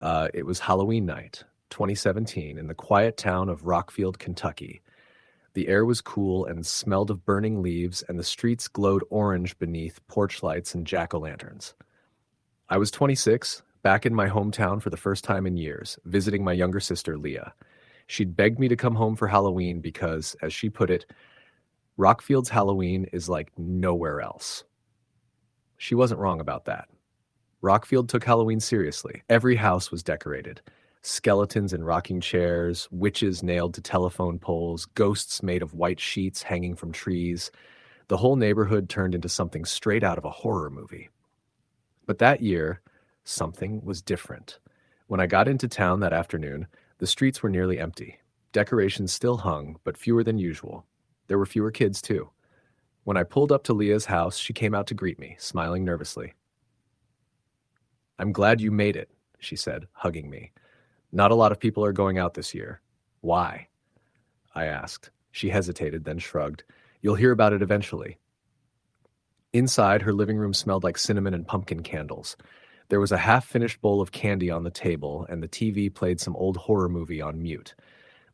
It was Halloween night, 2017, in the quiet town of Rockfield, Kentucky. The air was cool and smelled of burning leaves, and the streets glowed orange beneath porch lights and jack-o'-lanterns. I was 26, back in my hometown for the first time in years, visiting my younger sister, Leah. She'd begged me to come home for Halloween because, as she put it, Rockfield's Halloween is like nowhere else. She wasn't wrong about that. Rockfield took Halloween seriously. Every house was decorated. Skeletons in rocking chairs, witches nailed to telephone poles, ghosts made of white sheets hanging from trees. The whole neighborhood turned into something straight out of a horror movie. But that year, something was different. When I got into town that afternoon, the streets were nearly empty. Decorations still hung, but fewer than usual. There were fewer kids, too. When I pulled up to Leah's house, she came out to greet me, smiling nervously. "I'm glad you made it," she said, hugging me. "Not a lot of people are going out this year. Why?" I asked. She hesitated, then shrugged. "You'll hear about it eventually." Inside, her living room smelled like cinnamon and pumpkin candles. There was a half-finished bowl of candy on the table, and the TV played some old horror movie on mute.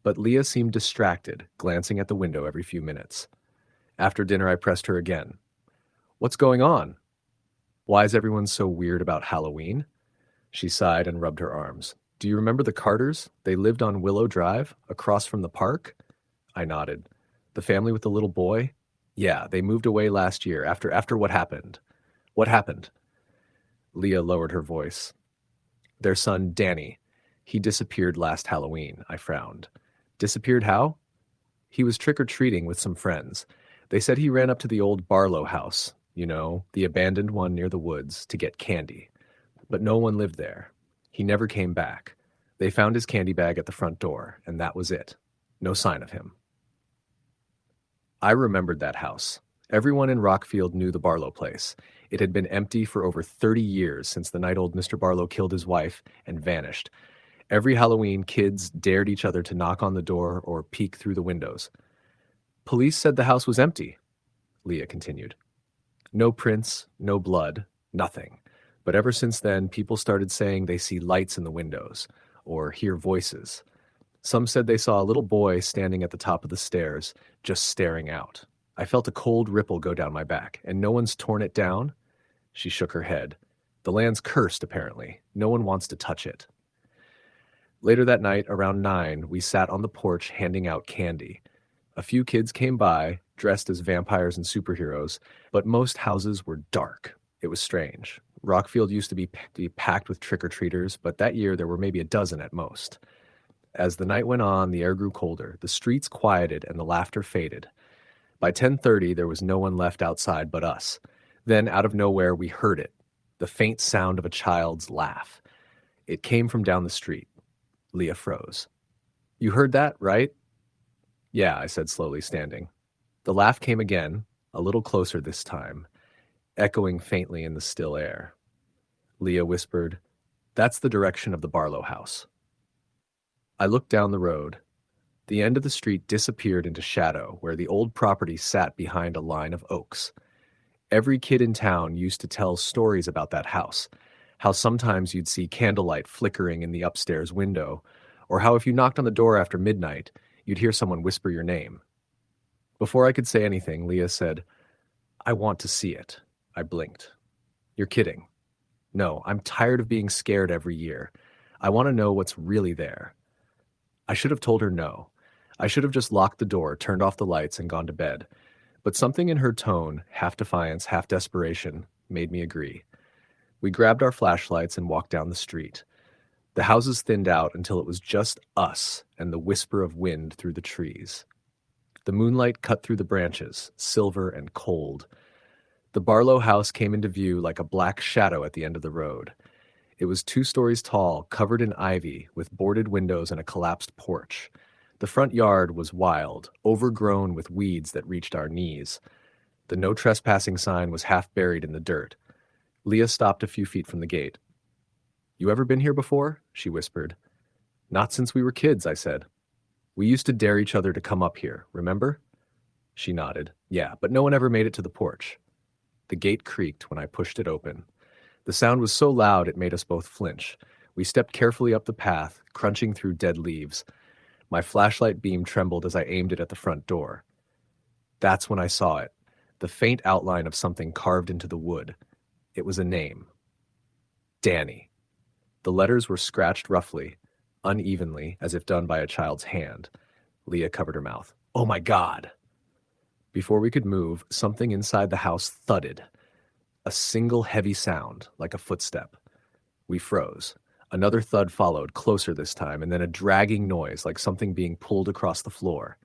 But Leah seemed distracted, glancing at the window every few minutes. After dinner, I pressed her again. "What's going on? Why is everyone so weird about Halloween?" She sighed and rubbed her arms. "Do you remember the Carters? They lived on Willow Drive, across from the park?" I nodded. "The family with the little boy? Yeah, they moved away last year, after what happened." "What happened?" Leah lowered her voice. "Their son, Danny. He disappeared last Halloween." I frowned. "Disappeared how?" "He was trick-or-treating with some friends. They said he ran up to the old Barlow house, the abandoned one near the woods, to get candy. But no one lived there. He never came back. They found his candy bag at the front door, and that was it. No sign of him." I remembered that house. Everyone in Rockfield knew the Barlow place. It had been empty for over 30 years since the night old Mr. Barlow killed his wife and vanished. Every Halloween, kids dared each other to knock on the door or peek through the windows. "Police said the house was empty," Leah continued. "No prints, no blood, nothing. But ever since then, people started saying they see lights in the windows or hear voices. Some said they saw a little boy standing at the top of the stairs, just staring out. I felt a cold ripple go down my back. And no one's torn it down?" She shook her head. "The land's cursed, apparently. No one wants to touch it." Later that night, around 9, we sat on the porch handing out candy. A few kids came by, dressed as vampires and superheroes, but most houses were dark. It was strange. Rockfield used to be packed with trick-or-treaters, but that year there were maybe a dozen at most. As the night went on, the air grew colder, the streets quieted, and the laughter faded. By 10:30, there was no one left outside but us. Then, out of nowhere, we heard it, the faint sound of a child's laugh. It came from down the street. Leah froze. "You heard that, right?" "Yeah," I said slowly, standing. The laugh came again, a little closer this time, echoing faintly in the still air. Leah whispered, "That's the direction of the Barlow house." I looked down the road. The end of the street disappeared into shadow where the old property sat behind a line of oaks. Every kid in town used to tell stories about that house, how sometimes you'd see candlelight flickering in the upstairs window, or how if you knocked on the door after midnight, you'd hear someone whisper your name. Before I could say anything, Leah said, "I want to see it." I blinked. "You're kidding." "No, I'm tired of being scared every year. I want to know what's really there." I should have told her no. I should have just locked the door, turned off the lights, and gone to bed. But something in her tone, half defiance, half desperation, made me agree. We grabbed our flashlights and walked down the street. The houses thinned out until it was just us and the whisper of wind through the trees. The moonlight cut through the branches, silver and cold. The Barlow house came into view like a black shadow at the end of the road. It was 2 stories tall, covered in ivy, with boarded windows and a collapsed porch. The front yard was wild, overgrown with weeds that reached our knees. The no trespassing sign was half buried in the dirt. Leah stopped a few feet from the gate. "You ever been here before?" she whispered. "Not since we were kids," I said. "We used to dare each other to come up here, remember?" She nodded. "Yeah, but no one ever made it to the porch." The gate creaked when I pushed it open. The sound was so loud it made us both flinch. We stepped carefully up the path, crunching through dead leaves. My flashlight beam trembled as I aimed it at the front door. That's when I saw it, the faint outline of something carved into the wood. It was a name. Danny. The letters were scratched roughly, unevenly, as if done by a child's hand. Leah covered her mouth. Oh my God! Before we could move, something inside the house thudded. A single heavy sound, like a footstep. We froze. Another thud followed, closer this time, and then a dragging noise like something being pulled across the floor.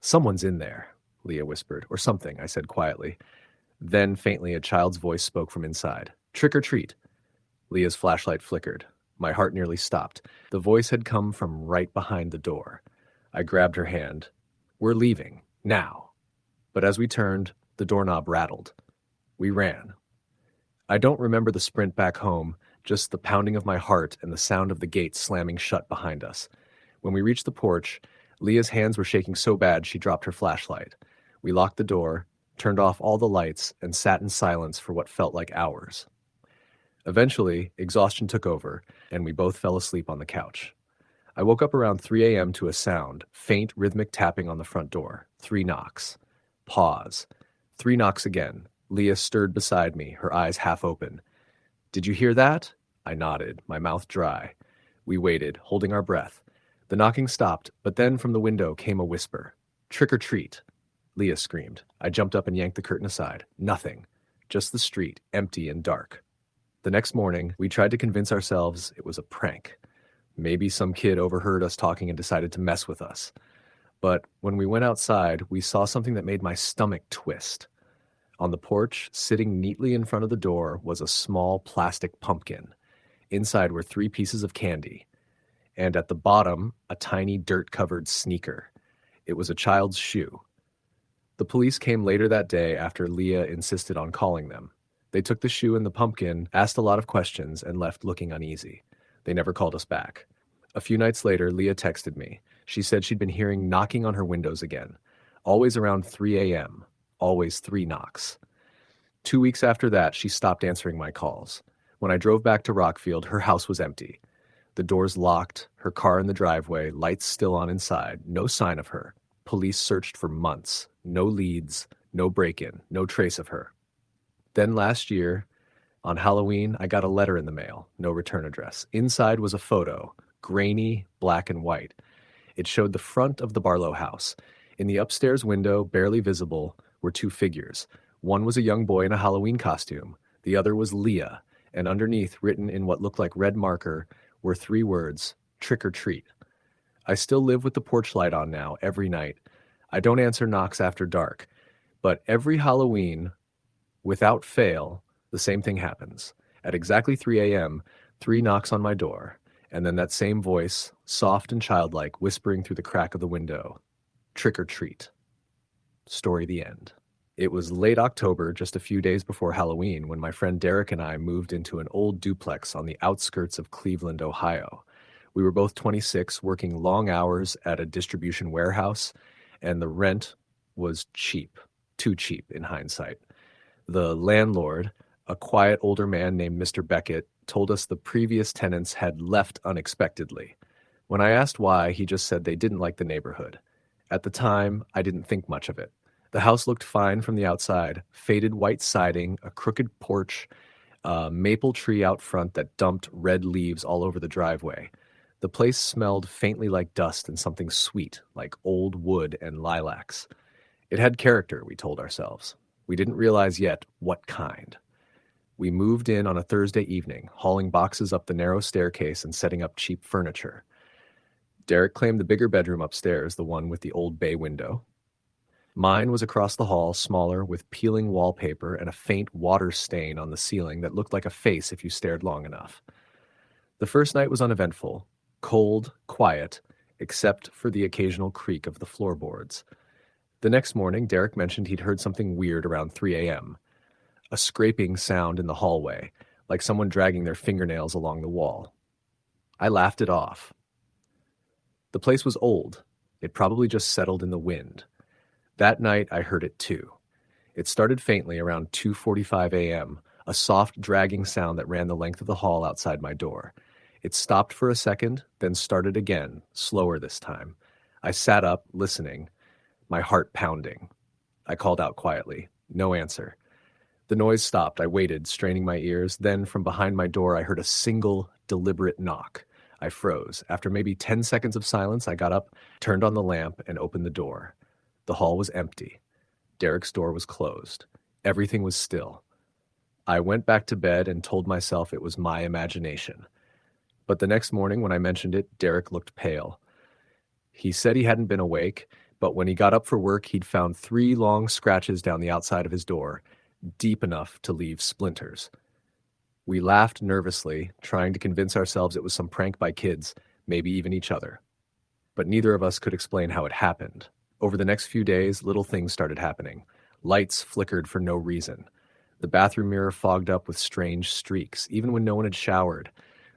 Someone's in there, Leah whispered. Or something, I said quietly. Then, faintly, a child's voice spoke from inside. Trick or treat. Leah's flashlight flickered. My heart nearly stopped. The voice had come from right behind the door. I grabbed her hand. We're leaving. Now. But as we turned, the doorknob rattled. We ran. I don't remember the sprint back home, just the pounding of my heart and the sound of the gate slamming shut behind us. When we reached the porch, Leah's hands were shaking so bad she dropped her flashlight. We locked the door, turned off all the lights, and sat in silence for what felt like hours. Eventually, exhaustion took over, and we both fell asleep on the couch. I woke up around 3 a.m. to a sound, faint rhythmic tapping on the front door. 3 knocks. Pause. 3 knocks again. Leah stirred beside me, her eyes half open. Did you hear that? I nodded, my mouth dry. We waited, holding our breath. The knocking stopped, but then from the window came a whisper. Trick or treat. Leah screamed. I jumped up and yanked the curtain aside. Nothing. Just the street, empty and dark. The next morning, we tried to convince ourselves it was a prank. Maybe some kid overheard us talking and decided to mess with us. But when we went outside, we saw something that made my stomach twist. On the porch, sitting neatly in front of the door, was a small plastic pumpkin. Inside were 3 pieces of candy. And at the bottom, a tiny dirt-covered sneaker. It was a child's shoe. The police came later that day after Leah insisted on calling them. They took the shoe and the pumpkin, asked a lot of questions, and left looking uneasy. They never called us back. A few nights later, Leah texted me. She said she'd been hearing knocking on her windows again. Always around 3 a.m. Always 3 knocks. 2 weeks after that, she stopped answering my calls. When I drove back to Rockfield, her house was empty. The doors locked, her car in the driveway, lights still on inside, no sign of her. Police searched for months. No leads, no break-in, no trace of her. Then last year, on Halloween, I got a letter in the mail, no return address. Inside was a photo, grainy, black and white. It showed the front of the Barlow house. In the upstairs window, barely visible, were 2 figures. One was a young boy in a Halloween costume. The other was Leah, and underneath, written in what looked like red marker, were 3 words, trick or treat. I still live with the porch light on now, every night. I don't answer knocks after dark, but every Halloween, without fail, the same thing happens. At exactly 3 a.m., 3 knocks on my door, and then that same voice, soft and childlike, whispering through the crack of the window. Trick or treat. Story the end. It was late October, just a few days before Halloween, when my friend Derek and I moved into an old duplex on the outskirts of Cleveland, Ohio. We were both 26, working long hours at a distribution warehouse, and the rent was cheap. Too cheap in hindsight. The landlord, a quiet older man named Mr. Beckett, told us the previous tenants had left unexpectedly. When I asked why, he just said they didn't like the neighborhood. At the time, I didn't think much of it. The house looked fine from the outside, faded white siding, a crooked porch, a maple tree out front that dumped red leaves all over the driveway. The place smelled faintly like dust and something sweet, like old wood and lilacs. It had character, we told ourselves. We didn't realize yet what kind. We moved in on a Thursday evening, hauling boxes up the narrow staircase and setting up cheap furniture. Derek claimed the bigger bedroom upstairs, the one with the old bay window. Mine was across the hall, smaller, with peeling wallpaper and a faint water stain on the ceiling that looked like a face if you stared long enough. The first night was uneventful, cold, quiet, except for the occasional creak of the floorboards. The next morning, Derek mentioned he'd heard something weird around 3 a.m. A scraping sound in the hallway, like someone dragging their fingernails along the wall. I laughed it off. The place was old. It probably just settled in the wind. That night, I heard it too. It started faintly around 2:45 a.m., a soft, dragging sound that ran the length of the hall outside my door. It stopped for a second, then started again, slower this time. I sat up, listening, my heart pounding. I called out quietly. No answer. The noise stopped. I waited, straining my ears. Then, from behind my door, I heard a single, deliberate knock. I froze. After maybe 10 seconds of silence, I got up, turned on the lamp, and opened the door. The hall was empty. Derek's door was closed. Everything was still. I went back to bed and told myself it was my imagination. But the next morning, when I mentioned it, Derek looked pale. He said he hadn't been awake, but when he got up for work, he'd found 3 long scratches down the outside of his door, deep enough to leave splinters. We laughed nervously, trying to convince ourselves it was some prank by kids, maybe even each other. But neither of us could explain how it happened. Over the next few days, little things started happening. Lights flickered for no reason. The bathroom mirror fogged up with strange streaks, even when no one had showered.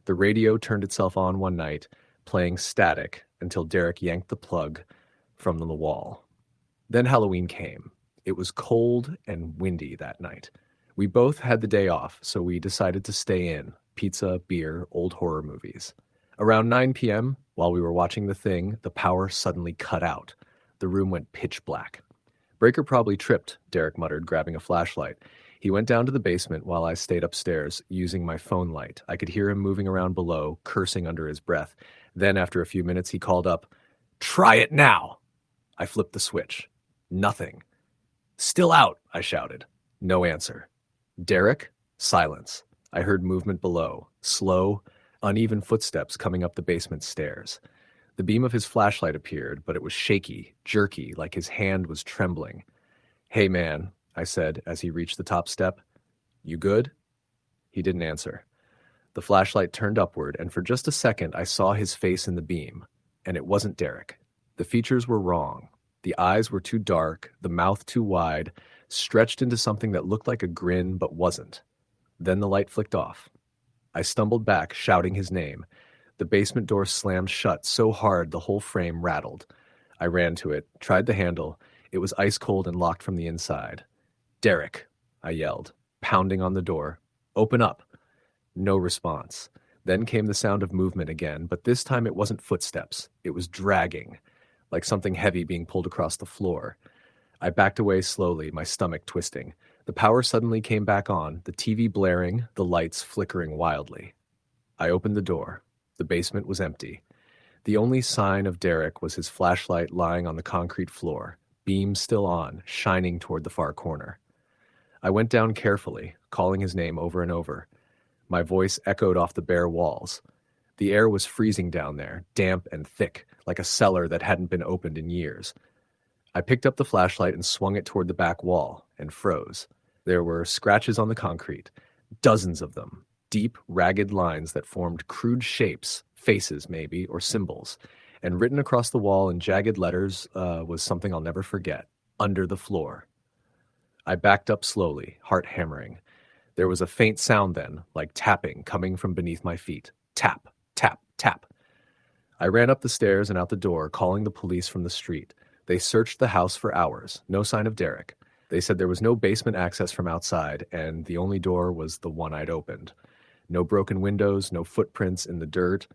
The radio turned itself on one night, playing static until Derek yanked the plug from the wall. Then Halloween came. It was cold and windy that night. We both had the day off, so we decided to stay in. Pizza, beer, old horror movies. Around 9 p.m., while we were watching The Thing, the power suddenly cut out. The room went pitch black. Breaker probably tripped, Derek muttered, grabbing a flashlight. He went down to the basement while I stayed upstairs, using my phone light. I could hear him moving around below, cursing under his breath. Then, after a few minutes, he called up, "Try it now!" I flipped the switch. Nothing. "Still out," I shouted. No answer. Derek? Silence. I heard movement below. Slow, uneven footsteps coming up the basement stairs. The beam of his flashlight appeared, but it was shaky, jerky, like his hand was trembling. "Hey, man," I said as he reached the top step. "You good?" He didn't answer. The flashlight turned upward, and for just a second I saw his face in the beam. And it wasn't Derek. The features were wrong. The eyes were too dark, the mouth too wide, stretched into something that looked like a grin but wasn't. Then the light flicked off. I stumbled back, shouting his name. The basement door slammed shut so hard the whole frame rattled. I ran to it, tried the handle. It was ice cold and locked from the inside. "Derek," I yelled, pounding on the door. "Open up." No response. Then came the sound of movement again, but this time it wasn't footsteps. It was dragging, like something heavy being pulled across the floor. I backed away slowly, my stomach twisting. The power suddenly came back on, the TV blaring, the lights flickering wildly. I opened the door. The basement was empty. The only sign of Derek was his flashlight lying on the concrete floor, beam still on, shining toward the far corner. I went down carefully, calling his name over and over. My voice echoed off the bare walls. The air was freezing down there, damp and thick, like a cellar that hadn't been opened in years. I picked up the flashlight and swung it toward the back wall, and froze. There were scratches on the concrete, dozens of them, deep, ragged lines that formed crude shapes, faces maybe, or symbols. And written across the wall in jagged letters was something I'll never forget: "Under the floor." I backed up slowly, heart hammering. There was a faint sound then, like tapping, coming from beneath my feet. Tap, tap, tap. I ran up the stairs and out the door, calling the police from the street. They searched the house for hours. No sign of Derek. They said there was no basement access from outside, and the only door was the one I'd opened. No broken windows, no footprints in the dirt.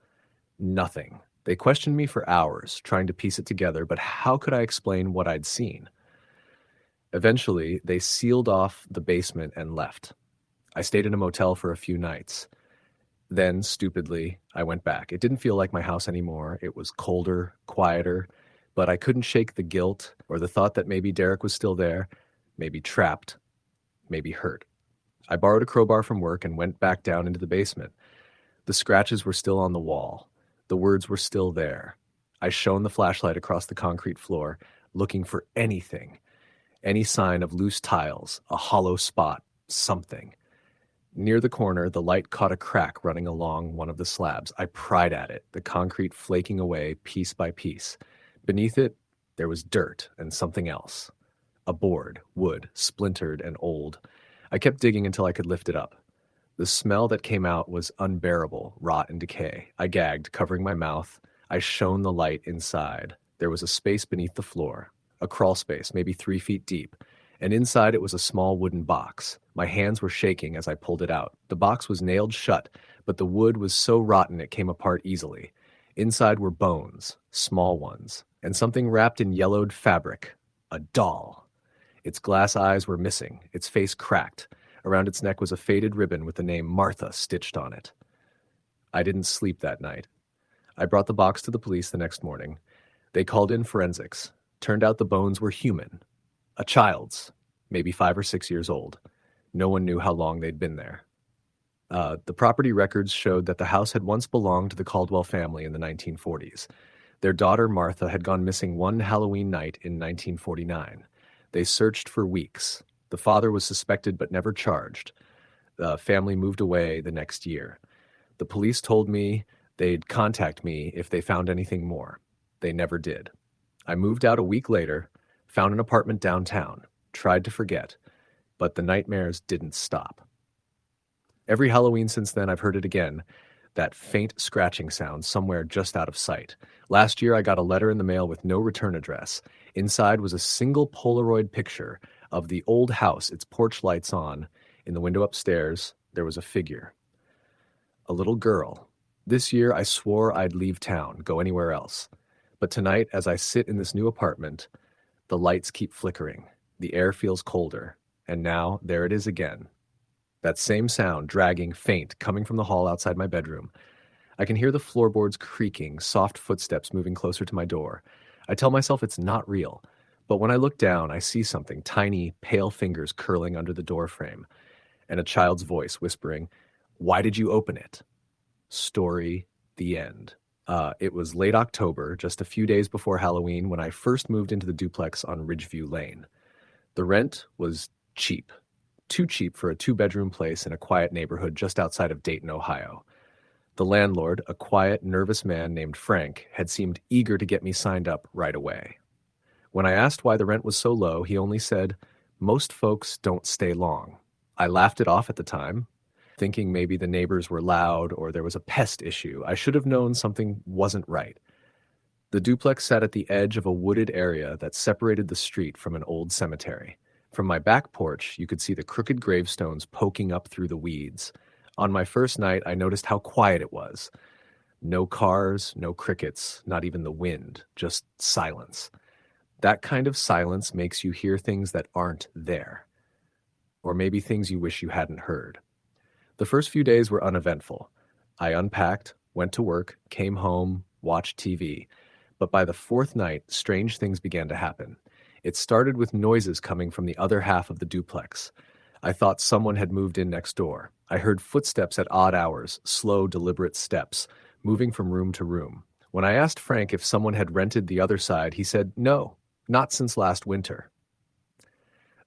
Nothing. They questioned me for hours, trying to piece it together, but how could I explain what I'd seen? Eventually, they sealed off the basement and left. I stayed in a motel for a few nights. Then, stupidly, I went back. It didn't feel like my house anymore. It was colder, quieter, but I couldn't shake the guilt or the thought that maybe Derek was still there, maybe trapped, maybe hurt. I borrowed a crowbar from work and went back down into the basement. The scratches were still on the wall. The words were still there. I shone the flashlight across the concrete floor, looking for anything, any sign of loose tiles, a hollow spot, something. Near the corner, the light caught a crack running along one of the slabs. I pried at it, the concrete flaking away piece by piece. Beneath it, there was dirt and something else. A board, wood, splintered and old. I kept digging until I could lift it up. The smell that came out was unbearable, rot and decay. I gagged, covering my mouth. I shone the light inside. There was a space beneath the floor, a crawl space, maybe 3 feet deep. And inside it was a small wooden box. My hands were shaking as I pulled it out. The box was nailed shut, but the wood was so rotten it came apart easily. Inside were bones, small ones, and something wrapped in yellowed fabric. A doll. Its glass eyes were missing, its face cracked. Around its neck was a faded ribbon with the name Martha stitched on it. I didn't sleep that night. I brought the box to the police the next morning. They called in forensics. Turned out the bones were human. A child's, maybe 5 or 6 years old. No one knew how long they'd been there. The property records showed that the house had once belonged to the Caldwell family in the 1940s. Their daughter Martha had gone missing one Halloween night in 1949. They searched for weeks. The father was suspected but never charged. The family moved away the next year. The police told me they'd contact me if they found anything more. They never did. I moved out a week later, found an apartment downtown, tried to forget, but the nightmares didn't stop. Every Halloween since then, I've heard it again, that faint scratching sound somewhere just out of sight. Last year, I got a letter in the mail with no return address. Inside was a single Polaroid picture of the old house, its porch lights on. In the window upstairs, there was a figure. A little girl. This year, I swore I'd leave town, go anywhere else. But tonight, as I sit in this new apartment, the lights keep flickering. The air feels colder. And now, there it is again. That same sound, dragging, faint, coming from the hall outside my bedroom. I can hear the floorboards creaking, soft footsteps moving closer to my door. I tell myself it's not real. But when I look down, I see something, tiny, pale fingers curling under the door frame, and a child's voice whispering, "Why did you open it?" Story, the end. It was late October, just a few days before Halloween, when I first moved into the duplex on Ridgeview Lane. The rent was cheap. Too cheap for a 2-bedroom place in a quiet neighborhood just outside of Dayton, Ohio. The landlord, a quiet, nervous man named Frank, had seemed eager to get me signed up right away. When I asked why the rent was so low, he only said, "Most folks don't stay long." I laughed it off at the time, thinking maybe the neighbors were loud or there was a pest issue. I should have known something wasn't right. The duplex sat at the edge of a wooded area that separated the street from an old cemetery. From my back porch, you could see the crooked gravestones poking up through the weeds. On my first night, I noticed how quiet it was. No cars, no crickets, not even the wind, just silence. That kind of silence makes you hear things that aren't there. Or maybe things you wish you hadn't heard. The first few days were uneventful. I unpacked, went to work, came home, watched TV. But by the 4th night, strange things began to happen. It started with noises coming from the other half of the duplex. I thought someone had moved in next door. I heard footsteps at odd hours, slow, deliberate steps, moving from room to room. When I asked Frank if someone had rented the other side, he said, "No, not since last winter."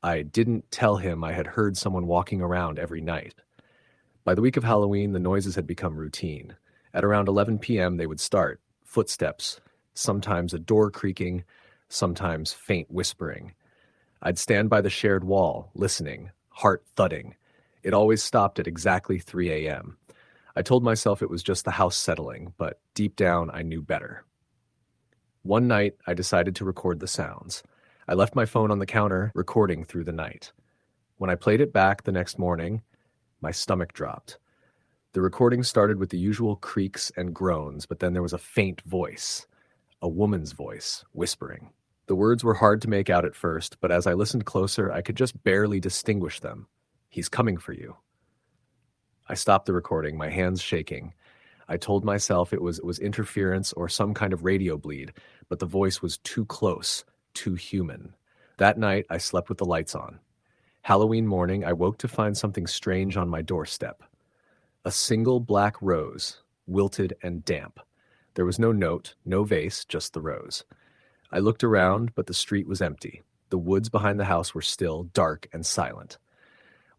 I didn't tell him I had heard someone walking around every night. By the week of Halloween, the noises had become routine. At around 11 p.m., they would start. Footsteps, sometimes a door creaking, sometimes faint whispering. I'd stand by the shared wall, listening, heart thudding. It always stopped at exactly 3 a.m. I told myself it was just the house settling, but deep down I knew better. One night, I decided to record the sounds. I left my phone on the counter, recording through the night. When I played it back the next morning, my stomach dropped. The recording started with the usual creaks and groans, but then there was a faint voice, a woman's voice, whispering. The words were hard to make out at first, but as I listened closer, I could just barely distinguish them. "He's coming for you." I stopped the recording, my hands shaking. I told myself it was interference or some kind of radio bleed, but the voice was too close, too human. That night, I slept with the lights on. Halloween morning, I woke to find something strange on my doorstep. A single black rose, wilted and damp. There was no note, no vase, just the rose. I looked around, but the street was empty. The woods behind the house were still, dark and silent.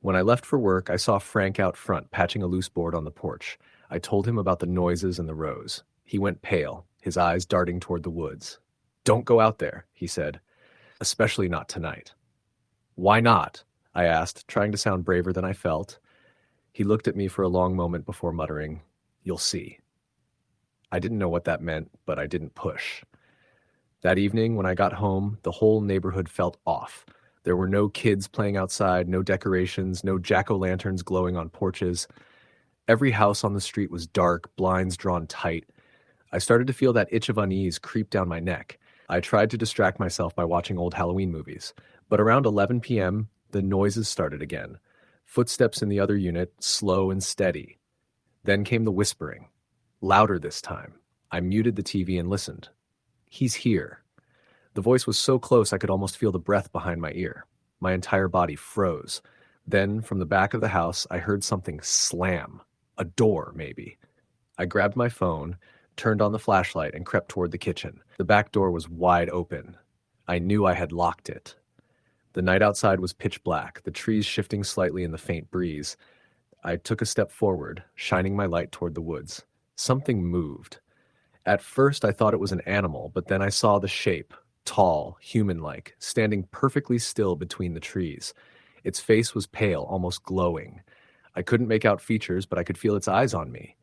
When I left for work, I saw Frank out front patching a loose board on the porch. I told him about the noises and the rose. He went pale, his eyes darting toward the woods. "Don't go out there," he said. "Especially not tonight." "Why not?" I asked, trying to sound braver than I felt. He looked at me for a long moment before muttering, "You'll see." I didn't know what that meant, but I didn't push. That evening, when I got home, the whole neighborhood felt off. There were no kids playing outside, no decorations, no jack-o'-lanterns glowing on porches. Every house on the street was dark, blinds drawn tight. I started to feel that itch of unease creep down my neck. I tried to distract myself by watching old Halloween movies, but around 11 p.m., the noises started again. Footsteps in the other unit, slow and steady. Then came the whispering, louder this time. I muted the TV and listened. He's here. The voice was so close I could almost feel the breath behind my ear. My entire body froze. Then, from the back of the house, I heard something slam. A door, maybe. I grabbed my phone, turned on the flashlight, and crept toward the kitchen. The back door was wide open. I knew I had locked it. The night outside was pitch black, the trees shifting slightly in the faint breeze. I took a step forward, shining my light toward the woods. Something moved. At first, I thought it was an animal, but then I saw the shape, tall, human-like, standing perfectly still between the trees. Its face was pale, almost glowing. I couldn't make out features, but I could feel its eyes on me.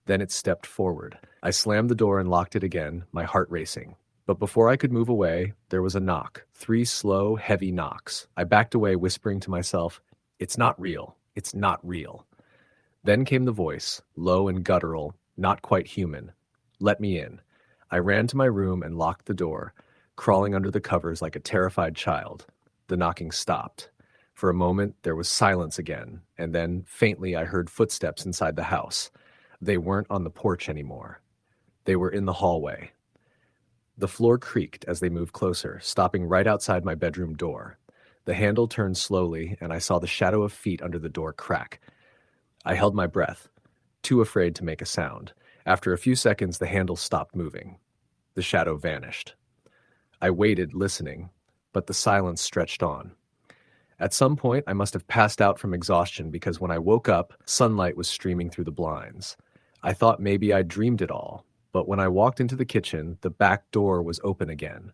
Then it stepped forward. I slammed the door and locked it again, my heart racing. But before I could move away, there was a knock. 3 slow, heavy knocks. I backed away, whispering to myself, "It's not real. It's not real." Then came the voice, low and guttural, not quite human. "Let me in." I ran to my room and locked the door, crawling under the covers like a terrified child. The knocking stopped. For a moment, there was silence again, and then, faintly, I heard footsteps inside the house. They weren't on the porch anymore. They were in the hallway. The floor creaked as they moved closer, stopping right outside my bedroom door. The handle turned slowly, and I saw the shadow of feet under the door crack. I held my breath, too afraid to make a sound. After a few seconds, the handle stopped moving. The shadow vanished. I waited, listening, but the silence stretched on. At some point, I must have passed out from exhaustion because when I woke up, sunlight was streaming through the blinds. I thought maybe I dreamed it all, but when I walked into the kitchen, the back door was open again,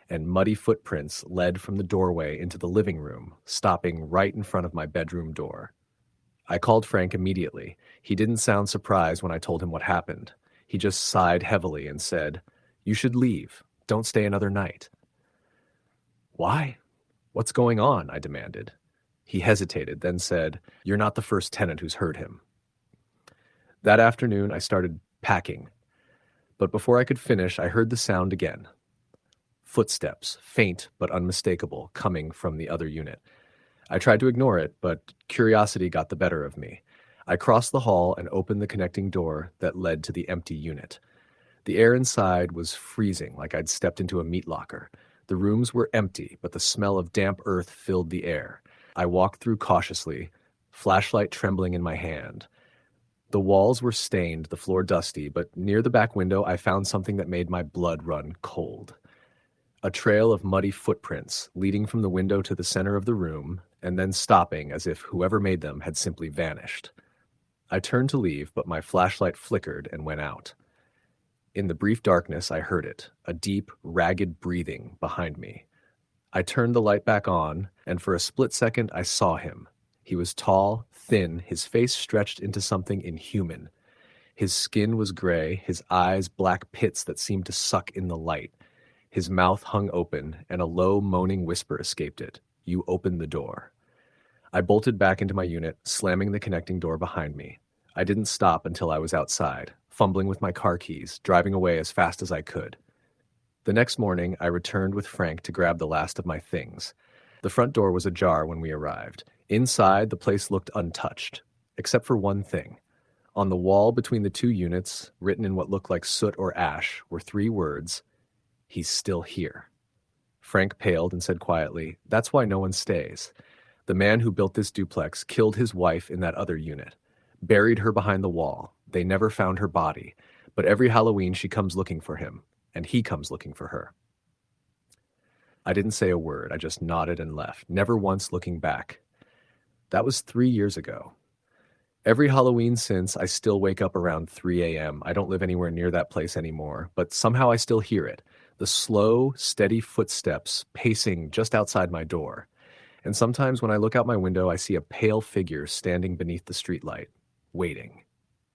and muddy footprints led from the doorway into the living room, stopping right in front of my bedroom door. I called Frank immediately. He didn't sound surprised when I told him what happened. He just sighed heavily and said, "You should leave. Don't stay another night." "Why? What's going on?" I demanded. He hesitated, then said, "You're not the first tenant who's heard him." That afternoon, I started packing. But before I could finish, I heard the sound again. Footsteps, faint but unmistakable, coming from the other unit. I tried to ignore it, but curiosity got the better of me. I crossed the hall and opened the connecting door that led to the empty unit. The air inside was freezing, like I'd stepped into a meat locker. The rooms were empty, but the smell of damp earth filled the air. I walked through cautiously, flashlight trembling in my hand. The walls were stained, the floor dusty, but near the back window I found something that made my blood run cold. A trail of muddy footprints leading from the window to the center of the room, and then stopping as if whoever made them had simply vanished. I turned to leave, but my flashlight flickered and went out. In the brief darkness, I heard it, a deep, ragged breathing behind me. I turned the light back on, and for a split second I saw him. He was tall, thin, his face stretched into something inhuman. His skin was gray, his eyes black pits that seemed to suck in the light. His mouth hung open, and a low, moaning whisper escaped it. "You opened the door." I bolted back into my unit, slamming the connecting door behind me. I didn't stop until I was outside, fumbling with my car keys, driving away as fast as I could. The next morning, I returned with Frank to grab the last of my things. The front door was ajar when we arrived. Inside, the place looked untouched, except for one thing. On the wall between the two units, written in what looked like soot or ash, were 3 words, "He's still here." Frank paled and said quietly, "That's why no one stays. The man who built this duplex killed his wife in that other unit, buried her behind the wall. They never found her body, but every Halloween she comes looking for him, and he comes looking for her." I didn't say a word. I just nodded and left, never once looking back. That was 3 years ago. Every Halloween since, I still wake up around 3 a.m. I don't live anywhere near that place anymore, but somehow I still hear it. The slow, steady footsteps pacing just outside my door. And sometimes when I look out my window, I see a pale figure standing beneath the streetlight, waiting.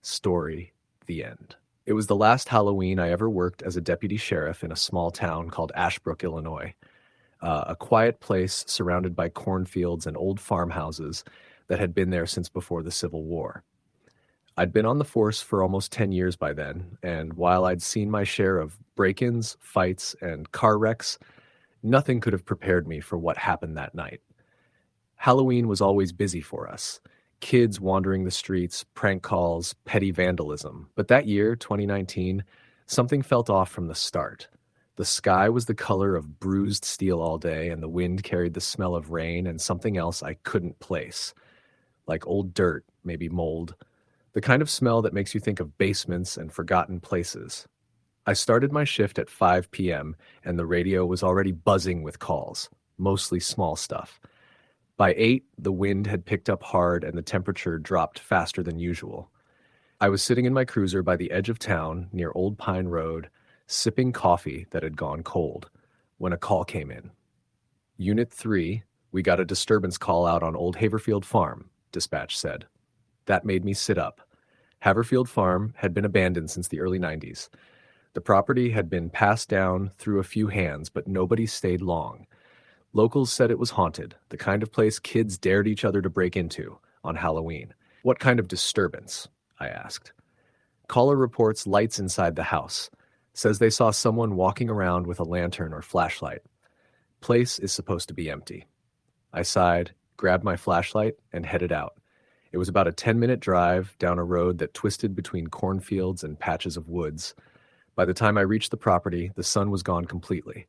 Story, the end. It was the last Halloween I ever worked as a deputy sheriff in a small town called Ashbrook, Illinois. A quiet place surrounded by cornfields and old farmhouses that had been there since before the Civil War. I'd been on the force for almost 10 years by then, and while I'd seen my share of break-ins, fights, and car wrecks, nothing could have prepared me for what happened that night. Halloween was always busy for us. Kids wandering the streets, prank calls, petty vandalism. But that year, 2019, something felt off from the start. The sky was the color of bruised steel all day, and the wind carried the smell of rain and something else I couldn't place, like old dirt, maybe mold, the kind of smell that makes you think of basements and forgotten places. I started my shift at 5 p.m., and the radio was already buzzing with calls, mostly small stuff. By 8, the wind had picked up hard and the temperature dropped faster than usual. I was sitting in my cruiser by the edge of town near Old Pine Road, sipping coffee that had gone cold, when a call came in. Unit 3, we got a disturbance call out on Old Haverfield Farm, dispatch said. That made me sit up. Haverfield Farm had been abandoned since the early 90s. The property had been passed down through a few hands, but nobody stayed long. Locals said it was haunted, the kind of place kids dared each other to break into on Halloween. What kind of disturbance? I asked. Caller reports lights inside the house. Says they saw someone walking around with a lantern or flashlight. Place is supposed to be empty. I sighed, grabbed my flashlight, and headed out. It was about a 10-minute drive down a road that twisted between cornfields and patches of woods. By the time I reached the property, the sun was gone completely.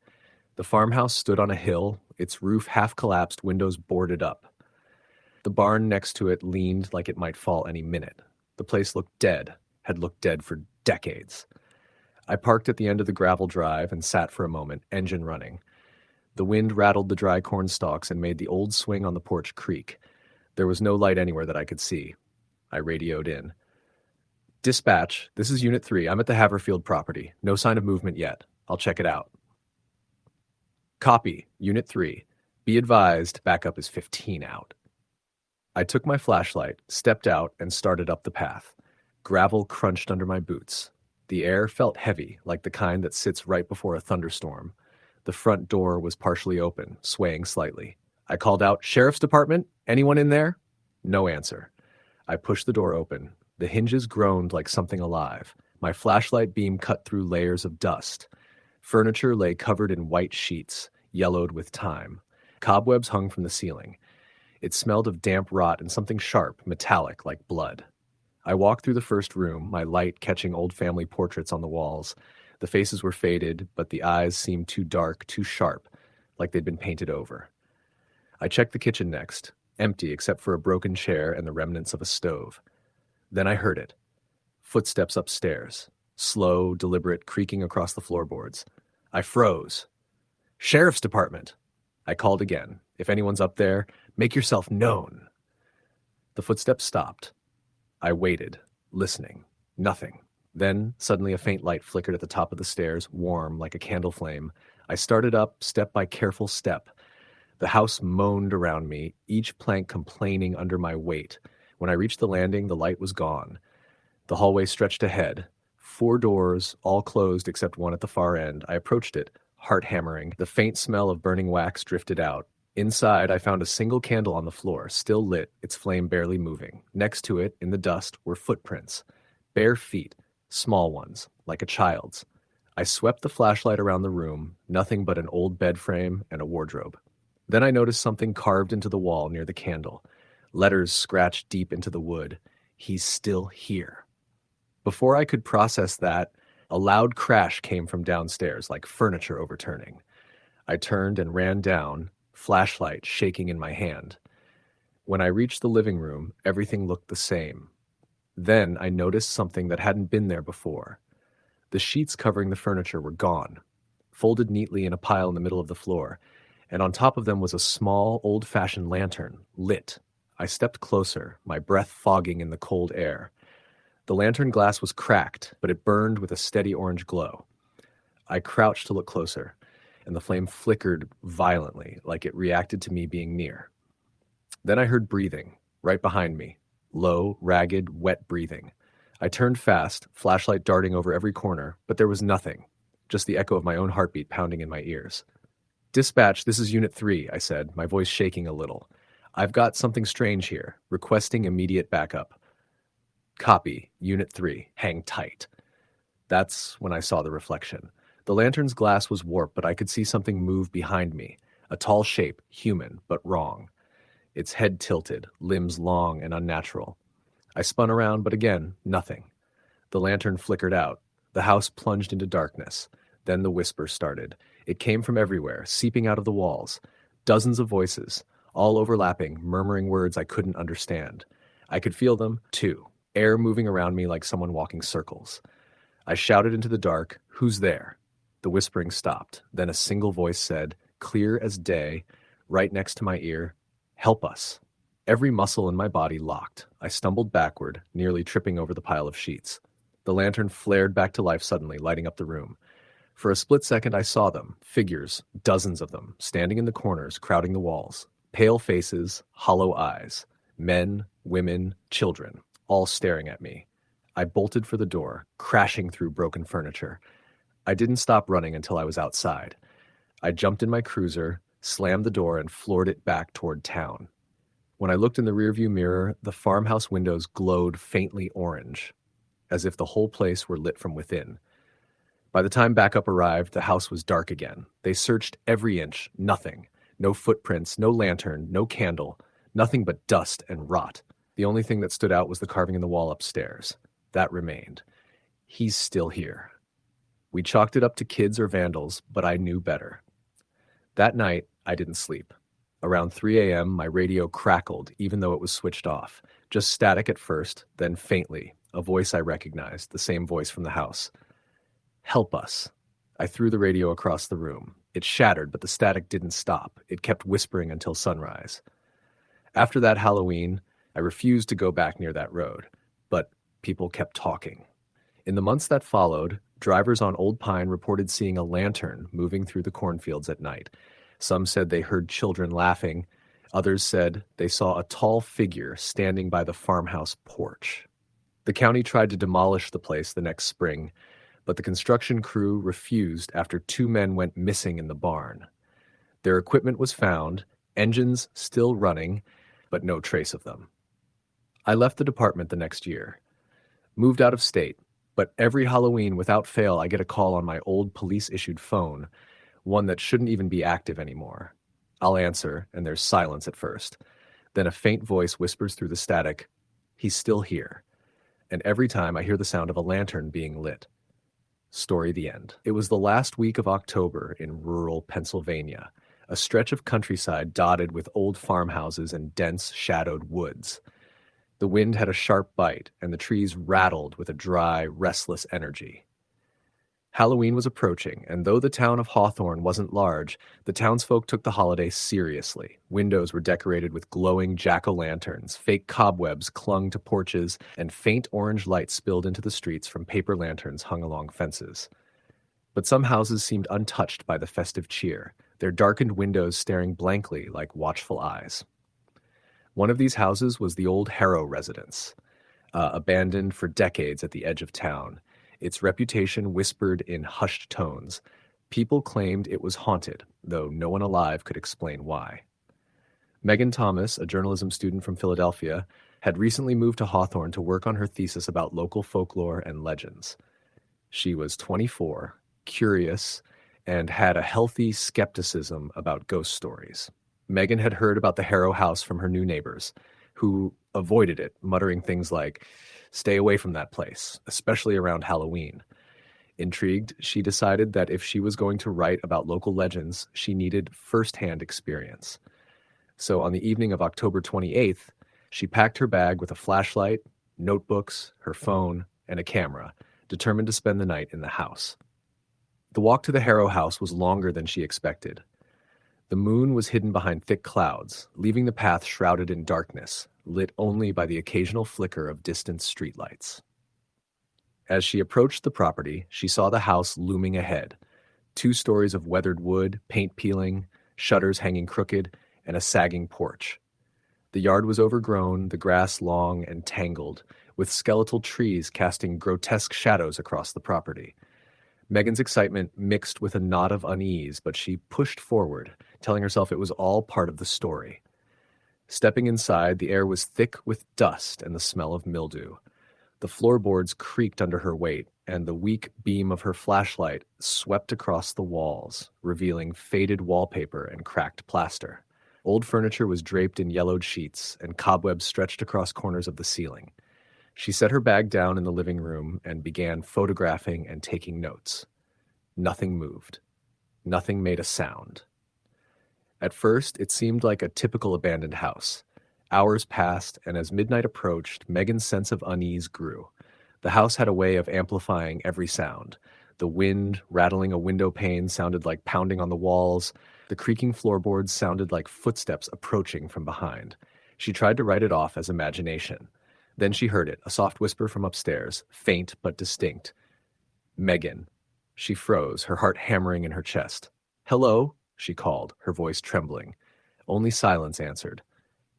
The farmhouse stood on a hill, its roof half collapsed, windows boarded up. The barn next to it leaned like it might fall any minute. The place looked dead, had looked dead for decades. I parked at the end of the gravel drive and sat for a moment, engine running. The wind rattled the dry corn stalks and made the old swing on the porch creak. There was no light anywhere that I could see. I radioed in. Dispatch, this is Unit 3. I'm at the Haverfield property. No sign of movement yet. I'll check it out. Copy, Unit 3. Be advised, backup is 15 out. I took my flashlight, stepped out, and started up the path. Gravel crunched under my boots. The air felt heavy, like the kind that sits right before a thunderstorm. The front door was partially open, swaying slightly. I called out, Sheriff's Department? Anyone in there? No answer. I pushed the door open. The hinges groaned like something alive. My flashlight beam cut through layers of dust. Furniture lay covered in white sheets, yellowed with time. Cobwebs hung from the ceiling. It smelled of damp rot and something sharp, metallic, like blood. I walked through the first room, my light catching old family portraits on the walls. The faces were faded, but the eyes seemed too dark, too sharp, like they'd been painted over. I checked the kitchen next, empty except for a broken chair and the remnants of a stove. Then I heard it. Footsteps upstairs, slow, deliberate, creaking across the floorboards. I froze. Sheriff's Department! I called again. If anyone's up there, make yourself known. The footsteps stopped. I waited, listening. Nothing. Then, suddenly a faint light flickered at the top of the stairs, warm like a candle flame. I started up, step by careful step. The house moaned around me, each plank complaining under my weight. When I reached the landing, the light was gone. The hallway stretched ahead. 4 doors, all closed except one at the far end. I approached it, heart hammering. The faint smell of burning wax drifted out. Inside, I found a single candle on the floor, still lit, its flame barely moving. Next to it, in the dust, were footprints. Bare feet, small ones, like a child's. I swept the flashlight around the room, nothing but an old bed frame and a wardrobe. Then I noticed something carved into the wall near the candle. Letters scratched deep into the wood. He's still here. Before I could process that, a loud crash came from downstairs, like furniture overturning. I turned and ran down, flashlight shaking in my hand. When I reached the living room, everything looked the same. Then I noticed something that hadn't been there before. The sheets covering the furniture were gone, folded neatly in a pile in the middle of the floor, and on top of them was a small, old-fashioned lantern, lit. I stepped closer, my breath fogging in the cold air. The lantern glass was cracked, but it burned with a steady orange glow. I crouched to look closer, and the flame flickered violently, like it reacted to me being near. Then I heard breathing, right behind me. Low, ragged, wet breathing. I turned fast, flashlight darting over every corner, but there was nothing, just the echo of my own heartbeat pounding in my ears. Dispatch, this is Unit 3, I said, my voice shaking a little. I've got something strange here, requesting immediate backup. Copy, Unit 3, hang tight. That's when I saw the reflection. The lantern's glass was warped, but I could see something move behind me. A tall shape, human, but wrong. Its head tilted, limbs long and unnatural. I spun around, but again, nothing. The lantern flickered out. The house plunged into darkness. Then the whisper started. It came from everywhere, seeping out of the walls. Dozens of voices, all overlapping, murmuring words I couldn't understand. I could feel them, too, air moving around me like someone walking circles. I shouted into the dark, "Who's there?" The whispering stopped. Then a single voice said, clear as day, right next to my ear, "Help us." Every muscle in my body locked. I stumbled backward, nearly tripping over the pile of sheets. The lantern flared back to life suddenly, lighting up the room. For a split second I saw them, figures, dozens of them, standing in the corners, crowding the walls. Pale faces, hollow eyes. Men, women, children, all staring at me. I bolted for the door, crashing through broken furniture. I didn't stop running until I was outside. I jumped in my cruiser, slammed the door, and floored it back toward town. When I looked in the rearview mirror, the farmhouse windows glowed faintly orange, as if the whole place were lit from within. By the time backup arrived, the house was dark again. They searched every inch, nothing. No footprints, no lantern, no candle, nothing but dust and rot. The only thing that stood out was the carving in the wall upstairs. That remained. He's still here. We chalked it up to kids or vandals, but I knew better. That night, I didn't sleep. Around 3 a.m., my radio crackled, even though it was switched off. Just static at first, then faintly, a voice I recognized, the same voice from the house. "Help us." I threw the radio across the room. It shattered, but the static didn't stop. It kept whispering until sunrise. After that Halloween, I refused to go back near that road, but people kept talking. In the months that followed, drivers on Old Pine reported seeing a lantern moving through the cornfields at night. Some said they heard children laughing. Others said they saw a tall figure standing by the farmhouse porch. The county tried to demolish the place the next spring, but the construction crew refused after 2 men went missing in the barn. Their equipment was found, engines still running, but no trace of them. I left the department the next year. Moved out of state, but every Halloween without fail I get a call on my old police-issued phone, one that shouldn't even be active anymore. I'll answer, and there's silence at first. Then a faint voice whispers through the static, "He's still here." And every time I hear the sound of a lantern being lit. Story the end. It was the last week of October in rural Pennsylvania, a stretch of countryside dotted with old farmhouses and dense, shadowed woods. The wind had a sharp bite, and the trees rattled with a dry, restless energy. Halloween was approaching, and though the town of Hawthorne wasn't large, the townsfolk took the holiday seriously. Windows were decorated with glowing jack-o'-lanterns, fake cobwebs clung to porches, and faint orange light spilled into the streets from paper lanterns hung along fences. But some houses seemed untouched by the festive cheer, their darkened windows staring blankly like watchful eyes. One of these houses was the old Harrow residence, abandoned for decades at the edge of town. Its reputation whispered in hushed tones. People claimed it was haunted, though no one alive could explain why. Megan Thomas, a journalism student from Philadelphia, had recently moved to Hawthorne to work on her thesis about local folklore and legends. She was 24, curious, and had a healthy skepticism about ghost stories. Megan had heard about the Harrow house from her new neighbors, who avoided it, muttering things like, "Stay away from that place, especially around Halloween." Intrigued, she decided that if she was going to write about local legends, she needed first-hand experience. So on the evening of October 28th, she packed her bag with a flashlight, notebooks, her phone, and a camera, determined to spend the night in the house. The walk to the Harrow house was longer than she expected. The moon was hidden behind thick clouds, leaving the path shrouded in darkness, lit only by the occasional flicker of distant streetlights. As she approached the property, she saw the house looming ahead. 2 stories of weathered wood, paint peeling, shutters hanging crooked, and a sagging porch. The yard was overgrown, the grass long and tangled, with skeletal trees casting grotesque shadows across the property. Megan's excitement mixed with a knot of unease, but she pushed forward, telling herself it was all part of the story. Stepping inside, the air was thick with dust and the smell of mildew. The floorboards creaked under her weight, and the weak beam of her flashlight swept across the walls, revealing faded wallpaper and cracked plaster. Old furniture was draped in yellowed sheets, and cobwebs stretched across corners of the ceiling. She set her bag down in the living room and began photographing and taking notes. Nothing moved. Nothing made a sound. At first, it seemed like a typical abandoned house. Hours passed, and as midnight approached, Megan's sense of unease grew. The house had a way of amplifying every sound. The wind rattling a window pane sounded like pounding on the walls. The creaking floorboards sounded like footsteps approaching from behind. She tried to write it off as imagination. Then she heard it, a soft whisper from upstairs, faint but distinct. Megan. She froze, her heart hammering in her chest. "Hello?" she called, her voice trembling. Only silence answered.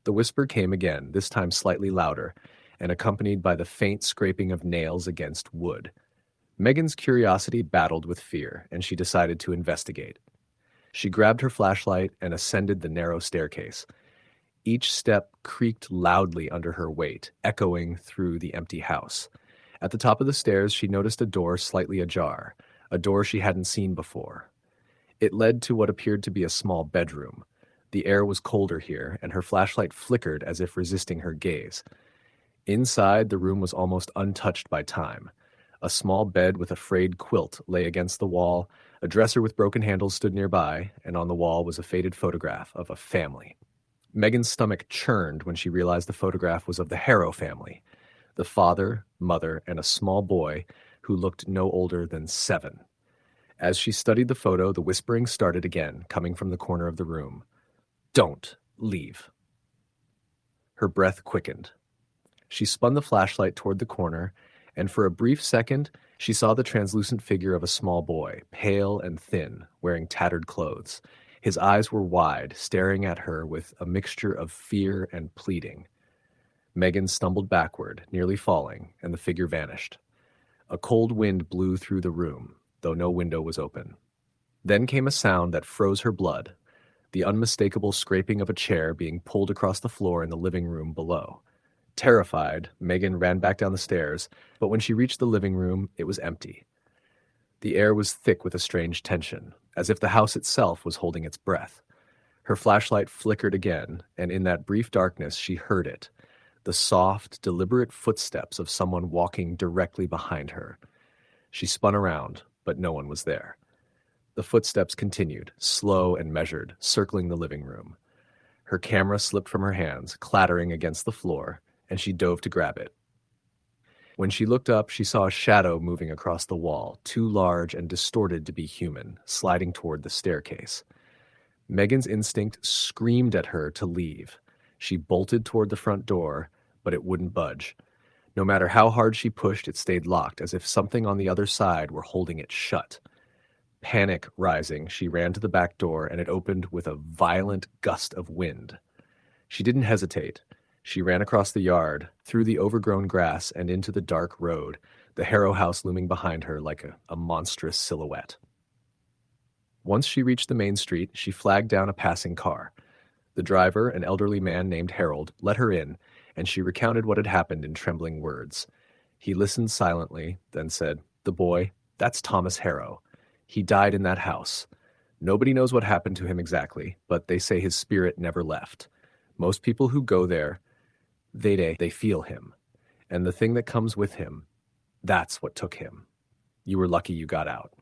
The whisper came again, this time slightly louder, and accompanied by the faint scraping of nails against wood. Megan's curiosity battled with fear, and she decided to investigate. She grabbed her flashlight and ascended the narrow staircase. Each step creaked loudly under her weight, echoing through the empty house. At the top of the stairs, she noticed a door slightly ajar, a door she hadn't seen before. It led to what appeared to be a small bedroom. The air was colder here, and her flashlight flickered as if resisting her gaze. Inside, the room was almost untouched by time. A small bed with a frayed quilt lay against the wall, a dresser with broken handles stood nearby, and on the wall was a faded photograph of a family. Megan's stomach churned when she realized the photograph was of the Harrow family, the father, mother, and a small boy who looked no older than 7. As she studied the photo, the whispering started again, coming from the corner of the room. "Don't leave." Her breath quickened. She spun the flashlight toward the corner, and for a brief second, she saw the translucent figure of a small boy, pale and thin, wearing tattered clothes. His eyes were wide, staring at her with a mixture of fear and pleading. Megan stumbled backward, nearly falling, and the figure vanished. A cold wind blew through the room, though no window was open. Then came a sound that froze her blood, the unmistakable scraping of a chair being pulled across the floor in the living room below. Terrified, Megan ran back down the stairs, but when she reached the living room, it was empty. The air was thick with a strange tension, as if the house itself was holding its breath. Her flashlight flickered again, and in that brief darkness she heard it, the soft, deliberate footsteps of someone walking directly behind her. She spun around, but no one was there. The footsteps continued, slow and measured, circling the living room. Her camera slipped from her hands, clattering against the floor, and she dove to grab it. When she looked up, she saw a shadow moving across the wall, too large and distorted to be human, sliding toward the staircase. Megan's instinct screamed at her to leave. She bolted toward the front door, but it wouldn't budge. No matter how hard she pushed, it stayed locked, as if something on the other side were holding it shut. Panic rising, she ran to the back door, and it opened with a violent gust of wind. She didn't hesitate. She ran across the yard, through the overgrown grass, and into the dark road, the Harrow house looming behind her like a monstrous silhouette. Once she reached the main street, she flagged down a passing car. The driver, an elderly man named Harold, let her in, and she recounted what had happened in trembling words. He listened silently, then said, "The boy, that's Thomas Harrow. He died in that house. Nobody knows what happened to him exactly, but they say his spirit never left. Most people who go there, they feel him. And the thing that comes with him, that's what took him. You were lucky you got out."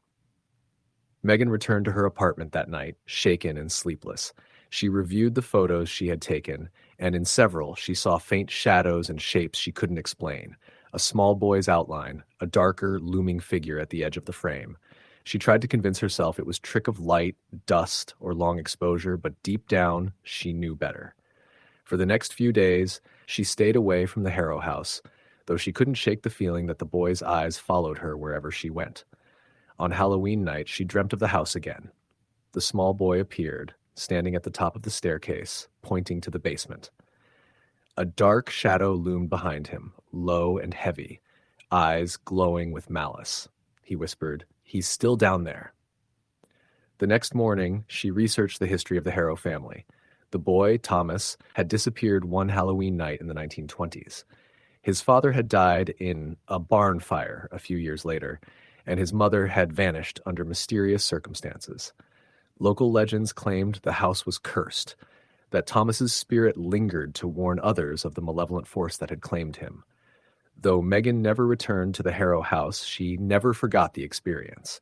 Megan returned to her apartment that night, shaken and sleepless. She reviewed the photos she had taken, and in several she saw faint shadows and shapes she couldn't explain. A small boy's outline, a darker, looming figure at the edge of the frame. She tried to convince herself it was trick of light, dust, or long exposure, but deep down, she knew better. For the next few days, she stayed away from the Harrow house, though she couldn't shake the feeling that the boy's eyes followed her wherever she went. On Halloween night, she dreamt of the house again. The small boy appeared, standing at the top of the staircase, pointing to the basement. A dark shadow loomed behind him, low and heavy, eyes glowing with malice. He whispered, "He's still down there." The next morning, she researched the history of the Harrow family. The boy, Thomas, had disappeared one Halloween night in the 1920s. His father had died in a barn fire a few years later, and his mother had vanished under mysterious circumstances. Local legends claimed the house was cursed, that Thomas's spirit lingered to warn others of the malevolent force that had claimed him. Though Megan never returned to the Harrow house, she never forgot the experience.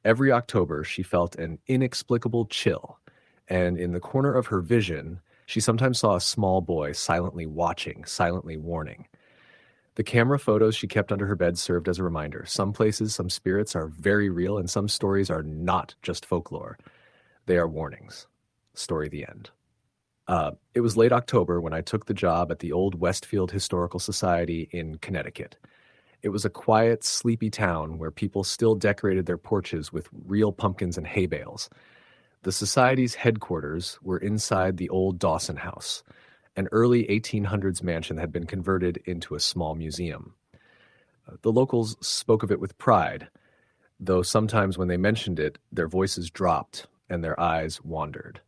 Every October, she felt an inexplicable chill, and in the corner of her vision, she sometimes saw a small boy silently watching, silently warning. The camera photos she kept under her bed served as a reminder. Some places, some spirits are very real, and some stories are not just folklore. They are warnings. Story the end. It was late October when I took the job at the old Westfield Historical Society in Connecticut. It was a quiet, sleepy town where people still decorated their porches with real pumpkins and hay bales. The Society's headquarters were inside the old Dawson House. An early 1800s mansion had been converted into a small museum. The locals spoke of it with pride, though sometimes when they mentioned it, their voices dropped and their eyes wandered.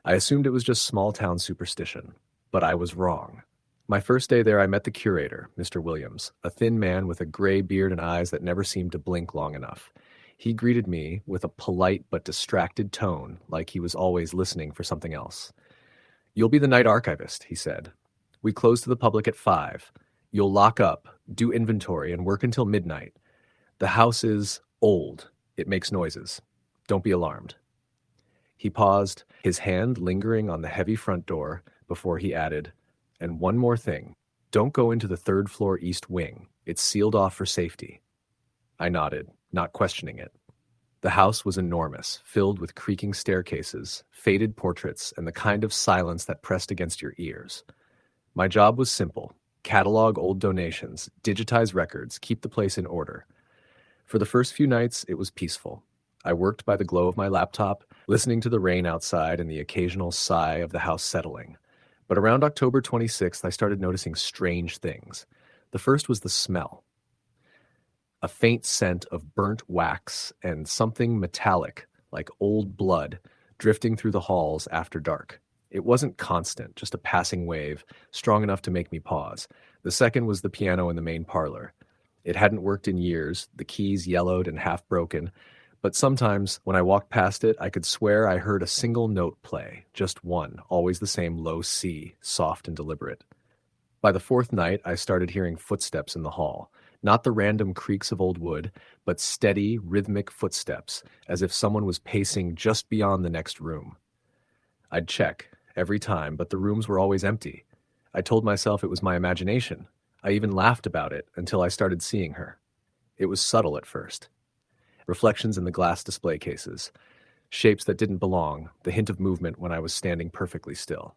I assumed it was just small-town superstition, but I was wrong. My first day there, I met the curator, Mr. Williams, a thin man with a gray beard and eyes that never seemed to blink long enough. He greeted me with a polite but distracted tone, like he was always listening for something else. "You'll be the night archivist," he said. "We close to the public at 5. You'll lock up, do inventory, and work until midnight. The house is old. It makes noises. Don't be alarmed." He paused, his hand lingering on the heavy front door, before he added, "And one more thing. Don't go into the third-floor east wing. It's sealed off for safety." I nodded, not questioning it. The house was enormous, filled with creaking staircases, faded portraits, and the kind of silence that pressed against your ears. My job was simple: catalog old donations, digitize records, keep the place in order. For the first few nights, it was peaceful. I worked by the glow of my laptop, listening to the rain outside and the occasional sigh of the house settling. But around October 26th, I started noticing strange things. The first was the smell. A faint scent of burnt wax and something metallic, like old blood, drifting through the halls after dark. It wasn't constant, just a passing wave, strong enough to make me pause. The second was the piano in the main parlor. It hadn't worked in years, the keys yellowed and half broken, but sometimes, when I walked past it, I could swear I heard a single note play, just one, always the same low C, soft and deliberate. By the fourth night, I started hearing footsteps in the hall. Not the random creaks of old wood, but steady, rhythmic footsteps, as if someone was pacing just beyond the next room. I'd check, every time, but the rooms were always empty. I told myself it was my imagination. I even laughed about it until I started seeing her. It was subtle at first. Reflections in the glass display cases. Shapes that didn't belong, the hint of movement when I was standing perfectly still.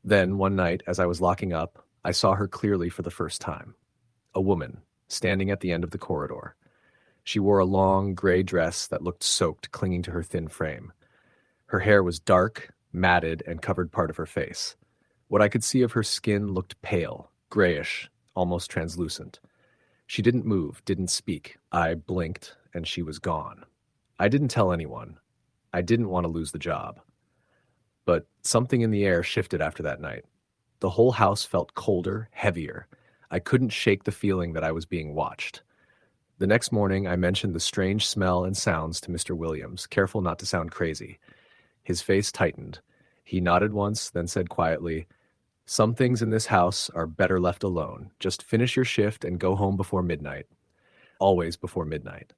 Then, one night, as I was locking up, I saw her clearly for the first time. A woman, standing at the end of the corridor. She wore a long, gray dress that looked soaked, clinging to her thin frame. Her hair was dark, matted, and covered part of her face. What I could see of her skin looked pale, grayish, almost translucent. She didn't move, didn't speak. I blinked, and she was gone. I didn't tell anyone. I didn't want to lose the job. But something in the air shifted after that night. The whole house felt colder, heavier. I couldn't shake the feeling that I was being watched. The next morning, I mentioned the strange smell and sounds to Mr. Williams, careful not to sound crazy. His face tightened. He nodded once, then said quietly, "Some things in this house are better left alone. Just finish your shift and go home before midnight." Always before midnight.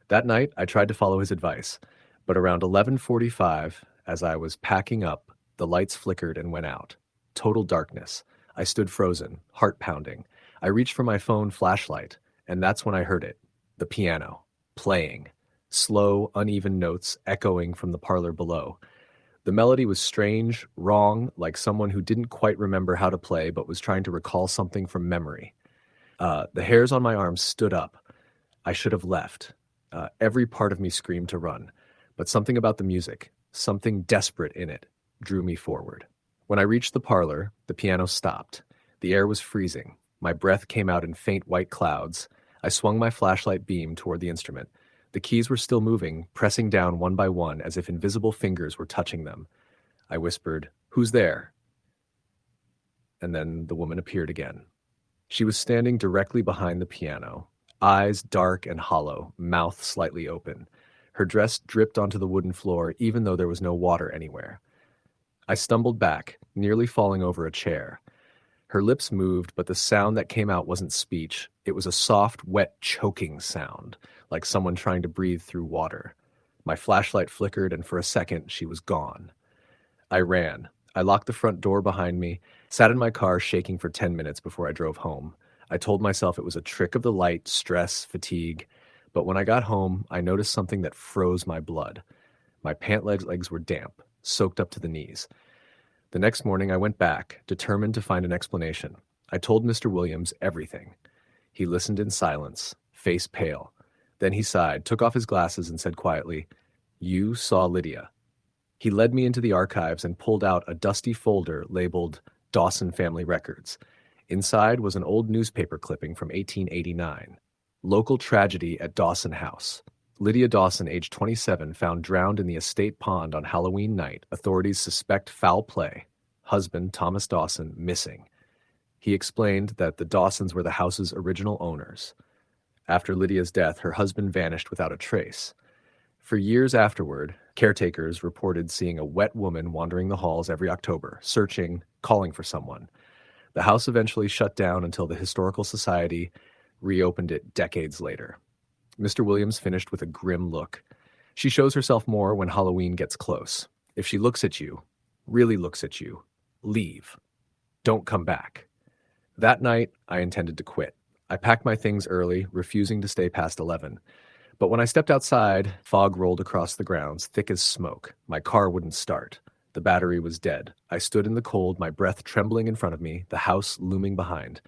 That night, I tried to follow his advice, but around 11:45, as I was packing up, the lights flickered and went out. Total darkness. I stood frozen, heart pounding. I reached for my phone flashlight, and that's when I heard it. The piano. Playing. Slow, uneven notes echoing from the parlor below. The melody was strange, wrong, like someone who didn't quite remember how to play but was trying to recall something from memory. The hairs on my arms stood up. I should have left. Every part of me screamed to run. But something about the music, something desperate in it, drew me forward. When I reached the parlor, the piano stopped. The air was freezing. My breath came out in faint white clouds. I swung my flashlight beam toward the instrument. The keys were still moving, pressing down one by one as if invisible fingers were touching them. I whispered, "Who's there?" And then the woman appeared again. She was standing directly behind the piano, eyes dark and hollow, mouth slightly open. Her dress dripped onto the wooden floor even though there was no water anywhere. I stumbled back, nearly falling over a chair. Her lips moved, but the sound that came out wasn't speech. It was a soft, wet, choking sound, like someone trying to breathe through water. My flashlight flickered, and for a second, she was gone. I ran. I locked the front door behind me, sat in my car shaking for 10 minutes before I drove home. I told myself it was a trick of the light, stress, fatigue. But when I got home, I noticed something that froze my blood. My pant legs were damp, soaked up to the knees. The next morning, I went back, determined to find an explanation. I told Mr. Williams everything. He listened in silence, face pale. Then he sighed, took off his glasses, and said quietly, "You saw Lydia." He led me into the archives and pulled out a dusty folder labeled Dawson Family Records. Inside was an old newspaper clipping from 1889. Local tragedy at Dawson House. Lydia Dawson, age 27, found drowned in the estate pond on Halloween night. Authorities suspect foul play. Husband, Thomas Dawson, missing. He explained that the Dawsons were the house's original owners. After Lydia's death, her husband vanished without a trace. For years afterward, caretakers reported seeing a wet woman wandering the halls every October, searching, calling for someone. The house eventually shut down until the Historical Society reopened it decades later. Mr. Williams finished with a grim look. She shows herself more when Halloween gets close. If she looks at you, really looks at you, leave. Don't come back. That night, I intended to quit. I packed my things early, refusing to stay past 11. But when I stepped outside, fog rolled across the grounds, thick as smoke. My car wouldn't start. The battery was dead. I stood in the cold, my breath trembling in front of me, the house looming behind.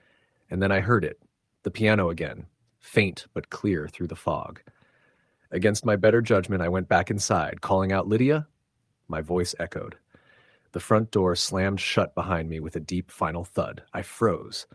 And then I heard it, the piano again, faint but clear through the fog. Against my better judgment, I went back inside, calling out, "Lydia?" My voice echoed. The front door slammed shut behind me with a deep final thud. I froze.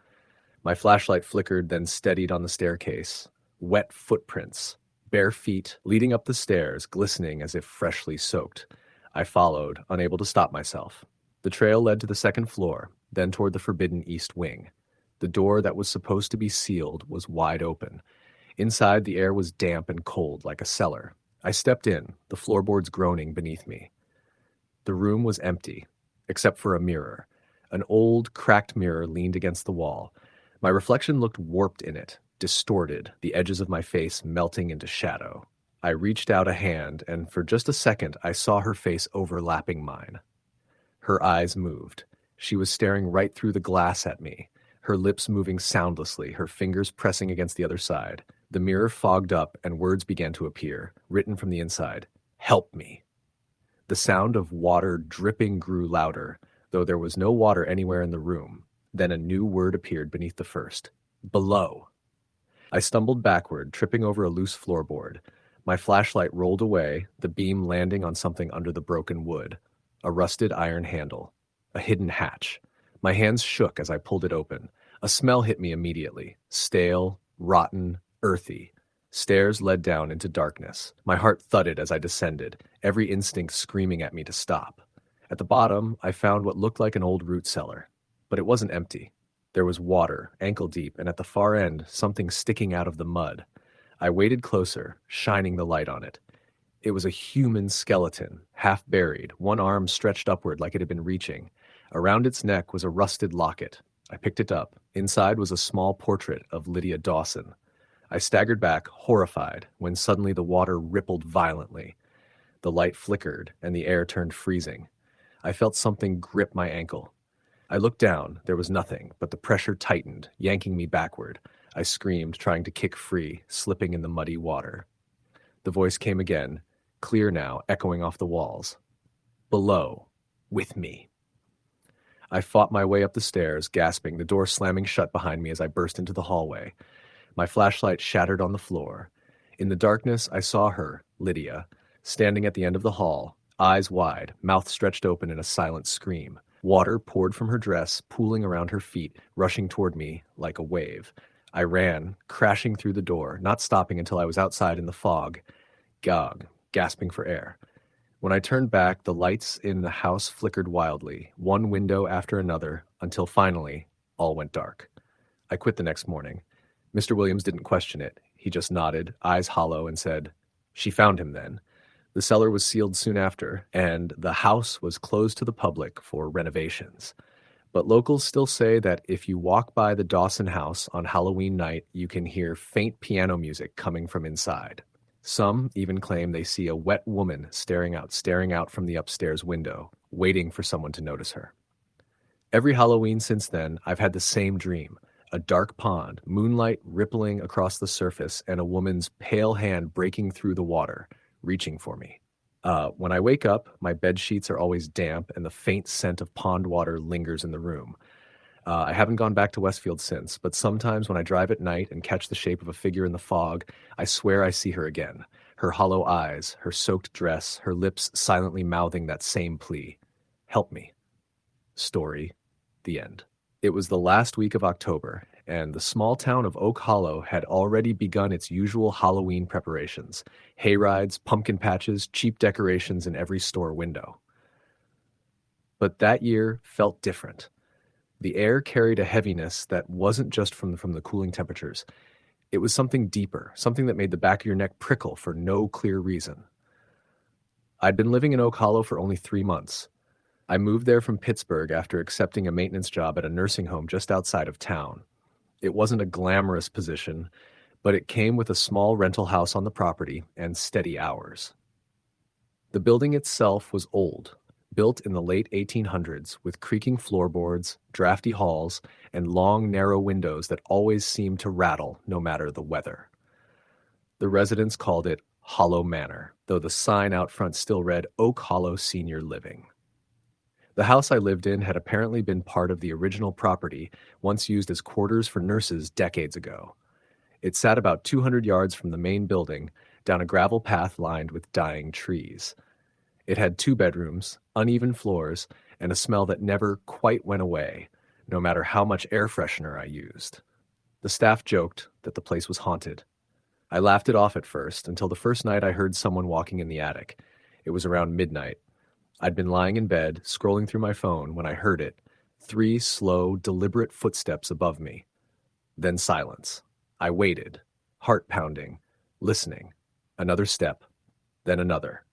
My flashlight flickered, then steadied on the staircase. Wet footprints, bare feet, leading up the stairs, glistening as if freshly soaked. I followed, unable to stop myself. The trail led to the second floor, then toward the forbidden east wing. The door that was supposed to be sealed was wide open. Inside, the air was damp and cold, like a cellar. I stepped in, the floorboards groaning beneath me. The room was empty, except for a mirror. An old, cracked mirror leaned against the wall. My reflection looked warped in it, distorted, the edges of my face melting into shadow. I reached out a hand, and for just a second, I saw her face overlapping mine. Her eyes moved. She was staring right through the glass at me, her lips moving soundlessly, her fingers pressing against the other side. The mirror fogged up, and words began to appear, written from the inside. "Help me." The sound of water dripping grew louder, though there was no water anywhere in the room. Then a new word appeared beneath the first. "Below." I stumbled backward, tripping over a loose floorboard. My flashlight rolled away, the beam landing on something under the broken wood. A rusted iron handle. A hidden hatch. My hands shook as I pulled it open. A smell hit me immediately. Stale, rotten, earthy. Stairs led down into darkness. My heart thudded as I descended, every instinct screaming at me to stop. At the bottom, I found what looked like an old root cellar. But it wasn't empty. There was water, ankle deep, and at the far end, something sticking out of the mud. I waded closer, shining the light on it. It was a human skeleton, half buried, one arm stretched upward like it had been reaching. Around its neck was a rusted locket. I picked it up. Inside was a small portrait of Lydia Dawson. I staggered back, horrified, when suddenly the water rippled violently. The light flickered, and the air turned freezing. I felt something grip my ankle. I looked down. There was nothing, but the pressure tightened, yanking me backward. I screamed, trying to kick free, slipping in the muddy water. The voice came again, clear now, echoing off the walls. "Below, with me." I fought my way up the stairs, gasping, the door slamming shut behind me as I burst into the hallway. My flashlight shattered on the floor. In the darkness, I saw her, Lydia, standing at the end of the hall, eyes wide, mouth stretched open in a silent scream. Water poured from her dress, pooling around her feet, rushing toward me like a wave. I ran, crashing through the door, not stopping until I was outside in the fog, gasping for air. When I turned back, the lights in the house flickered wildly, one window after another, until finally, all went dark. I quit the next morning. Mr. Williams didn't question it. He just nodded, eyes hollow, and said, "She found him then." The cellar was sealed soon after, and the house was closed to the public for renovations. But locals still say that if you walk by the Dawson house on Halloween night, you can hear faint piano music coming from inside. Some even claim they see a wet woman staring out from the upstairs window, waiting for someone to notice her. Every Halloween since then, I've had the same dream: a dark pond, moonlight rippling across the surface, and a woman's pale hand breaking through the water, reaching for me. When I wake up, my bed sheets are always damp, and the faint scent of pond water lingers in the room. I haven't gone back to Westfield since, but sometimes when I drive at night and catch the shape of a figure in the fog, I swear I see her again. Her hollow eyes, her soaked dress, her lips silently mouthing that same plea. Help me. Story. The end. It was the last week of October, and the small town of Oak Hollow had already begun its usual Halloween preparations: hayrides, pumpkin patches, cheap decorations in every store window. But that year felt different. The air carried a heaviness that wasn't just from the cooling temperatures. It was something deeper, something that made the back of your neck prickle for no clear reason. I'd been living in Oak Hollow for only 3 months. I moved there from Pittsburgh after accepting a maintenance job at a nursing home just outside of town. It wasn't a glamorous position, but it came with a small rental house on the property and steady hours. The building itself was old, built in the late 1800s with creaking floorboards, drafty halls, and long, narrow windows that always seemed to rattle no matter the weather. The residents called it Hollow Manor, though the sign out front still read Oak Hollow Senior Living. The house I lived in had apparently been part of the original property, once used as quarters for nurses decades ago. It sat about 200 yards from the main building, down a gravel path lined with dying trees. It had 2 bedrooms, uneven floors, and a smell that never quite went away, no matter how much air freshener I used. The staff joked that the place was haunted. I laughed it off at first, until the first night I heard someone walking in the attic. It was around midnight. I'd been lying in bed, scrolling through my phone, when I heard it: 3 slow, deliberate footsteps above me. Then silence. I waited, heart pounding, listening. Another step, then another.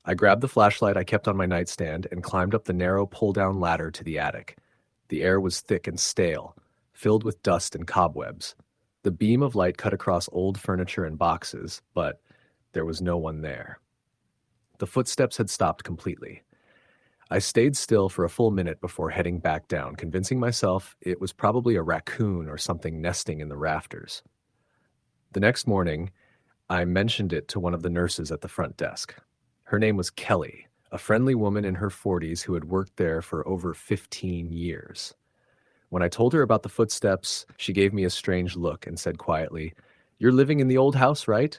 I grabbed the flashlight I kept on my nightstand and climbed up the narrow pull-down ladder to the attic. The air was thick and stale, filled with dust and cobwebs. The beam of light cut across old furniture and boxes, but there was no one there. The footsteps had stopped completely. I stayed still for a full minute before heading back down, convincing myself it was probably a raccoon or something nesting in the rafters. The next morning, I mentioned it to one of the nurses at the front desk. Her name was Kelly, a friendly woman in her 40s who had worked there for over 15 years. When I told her about the footsteps, she gave me a strange look and said quietly, "You're living in the old house, right?"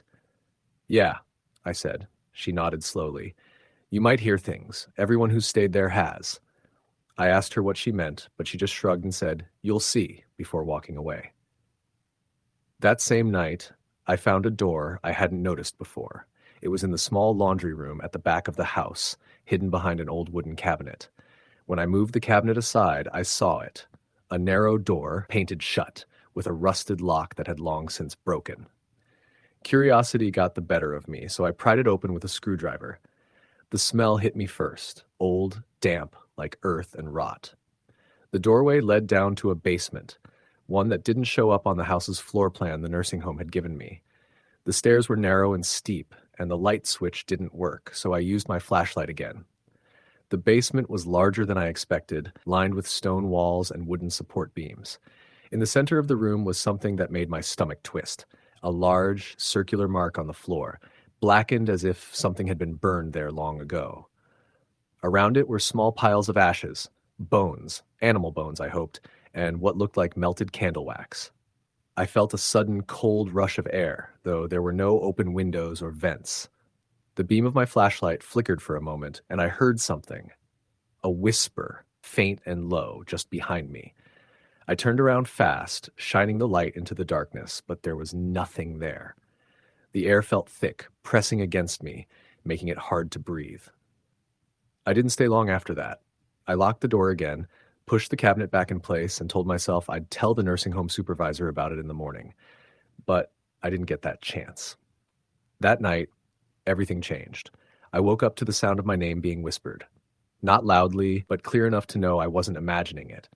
"Yeah," I said. She nodded slowly. "You might hear things. Everyone who's stayed there has." I asked her what she meant, but she just shrugged and said, "You'll see," before walking away. That same night, I found a door I hadn't noticed before. It was in the small laundry room at the back of the house, hidden behind an old wooden cabinet. When I moved the cabinet aside, I saw it: a narrow door, painted shut, with a rusted lock that had long since broken. Curiosity got the better of me, so I pried it open with a screwdriver. The smell hit me first: old, damp, like earth and rot. The doorway led down to a basement, one that didn't show up on the house's floor plan the nursing home had given me. The stairs were narrow and steep, and the light switch didn't work, so I used my flashlight again. The basement was larger than I expected, lined with stone walls and wooden support beams. In the center of the room was something that made my stomach twist: a large, circular mark on the floor, blackened as if something had been burned there long ago. Around it were small piles of ashes, bones, animal bones, I hoped, and what looked like melted candle wax. I felt a sudden cold rush of air, though there were no open windows or vents. The beam of my flashlight flickered for a moment, and I heard something. A whisper, faint and low, just behind me. I turned around fast, shining the light into the darkness, but there was nothing there. The air felt thick, pressing against me, making it hard to breathe. I didn't stay long after that. I locked the door again, pushed the cabinet back in place, and told myself I'd tell the nursing home supervisor about it in the morning. But I didn't get that chance. That night, everything changed. I woke up to the sound of my name being whispered. Not loudly, but clear enough to know I wasn't imagining it.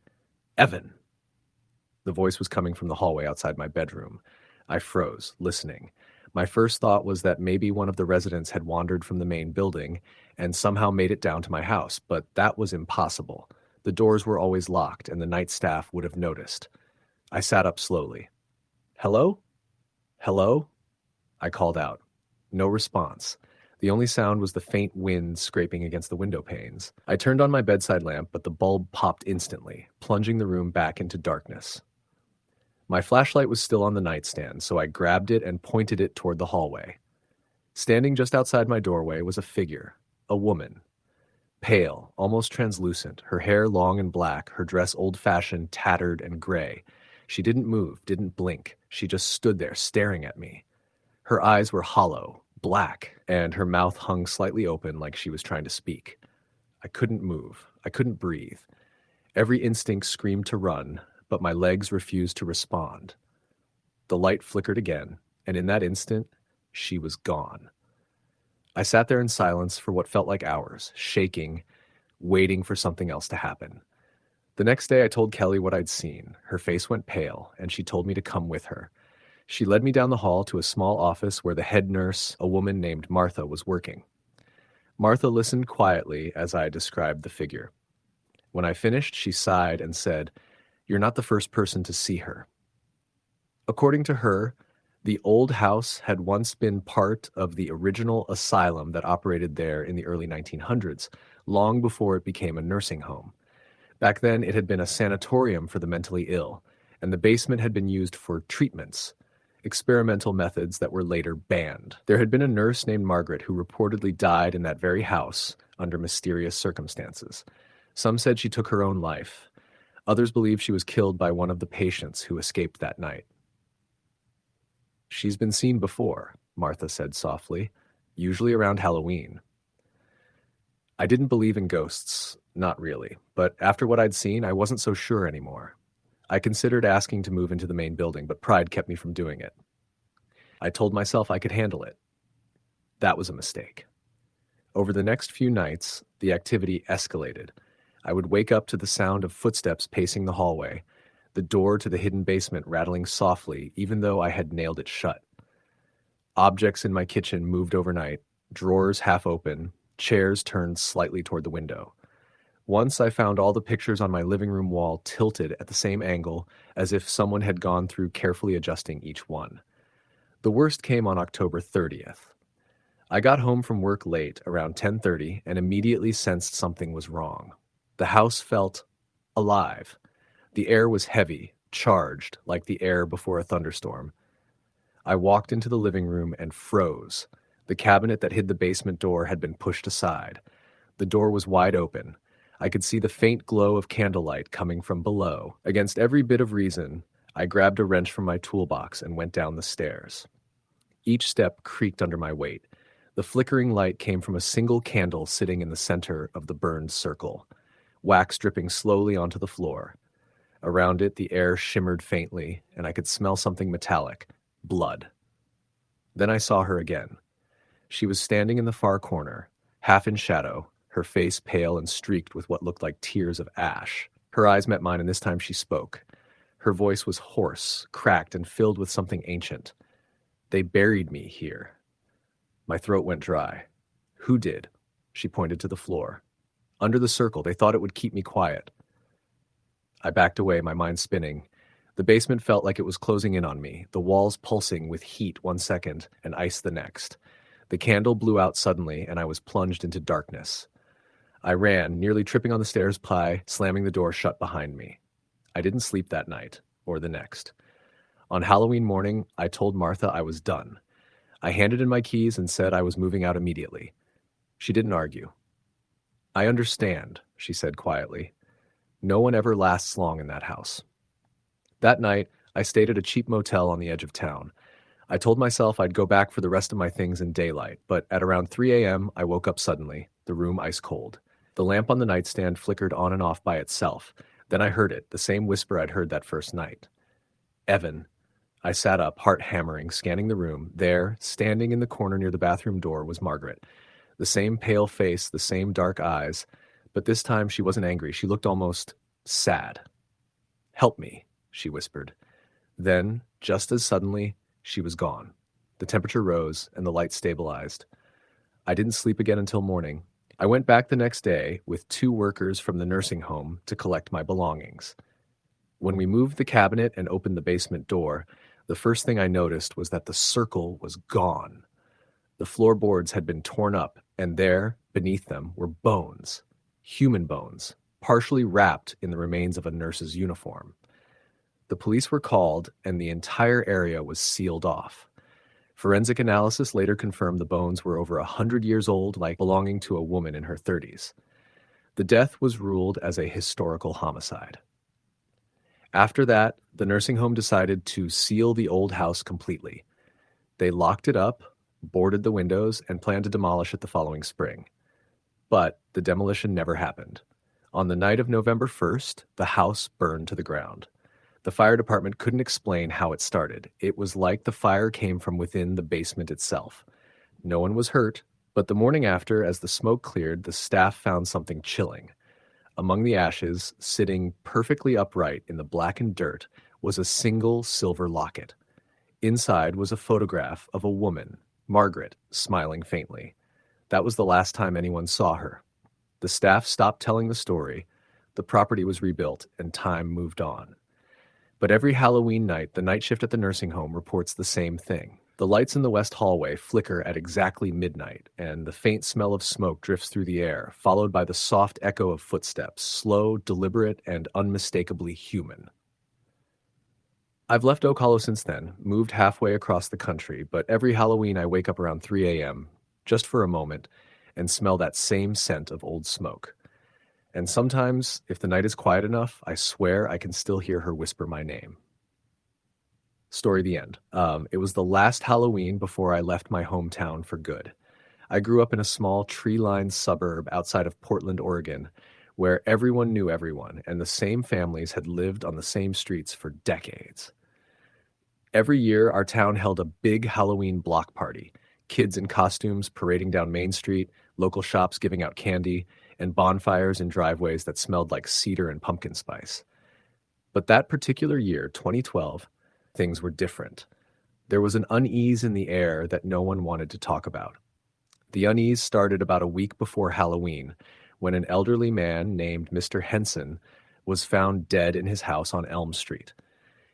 Evan! The voice was coming from the hallway outside my bedroom. I froze, listening. My first thought was that maybe one of the residents had wandered from the main building and somehow made it down to my house, but that was impossible. The doors were always locked, and the night staff would have noticed. I sat up slowly. Hello? Hello? I called out. No response. The only sound was the faint wind scraping against the window panes. I turned on my bedside lamp, but the bulb popped instantly, plunging the room back into darkness. My flashlight was still on the nightstand, so I grabbed it and pointed it toward the hallway. Standing just outside my doorway was a figure, a woman. Pale, almost translucent, her hair long and black, her dress old-fashioned, tattered, and gray. She didn't move, didn't blink. She just stood there, staring at me. Her eyes were hollow, black, and her mouth hung slightly open like she was trying to speak. I couldn't move. I couldn't breathe. Every instinct screamed to run, but my legs refused to respond. The light flickered again, and in that instant, she was gone. I sat there in silence for what felt like hours, shaking, waiting for something else to happen. The next day I told Kelly what I'd seen. Her face went pale, and she told me to come with her. She led me down the hall to a small office where the head nurse, a woman named Martha, was working. Martha listened quietly as I described the figure. When I finished, she sighed and said, "You're not the first person to see her." According to her, the old house had once been part of the original asylum that operated there in the early 1900s, long before it became a nursing home. Back then, it had been a sanatorium for the mentally ill, and the basement had been used for treatments, experimental methods that were later banned. There had been a nurse named Margaret who reportedly died in that very house under mysterious circumstances. Some said she took her own life. Others believed she was killed by one of the patients who escaped that night. "She's been seen before," Martha said softly, "usually around Halloween." I didn't believe in ghosts, not really, but after what I'd seen, I wasn't so sure anymore. I considered asking to move into the main building, but pride kept me from doing it. I told myself I could handle it. That was a mistake. Over the next few nights, the activity escalated. I would wake up to the sound of footsteps pacing the hallway, the door to the hidden basement rattling softly, even though I had nailed it shut. Objects in my kitchen moved overnight, drawers half open, chairs turned slightly toward the window. Once I found all the pictures on my living room wall tilted at the same angle, as if someone had gone through carefully adjusting each one. The worst came on October 30th. I got home from work late, around 10:30, and immediately sensed something was wrong. The house felt alive. The air was heavy, charged, like the air before a thunderstorm. I walked into the living room and froze. The cabinet that hid the basement door had been pushed aside. The door was wide open. I could see the faint glow of candlelight coming from below. Against every bit of reason, I grabbed a wrench from my toolbox and went down the stairs. Each step creaked under my weight. The flickering light came from a single candle sitting in the center of the burned circle, wax dripping slowly onto the floor. Around it, the air shimmered faintly, and I could smell something metallic, blood. Then I saw her again. She was standing in the far corner, half in shadow, her face pale and streaked with what looked like tears of ash. Her eyes met mine, and this time she spoke. Her voice was hoarse, cracked, and filled with something ancient. "They buried me here." My throat went dry. "Who did?" She pointed to the floor. "Under the circle. They thought it would keep me quiet." I backed away, my mind spinning. The basement felt like it was closing in on me, the walls pulsing with heat one second and ice the next. The candle blew out suddenly, and I was plunged into darkness. I ran, nearly tripping on the stairs ply, slamming the door shut behind me. I didn't sleep that night, or the next. On Halloween morning, I told Martha I was done. I handed in my keys and said I was moving out immediately. She didn't argue. "I understand," she said quietly. "No one ever lasts long in that house." That night, I stayed at a cheap motel on the edge of town. I told myself I'd go back for the rest of my things in daylight, but at around 3 a.m., I woke up suddenly, the room ice cold. The lamp on the nightstand flickered on and off by itself. Then I heard it, the same whisper I'd heard that first night. Evan. I sat up, heart hammering, scanning the room. There, standing in the corner near the bathroom door, was Margaret. The same pale face, the same dark eyes, but this time she wasn't angry. She looked almost sad. "Help me," she whispered. Then, just as suddenly, she was gone. The temperature rose and the light stabilized. I didn't sleep again until morning. I went back the next day with 2 workers from the nursing home to collect my belongings. When we moved the cabinet and opened the basement door, the first thing I noticed was that the circle was gone. The floorboards had been torn up, and there, beneath them, were bones, human bones, partially wrapped in the remains of a nurse's uniform. The police were called, and the entire area was sealed off. Forensic analysis later confirmed the bones were over 100 years old, like belonging to a woman in her 30s. The death was ruled as a historical homicide. After that, the nursing home decided to seal the old house completely. They locked it up, boarded the windows, and planned to demolish it the following spring. But the demolition never happened. On the night of November 1st, the house burned to the ground. The fire department couldn't explain how it started. It was like the fire came from within the basement itself. No one was hurt, but the morning after, as the smoke cleared, the staff found something chilling. Among the ashes, sitting perfectly upright in the blackened dirt, was a single silver locket. Inside was a photograph of a woman, Margaret, smiling faintly. That was the last time anyone saw her. The staff stopped telling the story, the property was rebuilt, and time moved on. But every Halloween night, the night shift at the nursing home reports the same thing. The lights in the west hallway flicker at exactly midnight, and the faint smell of smoke drifts through the air, followed by the soft echo of footsteps, slow, deliberate, and unmistakably human. I've left Oak Hollow since then, moved halfway across the country, but every Halloween I wake up around 3 a.m., just for a moment, and smell that same scent of old smoke. And sometimes, if the night is quiet enough, I swear I can still hear her whisper my name. Story the end. It was the last Halloween before I left my hometown for good. I grew up in a small tree-lined suburb outside of Portland, Oregon, where everyone knew everyone, and the same families had lived on the same streets for decades. Every year, our town held a big Halloween block party. Kids in costumes parading down Main Street, local shops giving out candy, and bonfires in driveways that smelled like cedar and pumpkin spice. But that particular year, 2012, things were different. There was an unease in the air that no one wanted to talk about. The unease started about a week before Halloween, when an elderly man named Mr. Henson was found dead in his house on Elm Street.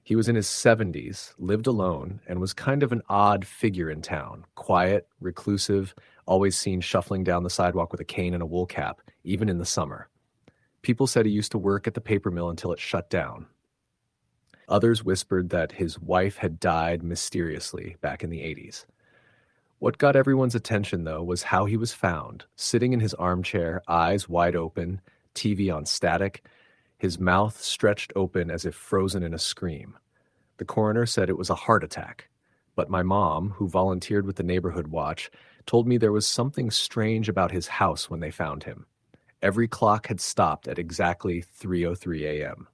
He was in his 70s, lived alone, and was kind of an odd figure in town. Quiet, reclusive, always seen shuffling down the sidewalk with a cane and a wool cap, even in the summer. People said he used to work at the paper mill until it shut down. Others whispered that his wife had died mysteriously back in the 80s. What got everyone's attention, though, was how he was found, sitting in his armchair, eyes wide open, TV on static, his mouth stretched open as if frozen in a scream. The coroner said it was a heart attack, but my mom, who volunteered with the neighborhood watch, told me there was something strange about his house when they found him. Every clock had stopped at exactly 3:03 a.m.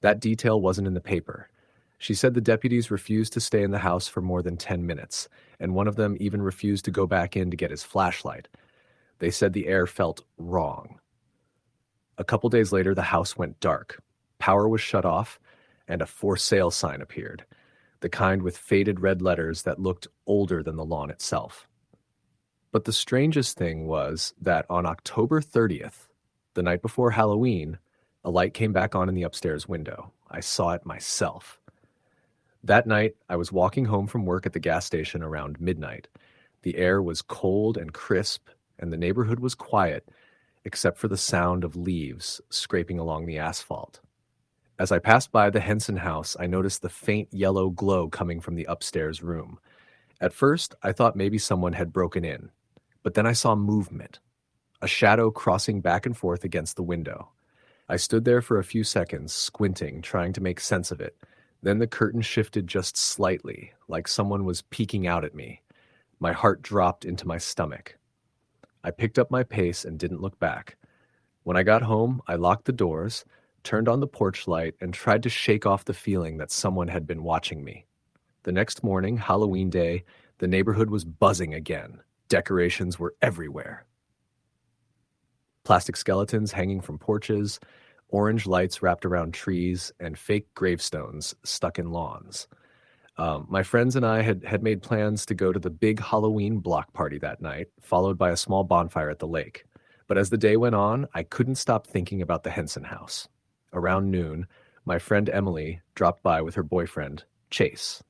That detail wasn't in the paper. She said the deputies refused to stay in the house for more than 10 minutes, and one of them even refused to go back in to get his flashlight. They said the air felt wrong. A couple days later, the house went dark. Power was shut off, and a for sale sign appeared, the kind with faded red letters that looked older than the lawn itself. But the strangest thing was that on October 30th, the night before Halloween, a light came back on in the upstairs window. I saw it myself. That night, I was walking home from work at the gas station around midnight. The air was cold and crisp, and the neighborhood was quiet, except for the sound of leaves scraping along the asphalt. As I passed by the Henson house, I noticed the faint yellow glow coming from the upstairs room. At first, I thought maybe someone had broken in, but then I saw movement, a shadow crossing back and forth against the window. I stood there for a few seconds, squinting, trying to make sense of it. Then the curtain shifted just slightly, like someone was peeking out at me. My heart dropped into my stomach. I picked up my pace and didn't look back. When I got home, I locked the doors, turned on the porch light, and tried to shake off the feeling that someone had been watching me. The next morning, Halloween Day, the neighborhood was buzzing again. Decorations were everywhere. Plastic skeletons hanging from porches, orange lights wrapped around trees, and fake gravestones stuck in lawns. My friends and I had made plans to go to the big Halloween block party that night, followed by a small bonfire at the lake. But as the day went on, I couldn't stop thinking about the Henson house. Around noon, my friend Emily dropped by with her boyfriend, Chase.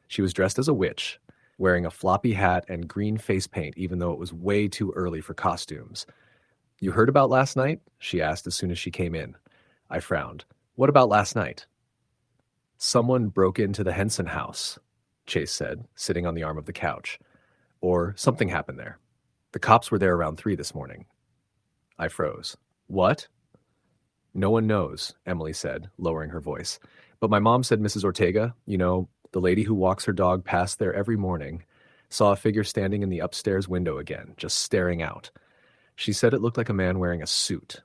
She was dressed as a witch, wearing a floppy hat and green face paint, even though it was way too early for costumes. "You heard about last night?" she asked as soon as she came in. I frowned. "What about last night?" "Someone broke into the Henson house," Chase said, sitting on the arm of the couch. "Or something happened there. The cops were there around 3 this morning." I froze. "What?" "No one knows," Emily said, lowering her voice. "But my mom said Mrs. Ortega, the lady who walks her dog past there every morning, saw a figure standing in the upstairs window again, just staring out. She said it looked like a man wearing a suit."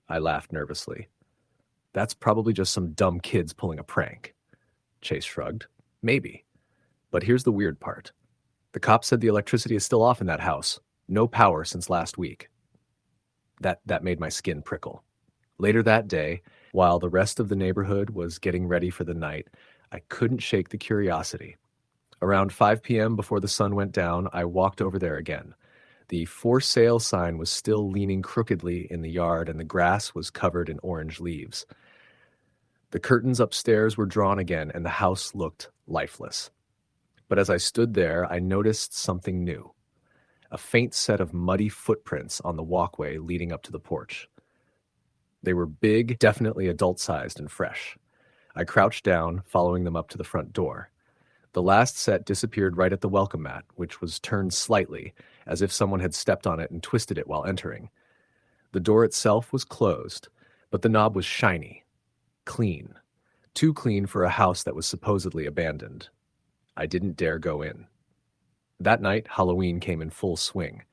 I laughed nervously. "That's probably just some dumb kids pulling a prank." Chase shrugged. "Maybe. But here's the weird part. The cops said the electricity is still off in that house. No power since last week." That made my skin prickle. Later that day, while the rest of the neighborhood was getting ready for the night, I couldn't shake the curiosity. Around 5 p.m. before the sun went down, I walked over there again. The "for sale" sign was still leaning crookedly in the yard, and the grass was covered in orange leaves. The curtains upstairs were drawn again, and the house looked lifeless. But as I stood there, I noticed something new. A faint set of muddy footprints on the walkway leading up to the porch. They were big, definitely adult-sized and fresh. I crouched down, following them up to the front door. The last set disappeared right at the welcome mat, which was turned slightly, as if someone had stepped on it and twisted it while entering. The door itself was closed, but the knob was shiny, clean. Too clean for a house that was supposedly abandoned. I didn't dare go in. That night, Halloween came in full swing.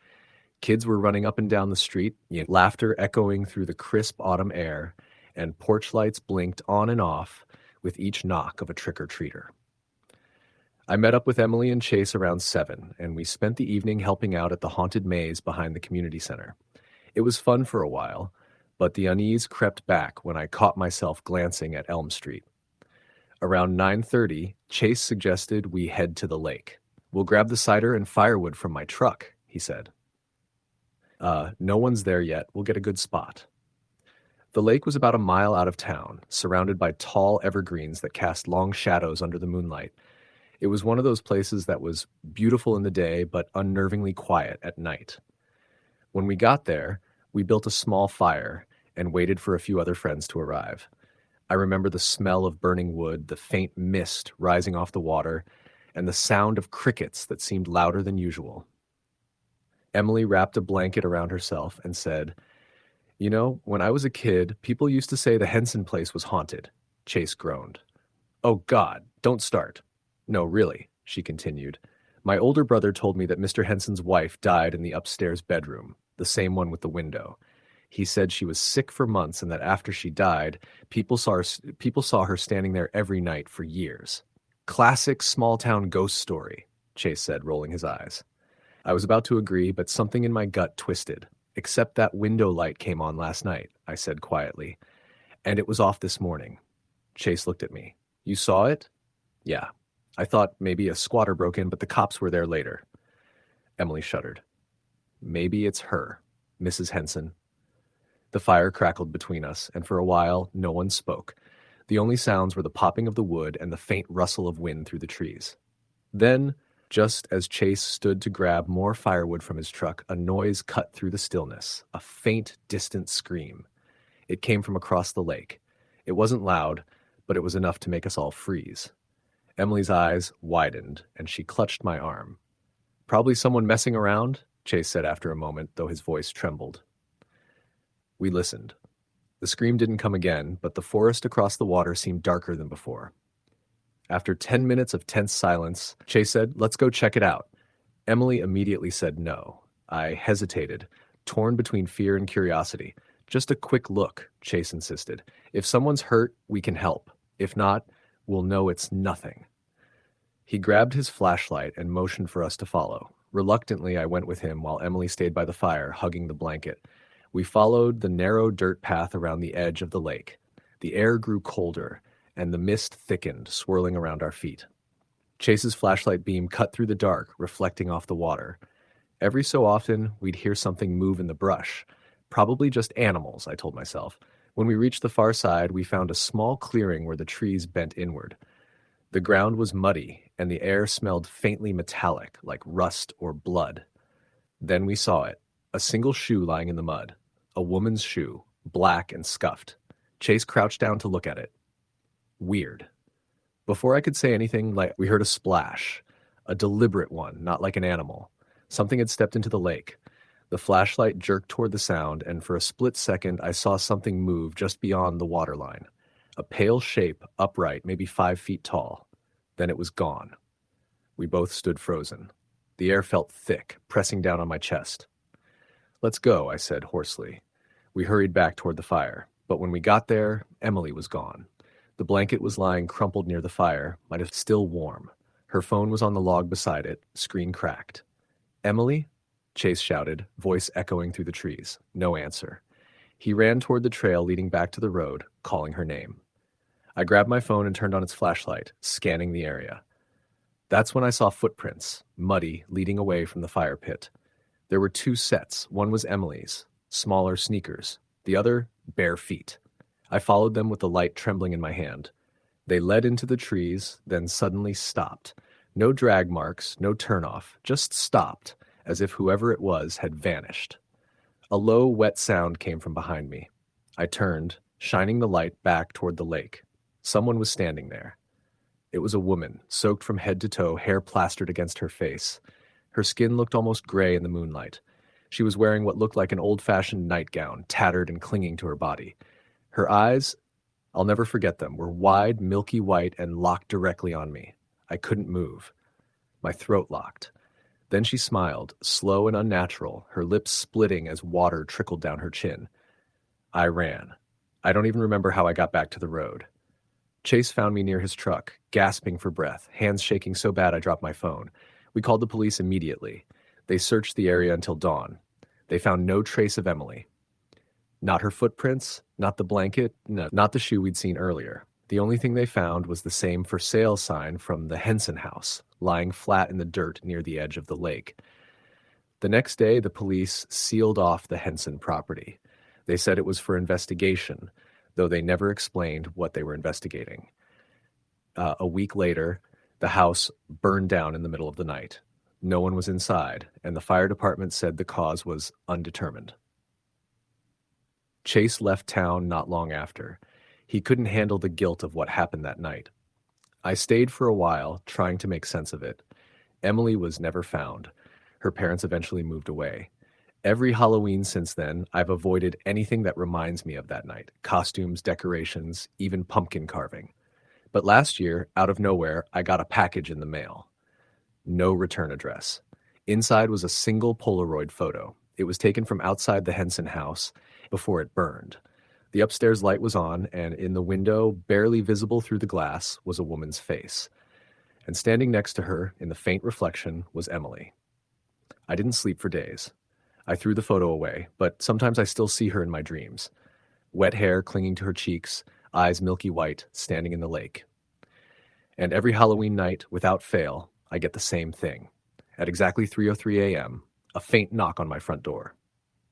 Kids were running up and down the street, laughter echoing through the crisp autumn air, and porch lights blinked on and off with each knock of a trick-or-treater. I met up with Emily and Chase around 7, and we spent the evening helping out at the haunted maze behind the community center. It was fun for a while, but the unease crept back when I caught myself glancing at Elm Street. Around 9:30, Chase suggested we head to the lake. "We'll grab the cider and firewood from my truck," he said. No one's there yet. We'll get a good spot." The lake was about a mile out of town, surrounded by tall evergreens that cast long shadows under the moonlight. It was one of those places that was beautiful in the day, but unnervingly quiet at night. When we got there, we built a small fire and waited for a few other friends to arrive. I remember the smell of burning wood, the faint mist rising off the water, and the sound of crickets that seemed louder than usual. Emily wrapped a blanket around herself and said, "When I was a kid, people used to say the Henson place was haunted." Chase groaned. "Oh God, don't start." "No, really," she continued. "My older brother told me that Mr. Henson's wife died in the upstairs bedroom, the same one with the window. He said she was sick for months and that after she died, people saw her standing there every night for years." "Classic small-town ghost story," Chase said, rolling his eyes. I was about to agree, but something in my gut twisted. "Except that window light came on last night," I said quietly. "And it was off this morning." Chase looked at me. "You saw it?" "Yeah. I thought maybe a squatter broke in, but the cops were there later." Emily shuddered. "Maybe it's her, Mrs. Henson." The fire crackled between us, and for a while no one spoke. The only sounds were the popping of the wood and the faint rustle of wind through the trees. Then, just as Chase stood to grab more firewood from his truck, a noise cut through the stillness, a faint, distant scream. It came from across the lake. It wasn't loud, but it was enough to make us all freeze. Emily's eyes widened, and she clutched my arm. "Probably someone messing around," Chase said after a moment, though his voice trembled. We listened. The scream didn't come again, but the forest across the water seemed darker than before. After 10 minutes of tense silence, Chase said, "Let's go check it out." Emily immediately said no. I hesitated, torn between fear and curiosity. Just a quick look, Chase insisted. If someone's hurt, we can help. If not, we'll know it's nothing. He grabbed his flashlight and motioned for us to follow. Reluctantly, I went with him while Emily stayed by the fire, hugging the blanket. We followed the narrow dirt path around the edge of the lake. The air grew colder, and the mist thickened, swirling around our feet. Chase's flashlight beam cut through the dark, reflecting off the water. Every so often, we'd hear something move in the brush. Probably just animals, I told myself. When we reached the far side, we found a small clearing where the trees bent inward. The ground was muddy, and the air smelled faintly metallic, like rust or blood. Then we saw it, a single shoe lying in the mud. A woman's shoe, black and scuffed. Chase crouched down to look at it. Weird. Before I could say anything, we heard a splash. A deliberate one, not like an animal. Something had stepped into the lake. The flashlight jerked toward the sound, and for a split second I saw something move just beyond the waterline. A pale shape, upright, maybe 5 feet tall. Then it was gone. We both stood frozen. The air felt thick, pressing down on my chest. "Let's go," I said hoarsely. We hurried back toward the fire, but when we got there, Emily was gone. The blanket was lying crumpled near the fire, might have still warm. Her phone was on the log beside it, screen cracked. "Emily?" Chase shouted, voice echoing through the trees. No answer. He ran toward the trail leading back to the road, calling her name. I grabbed my phone and turned on its flashlight, scanning the area. That's when I saw footprints, muddy, leading away from the fire pit. There were 2 sets. One was Emily's, smaller sneakers. The other, bare feet. I followed them with the light trembling in my hand. They led into the trees, then suddenly stopped. No drag marks, no turnoff, just stopped, as if whoever it was had vanished. A low, wet sound came from behind me. I turned, shining the light back toward the lake. Someone was standing there. It was a woman, soaked from head to toe, hair plastered against her face. Her skin looked almost gray in the moonlight. She was wearing what looked like an old-fashioned nightgown, tattered and clinging to her body. Her eyes, I'll never forget them, were wide, milky white and locked directly on me. I couldn't move. My throat locked. Then she smiled, slow and unnatural, her lips splitting as water trickled down her chin. I ran. I don't even remember how I got back to the road. Chase found me near his truck, gasping for breath, hands shaking so bad I dropped my phone. We called the police immediately. They searched the area until dawn. They found no trace of Emily. Not her footprints, not the blanket, no, not the shoe we'd seen earlier. The only thing they found was the same for sale sign from the Henson house, lying flat in the dirt near the edge of the lake. The next day, the police sealed off the Henson property. They said it was for investigation, though they never explained what they were investigating. A week later, the house burned down in the middle of the night. No one was inside, and the fire department said the cause was undetermined. Chase left town not long after. He couldn't handle the guilt of what happened that night. I stayed for a while, trying to make sense of it. Emily was never found. Her parents eventually moved away. Every Halloween since then, I've avoided anything that reminds me of that night. Costumes, decorations, even pumpkin carving. But last year, out of nowhere, I got a package in the mail. No return address. Inside was a single Polaroid photo. It was taken from outside the Henson house before it burned. The upstairs light was on, and in the window, barely visible through the glass, was a woman's face. And standing next to her, in the faint reflection, was Emily. I didn't sleep for days. I threw the photo away, but sometimes I still see her in my dreams. Wet hair clinging to her cheeks, eyes milky white, standing in the lake. And every Halloween night, without fail, I get the same thing. At exactly 3:03 a.m., a faint knock on my front door.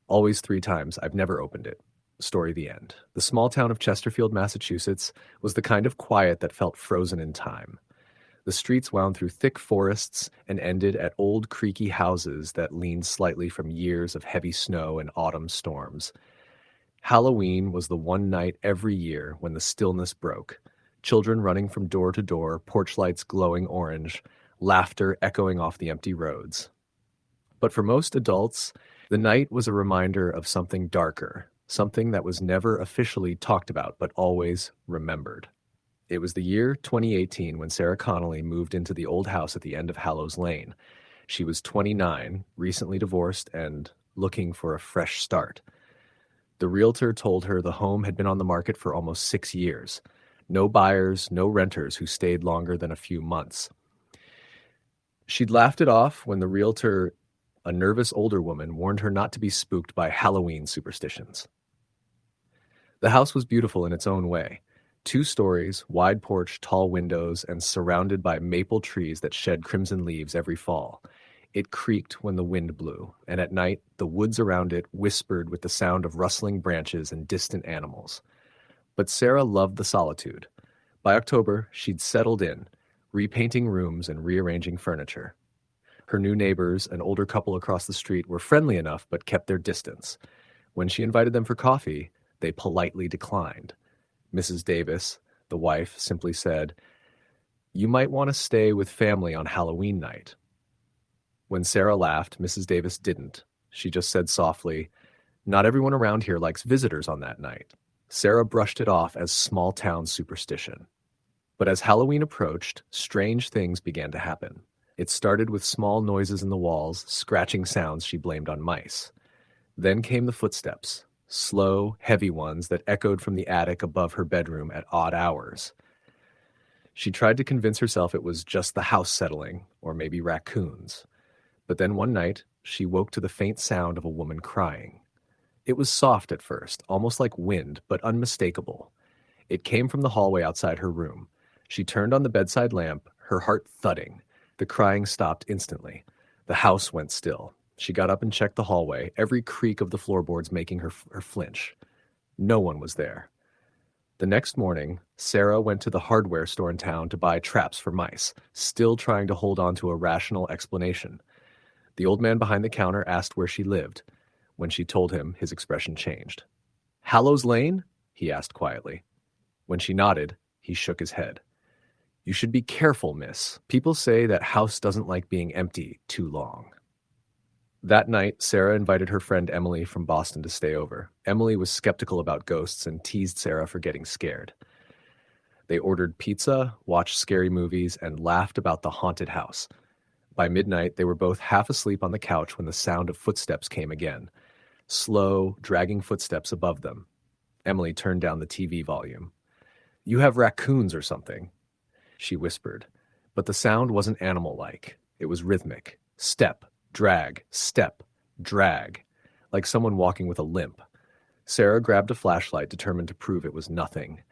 Always 3 times, I've never opened it. Story the end. The small town of Chesterfield, Massachusetts, was the kind of quiet that felt frozen in time. The streets wound through thick forests and ended at old creaky houses that leaned slightly from years of heavy snow and autumn storms. Halloween was the one night every year when the stillness broke. Children running from door to door, porch lights glowing orange, laughter echoing off the empty roads. But for most adults, the night was a reminder of something darker, something that was never officially talked about but always remembered. It was the year 2018 when Sarah Connolly moved into the old house at the end of Hallows Lane. She was 29, recently divorced, and looking for a fresh start. The realtor told her the home had been on the market for almost 6 years. No buyers, no renters who stayed longer than a few months. She'd laughed it off when the realtor, a nervous older woman, warned her not to be spooked by Halloween superstitions. The house was beautiful in its own way. 2 stories, wide porch, tall windows, and surrounded by maple trees that shed crimson leaves every fall. It creaked when the wind blew, and at night the woods around it whispered with the sound of rustling branches and distant animals. But Sarah loved the solitude. By October, she'd settled in, repainting rooms and rearranging furniture. Her new neighbors, an older couple across the street, were friendly enough but kept their distance. When she invited them for coffee, they politely declined. Mrs. Davis, the wife, simply said, "You might want to stay with family on Halloween night." When Sarah laughed, Mrs. Davis didn't. She just said softly, "Not everyone around here likes visitors on that night." Sarah brushed it off as small-town superstition. But as Halloween approached, strange things began to happen. It started with small noises in the walls, scratching sounds she blamed on mice. Then came the footsteps, slow, heavy ones that echoed from the attic above her bedroom at odd hours. She tried to convince herself it was just the house settling, or maybe raccoons. But then one night, she woke to the faint sound of a woman crying. It was soft at first, almost like wind, but unmistakable. It came from the hallway outside her room. She turned on the bedside lamp, her heart thudding. The crying stopped instantly. The house went still. She got up and checked the hallway, every creak of the floorboards making her flinch. No one was there. The next morning, Sarah went to the hardware store in town to buy traps for mice, still trying to hold on to a rational explanation. The old man behind the counter asked where she lived. When she told him, his expression changed. "Hallows Lane?" he asked quietly. When she nodded, he shook his head. "You should be careful, miss. People say that house doesn't like being empty too long." That night, Sarah invited her friend Emily from Boston to stay over. Emily was skeptical about ghosts and teased Sarah for getting scared. They ordered pizza, watched scary movies, and laughed about the haunted house. By midnight, they were both half asleep on the couch when the sound of footsteps came again. Slow, dragging footsteps above them. Emily turned down the TV volume. "You have raccoons or something," she whispered. But the sound wasn't animal-like. It was rhythmic. Step, drag, step, drag. Like someone walking with a limp. Sarah grabbed a flashlight, determined to prove it was nothing.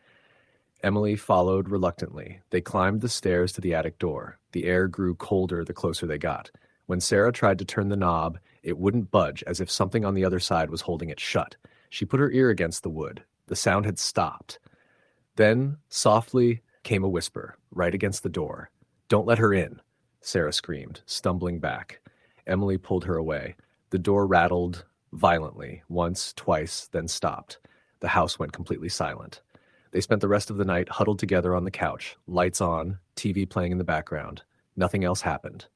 Emily followed reluctantly. They climbed the stairs to the attic door. The air grew colder the closer they got. When Sarah tried to turn the knob, it wouldn't budge, as if something on the other side was holding it shut. She put her ear against the wood. The sound had stopped. Then, softly, came a whisper, right against the door. "Don't let her in," Sarah screamed, stumbling back. Emily pulled her away. The door rattled violently, once, twice, then stopped. The house went completely silent. They spent the rest of the night huddled together on the couch, lights on, TV playing in the background. Nothing else happened.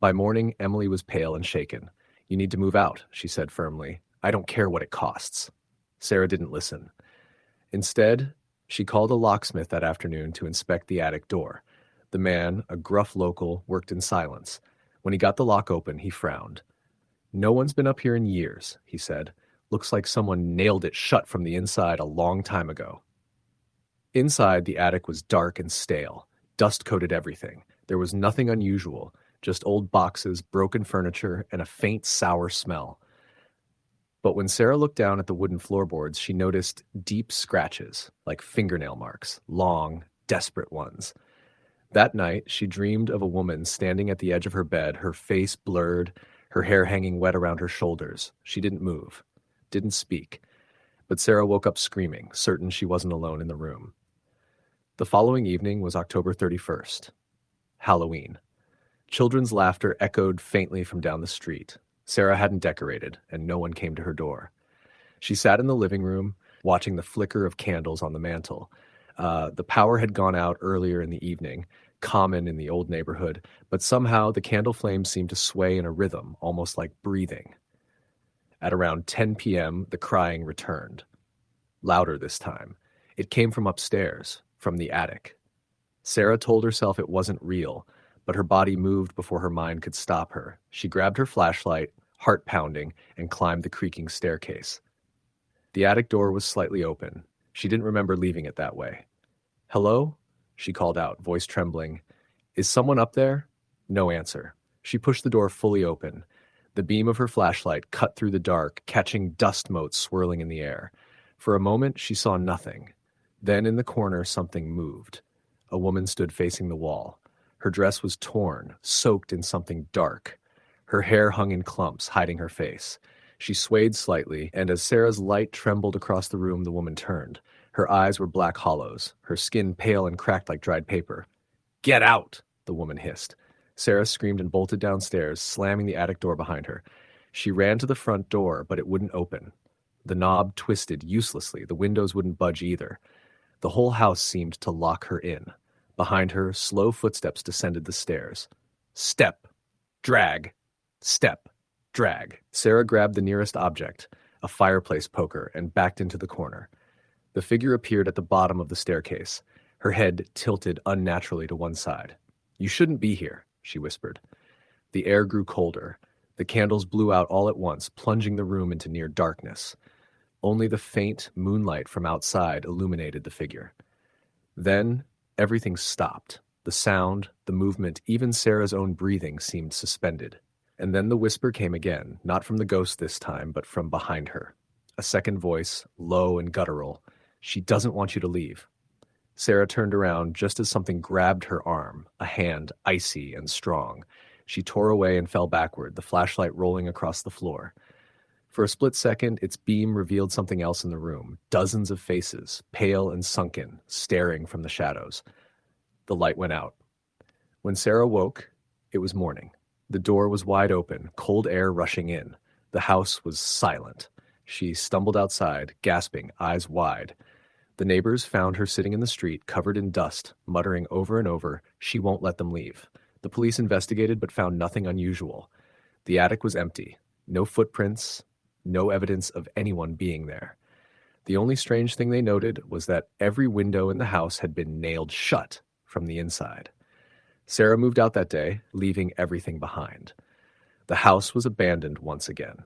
By morning, Emily was pale and shaken. "You need to move out," she said firmly. "I don't care what it costs." Sarah didn't listen. Instead, she called a locksmith that afternoon to inspect the attic door. The man, a gruff local, worked in silence. When he got the lock open, he frowned. "No one's been up here in years," he said. "Looks like someone nailed it shut from the inside a long time ago." Inside, the attic was dark and stale. Dust coated everything. There was nothing unusual, just old boxes, broken furniture, and a faint sour smell. But when Sarah looked down at the wooden floorboards, she noticed deep scratches, like fingernail marks, long, desperate ones. That night, she dreamed of a woman standing at the edge of her bed, her face blurred, her hair hanging wet around her shoulders. She didn't move, didn't speak. But Sarah woke up screaming, certain she wasn't alone in the room. The following evening was October 31st, Halloween. Children's laughter echoed faintly from down the street. Sarah hadn't decorated, and no one came to her door. She sat in the living room, watching the flicker of candles on the mantel. The power had gone out earlier in the evening, common in the old neighborhood, but somehow the candle flames seemed to sway in a rhythm, almost like breathing. At around 10 p.m., the crying returned. Louder this time. It came from upstairs, from the attic. Sarah told herself it wasn't real, but her body moved before her mind could stop her. She grabbed her flashlight, heart pounding, and climbed the creaking staircase. The attic door was slightly open. She didn't remember leaving it that way. "Hello?" she called out, voice trembling. "Is someone up there?" No answer. She pushed the door fully open. The beam of her flashlight cut through the dark, catching dust motes swirling in the air. For a moment, she saw nothing. Then in the corner, something moved. A woman stood facing the wall. Her dress was torn, soaked in something dark. Her hair hung in clumps, hiding her face. She swayed slightly, and as Sarah's light trembled across the room, the woman turned. Her eyes were black hollows, her skin pale and cracked like dried paper. "Get out!" the woman hissed. Sarah screamed and bolted downstairs, slamming the attic door behind her. She ran to the front door, but it wouldn't open. The knob twisted uselessly. The windows wouldn't budge either. The whole house seemed to lock her in. Behind her, slow footsteps descended the stairs. Step. Drag. Step. Drag. Sarah grabbed the nearest object, a fireplace poker, and backed into the corner. The figure appeared at the bottom of the staircase, her head tilted unnaturally to one side. "You shouldn't be here," she whispered. The air grew colder. The candles blew out all at once, plunging the room into near darkness. Only the faint moonlight from outside illuminated the figure. Then everything stopped. The sound, the movement, even Sarah's own breathing seemed suspended. And then the whisper came again, not from the ghost this time, but from behind her. A second voice, low and guttural. "She doesn't want you to leave." Sarah turned around just as something grabbed her arm, a hand, icy and strong. She tore away and fell backward, the flashlight rolling across the floor. For a split second, its beam revealed something else in the room. Dozens of faces, pale and sunken, staring from the shadows. The light went out. When Sarah woke, it was morning. The door was wide open, cold air rushing in. The house was silent. She stumbled outside, gasping, eyes wide. The neighbors found her sitting in the street, covered in dust, muttering over and over, "She won't let them leave." The police investigated but found nothing unusual. The attic was empty. No footprints, no evidence of anyone being there. The only strange thing they noted was that every window in the house had been nailed shut from the inside. Sarah moved out that day, leaving everything behind. The house was abandoned once again.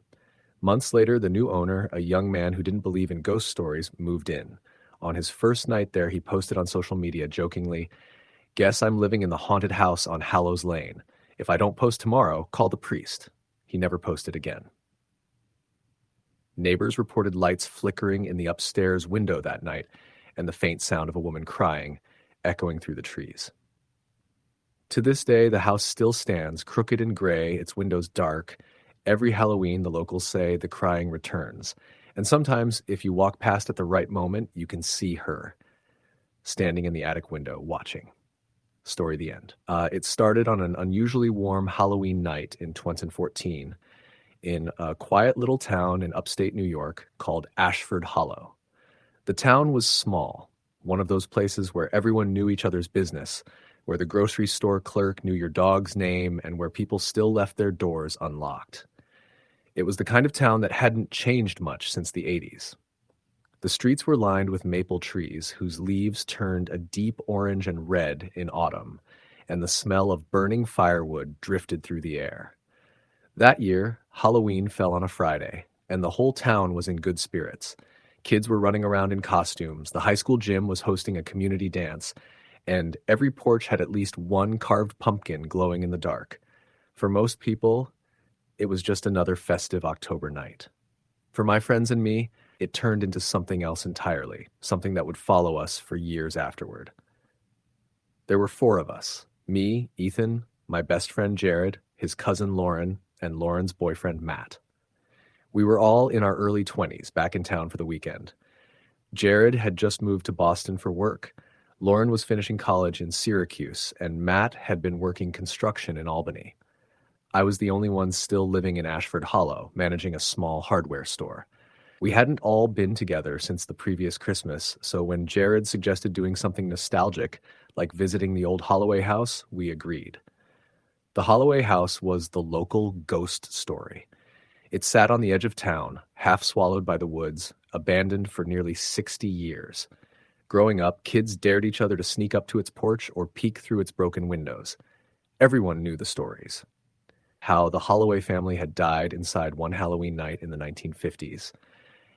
Months later, the new owner, a young man who didn't believe in ghost stories, moved in. On his first night there, he posted on social media jokingly, "Guess I'm living in the haunted house on Hallows Lane. If I don't post tomorrow, call the priest." He never posted again. Neighbors reported lights flickering in the upstairs window that night and the faint sound of a woman crying, echoing through the trees. To this day, the house still stands, crooked and gray, its windows dark. Every Halloween, the locals say, the crying returns. And sometimes, if you walk past at the right moment, you can see her, standing in the attic window, watching. Story the end. It started on an unusually warm Halloween night in 2014 in a quiet little town in upstate New York called Ashford Hollow. The town was small, one of those places where everyone knew each other's business, where the grocery store clerk knew your dog's name, and where people still left their doors unlocked. It was the kind of town that hadn't changed much since the 80s. The streets were lined with maple trees whose leaves turned a deep orange and red in autumn, and the smell of burning firewood drifted through the air. That year, Halloween fell on a Friday, and the whole town was in good spirits. Kids were running around in costumes, the high school gym was hosting a community dance, and every porch had at least one carved pumpkin glowing in the dark. For most people, it was just another festive October night. For my friends and me, it turned into something else entirely, something that would follow us for years afterward. There were 4 of us, me, Ethan, my best friend Jared, his cousin Lauren, and Lauren's boyfriend Matt. We were all in our early 20s, back in town for the weekend. Jared had just moved to Boston for work. Lauren was finishing college in Syracuse, and Matt had been working construction in Albany. I was the only one still living in Ashford Hollow, managing a small hardware store. We hadn't all been together since the previous Christmas, so when Jared suggested doing something nostalgic, like visiting the old Holloway house, we agreed. The Holloway house was the local ghost story. It sat on the edge of town, half swallowed by the woods, abandoned for nearly 60 years. Growing up, kids dared each other to sneak up to its porch or peek through its broken windows. Everyone knew the stories. How the Holloway family had died inside one Halloween night in the 1950s.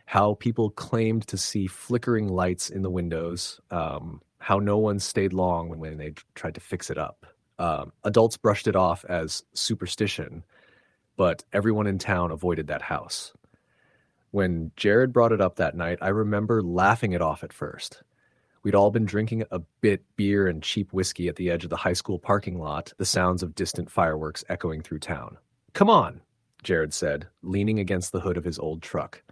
how people claimed to see flickering lights in the windows, how no one stayed long when they tried to fix it up. Adults brushed it off as superstition, but everyone in town avoided that house. When Jared brought it up that night, I remember laughing it off at first. We'd all been drinking a bit beer and cheap whiskey at the edge of the high school parking lot, the sounds of distant fireworks echoing through town. "Come on," Jared said, leaning against the hood of his old truck.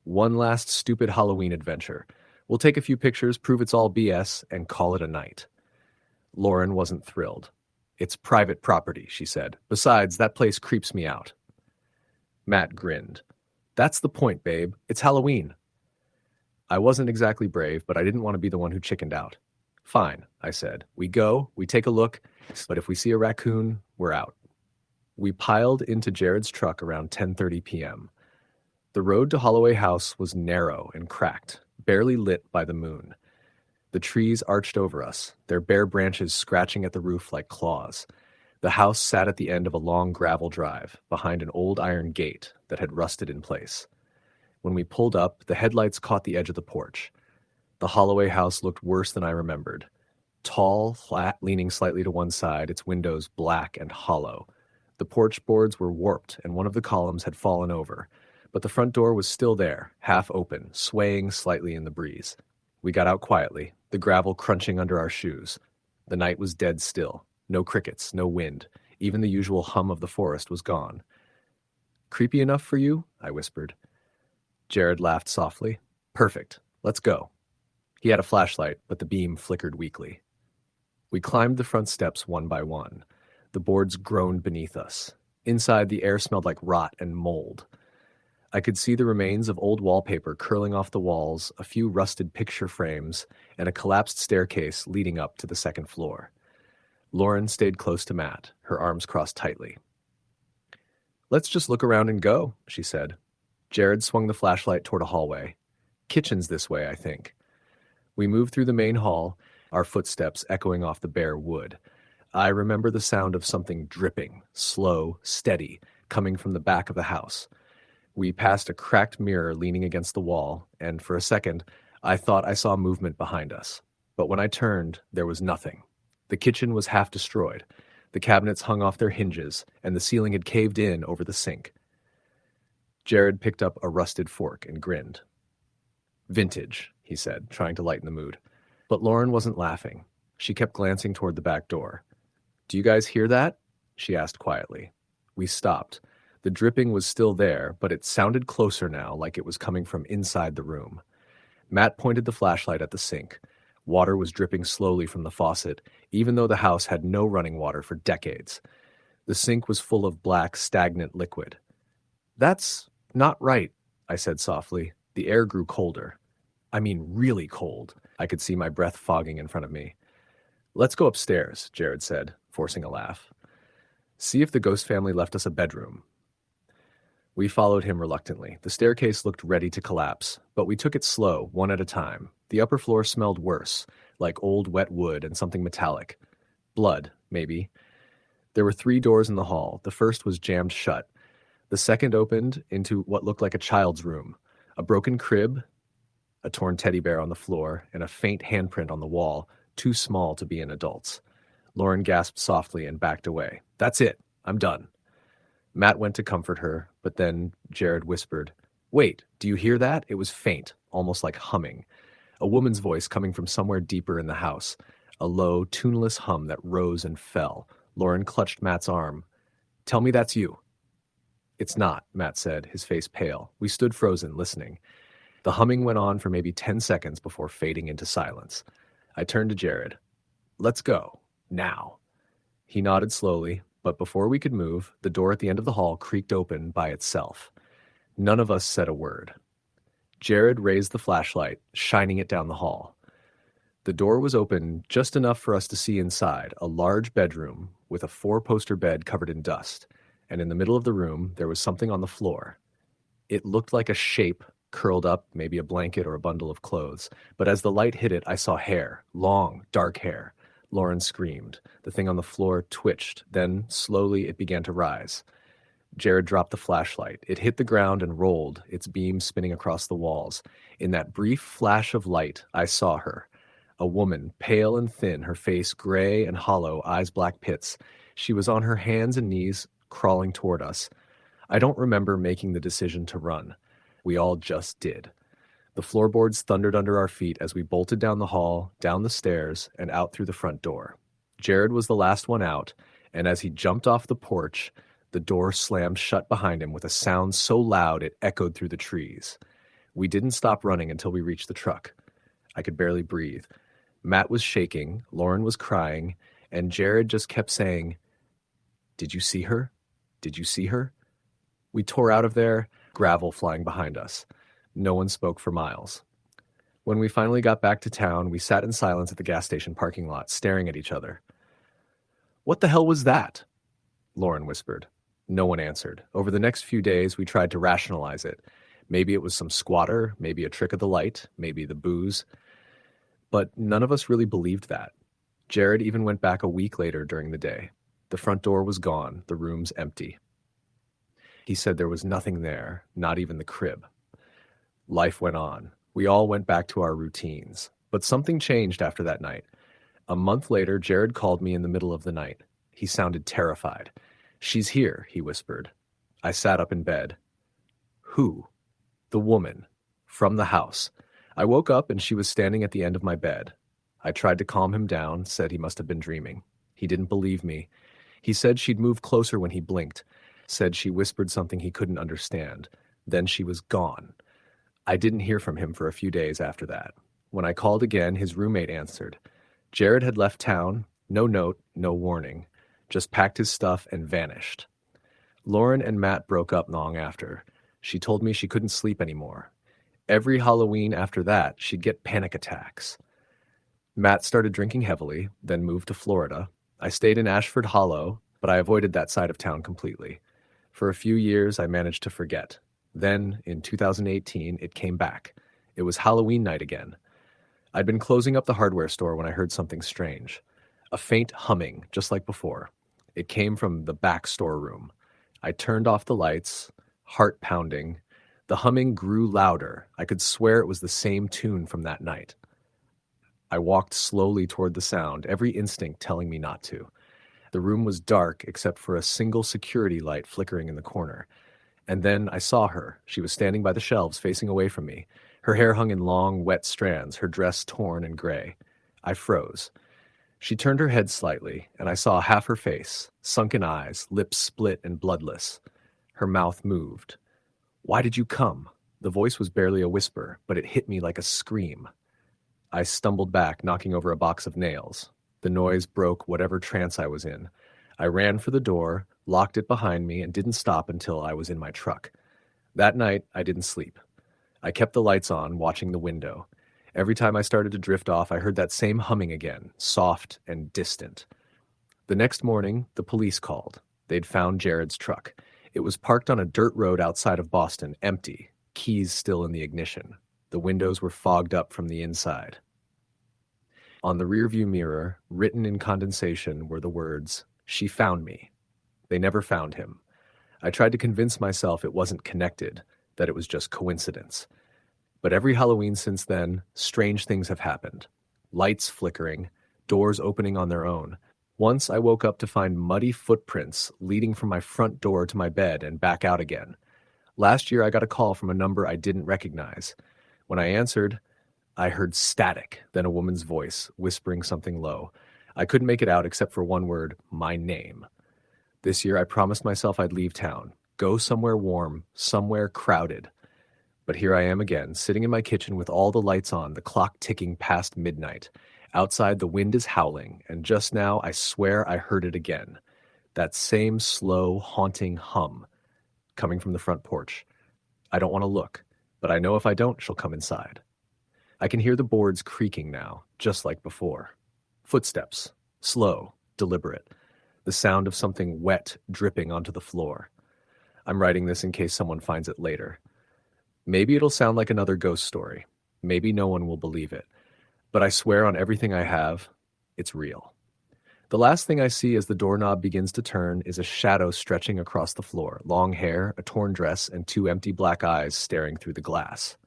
"One last stupid Halloween adventure. We'll take a few pictures, prove it's all BS, and call it a night." Lauren wasn't thrilled. "It's private property," she said. "Besides, that place creeps me out." Matt grinned. "That's the point, babe. It's Halloween." I wasn't exactly brave, but I didn't want to be the one who chickened out. "Fine," I said. "We go, we take a look, but if we see a raccoon, we're out." We piled into Jared's truck around 10:30 p.m. The road to Holloway House was narrow and cracked, barely lit by the moon. The trees arched over us, their bare branches scratching at the roof like claws. The house sat at the end of a long gravel drive, behind an old iron gate that had rusted in place. When we pulled up, the headlights caught the edge of the porch. The Holloway house looked worse than I remembered. Tall, flat, leaning slightly to one side, its windows black and hollow. The porch boards were warped, and one of the columns had fallen over, but the front door was still there, half open, swaying slightly in the breeze. We got out quietly, the gravel crunching under our shoes. The night was dead still. No crickets, no wind. Even the usual hum of the forest was gone. "Creepy enough for you?" I whispered. Jared laughed softly. "Perfect. Let's go." He had a flashlight, but the beam flickered weakly. We climbed the front steps one by one. The boards groaned beneath us. Inside, the air smelled like rot and mold. I could see the remains of old wallpaper curling off the walls, a few rusted picture frames, and a collapsed staircase leading up to the second floor. Lauren stayed close to Matt, her arms crossed tightly. "Let's just look around and go," she said. Jared swung the flashlight toward a hallway. "Kitchen's this way, I think." We moved through the main hall, our footsteps echoing off the bare wood. I remember the sound of something dripping, slow, steady, coming from the back of the house. We passed a cracked mirror leaning against the wall, and for a second, I thought I saw movement behind us. But when I turned, there was nothing. The kitchen was half destroyed. The cabinets hung off their hinges, and the ceiling had caved in over the sink. Jared picked up a rusted fork and grinned. "Vintage," he said, trying to lighten the mood. But Lauren wasn't laughing. She kept glancing toward the back door. "Do you guys hear that?" she asked quietly. We stopped. The dripping was still there, but it sounded closer now, like it was coming from inside the room. Matt pointed the flashlight at the sink. Water was dripping slowly from the faucet, even though the house had no running water for decades. The sink was full of black, stagnant liquid. "That's not right," I said softly. The air grew colder. I mean, really cold. I could see my breath fogging in front of me. "Let's go upstairs," Jared said, forcing a laugh. "See if the ghost family left us a bedroom." We followed him reluctantly. The staircase looked ready to collapse, but we took it slow, one at a time. The upper floor smelled worse, like old wet wood and something metallic. Blood, maybe. There were 3 doors in the hall. The first was jammed shut. The second opened into what looked like a child's room. A broken crib, a torn teddy bear on the floor, and a faint handprint on the wall, too small to be an adult's. Lauren gasped softly and backed away. "That's it. I'm done." Matt went to comfort her, but then Jared whispered, "Wait, do you hear that?" It was faint, almost like humming. A woman's voice coming from somewhere deeper in the house. A low, tuneless hum that rose and fell. Lauren clutched Matt's arm. "Tell me that's you." "It's not," Matt said, his face pale. We stood frozen, listening. The humming went on for maybe 10 seconds before fading into silence. I turned to Jared. "Let's go. Now." He nodded slowly, but before we could move, the door at the end of the hall creaked open by itself. None of us said a word. Jared raised the flashlight, shining it down the hall. The door was open just enough for us to see inside, a large bedroom with a 4-poster bed covered in dust, and in the middle of the room there was something on the floor. It looked like a shape curled up, maybe a blanket or a bundle of clothes, but as the light hit it, I saw hair, long, dark hair. Lauren screamed. The thing on the floor twitched, then slowly it began to rise. Jared dropped the flashlight. It hit the ground and rolled, its beam spinning across the walls. In that brief flash of light, I saw her. A woman, pale and thin, her face gray and hollow, eyes black pits. She was on her hands and knees, crawling toward us. I don't remember making the decision to run. We all just did. The floorboards thundered under our feet as we bolted down the hall, down the stairs, and out through the front door. Jared was the last one out, and as he jumped off the porch, the door slammed shut behind him with a sound so loud it echoed through the trees. We didn't stop running until we reached the truck. I could barely breathe. Matt was shaking, Lauren was crying, and Jared just kept saying, "Did you see her? Did you see her?" We tore out of there, gravel flying behind us. No one spoke for miles. When we finally got back to town, we sat in silence at the gas station parking lot, staring at each other. "What the hell was that?" Lauren whispered. No one answered. Over the next few days, we tried to rationalize it. Maybe it was some squatter, maybe a trick of the light, maybe the booze. But none of us really believed that. Jared even went back a week later during the day. The front door was gone, the rooms empty. He said there was nothing there, not even the crib. Life went on. We all went back to our routines. But something changed after that night. A month later, Jared called me in the middle of the night. He sounded terrified. "She's here," he whispered. I sat up in bed. Who? The woman. From the house. I woke up and she was standing at the end of my bed. I tried to calm him down, said he must have been dreaming. He didn't believe me. He said she'd move closer when he blinked, said she whispered something he couldn't understand. Then she was gone. I didn't hear from him for a few days after that. When I called again, his roommate answered. Jared had left town, no note, no warning, just packed his stuff and vanished. Lauren and Matt broke up long after. She told me she couldn't sleep anymore. Every Halloween after that, she'd get panic attacks. Matt started drinking heavily, then moved to Florida. I stayed in Ashford Hollow, but I avoided that side of town completely. For a few years, I managed to forget. Then, in 2018, it came back. It was Halloween night again. I'd been closing up the hardware store when I heard something strange. A faint humming, just like before. It came from the back storeroom. I turned off the lights, heart pounding. The humming grew louder. I could swear it was the same tune from that night. I walked slowly toward the sound, every instinct telling me not to. The room was dark except for a single security light flickering in the corner. And then I saw her. She was standing by the shelves, facing away from me. Her hair hung in long, wet strands, her dress torn and gray. I froze. She turned her head slightly, and I saw half her face, sunken eyes, lips split and bloodless. Her mouth moved. "Why did you come?" The voice was barely a whisper, but it hit me like a scream. I stumbled back, knocking over a box of nails. The noise broke whatever trance I was in. I ran for the door, locked it behind me, and didn't stop until I was in my truck. That night, I didn't sleep. I kept the lights on, watching the window. Every time I started to drift off, I heard that same humming again, soft and distant. The next morning, the police called. They'd found Jared's truck. It was parked on a dirt road outside of Boston, empty, keys still in the ignition. The windows were fogged up from the inside. On the rearview mirror, written in condensation, were the words, "She found me." They never found him. I tried to convince myself it wasn't connected, that it was just coincidence. But every Halloween since then, strange things have happened. Lights flickering, doors opening on their own. Once I woke up to find muddy footprints leading from my front door to my bed and back out again. Last year I got a call from a number I didn't recognize. When I answered, I heard static, then a woman's voice, whispering something low. I couldn't make it out except for one word, my name. This year I promised myself I'd leave town, go somewhere warm, somewhere crowded. But here I am again, sitting in my kitchen with all the lights on, the clock ticking past midnight. Outside the wind is howling, and just now I swear I heard it again. That same slow, haunting hum, coming from the front porch. I don't want to look, but I know if I don't, she'll come inside. I can hear the boards creaking now, just like before. Footsteps, slow, deliberate. The sound of something wet dripping onto the floor. I'm writing this in case someone finds it later. Maybe it'll sound like another ghost story. Maybe no one will believe it. But I swear on everything I have, it's real. The last thing I see as the doorknob begins to turn is a shadow stretching across the floor, long hair, a torn dress, and two empty black eyes staring through the glass.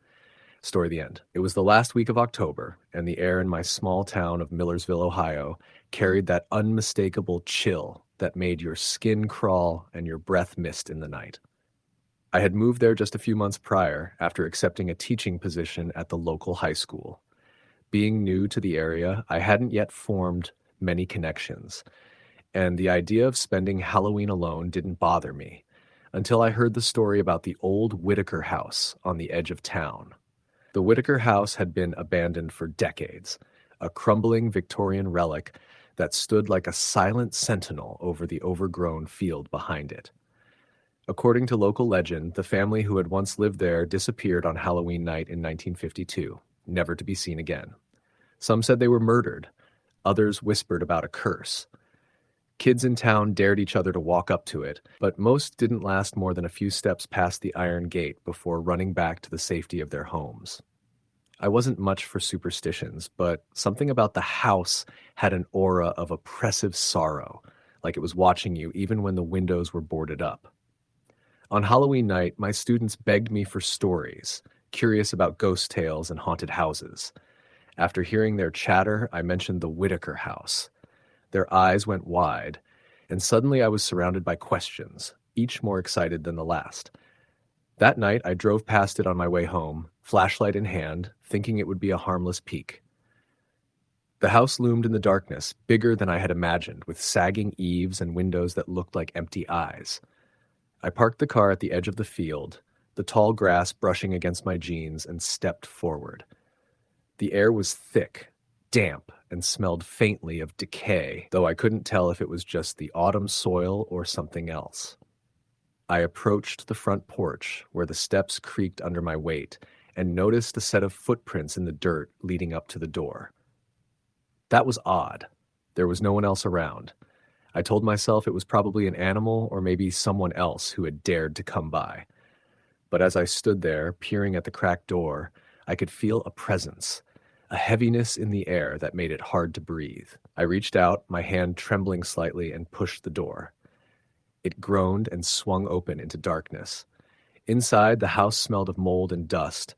Story the end. It was the last week of October, and the air in my small town of Millersville, Ohio, carried that unmistakable chill that made your skin crawl and your breath mist in the night. I had moved there just a few months prior after accepting a teaching position at the local high school. Being new to the area, I hadn't yet formed many connections, and the idea of spending Halloween alone didn't bother me until I heard the story about the old Whitaker house on the edge of town. The Whitaker house had been abandoned for decades, a crumbling Victorian relic that stood like a silent sentinel over the overgrown field behind it. According to local legend, the family who had once lived there disappeared on Halloween night in 1952, never to be seen again. Some said they were murdered. Others whispered about a curse. Kids in town dared each other to walk up to it, but most didn't last more than a few steps past the iron gate before running back to the safety of their homes. I wasn't much for superstitions, but something about the house had an aura of oppressive sorrow, like it was watching you even when the windows were boarded up. On Halloween night, my students begged me for stories, curious about ghost tales and haunted houses. After hearing their chatter, I mentioned the Whitaker house. Their eyes went wide, and suddenly I was surrounded by questions, each more excited than the last. That night, I drove past it on my way home, flashlight in hand, thinking it would be a harmless peek. The house loomed in the darkness, bigger than I had imagined, with sagging eaves and windows that looked like empty eyes. I parked the car at the edge of the field, the tall grass brushing against my jeans, and stepped forward. The air was thick, damp, and smelled faintly of decay, though I couldn't tell if it was just the autumn soil or something else. I approached the front porch, where the steps creaked under my weight, and noticed a set of footprints in the dirt leading up to the door. That was odd. There was no one else around. I told myself it was probably an animal or maybe someone else who had dared to come by. But as I stood there, peering at the cracked door, I could feel a presence, a heaviness in the air that made it hard to breathe. I reached out, my hand trembling slightly, and pushed the door. It groaned and swung open into darkness. Inside, the house smelled of mold and dust,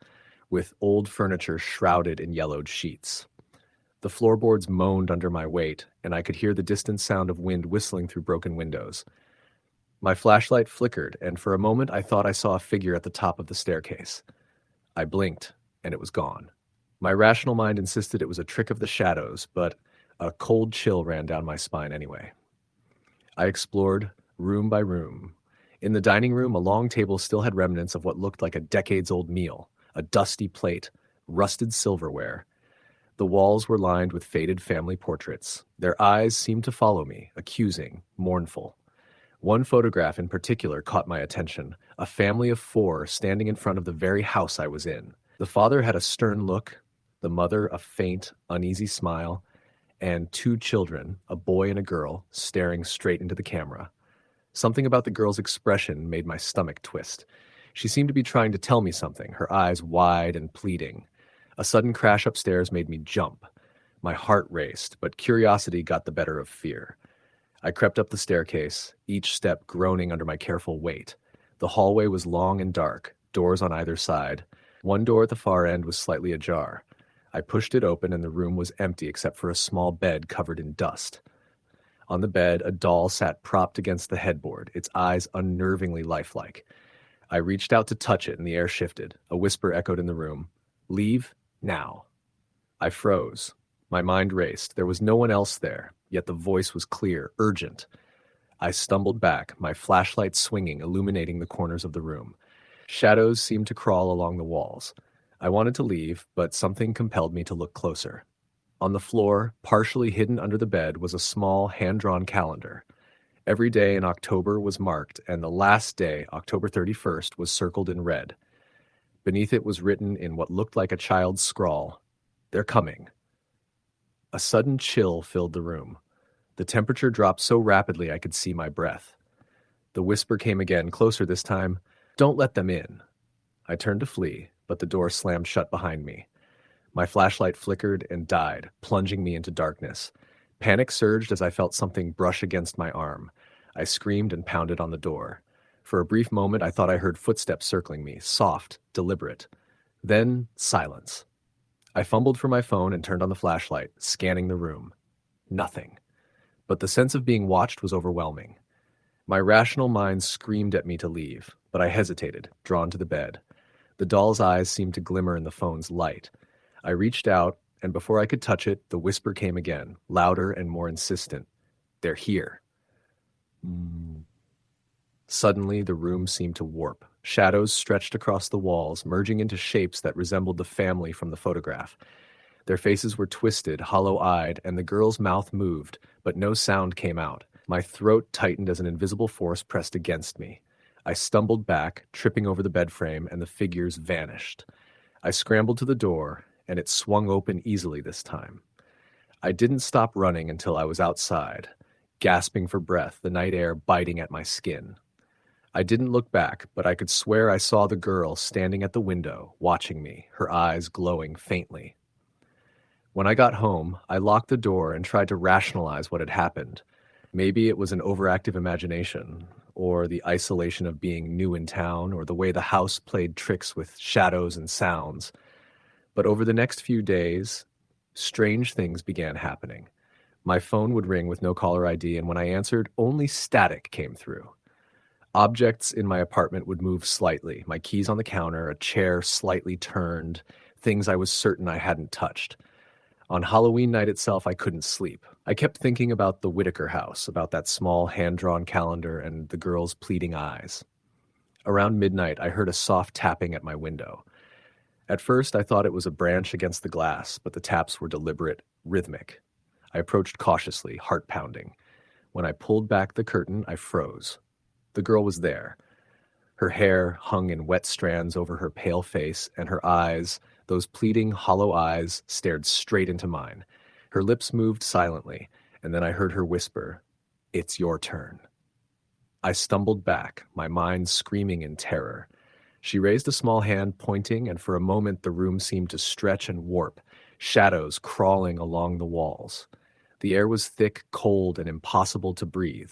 with old furniture shrouded in yellowed sheets. The floorboards moaned under my weight, and I could hear the distant sound of wind whistling through broken windows. My flashlight flickered, and for a moment I thought I saw a figure at the top of the staircase. I blinked, and it was gone. My rational mind insisted it was a trick of the shadows, but a cold chill ran down my spine anyway. I explored room by room. In the dining room, a long table still had remnants of what looked like a decades-old meal, a dusty plate, rusted silverware. The walls were lined with faded family portraits. Their eyes seemed to follow me, accusing, mournful. One photograph in particular caught my attention, a family of 4 standing in front of the very house I was in. The father had a stern look, the mother a faint, uneasy smile, and 2 children, a boy and a girl, staring straight into the camera. Something about the girl's expression made my stomach twist. She seemed to be trying to tell me something, her eyes wide and pleading. A sudden crash upstairs made me jump. My heart raced, but curiosity got the better of fear. I crept up the staircase, each step groaning under my careful weight. The hallway was long and dark, doors on either side. One door at the far end was slightly ajar. I pushed it open and the room was empty except for a small bed covered in dust. On the bed, a doll sat propped against the headboard, its eyes unnervingly lifelike. I reached out to touch it and the air shifted. A whisper echoed in the room. "Leave now." I froze. My mind raced. There was no one else there, yet the voice was clear, urgent. I stumbled back, my flashlight swinging, illuminating the corners of the room. Shadows seemed to crawl along the walls. I wanted to leave, but something compelled me to look closer. On the floor, partially hidden under the bed, was a small, hand-drawn calendar. Every day in October was marked, and the last day, October 31st, was circled in red. Beneath it was written in what looked like a child's scrawl, "They're coming." A sudden chill filled the room. The temperature dropped so rapidly I could see my breath. The whisper came again, closer this time, "Don't let them in." I turned to flee, but the door slammed shut behind me. My flashlight flickered and died, plunging me into darkness. Panic surged as I felt something brush against my arm. I screamed and pounded on the door. For a brief moment, I thought I heard footsteps circling me, soft, deliberate. Then, silence. I fumbled for my phone and turned on the flashlight, scanning the room. Nothing. But the sense of being watched was overwhelming. My rational mind screamed at me to leave, but I hesitated, drawn to the bed. The doll's eyes seemed to glimmer in the phone's light. I reached out, and before I could touch it, the whisper came again, louder and more insistent. They're here. Suddenly, the room seemed to warp. Shadows stretched across the walls, merging into shapes that resembled the family from the photograph. Their faces were twisted, hollow-eyed, and the girl's mouth moved, but no sound came out. My throat tightened as an invisible force pressed against me. I stumbled back, tripping over the bed frame, and the figures vanished. I scrambled to the door, and it swung open easily this time. I didn't stop running until I was outside, gasping for breath, the night air biting at my skin. I didn't look back, but I could swear I saw the girl standing at the window, watching me, her eyes glowing faintly. When I got home, I locked the door and tried to rationalize what had happened. Maybe it was an overactive imagination, or the isolation of being new in town, or the way the house played tricks with shadows and sounds. But over the next few days, strange things began happening. My phone would ring with no caller ID, and when I answered, only static came through. Objects in my apartment would move slightly, my keys on the counter, a chair slightly turned, things I was certain I hadn't touched. On Halloween night itself, I couldn't sleep. I kept thinking about the Whitaker house, about that small hand-drawn calendar and the girl's pleading eyes. Around midnight, I heard a soft tapping at my window. At first, I thought it was a branch against the glass, but the taps were deliberate, rhythmic. I approached cautiously, heart pounding. When I pulled back the curtain, I froze. The girl was there. Her hair hung in wet strands over her pale face, and her eyes, those pleading, hollow eyes, stared straight into mine. Her lips moved silently, and then I heard her whisper, "It's your turn." I stumbled back, my mind screaming in terror. She raised a small hand, pointing, and for a moment the room seemed to stretch and warp, shadows crawling along the walls. The air was thick, cold, and impossible to breathe.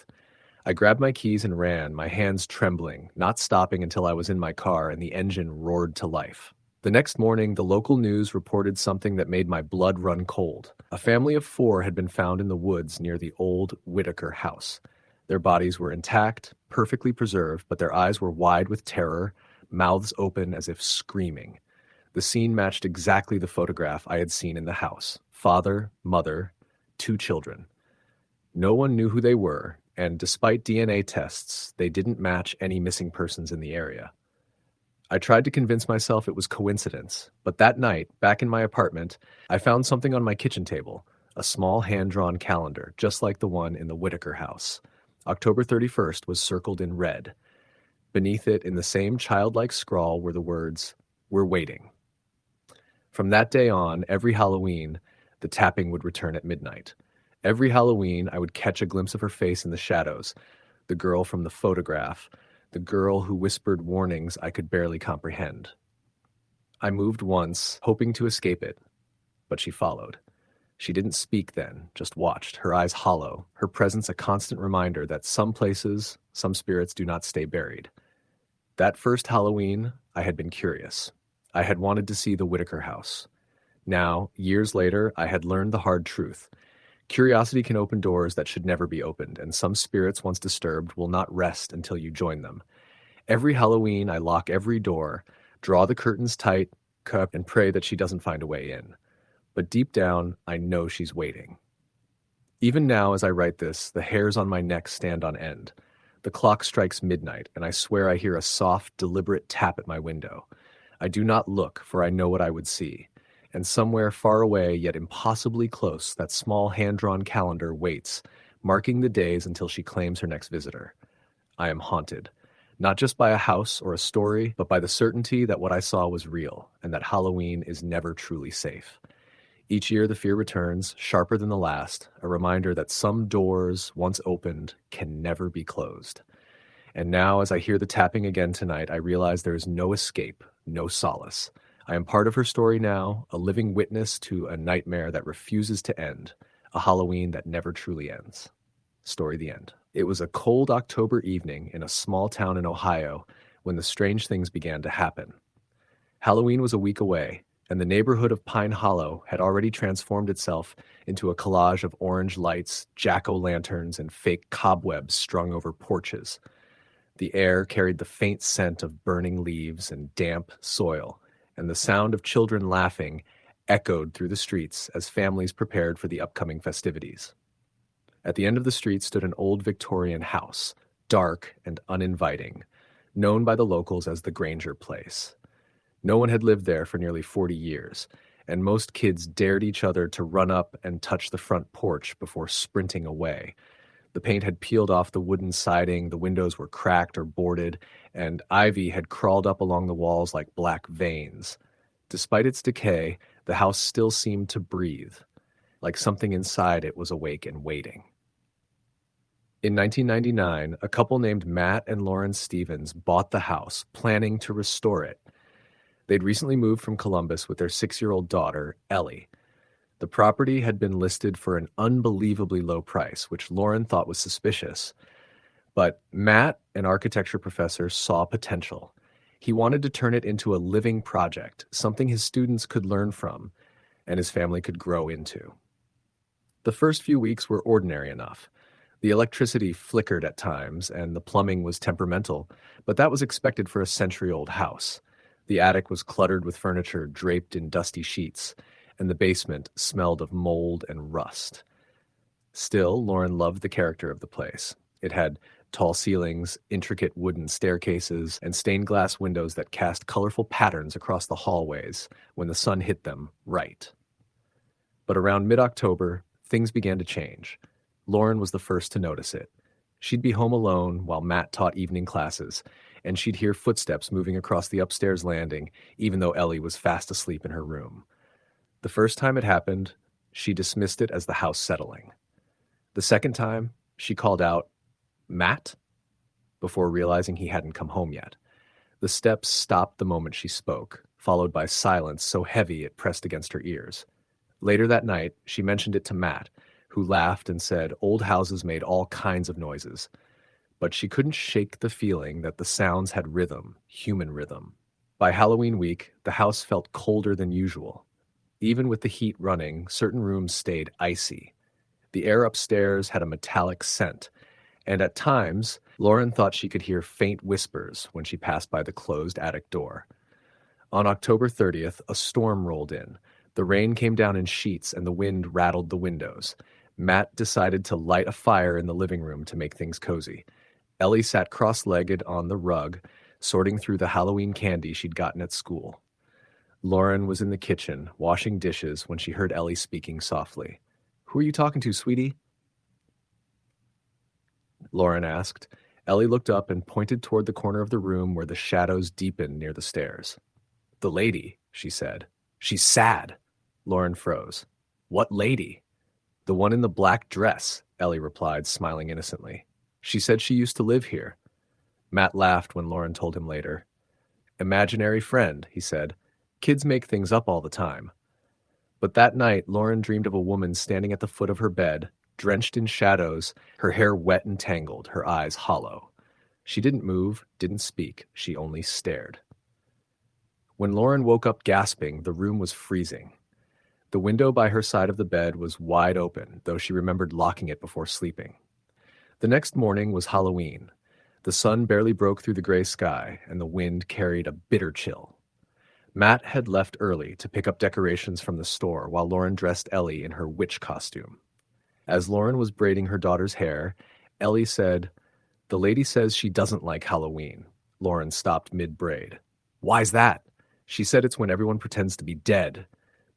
I grabbed my keys and ran, my hands trembling, not stopping until I was in my car and the engine roared to life. The next morning, the local news reported something that made my blood run cold. A family of 4 had been found in the woods near the old Whitaker house. Their bodies were intact, perfectly preserved, but their eyes were wide with terror, mouths open as if screaming. The scene matched exactly the photograph I had seen in the house. Father, mother, 2 children. No one knew who they were, and despite DNA tests, they didn't match any missing persons in the area. I tried to convince myself it was coincidence, but that night, back in my apartment, I found something on my kitchen table, a small hand-drawn calendar, just like the one in the Whitaker house. October 31st was circled in red. Beneath it, in the same childlike scrawl, were the words, "We're waiting." From that day on, every Halloween, the tapping would return at midnight. Every Halloween, I would catch a glimpse of her face in the shadows, the girl from the photograph, the girl who whispered warnings I could barely comprehend. I moved once, hoping to escape it, but she followed. She didn't speak then, just watched, her eyes hollow, her presence a constant reminder that some places, some spirits do not stay buried. That first Halloween, I had been curious. I had wanted to see the Whitaker house. Now, years later, I had learned the hard truth. Curiosity can open doors that should never be opened, and some spirits, once disturbed, will not rest until you join them. Every Halloween, I lock every door, draw the curtains tight, cup, and pray that she doesn't find a way in. But deep down, I know she's waiting. Even now, as I write this, the hairs on my neck stand on end. The clock strikes midnight, and I swear I hear a soft, deliberate tap at my window. I do not look, for I know what I would see. And somewhere far away, yet impossibly close, that small hand-drawn calendar waits, marking the days until she claims her next visitor. I am haunted, not just by a house or a story, but by the certainty that what I saw was real, and that Halloween is never truly safe. Each year the fear returns, sharper than the last, a reminder that some doors, once opened, can never be closed. And now, as I hear the tapping again tonight, I realize there is no escape, no solace. I am part of her story now, a living witness to a nightmare that refuses to end. a Halloween that never truly ends. Story the end. It was a cold October evening in a small town in Ohio when the strange things began to happen. Halloween was a week away, and the neighborhood of Pine Hollow had already transformed itself into a collage of orange lights, jack-o'-lanterns, and fake cobwebs strung over porches. The air carried the faint scent of burning leaves and damp soil, and the sound of children laughing echoed through the streets as families prepared for the upcoming festivities. At the end of the street stood an old Victorian house, dark and uninviting, known by the locals as the Granger Place. No one had lived there for nearly 40 years, and most kids dared each other to run up and touch the front porch before sprinting away. The paint had peeled off the wooden siding, the windows were cracked or boarded, and ivy had crawled up along the walls like black veins. Despite its decay, the house still seemed to breathe, like something inside it was awake and waiting. In 1999, a couple named Matt and Lauren Stevens bought the house, planning to restore it. They'd recently moved from Columbus with their 6-year-old daughter, Ellie. The property had been listed for an unbelievably low price, which Lauren thought was suspicious. But Matt, an architecture professor, saw potential. He wanted to turn it into a living project, something his students could learn from and his family could grow into. The first few weeks were ordinary enough. The electricity flickered at times and the plumbing was temperamental, but that was expected for a century-old house. The attic was cluttered with furniture draped in dusty sheets, and the basement smelled of mold and rust. Still, Lauren loved the character of the place. It had tall ceilings, intricate wooden staircases, and stained glass windows that cast colorful patterns across the hallways when the sun hit them right. But around mid-October, things began to change. Lauren was the first to notice it. She'd be home alone while Matt taught evening classes, and she'd hear footsteps moving across the upstairs landing, even though Ellie was fast asleep in her room. The first time it happened, she dismissed it as the house settling. The second time, she called out, "Matt?" before realizing he hadn't come home yet. The steps stopped the moment she spoke, followed by silence so heavy it pressed against her ears. Later that night, she mentioned it to Matt, who laughed and said old houses made all kinds of noises. But she couldn't shake the feeling that the sounds had rhythm, human rhythm. By Halloween week, the house felt colder than usual. Even with the heat running, certain rooms stayed icy. The air upstairs had a metallic scent, and at times, Lauren thought she could hear faint whispers when she passed by the closed attic door. On October 30th, a storm rolled in. The rain came down in sheets and the wind rattled the windows. Matt decided to light a fire in the living room to make things cozy. Ellie sat cross-legged on the rug, sorting through the Halloween candy she'd gotten at school. Lauren was in the kitchen, washing dishes, when she heard Ellie speaking softly. "Who are you talking to, sweetie?" Lauren asked. Ellie looked up and pointed toward the corner of the room where the shadows deepened near the stairs. "The lady," she said. "She's sad." Lauren froze. "What lady?" "The one in the black dress," Ellie replied, smiling innocently. "She said she used to live here." Matt laughed when Lauren told him later. "Imaginary friend," he said. "Kids make things up all the time." But that night, Lauren dreamed of a woman standing at the foot of her bed, drenched in shadows, her hair wet and tangled, her eyes hollow. She didn't move, didn't speak, she only stared. When Lauren woke up gasping, the room was freezing. The window by her side of the bed was wide open, though she remembered locking it before sleeping. The next morning was Halloween. The sun barely broke through the gray sky, and the wind carried a bitter chill. Matt had left early to pick up decorations from the store while Lauren dressed Ellie in her witch costume. As Lauren was braiding her daughter's hair, Ellie said, "The lady says she doesn't like Halloween." Lauren stopped mid-braid. "Why's that?" "She said it's when everyone pretends to be dead."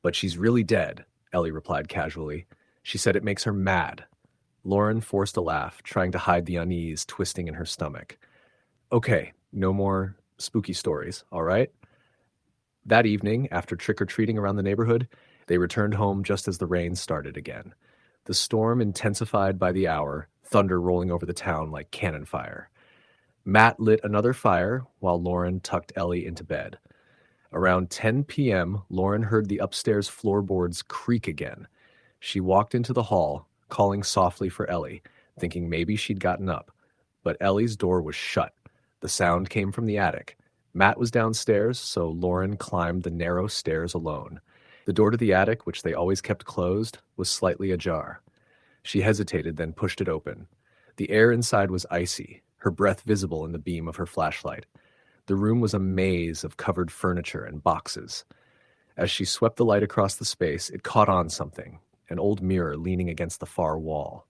"But she's really dead," Ellie replied casually. "She said it makes her mad." Lauren forced a laugh, trying to hide the unease twisting in her stomach. "Okay, no more spooky stories, all right?" That evening, after trick-or-treating around the neighborhood, they returned home just as the rain started again. The storm intensified by the hour, thunder rolling over the town like cannon fire. Matt lit another fire while Lauren tucked Ellie into bed. Around 10 p.m., Lauren heard the upstairs floorboards creak again. She walked into the hall, calling softly for Ellie, thinking maybe she'd gotten up. But Ellie's door was shut. The sound came from the attic. Matt was downstairs, so Lauren climbed the narrow stairs alone. The door to the attic, which they always kept closed, was slightly ajar. She hesitated, then pushed it open. The air inside was icy, her breath visible in the beam of her flashlight. The room was a maze of covered furniture and boxes. As she swept the light across the space, it caught on something, an old mirror leaning against the far wall.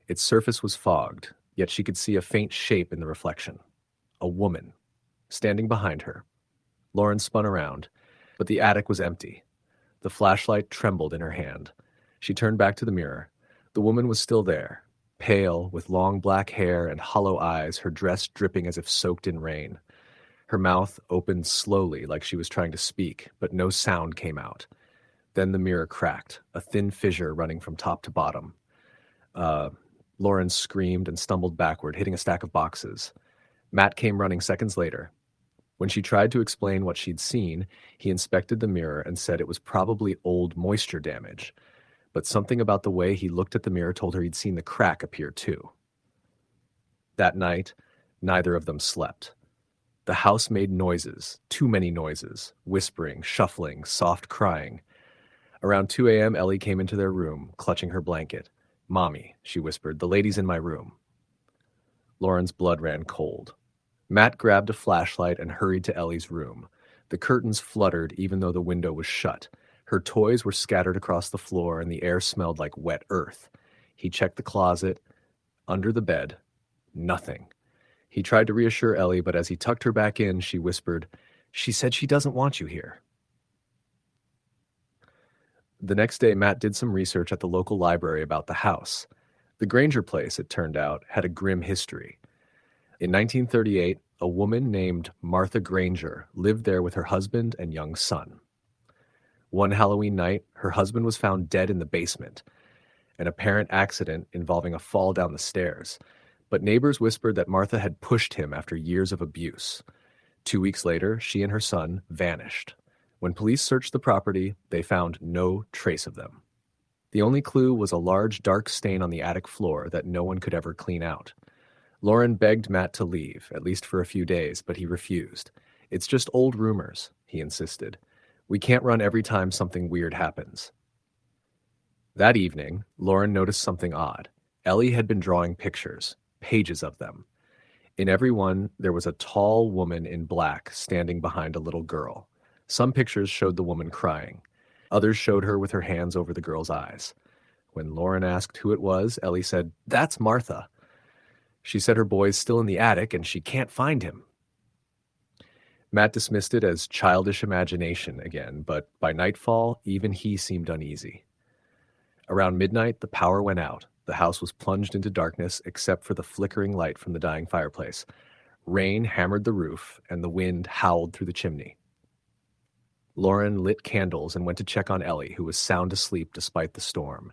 Its surface was fogged, yet she could see a faint shape in the reflection. A woman, standing behind her. Lauren spun around, but the attic was empty. The flashlight trembled in her hand. She turned back to the mirror. The woman was still there, pale, with long black hair and hollow eyes, her dress dripping as if soaked in rain. Her mouth opened slowly like she was trying to speak, but no sound came out. Then the mirror cracked, a thin fissure running from top to bottom. Lauren screamed and stumbled backward, hitting a stack of boxes. Matt came running seconds later. When she tried to explain what she'd seen, he inspected the mirror and said it was probably old moisture damage. But something about the way he looked at the mirror told her he'd seen the crack appear too. That night, neither of them slept. The house made noises, too many noises, whispering, shuffling, soft crying. Around 2 a.m., Ellie came into their room, clutching her blanket. "Mommy," she whispered, "the lady's in my room." Lauren's blood ran cold. Matt grabbed a flashlight and hurried to Ellie's room. The curtains fluttered even though the window was shut. Her toys were scattered across the floor and the air smelled like wet earth. He checked the closet, under the bed. Nothing. He tried to reassure Ellie, but as he tucked her back in, she whispered, "She said she doesn't want you here." The next day, Matt did some research at the local library about the house. The Granger place, it turned out, had a grim history. In 1938, a woman named Martha Granger lived there with her husband and young son. One Halloween night, her husband was found dead in the basement, an apparent accident involving a fall down the stairs. But neighbors whispered that Martha had pushed him after years of abuse. 2 weeks later, she and her son vanished. When police searched the property, they found no trace of them. The only clue was a large dark stain on the attic floor that no one could ever clean out. Lauren begged Matt to leave, at least for a few days, but he refused. "It's just old rumors," he insisted. "We can't run every time something weird happens." That evening, Lauren noticed something odd. Ellie had been drawing pictures, pages of them. In every one, there was a tall woman in black standing behind a little girl. Some pictures showed the woman crying. Others showed her with her hands over the girl's eyes. When Lauren asked who it was, Ellie said, "That's Martha." She said her boy's still in the attic and she can't find him. Matt dismissed it as childish imagination again, but by nightfall, even he seemed uneasy. Around midnight, the power went out. The house was plunged into darkness except for the flickering light from the dying fireplace. Rain hammered the roof, and the wind howled through the chimney. Lauren lit candles and went to check on Ellie, who was sound asleep despite the storm.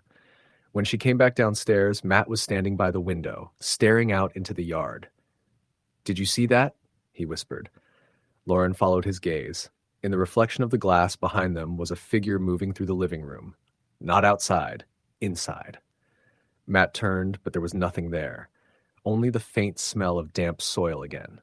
When she came back downstairs, Matt was standing by the window, staring out into the yard. "Did you see that?" he whispered. Lauren followed his gaze. In the reflection of the glass behind them was a figure moving through the living room. Not outside, inside. Matt turned, but there was nothing there. Only the faint smell of damp soil again.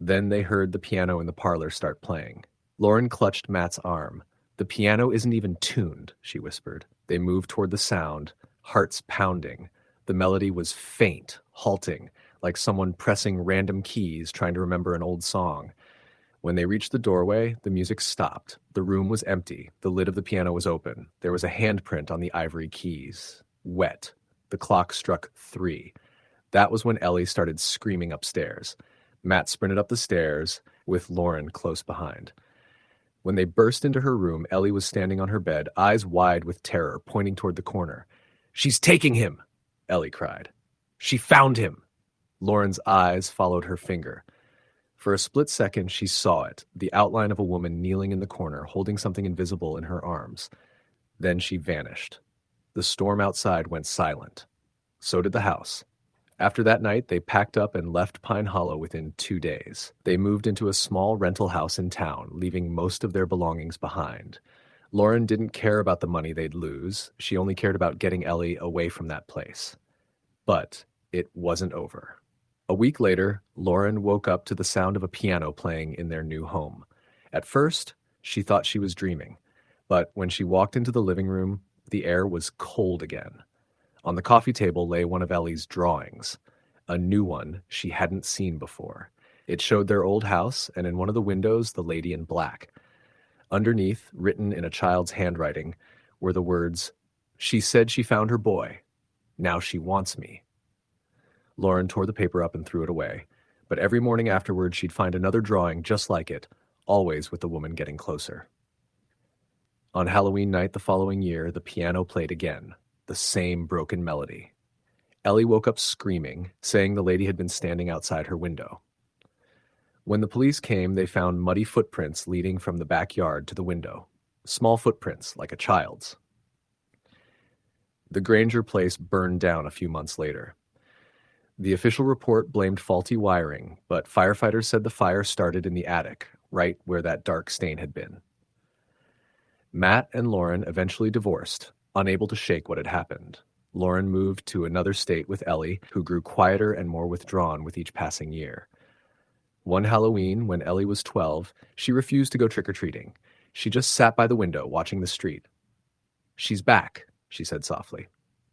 Then they heard the piano in the parlor start playing. Lauren clutched Matt's arm. "The piano isn't even tuned," she whispered. They moved toward the sound, hearts pounding. The melody was faint, halting, like someone pressing random keys trying to remember an old song. When they reached the doorway, the music stopped. The room was empty. The lid of the piano was open. There was a handprint on the ivory keys. Wet. The clock struck 3. That was when Ellie started screaming upstairs. Matt sprinted up the stairs, with Lauren close behind. When they burst into her room, Ellie was standing on her bed, eyes wide with terror, pointing toward the corner. "She's taking him!" Ellie cried. "She found him!" Lauren's eyes followed her finger. For a split second, she saw it, the outline of a woman kneeling in the corner, holding something invisible in her arms. Then she vanished. The storm outside went silent. So did the house. After that night, they packed up and left Pine Hollow within 2 days. They moved into a small rental house in town, leaving most of their belongings behind. Lauren didn't care about the money they'd lose. She only cared about getting Ellie away from that place. But it wasn't over. A week later, Lauren woke up to the sound of a piano playing in their new home. At first, she thought she was dreaming, but when she walked into the living room, the air was cold again. On the coffee table lay one of Ellie's drawings, a new one she hadn't seen before. It showed their old house, and in one of the windows, the lady in black. Underneath, written in a child's handwriting, were the words, "She said she found her boy. Now she wants me." Lauren tore the paper up and threw it away, but every morning afterward she'd find another drawing just like it, always with the woman getting closer. On Halloween night the following year, the piano played again, the same broken melody. Ellie woke up screaming, saying the lady had been standing outside her window. When the police came, they found muddy footprints leading from the backyard to the window. Small footprints, like a child's. The Granger place burned down a few months later. The official report blamed faulty wiring, but firefighters said the fire started in the attic, right where that dark stain had been. Matt and Lauren eventually divorced, unable to shake what had happened. Lauren moved to another state with Ellie, who grew quieter and more withdrawn with each passing year. One Halloween, when Ellie was 12, she refused to go trick-or-treating. She just sat by the window, watching the street. "She's back," she said softly.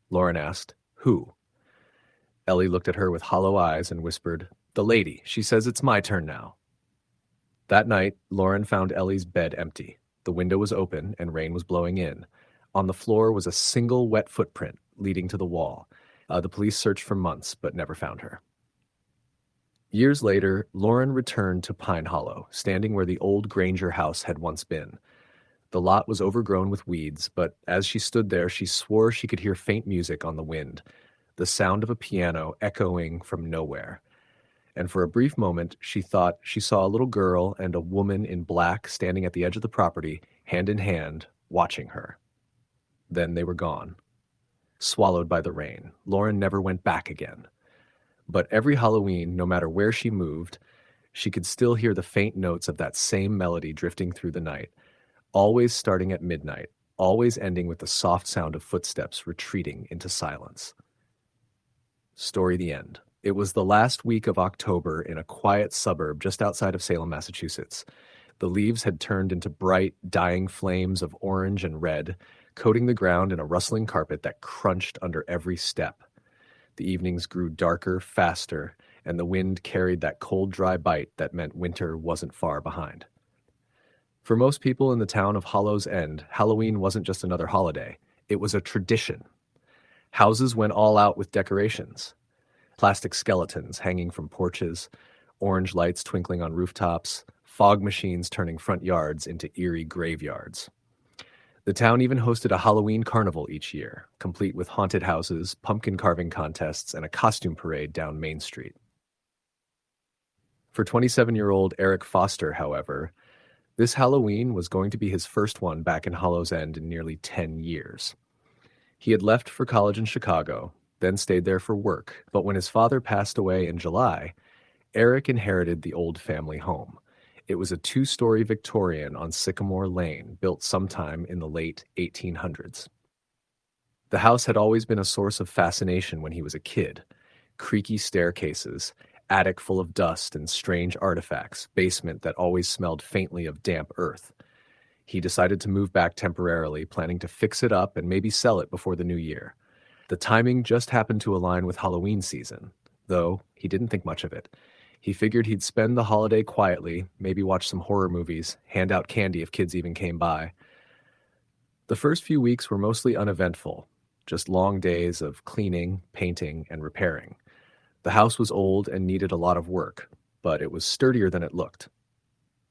Lauren asked, "Who?" Ellie looked at her with hollow eyes and whispered, "The lady. She says it's my turn now." That night, Lauren found Ellie's bed empty. The window was open and rain was blowing in. On the floor was a single wet footprint leading to the wall. The police searched for months but never found her. Years later, Lauren returned to Pine Hollow, standing where the old Granger house had once been. The lot was overgrown with weeds, but as she stood there, she swore she could hear faint music on the wind, the sound of a piano echoing from nowhere. And for a brief moment, she thought she saw a little girl and a woman in black standing at the edge of the property, hand in hand, watching her. Then they were gone. Swallowed by the rain, Lauren never went back again. But every Halloween, no matter where she moved, she could still hear the faint notes of that same melody drifting through the night, always starting at midnight, always ending with the soft sound of footsteps retreating into silence. Story the end. It was the last week of October in a quiet suburb just outside of Salem, Massachusetts. The leaves had turned into bright, dying flames of orange and red, coating the ground in a rustling carpet that crunched under every step. The evenings grew darker, faster, and the wind carried that cold, dry bite that meant winter wasn't far behind. For most people in the town of Hollow's End, Halloween wasn't just another holiday. It was a tradition. Houses went all out with decorations. Plastic skeletons hanging from porches, orange lights twinkling on rooftops, fog machines turning front yards into eerie graveyards. The town even hosted a Halloween carnival each year, complete with haunted houses, pumpkin carving contests, and a costume parade down Main Street. For 27-year-old Eric Foster, however, this Halloween was going to be his first one back in Hollow's End in nearly 10 years. He had left for college in Chicago, then stayed there for work, but when his father passed away in July, Eric inherited the old family home. It was a 2-story Victorian on Sycamore Lane, built sometime in the late 1800s. The house had always been a source of fascination when he was a kid. Creaky staircases, attic full of dust and strange artifacts, basement that always smelled faintly of damp earth. He decided to move back temporarily, planning to fix it up and maybe sell it before the new year. The timing just happened to align with Halloween season, though he didn't think much of it. He figured he'd spend the holiday quietly, maybe watch some horror movies, hand out candy if kids even came by. The first few weeks were mostly uneventful, just long days of cleaning, painting, and repairing. The house was old and needed a lot of work, but it was sturdier than it looked.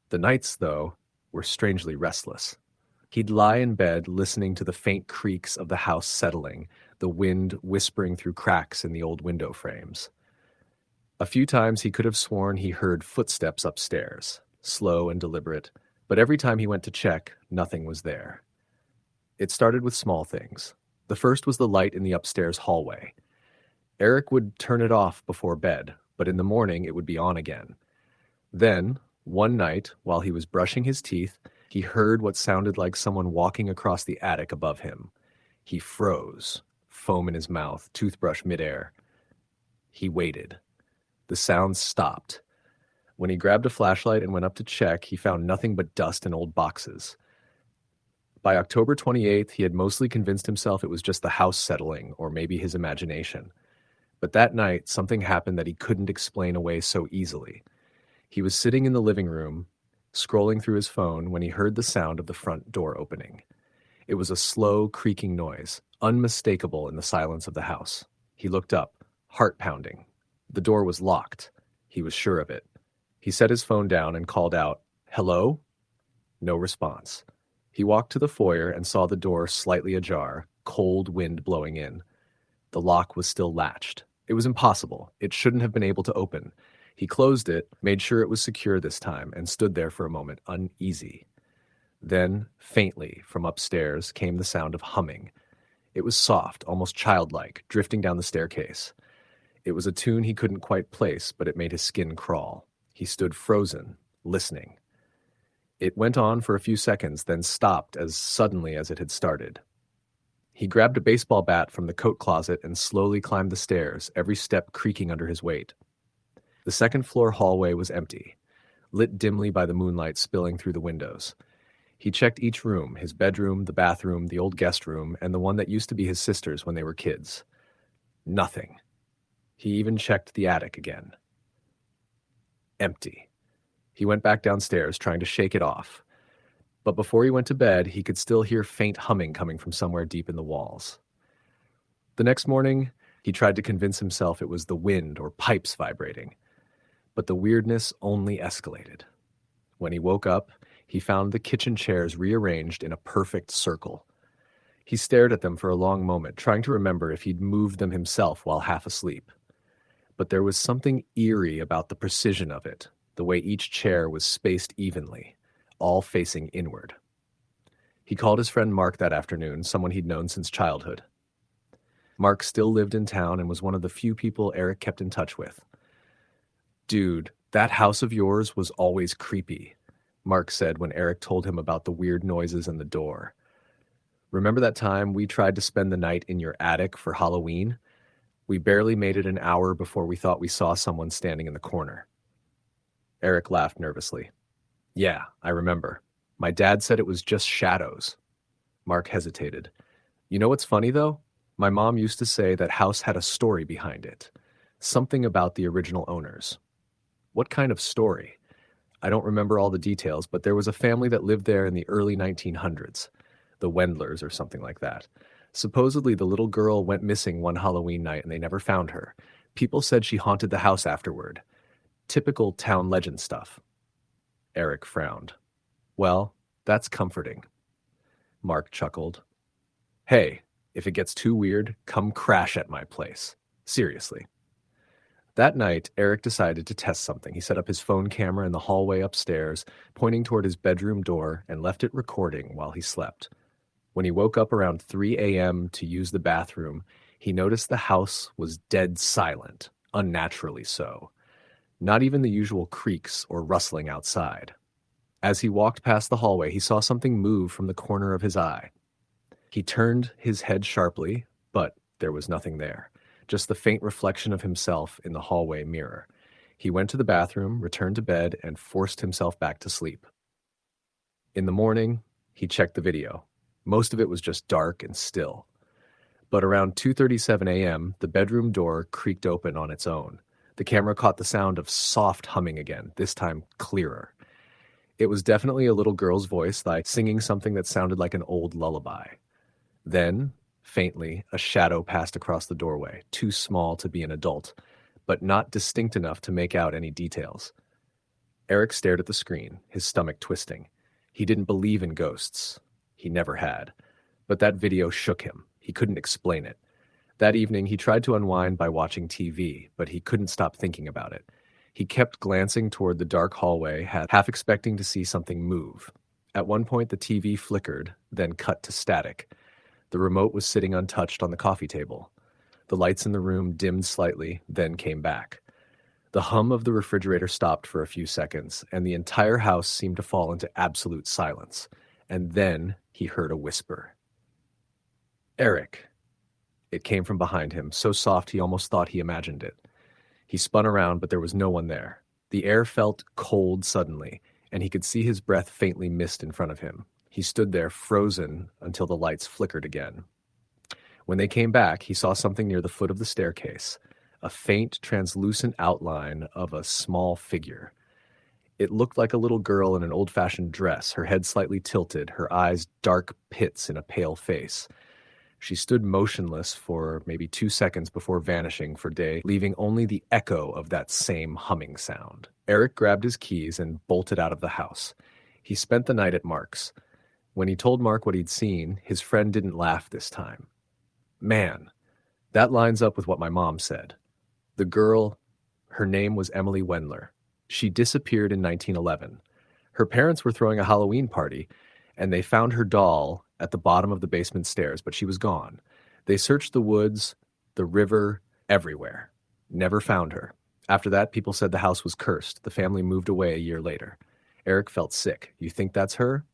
The nights, though, were strangely restless. He'd lie in bed listening to the faint creaks of the house settling, the wind whispering through cracks in the old window frames. A few times he could have sworn he heard footsteps upstairs, slow and deliberate, but every time he went to check, nothing was there. It started with small things. The first was the light in the upstairs hallway. Eric would turn it off before bed, but in the morning it would be on again. Then, one night, while he was brushing his teeth, He heard what sounded like someone walking across the attic above him. He froze, foam in his mouth, toothbrush midair. He waited. The sounds stopped. When he grabbed a flashlight and went up to check, he found nothing but dust and old boxes. By October 28th, he had mostly convinced himself it was just the house settling, or maybe his imagination. But that night, something happened that he couldn't explain away so easily. He was sitting in the living room, scrolling through his phone, when he heard the sound of the front door opening. It was a slow, creaking noise, unmistakable in the silence of the house. He looked up, heart pounding. The door was locked. He was sure of it. He set his phone down and called out, "Hello?" No response. He walked to the foyer and saw the door slightly ajar, cold wind blowing in. The lock was still latched. It was impossible. It shouldn't have been able to open. He closed it, made sure it was secure this time, and stood there for a moment, uneasy. Then, faintly, from upstairs, came the sound of humming. It was soft, almost childlike, drifting down the staircase. It was a tune he couldn't quite place, but it made his skin crawl. He stood frozen, listening. It went on for a few seconds, then stopped as suddenly as it had started. He grabbed a baseball bat from the coat closet and slowly climbed the stairs, every step creaking under his weight. The second-floor hallway was empty, lit dimly by the moonlight spilling through the windows. He checked each room, his bedroom, the bathroom, the old guest room, and the one that used to be his sister's when they were kids. Nothing. He even checked the attic again. Empty. He went back downstairs, trying to shake it off. But before he went to bed, he could still hear faint humming coming from somewhere deep in the walls. The next morning, he tried to convince himself it was the wind or pipes vibrating. But the weirdness only escalated. When he woke up, he found the kitchen chairs rearranged in a perfect circle. He stared at them for a long moment, trying to remember if he'd moved them himself while half asleep. But there was something eerie about the precision of it, the way each chair was spaced evenly, all facing inward. He called his friend Mark that afternoon, someone he'd known since childhood. Mark still lived in town and was one of the few people Eric kept in touch with. "Dude, that house of yours was always creepy," Mark said when Eric told him about the weird noises and the door. "Remember that time we tried to spend the night in your attic for Halloween? We barely made it an hour before we thought we saw someone standing in the corner." Eric laughed nervously. "Yeah, I remember. My dad said it was just shadows." Mark hesitated. "You know what's funny, though? My mom used to say that house had a story behind it. Something about the original owners." "What kind of story?" "I don't remember all the details, but there was a family that lived there in the early 1900s. The Wendlers or something like that. Supposedly the little girl went missing one Halloween night and they never found her. People said she haunted the house afterward. Typical town legend stuff." Eric frowned. "Well, that's comforting." Mark chuckled. "Hey, if it gets too weird, come crash at my place. Seriously." That night, Eric decided to test something. He set up his phone camera in the hallway upstairs, pointing toward his bedroom door, and left it recording while he slept. When he woke up around 3 a.m. to use the bathroom, he noticed the house was dead silent, unnaturally so. Not even the usual creaks or rustling outside. As he walked past the hallway, he saw something move from the corner of his eye. He turned his head sharply, but there was nothing there, just the faint reflection of himself in the hallway mirror. He went to the bathroom, returned to bed, and forced himself back to sleep. In the morning, he checked the video. Most of it was just dark and still. But around 2:37 a.m., the bedroom door creaked open on its own. The camera caught the sound of soft humming again, this time clearer. It was definitely a little girl's voice, like singing something that sounded like an old lullaby. Then, faintly, a shadow passed across the doorway, too small to be an adult, but not distinct enough to make out any details. Eric stared at the screen, his stomach twisting. He didn't believe in ghosts. He never had. But that video shook him. He couldn't explain it. That evening, he tried to unwind by watching TV, but he couldn't stop thinking about it. He kept glancing toward the dark hallway, half expecting to see something move. At one point, the TV flickered, then cut to static. The remote was sitting untouched on the coffee table. The lights in the room dimmed slightly, then came back. The hum of the refrigerator stopped for a few seconds, and the entire house seemed to fall into absolute silence. And then he heard a whisper. "Eric." It came from behind him, so soft he almost thought he imagined it. He spun around, but there was no one there. The air felt cold suddenly, and he could see his breath faintly mist in front of him. He stood there, frozen, until the lights flickered again. When they came back, he saw something near the foot of the staircase, a faint, translucent outline of a small figure. It looked like a little girl in an old-fashioned dress, her head slightly tilted, her eyes dark pits in a pale face. She stood motionless for maybe 2 seconds before vanishing for day, leaving only the echo of that same humming sound. Eric grabbed his keys and bolted out of the house. He spent the night at Mark's. When he told Mark what he'd seen, his friend didn't laugh this time. "Man, that lines up with what my mom said. The girl, her name was Emily Wendler. She disappeared in 1911. Her parents were throwing a Halloween party, and they found her doll at the bottom of the basement stairs, but she was gone. They searched the woods, the river, everywhere. Never found her. After that, people said the house was cursed. The family moved away a year later." Eric felt sick. "You think that's her?"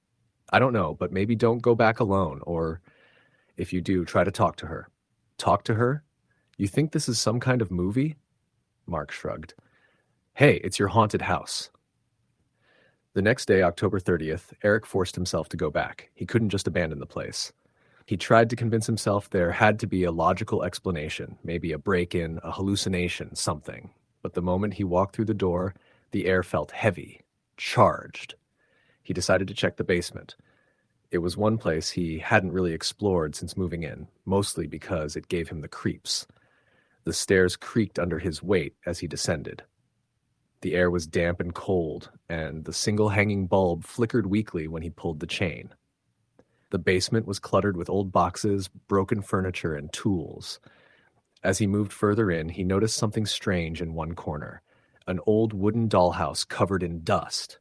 "I don't know, but maybe don't go back alone, or if you do, try to talk to her." "Talk to her? You think this is some kind of movie?" Mark shrugged. "Hey, it's your haunted house." The next day, October 30th, Eric forced himself to go back. He couldn't just abandon the place. He tried to convince himself there had to be a logical explanation, maybe a break-in, a hallucination, something. But the moment he walked through the door, the air felt heavy, charged. He decided to check the basement. It was one place he hadn't really explored since moving in, mostly because it gave him the creeps. The stairs creaked under his weight as he descended. The air was damp and cold, and the single hanging bulb flickered weakly when he pulled the chain. The basement was cluttered with old boxes, broken furniture, and tools. As he moved further in, he noticed something strange in one corner, an old wooden dollhouse covered in dust.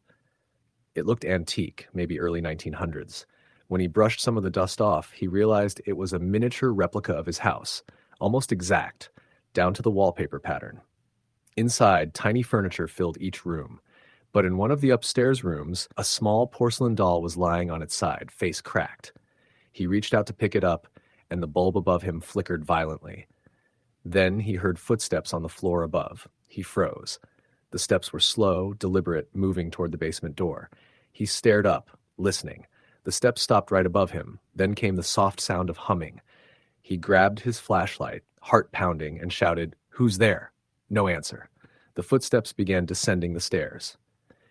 It looked antique, maybe early 1900s. When he brushed some of the dust off, he realized it was a miniature replica of his house, almost exact, down to the wallpaper pattern. Inside, tiny furniture filled each room, but in one of the upstairs rooms, a small porcelain doll was lying on its side, face cracked. He reached out to pick it up, and the bulb above him flickered violently. Then he heard footsteps on the floor above. He froze. The steps were slow, deliberate, moving toward the basement door. He stared up, listening. The steps stopped right above him. Then came the soft sound of humming. He grabbed his flashlight, heart pounding, and shouted, "Who's there?" No answer. The footsteps began descending the stairs.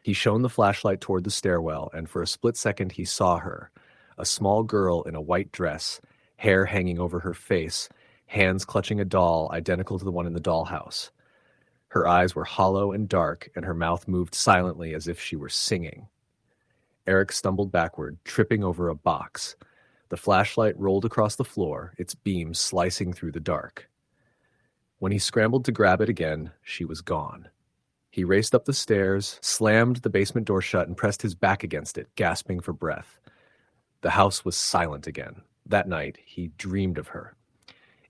He shone the flashlight toward the stairwell, and for a split second he saw her, a small girl in a white dress, hair hanging over her face, hands clutching a doll identical to the one in the dollhouse. Her eyes were hollow and dark, and her mouth moved silently as if she were singing. Eric stumbled backward, tripping over a box. The flashlight rolled across the floor, its beam slicing through the dark. When he scrambled to grab it again, she was gone. He raced up the stairs, slammed the basement door shut, and pressed his back against it, gasping for breath. The house was silent again. That night, he dreamed of her.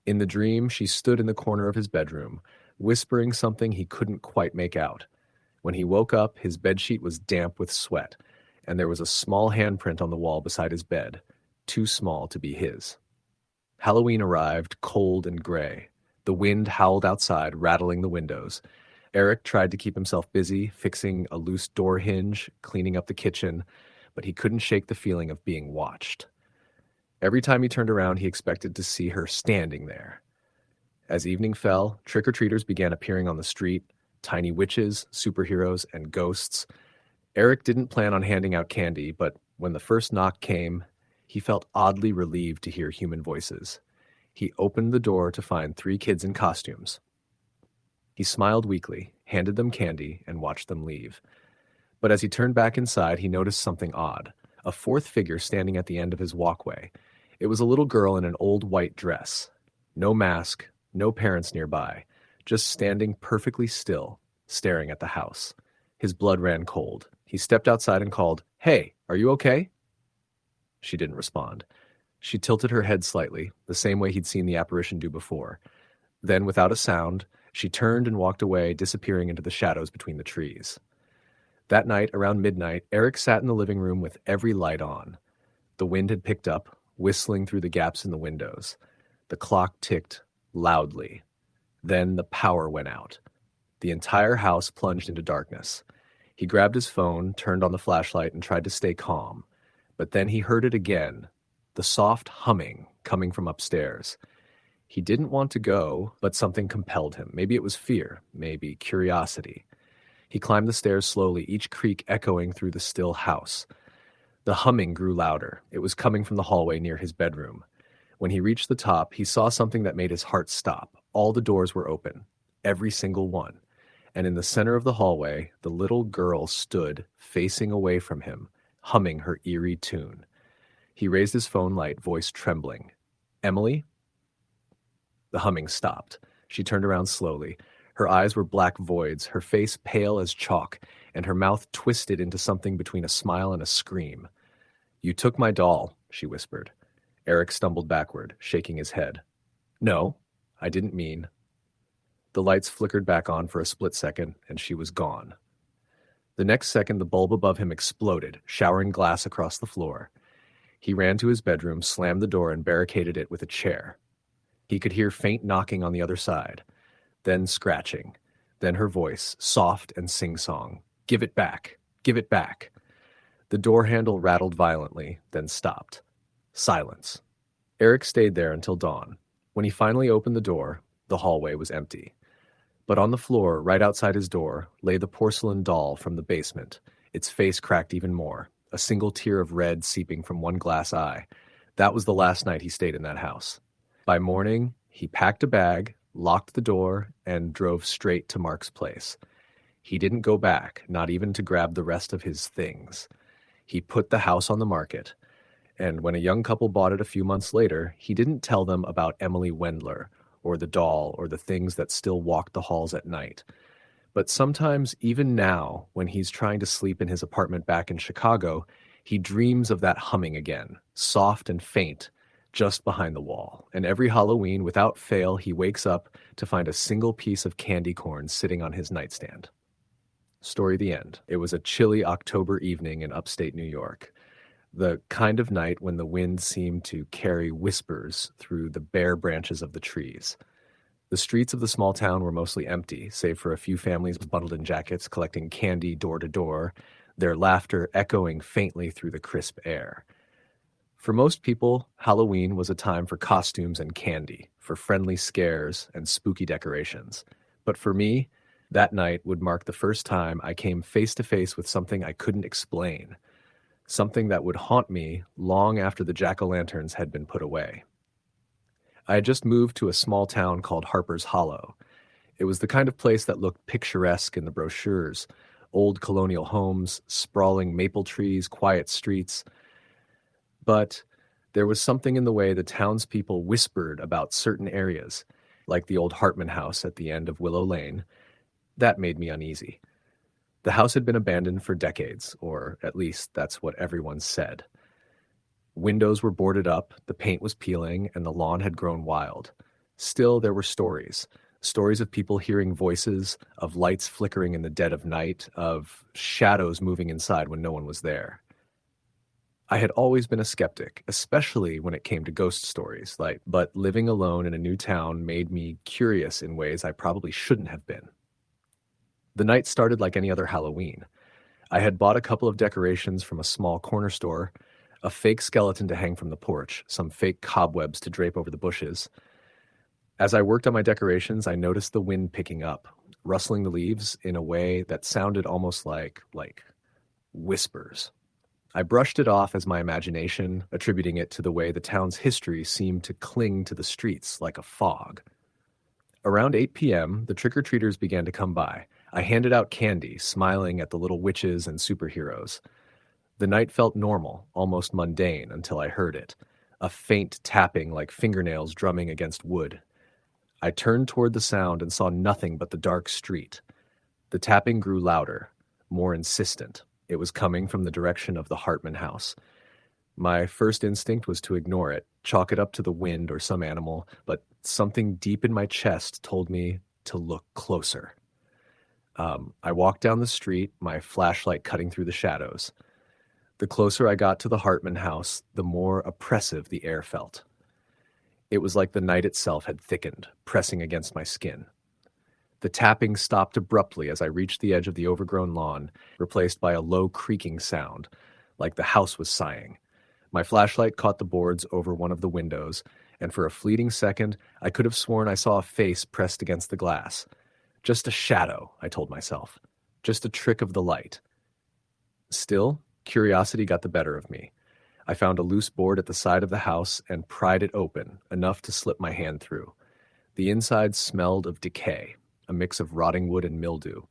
In the dream, she stood in the corner of his bedroom, whispering something he couldn't quite make out. When he woke up, his bedsheet was damp with sweat, and there was a small handprint on the wall beside his bed, too small to be his. Halloween arrived, cold and gray. The wind howled outside, rattling the windows. Eric tried to keep himself busy, fixing a loose door hinge, cleaning up the kitchen, but he couldn't shake the feeling of being watched. Every time he turned around, he expected to see her standing there. As evening fell, trick-or-treaters began appearing on the street, tiny witches, superheroes, and ghosts. Eric didn't plan on handing out candy, but when the first knock came, he felt oddly relieved to hear human voices. He opened the door to find 3 kids in costumes. He smiled weakly, handed them candy, and watched them leave. But as he turned back inside, he noticed something odd, a 4th figure standing at the end of his walkway. It was a little girl in an old white dress. No mask, no parents nearby, just standing perfectly still, staring at the house. His blood ran cold. He stepped outside and called, "Hey, are you okay?" She didn't respond. She tilted her head slightly, the same way he'd seen the apparition do before. Then, without a sound, She turned and walked away, disappearing into the shadows between the trees. That night, around midnight, Eric sat in the living room with every light on. The wind had picked up, whistling through the gaps in the windows. The clock ticked loudly. Then the power went out. The entire house plunged into darkness. He grabbed his phone, turned on the flashlight, and tried to stay calm. But then he heard it again, the soft humming coming from upstairs. He didn't want to go, but something compelled him. Maybe it was fear, maybe curiosity. He climbed the stairs slowly, each creak echoing through the still house. The humming grew louder. It was coming from the hallway near his bedroom. When he reached the top, he saw something that made his heart stop. All the doors were open, every single one. And in the center of the hallway, the little girl stood, facing away from him, humming her eerie tune. He raised his phone light, voice trembling. "Emily?" The humming stopped. She turned around slowly. Her eyes were black voids, her face pale as chalk, and her mouth twisted into something between a smile and a scream. "You took my doll," she whispered. Eric stumbled backward, shaking his head. "No, I didn't mean." The lights flickered back on for a split second, and she was gone. The next second, the bulb above him exploded, showering glass across the floor. He ran to his bedroom, slammed the door, and barricaded it with a chair. He could hear faint knocking on the other side, then scratching, then her voice, soft and sing-song. "Give it back! Give it back!" The door handle rattled violently, then stopped. Silence. Eric stayed there until dawn. When he finally opened the door, the hallway was empty. But on the floor, right outside his door, lay the porcelain doll from the basement, its face cracked even more, a single tear of red seeping from one glass eye. That was the last night he stayed in that house. By morning, he packed a bag, locked the door, and drove straight to Mark's place. He didn't go back, not even to grab the rest of his things. He put the house on the market, and when a young couple bought it a few months later, he didn't tell them about Emily Wendler, or the doll, or the things that still walked the halls at night. But sometimes, even now, when he's trying to sleep in his apartment back in Chicago, he dreams of that humming again, soft and faint, just behind the wall. And every Halloween, without fail, he wakes up to find a single piece of candy corn sitting on his nightstand. Story the end. It was a chilly October evening in upstate New York. The kind of night when the wind seemed to carry whispers through the bare branches of the trees. The streets of the small town were mostly empty, save for a few families bundled in jackets collecting candy door to door, their laughter echoing faintly through the crisp air. For most people, Halloween was a time for costumes and candy, for friendly scares and spooky decorations. But for me, that night would mark the first time I came face to face with something I couldn't explain, something that would haunt me long after the jack-o'-lanterns had been put away. I had just moved to a small town called Harper's Hollow. It was the kind of place that looked picturesque in the brochures, old colonial homes, sprawling maple trees, quiet streets. But there was something in the way the townspeople whispered about certain areas, like the old Hartman house at the end of Willow Lane, that made me uneasy. The house had been abandoned for decades, or at least that's what everyone said. Windows were boarded up, the paint was peeling, and the lawn had grown wild. Still, there were stories of people hearing voices, of lights flickering in the dead of night, of shadows moving inside when no one was there. I had always been a skeptic, especially when it came to ghost stories, but living alone in a new town made me curious in ways I probably shouldn't have been. The night started like any other Halloween. I had bought a couple of decorations from a small corner store, a fake skeleton to hang from the porch, some fake cobwebs to drape over the bushes. As I worked on my decorations, I noticed the wind picking up, rustling the leaves in a way that sounded almost like whispers. I brushed it off as my imagination, attributing it to the way the town's history seemed to cling to the streets like a fog. Around 8 p.m., the trick-or-treaters began to come by. I handed out candy, smiling at the little witches and superheroes. The night felt normal, almost mundane, until I heard it, a faint tapping like fingernails drumming against wood. I turned toward the sound and saw nothing but the dark street. The tapping grew louder, more insistent. It was coming from the direction of the Hartman house. My first instinct was to ignore it, chalk it up to the wind or some animal, but something deep in my chest told me to look closer. I walked down the street, my flashlight cutting through the shadows. The closer I got to the Hartman house, the more oppressive the air felt. It was like the night itself had thickened, pressing against my skin. The tapping stopped abruptly as I reached the edge of the overgrown lawn, replaced by a low creaking sound, like the house was sighing. My flashlight caught the boards over one of the windows, and for a fleeting second, I could have sworn I saw a face pressed against the glass. Just a shadow, I told myself. Just a trick of the light. Still, curiosity got the better of me. I found a loose board at the side of the house and pried it open, enough to slip my hand through. The inside smelled of decay, a mix of rotting wood and mildew.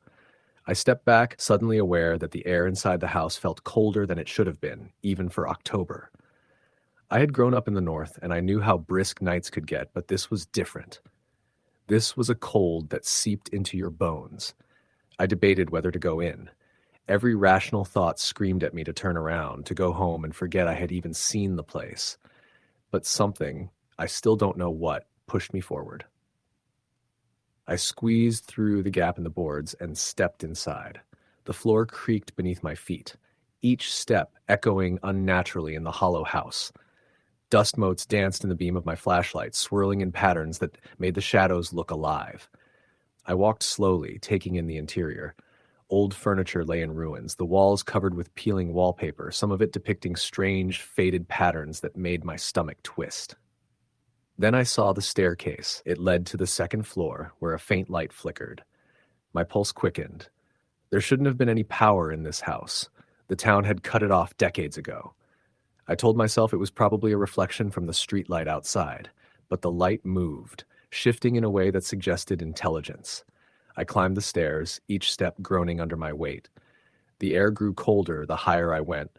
I stepped back, suddenly aware that the air inside the house felt colder than it should have been, even for October. I had grown up in the north, and I knew how brisk nights could get, but this was different. This was a cold that seeped into your bones. I debated whether to go in. Every rational thought screamed at me to turn around, to go home and forget I had even seen the place. But something, I still don't know what, pushed me forward. I squeezed through the gap in the boards and stepped inside. The floor creaked beneath my feet, each step echoing unnaturally in the hollow house. Dust motes danced in the beam of my flashlight, swirling in patterns that made the shadows look alive. I walked slowly, taking in the interior. Old furniture lay in ruins, the walls covered with peeling wallpaper, some of it depicting strange, faded patterns that made my stomach twist. Then I saw the staircase. It led to the second floor, where a faint light flickered. My pulse quickened. There shouldn't have been any power in this house. The town had cut it off decades ago. I told myself it was probably a reflection from the streetlight outside, but the light moved, shifting in a way that suggested intelligence. I climbed the stairs, each step groaning under my weight. The air grew colder the higher I went,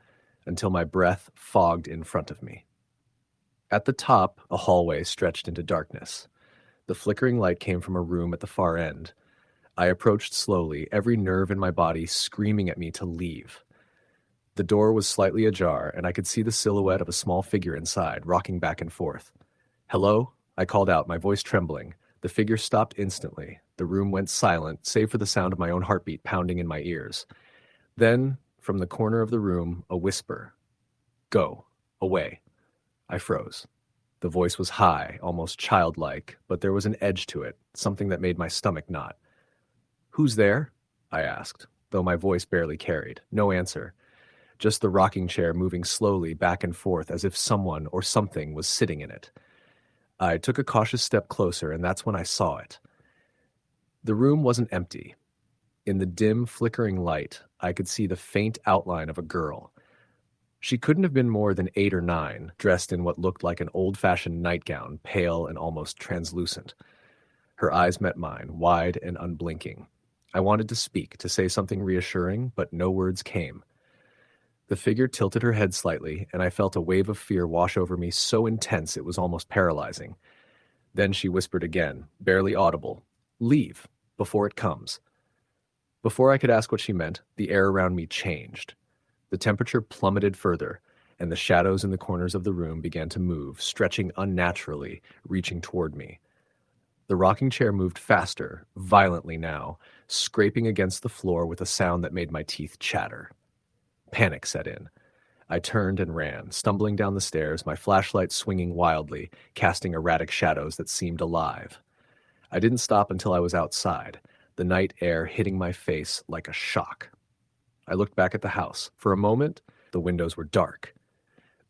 until my breath fogged in front of me. At the top, a hallway stretched into darkness. The flickering light came from a room at the far end. I approached slowly, every nerve in my body screaming at me to leave. The door was slightly ajar, and I could see the silhouette of a small figure inside, rocking back and forth. "Hello?" I called out, my voice trembling. The figure stopped instantly. The room went silent, save for the sound of my own heartbeat pounding in my ears. Then, from the corner of the room, a whisper. "Go. Away." I froze. The voice was high, almost childlike, but there was an edge to it, something that made my stomach knot. "Who's there?" I asked, though my voice barely carried. No answer. Just the rocking chair moving slowly back and forth as if someone or something was sitting in it. I took a cautious step closer, and that's when I saw it. The room wasn't empty. In the dim, flickering light, I could see the faint outline of a girl. She couldn't have been more than 8 or 9, dressed in what looked like an old-fashioned nightgown, pale and almost translucent. Her eyes met mine, wide and unblinking. I wanted to speak, to say something reassuring, but no words came. The figure tilted her head slightly, and I felt a wave of fear wash over me so intense it was almost paralyzing. Then she whispered again, barely audible, "Leave, before it comes." Before I could ask what she meant, the air around me changed. The temperature plummeted further, and the shadows in the corners of the room began to move, stretching unnaturally, reaching toward me. The rocking chair moved faster, violently now, scraping against the floor with a sound that made my teeth chatter. Panic set in. I turned and ran, stumbling down the stairs, my flashlight swinging wildly, casting erratic shadows that seemed alive. I didn't stop until I was outside, the night air hitting my face like a shock. I looked back at the house. For a moment, the windows were dark.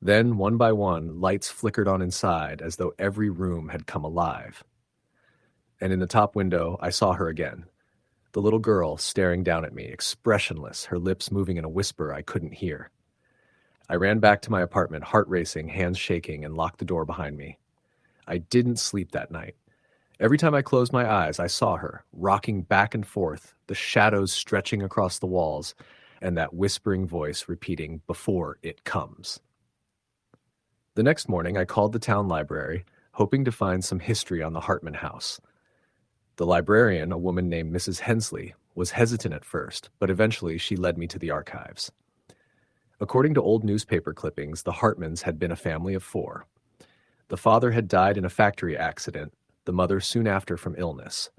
Then, one by one, lights flickered on inside as though every room had come alive. And in the top window, I saw her again. The little girl staring down at me, expressionless, her lips moving in a whisper I couldn't hear. I ran back to my apartment, heart racing, hands shaking, and locked the door behind me. I didn't sleep that night. Every time I closed my eyes, I saw her, rocking back and forth, the shadows stretching across the walls, and that whispering voice repeating, "Before it comes." The next morning, I called the town library, hoping to find some history on the Hartman house. The librarian, a woman named Mrs. Hensley, was hesitant at first, but eventually she led me to the archives. According to old newspaper clippings, the Hartmans had been a family of 4. The father had died in a factory accident, the mother soon after from illness.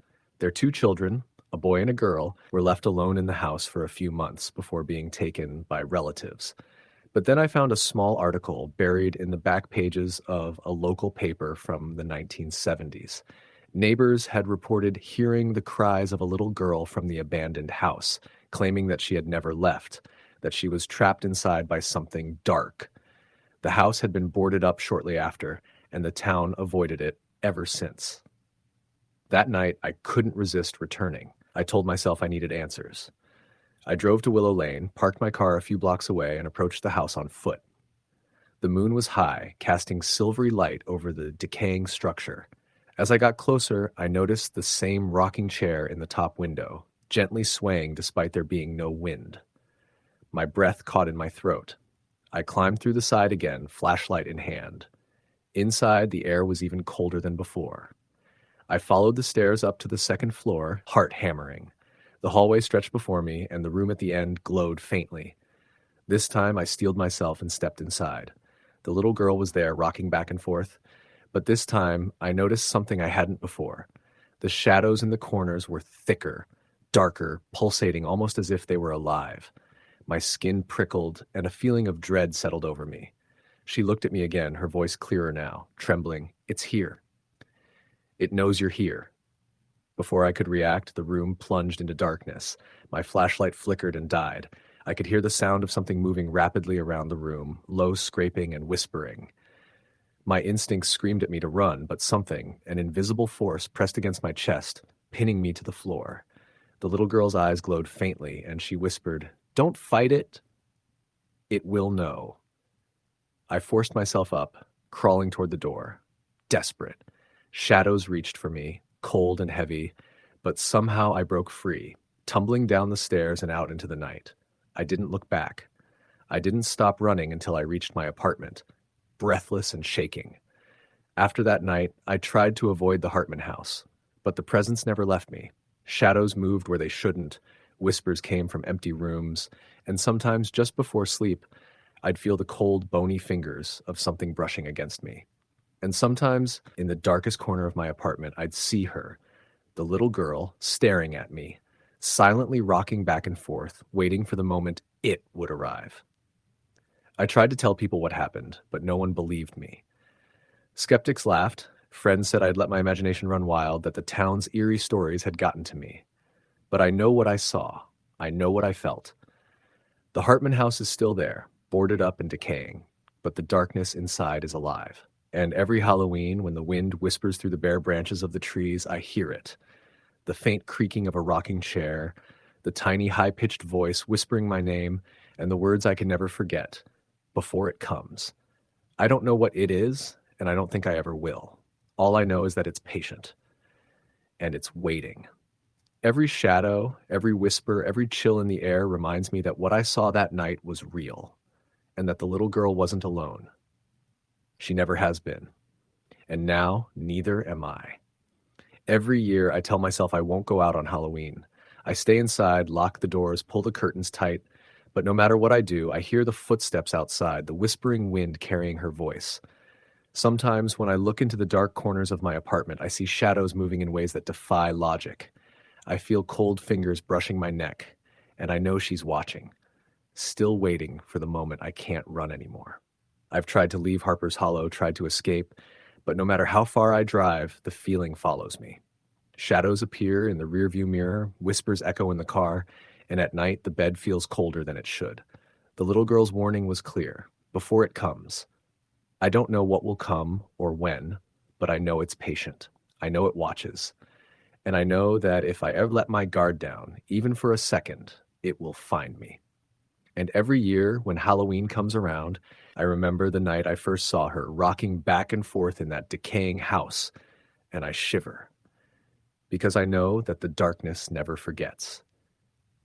Their two children, a boy and a girl, were left alone in the house for a few months before being taken by relatives. But then I found a small article buried in the back pages of a local paper from the 1970s. Neighbors had reported hearing the cries of a little girl from the abandoned house, claiming that she had never left, that she was trapped inside by something dark. The house had been boarded up shortly after, and the town avoided it ever since. That night, I couldn't resist returning. I told myself I needed answers. I drove to Willow Lane, parked my car a few blocks away, and approached the house on foot. The moon was high, casting silvery light over the decaying structure. As I got closer, I noticed the same rocking chair in the top window, gently swaying despite there being no wind. My breath caught in my throat. I climbed through the side again, flashlight in hand. Inside, the air was even colder than before. I followed the stairs up to the second floor, heart hammering. The hallway stretched before me, and the room at the end glowed faintly. This time, I steeled myself and stepped inside. The little girl was there, rocking back and forth. But this time, I noticed something I hadn't before. The shadows in the corners were thicker, darker, pulsating almost as if they were alive. My skin prickled, and a feeling of dread settled over me. She looked at me again, her voice clearer now, trembling. "It's here. It knows you're here." Before I could react, the room plunged into darkness. My flashlight flickered and died. I could hear the sound of something moving rapidly around the room, low scraping and whispering. My instincts screamed at me to run, but something, an invisible force, pressed against my chest, pinning me to the floor. The little girl's eyes glowed faintly, and she whispered, "Don't fight it. It will know." I forced myself up, crawling toward the door. Desperate. Shadows reached for me, cold and heavy, but somehow I broke free, tumbling down the stairs and out into the night. I didn't look back. I didn't stop running until I reached my apartment, breathless and shaking. After that night, I tried to avoid the Hartman house, but the presence never left me. Shadows moved where they shouldn't, whispers came from empty rooms, and sometimes just before sleep, I'd feel the cold, bony fingers of something brushing against me. And sometimes, in the darkest corner of my apartment, I'd see her, the little girl, staring at me, silently rocking back and forth, waiting for the moment it would arrive. I tried to tell people what happened, but no one believed me. Skeptics laughed. Friends said I'd let my imagination run wild, that the town's eerie stories had gotten to me. But I know what I saw. I know what I felt. The Hartman house is still there, boarded up and decaying, but the darkness inside is alive. And every Halloween, when the wind whispers through the bare branches of the trees, I hear it. The faint creaking of a rocking chair, the tiny high-pitched voice whispering my name, and the words I can never forget, before it comes. I don't know what it is, and I don't think I ever will. All I know is that it's patient, and it's waiting. Every shadow, every whisper, every chill in the air reminds me that what I saw that night was real, and that the little girl wasn't alone. She never has been. And now, neither am I. Every year, I tell myself I won't go out on Halloween. I stay inside, lock the doors, pull the curtains tight, but no matter what I do, I hear the footsteps outside, the whispering wind carrying her voice. Sometimes, when I look into the dark corners of my apartment, I see shadows moving in ways that defy logic. I feel cold fingers brushing my neck, and I know she's watching, still waiting for the moment I can't run anymore. I've tried to leave Harper's Hollow, tried to escape, but no matter how far I drive, the feeling follows me. Shadows appear in the rearview mirror, whispers echo in the car, and at night the bed feels colder than it should. The little girl's warning was clear. Before it comes. I don't know what will come or when, but I know it's patient. I know it watches. And I know that if I ever let my guard down, even for a second, it will find me. And every year, when Halloween comes around, I remember the night I first saw her, rocking back and forth in that decaying house, and I shiver. Because I know that the darkness never forgets.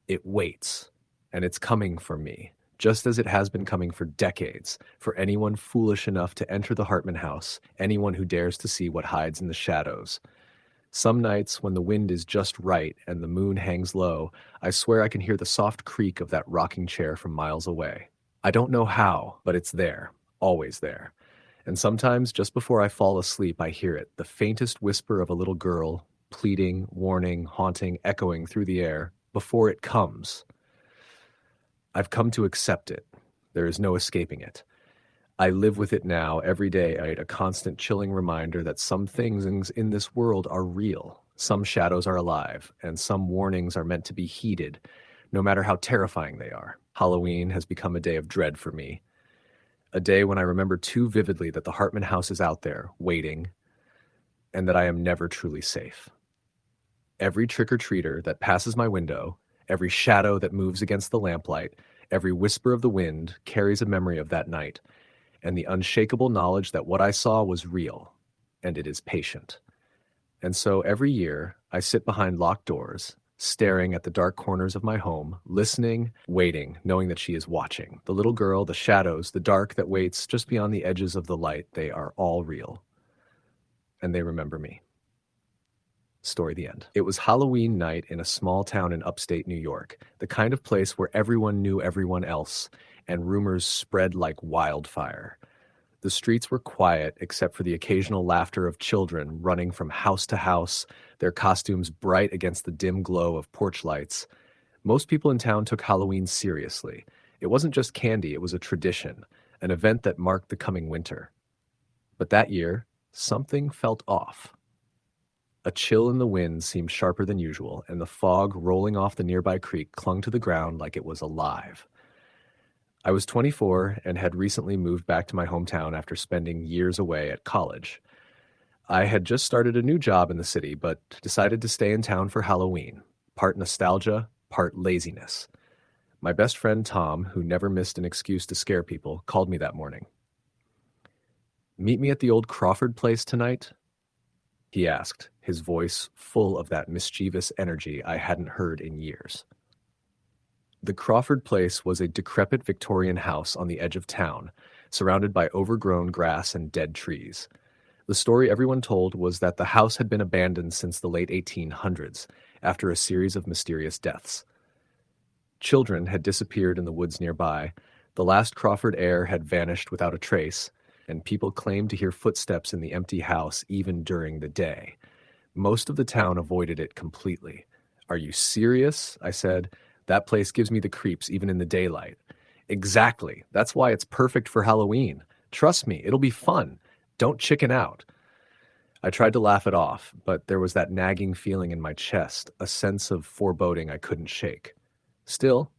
It waits, and it's coming for me, just as it has been coming for decades, for anyone foolish enough to enter the Hartman house, anyone who dares to see what hides in the shadows. Some nights, when the wind is just right and the moon hangs low, I swear I can hear the soft creak of that rocking chair from miles away. I don't know how, but it's there, always there. And sometimes, just before I fall asleep, I hear it, the faintest whisper of a little girl pleading, warning, haunting, echoing through the air, before it comes. I've come to accept it. There is no escaping it. I live with it now, every day, a constant chilling reminder that some things in this world are real, some shadows are alive, and some warnings are meant to be heeded, no matter how terrifying they are. Halloween has become a day of dread for me, a day when I remember too vividly that the Hartman house is out there, waiting, and that I am never truly safe. Every trick-or-treater that passes my window, every shadow that moves against the lamplight, every whisper of the wind carries a memory of that night, and the unshakable knowledge that what I saw was real, and it is patient. And so every year, I sit behind locked doors, staring at the dark corners of my home, listening, waiting, knowing that she is watching. The little girl, the shadows, the dark that waits just beyond the edges of the light, they are all real. And they remember me. Story the end. It was Halloween night in a small town in upstate New York, the kind of place where everyone knew everyone else, and rumors spread like wildfire. The streets were quiet except for the occasional laughter of children running from house to house, their costumes bright against the dim glow of porch lights. Most people in town took Halloween seriously. It wasn't just candy, it was a tradition, an event that marked the coming winter. But that year, something felt off. A chill in the wind seemed sharper than usual, and the fog rolling off the nearby creek clung to the ground like it was alive. I was 24 and had recently moved back to my hometown after spending years away at college. I had just started a new job in the city, but decided to stay in town for Halloween, part nostalgia, part laziness. My best friend Tom, who never missed an excuse to scare people, called me that morning. "Meet me at the old Crawford place tonight?" he asked, his voice full of that mischievous energy I hadn't heard in years. The Crawford place was a decrepit Victorian house on the edge of town, surrounded by overgrown grass and dead trees. The story everyone told was that the house had been abandoned since the late 1800s, after a series of mysterious deaths. Children had disappeared in the woods nearby, the last Crawford heir had vanished without a trace, and people claimed to hear footsteps in the empty house even during the day. Most of the town avoided it completely. "Are you serious?" I said. "That place gives me the creeps even in the daylight." "Exactly. That's why it's perfect for Halloween. Trust me, it'll be fun. Don't chicken out." I tried to laugh it off, but there was that nagging feeling in my chest, a sense of foreboding I couldn't shake. Still,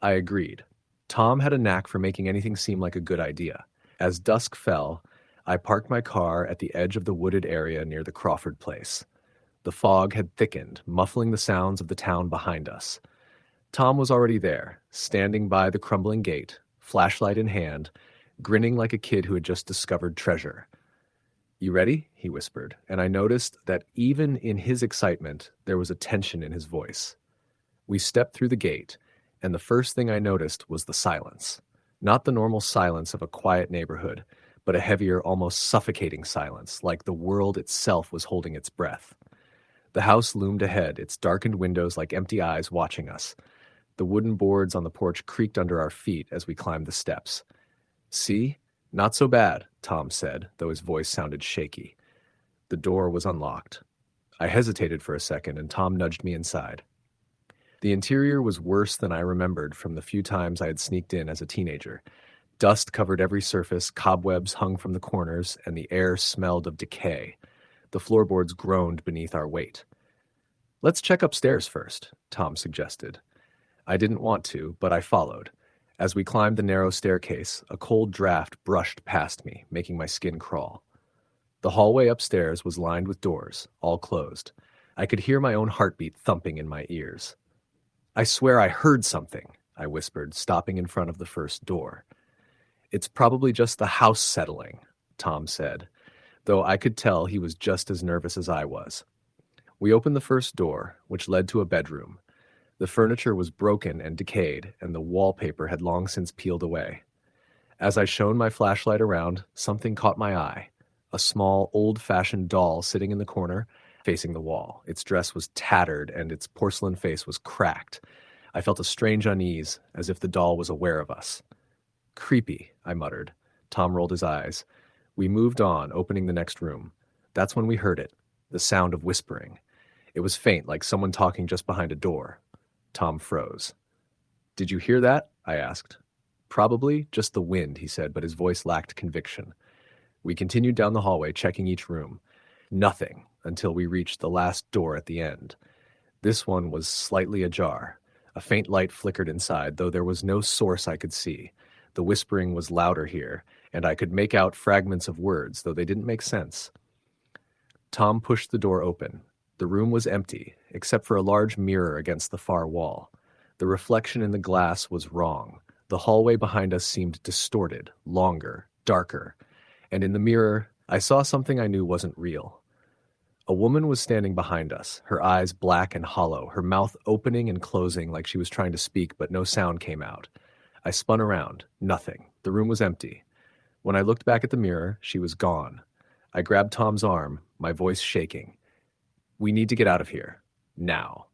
I agreed. Tom had a knack for making anything seem like a good idea. As dusk fell, I parked my car at the edge of the wooded area near the Crawford place. The fog had thickened, muffling the sounds of the town behind us. Tom was already there, standing by the crumbling gate, flashlight in hand, grinning like a kid who had just discovered treasure. "You ready?" he whispered, and I noticed that even in his excitement, there was a tension in his voice. We stepped through the gate, and the first thing I noticed was the silence. Not the normal silence of a quiet neighborhood, but a heavier, almost suffocating silence, like the world itself was holding its breath. The house loomed ahead, its darkened windows like empty eyes watching us. The wooden boards on the porch creaked under our feet as we climbed the steps. "See? Not so bad," Tom said, though his voice sounded shaky. The door was unlocked. I hesitated for a second, and Tom nudged me inside. The interior was worse than I remembered from the few times I had sneaked in as a teenager. Dust covered every surface, cobwebs hung from the corners, and the air smelled of decay. The floorboards groaned beneath our weight. "Let's check upstairs first," Tom suggested. I didn't want to, but I followed. As we climbed the narrow staircase, a cold draft brushed past me, making my skin crawl. The hallway upstairs was lined with doors, all closed. I could hear my own heartbeat thumping in my ears. "I swear I heard something," I whispered, stopping in front of the first door. "It's probably just the house settling," Tom said, though I could tell he was just as nervous as I was. We opened the first door, which led to a bedroom. The furniture was broken and decayed, and the wallpaper had long since peeled away. As I shone my flashlight around, something caught my eye. A small, old-fashioned doll sitting in the corner, facing the wall. Its dress was tattered, and its porcelain face was cracked. I felt a strange unease, as if the doll was aware of us. "Creepy," I muttered. Tom rolled his eyes. We moved on, opening the next room. That's when we heard it, the sound of whispering. It was faint, like someone talking just behind a door. Tom froze. "Did you hear that?" I asked. "Probably just the wind," he said, but his voice lacked conviction. We continued down the hallway, checking each room. Nothing until we reached the last door at the end. This one was slightly ajar. A faint light flickered inside, though there was no source I could see. The whispering was louder here, and I could make out fragments of words, though they didn't make sense. Tom pushed the door open. The room was empty, except for a large mirror against the far wall. The reflection in the glass was wrong. The hallway behind us seemed distorted, longer, darker, and in the mirror, I saw something I knew wasn't real. A woman was standing behind us, her eyes black and hollow, her mouth opening and closing like she was trying to speak, but no sound came out. I spun around. Nothing. The room was empty. When I looked back at the mirror, she was gone. I grabbed Tom's arm, my voice shaking. "We need to get out of here. Now."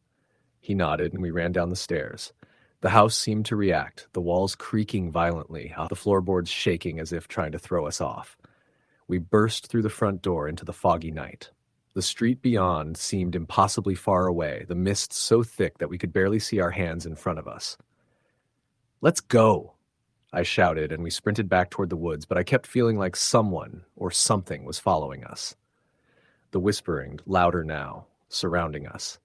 He nodded, and we ran down the stairs. The house seemed to react, the walls creaking violently, the floorboards shaking as if trying to throw us off. We burst through the front door into the foggy night. The street beyond seemed impossibly far away, the mist so thick that we could barely see our hands in front of us. "Let's go!" I shouted, and we sprinted back toward the woods, but I kept feeling like someone or something was following us. The whispering, louder now, surrounding us.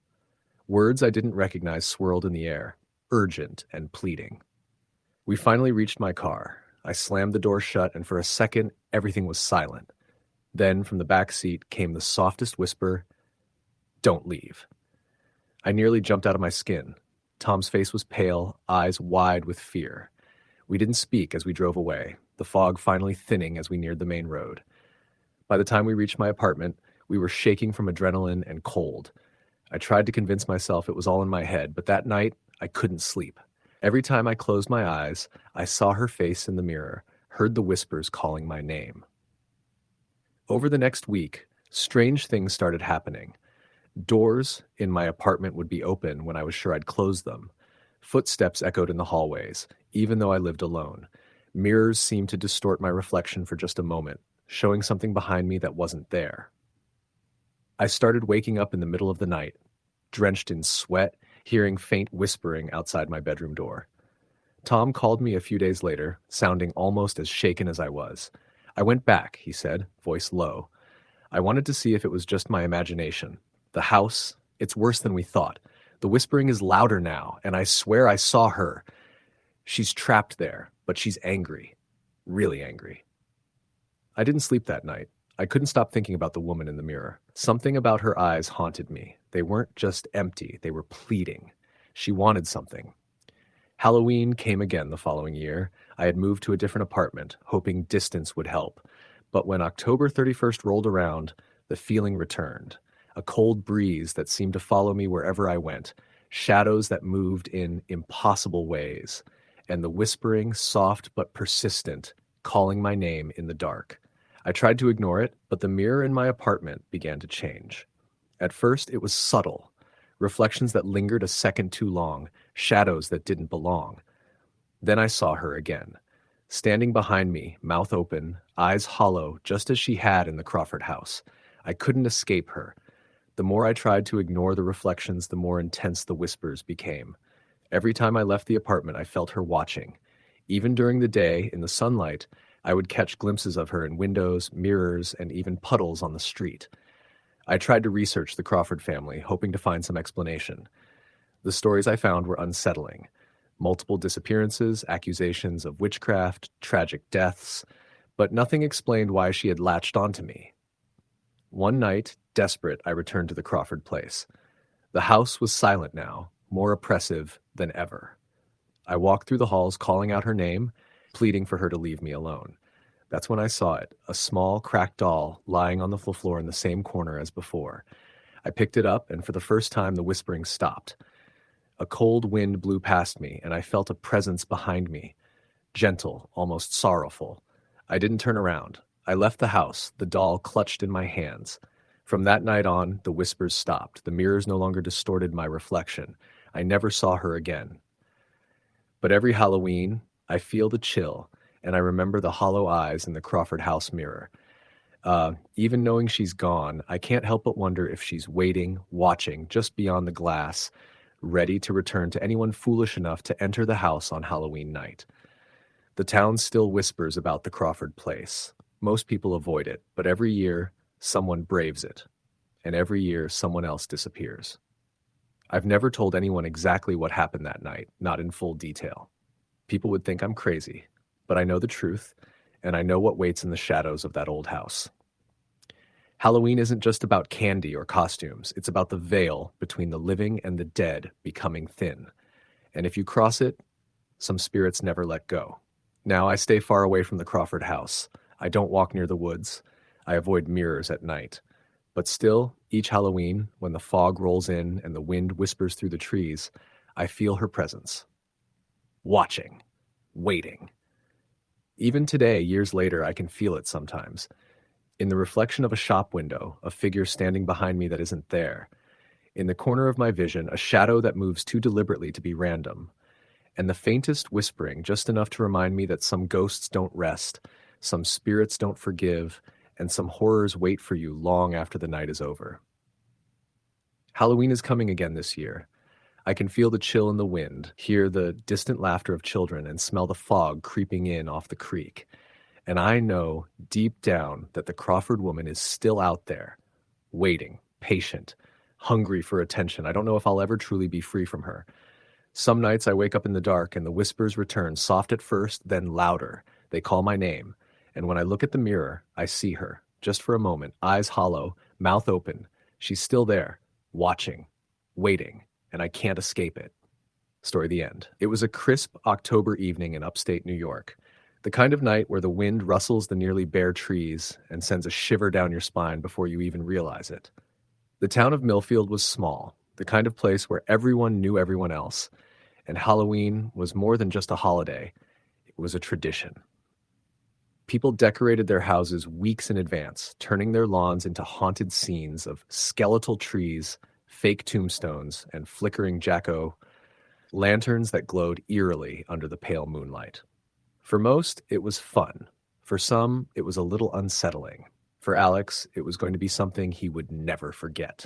Words I didn't recognize swirled in the air, urgent and pleading. We finally reached my car. I slammed the door shut, and for a second, everything was silent. Then, from the back seat, came the softest whisper, "Don't leave." I nearly jumped out of my skin. Tom's face was pale, eyes wide with fear. We didn't speak as we drove away, the fog finally thinning as we neared the main road. By the time we reached my apartment, we were shaking from adrenaline and cold. I tried to convince myself it was all in my head, but that night, I couldn't sleep. Every time I closed my eyes, I saw her face in the mirror, heard the whispers calling my name. Over the next week, strange things started happening. Doors in my apartment would be open when I was sure I'd closed them. Footsteps echoed in the hallways, even though I lived alone. Mirrors seemed to distort my reflection for just a moment, showing something behind me that wasn't there. I started waking up in the middle of the night, drenched in sweat, hearing faint whispering outside my bedroom door. Tom called me a few days later, sounding almost as shaken as I was. "I went back," he said, voice low. "I wanted to see if it was just my imagination. The house, it's worse than we thought. The whispering is louder now, and I swear I saw her. She's trapped there, but she's angry. Really angry." I didn't sleep that night. I couldn't stop thinking about the woman in the mirror. Something about her eyes haunted me. They weren't just empty, they were pleading. She wanted something. Halloween came again the following year. I had moved to a different apartment, hoping distance would help. But when October 31st rolled around, the feeling returned. A cold breeze that seemed to follow me wherever I went, shadows that moved in impossible ways, and the whispering, soft but persistent, calling my name in the dark. I tried to ignore it, but the mirror in my apartment began to change. At first, it was subtle. Reflections that lingered a second too long, shadows that didn't belong. Then I saw her again, standing behind me, mouth open, eyes hollow, just as she had in the Crawford house. I couldn't escape her. The more I tried to ignore the reflections, the more intense the whispers became. Every time I left the apartment, I felt her watching. Even during the day, in the sunlight, I would catch glimpses of her in windows, mirrors, and even puddles on the street. I tried to research the Crawford family, hoping to find some explanation. The stories I found were unsettling. Multiple disappearances, accusations of witchcraft, tragic deaths, but nothing explained why she had latched onto me. One night, desperate, I returned to the Crawford place. The house was silent now, more oppressive than ever. I walked through the halls calling out her name, pleading for her to leave me alone. That's when I saw it, a small, cracked doll lying on the floor in the same corner as before. I picked it up, and for the first time the whispering stopped. A cold wind blew past me, and I felt a presence behind me, gentle, almost sorrowful. I didn't turn around. I left the house, the doll clutched in my hands. From that night on, the whispers stopped. The mirrors no longer distorted my reflection. I never saw her again. But every Halloween, I feel the chill, and I remember the hollow eyes in the Crawford house mirror. Even knowing she's gone, I can't help but wonder if she's waiting, watching, just beyond the glass, ready to return to anyone foolish enough to enter the house on Halloween night. The town still whispers about the Crawford place. Most people avoid it, but every year, someone braves it. And every year, someone else disappears. I've never told anyone exactly what happened that night, not in full detail. People would think I'm crazy, but I know the truth, and I know what waits in the shadows of that old house. Halloween isn't just about candy or costumes. It's about the veil between the living and the dead becoming thin. And if you cross it, some spirits never let go. Now, I stay far away from the Crawford house. I don't walk near the woods. I avoid mirrors at night. But still, each Halloween, when the fog rolls in and the wind whispers through the trees, I feel her presence. Watching. Waiting. Even today, years later, I can feel it sometimes. In the reflection of a shop window, a figure standing behind me that isn't there. In the corner of my vision, a shadow that moves too deliberately to be random. And the faintest whispering, just enough to remind me that some ghosts don't rest, some spirits don't forgive, and some horrors wait for you long after the night is over. Halloween is coming again this year. I can feel the chill in the wind, hear the distant laughter of children, and smell the fog creeping in off the creek. And I know deep down that the Crawford woman is still out there, waiting, patient, hungry for attention. I don't know if I'll ever truly be free from her. Some nights I wake up in the dark and the whispers return, soft at first, then louder. They call my name. And when I look at the mirror, I see her, just for a moment, eyes hollow, mouth open. She's still there, watching, waiting, and I can't escape it. Story the end. It was a crisp October evening in upstate New York. The kind of night where the wind rustles the nearly bare trees and sends a shiver down your spine before you even realize it. The town of Millfield was small, the kind of place where everyone knew everyone else. And Halloween was more than just a holiday. It was a tradition. People decorated their houses weeks in advance, turning their lawns into haunted scenes of skeletal trees, fake tombstones, and flickering jack-o'-lanterns that glowed eerily under the pale moonlight. For most, it was fun. For some, it was a little unsettling. For Alex, it was going to be something he would never forget.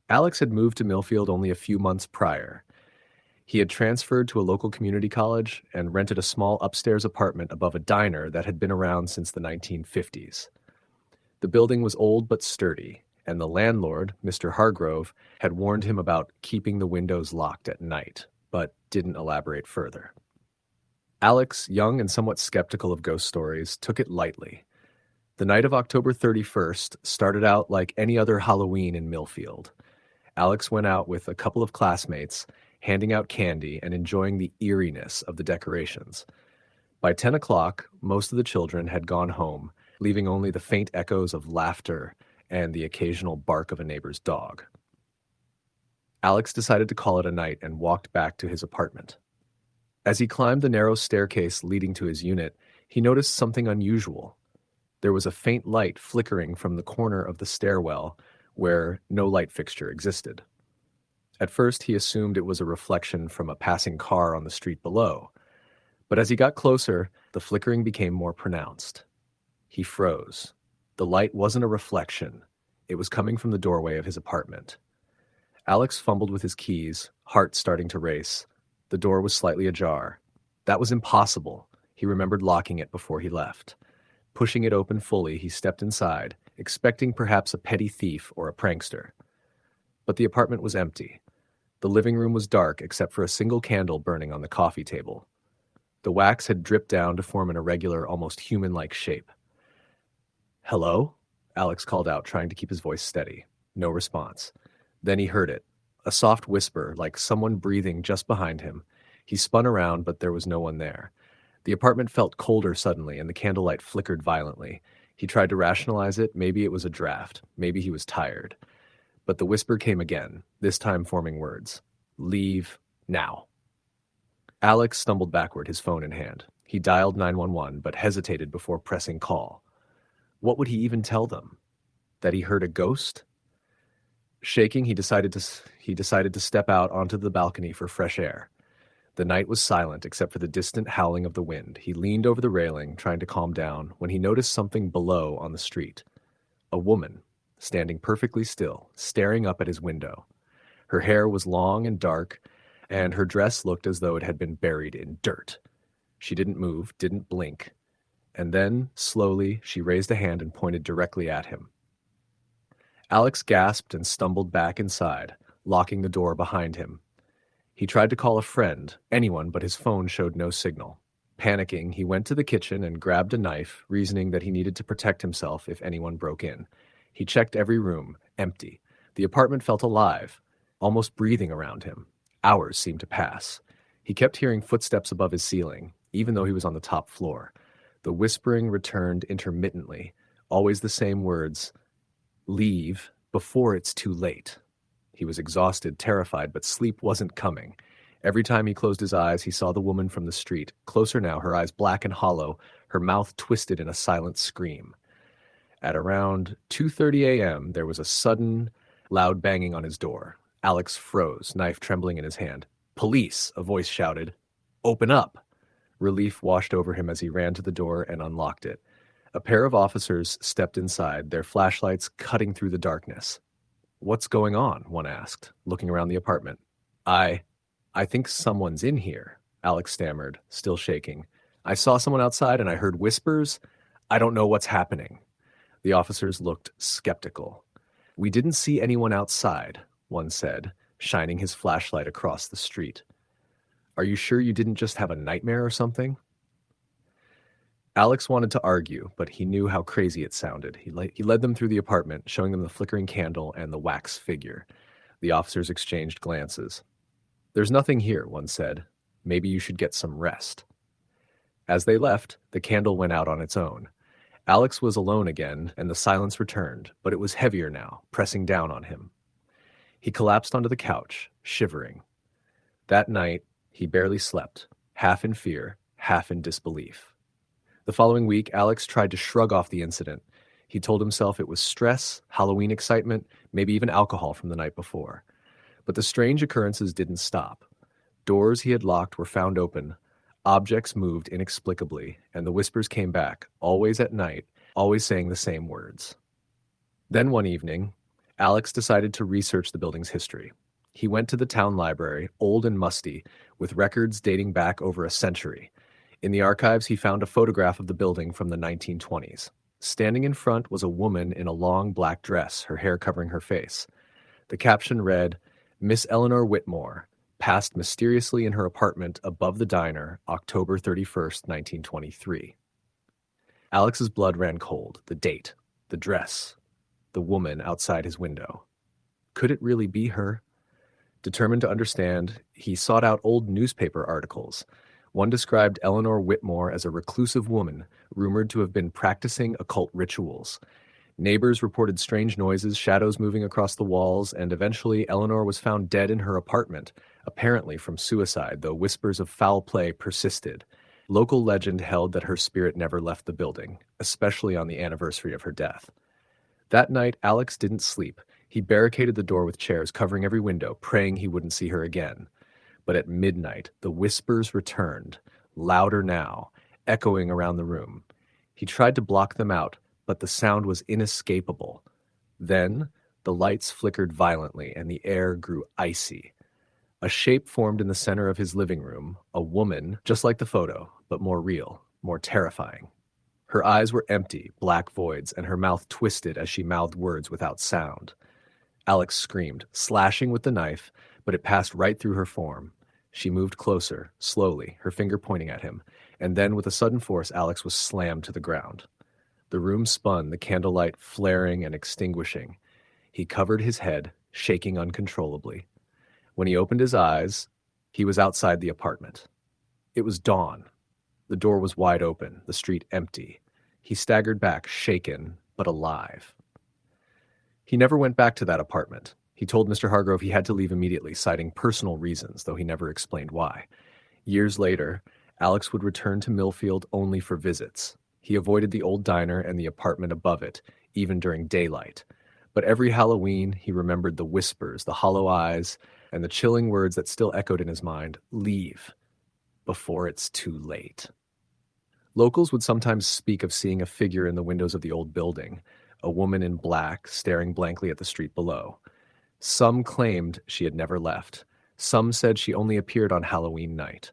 Alex had moved to Millfield only a few months prior. He had transferred to a local community college and rented a small upstairs apartment above a diner that had been around since the 1950s. The building was old but sturdy, and the landlord, Mr. Hargrove, had warned him about keeping the windows locked at night, but didn't elaborate further. Alex, young and somewhat skeptical of ghost stories, took it lightly. The night of October 31st started out like any other Halloween in Millfield. Alex went out with a couple of classmates, handing out candy and enjoying the eeriness of the decorations. By 10 o'clock, most of the children had gone home, leaving only the faint echoes of laughter and the occasional bark of a neighbor's dog. Alex decided to call it a night and walked back to his apartment. As he climbed the narrow staircase leading to his unit, he noticed something unusual. There was a faint light flickering from the corner of the stairwell where no light fixture existed. At first, he assumed it was a reflection from a passing car on the street below. But as he got closer, the flickering became more pronounced. He froze. The light wasn't a reflection. It was coming from the doorway of his apartment. Alex fumbled with his keys, heart starting to race. The door was slightly ajar. That was impossible. He remembered locking it before he left. Pushing it open fully, he stepped inside, expecting perhaps a petty thief or a prankster. But the apartment was empty. The living room was dark except for a single candle burning on the coffee table. The wax had dripped down to form an irregular, almost human-like shape. "Hello?" Alex called out, trying to keep his voice steady. No response. Then he heard it, a soft whisper, like someone breathing just behind him. He spun around, but there was no one there. The apartment felt colder suddenly, and the candlelight flickered violently. He tried to rationalize it. Maybe it was a draft. Maybe he was tired. But the whisper came again, this time forming words. "Leave now." Alex stumbled backward, his phone in hand. He dialed 911, but hesitated before pressing call. What would he even tell them? That he heard a ghost? Shaking, he decided to step out onto the balcony for fresh air. The night was silent except for the distant howling of the wind. He leaned over the railing, trying to calm down, when he noticed something below on the street. A woman, standing perfectly still, staring up at his window. Her hair was long and dark, and her dress looked as though it had been buried in dirt. She didn't move, didn't blink, and then, slowly, she raised a hand and pointed directly at him. Alex gasped and stumbled back inside, locking the door behind him. He tried to call a friend, anyone, but his phone showed no signal. Panicking, he went to the kitchen and grabbed a knife, reasoning that he needed to protect himself if anyone broke in. He checked every room, empty. The apartment felt alive, almost breathing around him. Hours seemed to pass. He kept hearing footsteps above his ceiling, even though he was on the top floor. The whispering returned intermittently, always the same words, "Leave before it's too late." He was exhausted, terrified, but sleep wasn't coming. Every time he closed his eyes, he saw the woman from the street, closer now, her eyes black and hollow, her mouth twisted in a silent scream. At around 2:30 a.m., there was a sudden, loud banging on his door. Alex froze, knife trembling in his hand. "Police!" a voice shouted. "Open up!" Relief washed over him as he ran to the door and unlocked it. A pair of officers stepped inside, their flashlights cutting through the darkness. "What's going on?" one asked, looking around the apartment. I think someone's in here," Alex stammered, still shaking. "I saw someone outside and I heard whispers. I don't know what's happening." The officers looked skeptical. "We didn't see anyone outside," one said, shining his flashlight across the street. "Are you sure you didn't just have a nightmare or something?" Alex wanted to argue, but he knew how crazy it sounded. He led them through the apartment, showing them the flickering candle and the wax figure. The officers exchanged glances. "There's nothing here," one said. "Maybe you should get some rest." As they left, the candle went out on its own. Alex was alone again, and the silence returned, but it was heavier now, pressing down on him. He collapsed onto the couch, shivering. That night, he barely slept, half in fear, half in disbelief. The following week, Alex tried to shrug off the incident. He told himself it was stress, Halloween excitement, maybe even alcohol from the night before. But the strange occurrences didn't stop. Doors he had locked were found open, objects moved inexplicably, and the whispers came back, always at night, always saying the same words. Then one evening, Alex decided to research the building's history. He went to the town library, old and musty, with records dating back over a century. In the archives, he found a photograph of the building from the 1920s. Standing in front was a woman in a long black dress, her hair covering her face. The caption read, "Miss Eleanor Whitmore, passed mysteriously in her apartment above the diner, October 31st, 1923. Alex's blood ran cold. The date, the dress, the woman outside his window. Could it really be her? Determined to understand, he sought out old newspaper articles. One described Eleanor Whitmore as a reclusive woman, rumored to have been practicing occult rituals. Neighbors reported strange noises, shadows moving across the walls, and eventually Eleanor was found dead in her apartment, apparently from suicide, though whispers of foul play persisted. Local legend held that her spirit never left the building, especially on the anniversary of her death. That night, Alex didn't sleep. He barricaded the door with chairs, covering every window, praying he wouldn't see her again. But at midnight, the whispers returned, louder now, echoing around the room. He tried to block them out, but the sound was inescapable. Then, the lights flickered violently and the air grew icy. A shape formed in the center of his living room, a woman, just like the photo, but more real, more terrifying. Her eyes were empty, black voids, and her mouth twisted as she mouthed words without sound. Alex screamed, slashing with the knife, but it passed right through her form. She moved closer, slowly, her finger pointing at him, and then with a sudden force, Alex was slammed to the ground. The room spun, the candlelight flaring and extinguishing. He covered his head, shaking uncontrollably. When he opened his eyes, he was outside the apartment. It was dawn. The door was wide open, the street empty. He staggered back, shaken, but alive. He never went back to that apartment. He told Mr. Hargrove he had to leave immediately, citing personal reasons, though he never explained why. Years later, Alex would return to Millfield only for visits. He avoided the old diner and the apartment above it, even during daylight. But every Halloween, he remembered the whispers, the hollow eyes, and the chilling words that still echoed in his mind, "Leave. before it's too late. Locals would sometimes speak of seeing a figure in the windows of the old building, a woman in black staring blankly at the street below. Some claimed she had never left. Some said she only appeared on Halloween night.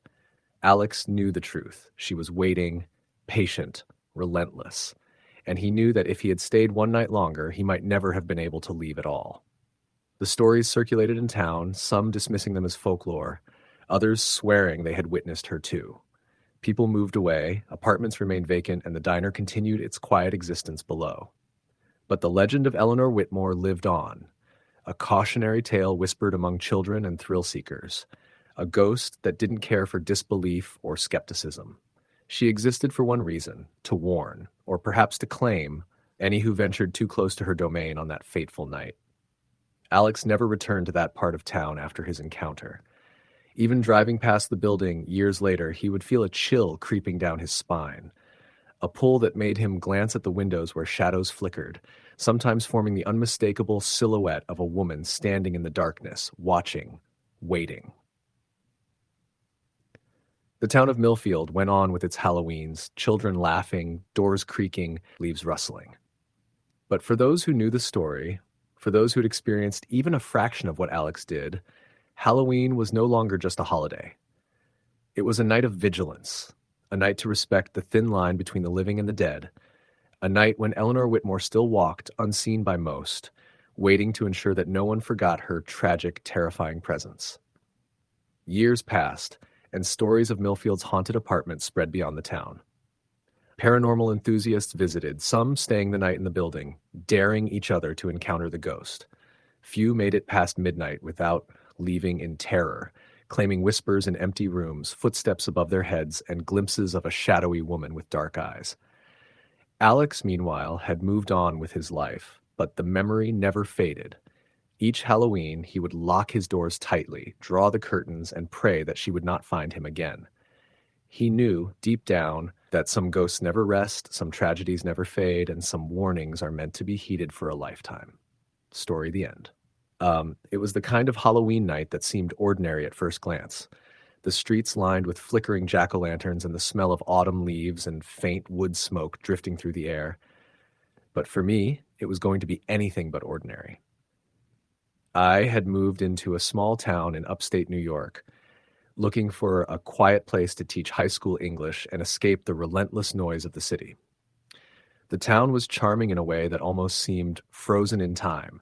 Alex knew the truth. She was waiting, patient, relentless. And he knew that if he had stayed one night longer, he might never have been able to leave at all. The stories circulated in town, some dismissing them as folklore, others swearing they had witnessed her too. People moved away, apartments remained vacant, and the diner continued its quiet existence below. But the legend of Eleanor Whitmore lived on, a cautionary tale whispered among children and thrill seekers, a ghost that didn't care for disbelief or skepticism. She existed for one reason, to warn, or perhaps to claim, any who ventured too close to her domain on that fateful night. Alex never returned to that part of town after his encounter. Even driving past the building years later, he would feel a chill creeping down his spine, a pull that made him glance at the windows where shadows flickered, sometimes forming the unmistakable silhouette of a woman standing in the darkness, watching, waiting. The town of Millfield went on with its Halloweens, children laughing, doors creaking, leaves rustling. But for those who knew the story, for those who had experienced even a fraction of what Alex did, Halloween was no longer just a holiday. It was a night of vigilance, a night to respect the thin line between the living and the dead, a night when Eleanor Whitmore still walked, unseen by most, waiting to ensure that no one forgot her tragic, terrifying presence. Years passed, and stories of Millfield's haunted apartments spread beyond the town. Paranormal enthusiasts visited, some staying the night in the building, daring each other to encounter the ghost. Few made it past midnight without leaving in terror, claiming whispers in empty rooms, footsteps above their heads, and glimpses of a shadowy woman with dark eyes. Alex, meanwhile, had moved on with his life, but the memory never faded. Each Halloween, he would lock his doors tightly, draw the curtains, and pray that she would not find him again. He knew, deep down, that some ghosts never rest, some tragedies never fade, and some warnings are meant to be heeded for a lifetime. Story the end. It was the kind of Halloween night that seemed ordinary at first glance. The streets lined with flickering jack-o'-lanterns and the smell of autumn leaves and faint wood smoke drifting through the air. But for me, it was going to be anything but ordinary. I had moved into a small town in upstate New York, looking for a quiet place to teach high school English and escape the relentless noise of the city. The town was charming in a way that almost seemed frozen in time.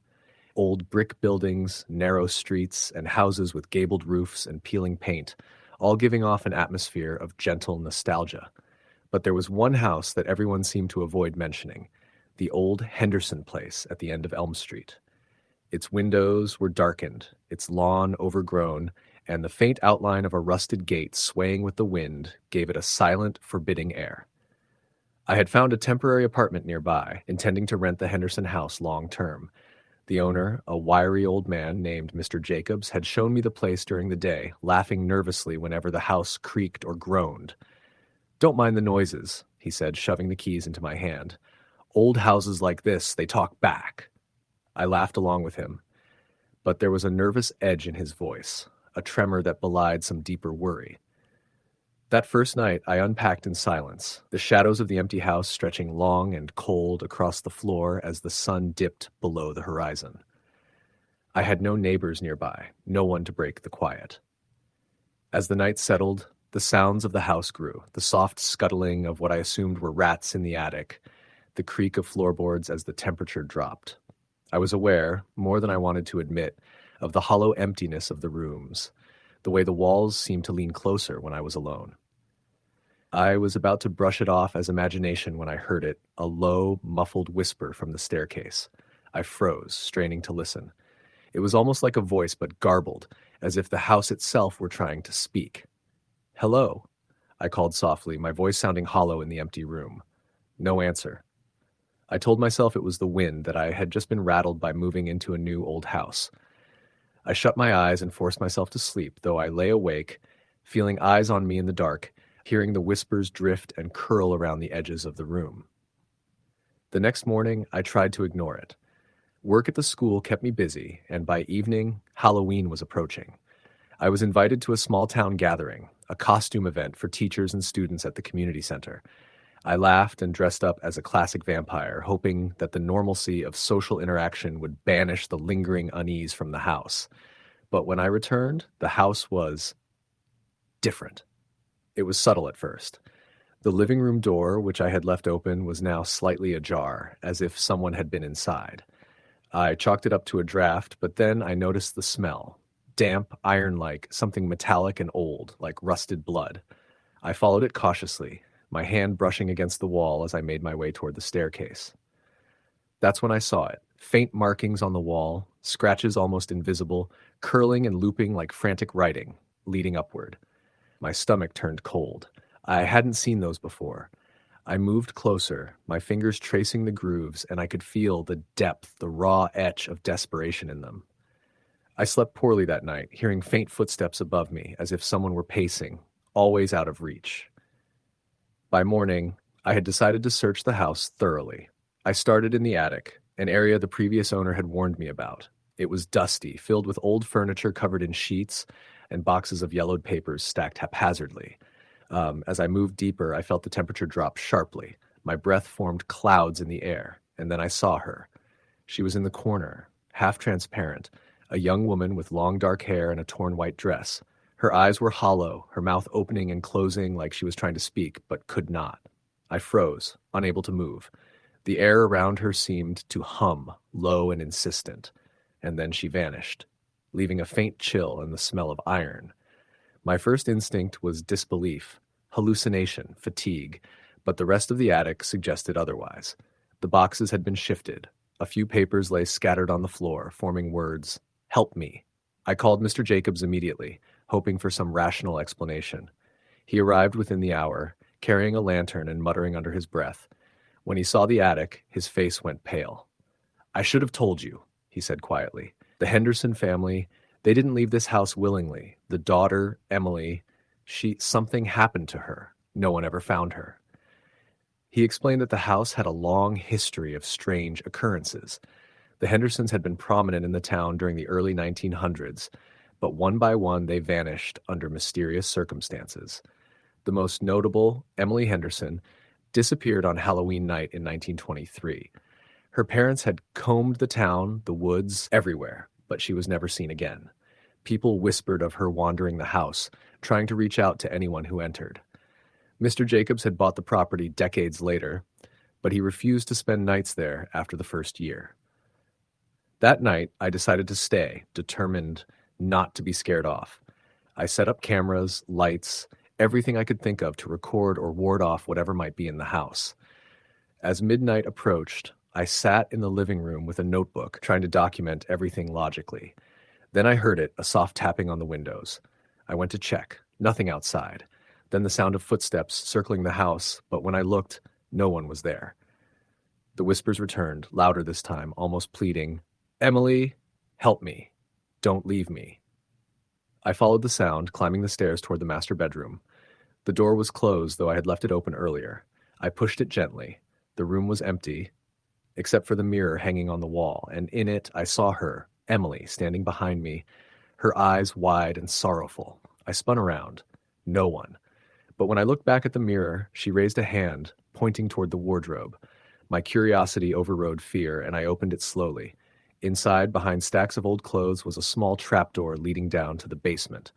Old brick buildings, narrow streets, and houses with gabled roofs and peeling paint, all giving off an atmosphere of gentle nostalgia. But there was one house that everyone seemed to avoid mentioning, the old Henderson place at the end of Elm Street. Its windows were darkened, its lawn overgrown, and the faint outline of a rusted gate swaying with the wind gave it a silent, forbidding air. I had found a temporary apartment nearby, intending to rent the Henderson house long-term. The owner, a wiry old man named Mr. Jacobs, had shown me the place during the day, laughing nervously whenever the house creaked or groaned. "Don't mind the noises," he said, shoving the keys into my hand. "Old houses like this, they talk back." I laughed along with him, but there was a nervous edge in his voice, a tremor that belied some deeper worry. That first night, I unpacked in silence, the shadows of the empty house stretching long and cold across the floor as the sun dipped below the horizon. I had no neighbors nearby, no one to break the quiet. As the night settled, the sounds of the house grew, the soft scuttling of what I assumed were rats in the attic, the creak of floorboards as the temperature dropped. I was aware, more than I wanted to admit, of the hollow emptiness of the rooms, the way the walls seemed to lean closer when I was alone. I was about to brush it off as imagination when I heard it, a low, muffled whisper from the staircase. I froze, straining to listen. It was almost like a voice, but garbled, as if the house itself were trying to speak. "Hello," I called softly, my voice sounding hollow in the empty room. No answer. I told myself it was the wind, that I had just been rattled by moving into a new old house. I shut my eyes and forced myself to sleep, though I lay awake, feeling eyes on me in the dark, hearing the whispers drift and curl around the edges of the room. The next morning, I tried to ignore it. Work at the school kept me busy, and by evening, Halloween was approaching. I was invited to a small-town gathering, a costume event for teachers and students at the community center. I laughed and dressed up as a classic vampire, hoping that the normalcy of social interaction would banish the lingering unease from the house. But when I returned, the house was different. It was subtle at first. The living room door, which I had left open, was now slightly ajar, as if someone had been inside. I chalked it up to a draft, but then I noticed the smell. Damp, iron-like, something metallic and old, like rusted blood. I followed it cautiously, my hand brushing against the wall as I made my way toward the staircase. That's when I saw it. Faint markings on the wall, scratches almost invisible, curling and looping like frantic writing, leading upward. My stomach turned cold. I hadn't seen those before. I moved closer, my fingers tracing the grooves, and I could feel the depth, the raw etch of desperation in them. I slept poorly that night, hearing faint footsteps above me, as if someone were pacing, always out of reach. By morning, I had decided to search the house thoroughly. I started in the attic, an area the previous owner had warned me about. It was dusty, filled with old furniture covered in sheets and boxes of yellowed papers stacked haphazardly. As I moved deeper, I felt the temperature drop sharply. My breath formed clouds in the air, and then I saw her. She was in the corner, half transparent, a young woman with long dark hair and a torn white dress. Her eyes were hollow, her mouth opening and closing like she was trying to speak, but could not. I froze, unable to move. The air around her seemed to hum, low and insistent, and then she vanished, leaving a faint chill and the smell of iron. My first instinct was disbelief, hallucination, fatigue, but the rest of the attic suggested otherwise. The boxes had been shifted. A few papers lay scattered on the floor, forming words, "Help me." I called Mr. Jacobs immediately, hoping for some rational explanation. He arrived within the hour, carrying a lantern and muttering under his breath. When he saw the attic, his face went pale. "I should have told you," he said quietly. "The Henderson family, they didn't leave this house willingly. The daughter, Emily, something happened to her. No one ever found her." He explained that the house had a long history of strange occurrences. The Hendersons had been prominent in the town during the early 1900s, but one by one they vanished under mysterious circumstances. The most notable, Emily Henderson, disappeared on Halloween night in 1923. Her parents had combed the town, the woods, everywhere, but she was never seen again. People whispered of her wandering the house, trying to reach out to anyone who entered. Mr. Jacobs had bought the property decades later, but he refused to spend nights there after the first year. That night, I decided to stay, determined not to be scared off. I set up cameras, lights, everything I could think of to record or ward off whatever might be in the house. As midnight approached, I sat in the living room with a notebook, trying to document everything logically. Then I heard it, a soft tapping on the windows. I went to check. Nothing outside. Then the sound of footsteps circling the house, but when I looked, no one was there. The whispers returned, louder this time, almost pleading, "Emily, help me. Don't leave me." I followed the sound, climbing the stairs toward the master bedroom. The door was closed, though I had left it open earlier. I pushed it gently. The room was empty, except for the mirror hanging on the wall, and in it I saw her, Emily, standing behind me, her eyes wide and sorrowful. I spun around. No one. But when I looked back at the mirror, she raised a hand, pointing toward the wardrobe. My curiosity overrode fear, and I opened it slowly. Inside, behind stacks of old clothes, was a small trapdoor leading down to the basement.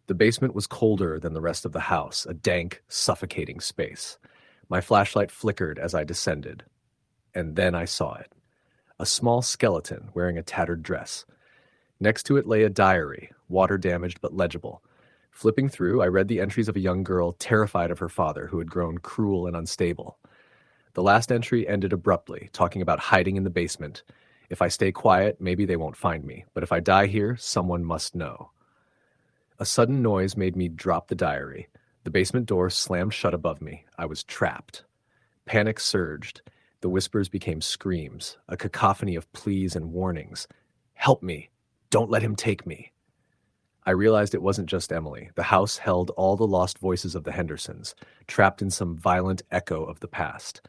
The basement was colder than the rest of the house, a dank, suffocating space. My flashlight flickered as I descended. And then I saw it. A small skeleton wearing a tattered dress. Next to it lay a diary, water-damaged but legible. Flipping through, I read the entries of a young girl terrified of her father who had grown cruel and unstable. The last entry ended abruptly, talking about hiding in the basement. If I stay quiet, maybe they won't find me, but if I die here, someone must know. A sudden noise made me drop the diary. The basement door slammed shut above me. I was trapped. Panic surged. The whispers became screams, a cacophony of pleas and warnings. "Help me! Don't let him take me!" I realized it wasn't just Emily. The house held all the lost voices of the Hendersons, trapped in some violent echo of the past.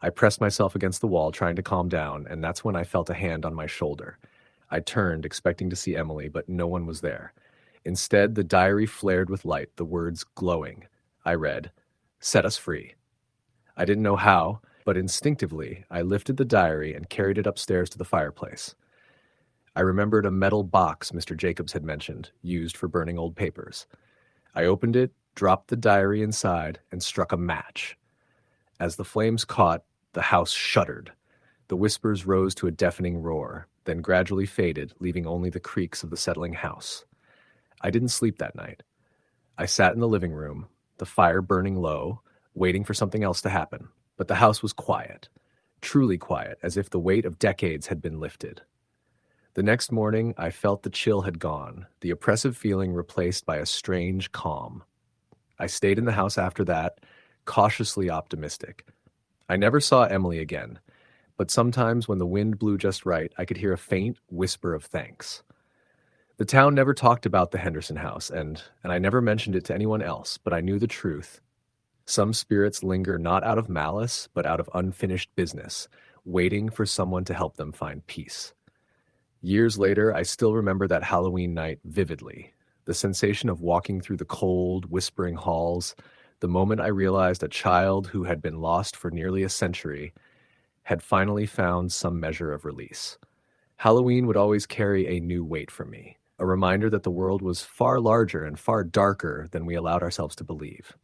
I pressed myself against the wall, trying to calm down, and that's when I felt a hand on my shoulder. I turned, expecting to see Emily, but no one was there. Instead, the diary flared with light, the words glowing. I read, "Set us free." I didn't know how, but instinctively, I lifted the diary and carried it upstairs to the fireplace. I remembered a metal box Mr. Jacobs had mentioned, used for burning old papers. I opened it, dropped the diary inside, and struck a match. As the flames caught, the house shuddered. The whispers rose to a deafening roar, then gradually faded, leaving only the creaks of the settling house. I didn't sleep that night. I sat in the living room, the fire burning low, waiting for something else to happen. But the house was quiet, truly quiet, as if the weight of decades had been lifted. The next morning, I felt the chill had gone, the oppressive feeling replaced by a strange calm. I stayed in the house after that, cautiously optimistic. I never saw Emily again, but sometimes when the wind blew just right, I could hear a faint whisper of thanks. The town never talked about the Henderson house, and I never mentioned it to anyone else, but I knew the truth. Some spirits linger not out of malice, but out of unfinished business, waiting for someone to help them find peace. Years later, I still remember that Halloween night vividly. The sensation of walking through the cold, whispering halls, the moment I realized a child who had been lost for nearly a century had finally found some measure of release. Halloween would always carry a new weight for me, a reminder that the world was far larger and far darker than we allowed ourselves to believe.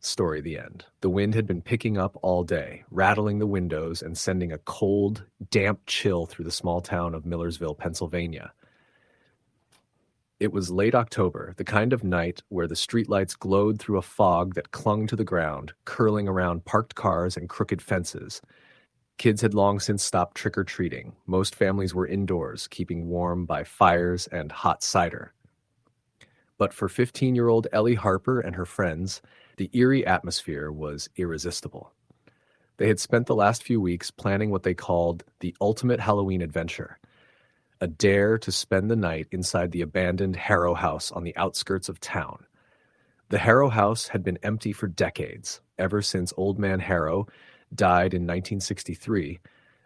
Story the end. The wind had been picking up all day, rattling the windows and sending a cold, damp chill through the small town of Millersville, Pennsylvania. It was late October, the kind of night where the streetlights glowed through a fog that clung to the ground, curling around parked cars and crooked fences. Kids had long since stopped trick-or-treating. Most families were indoors, keeping warm by fires and hot cider. But for 15-year-old Ellie Harper and her friends, the eerie atmosphere was irresistible. They had spent the last few weeks planning what they called the ultimate Halloween adventure, a dare to spend the night inside the abandoned Harrow House on the outskirts of town. The Harrow House had been empty for decades, ever since Old Man Harrow died in 1963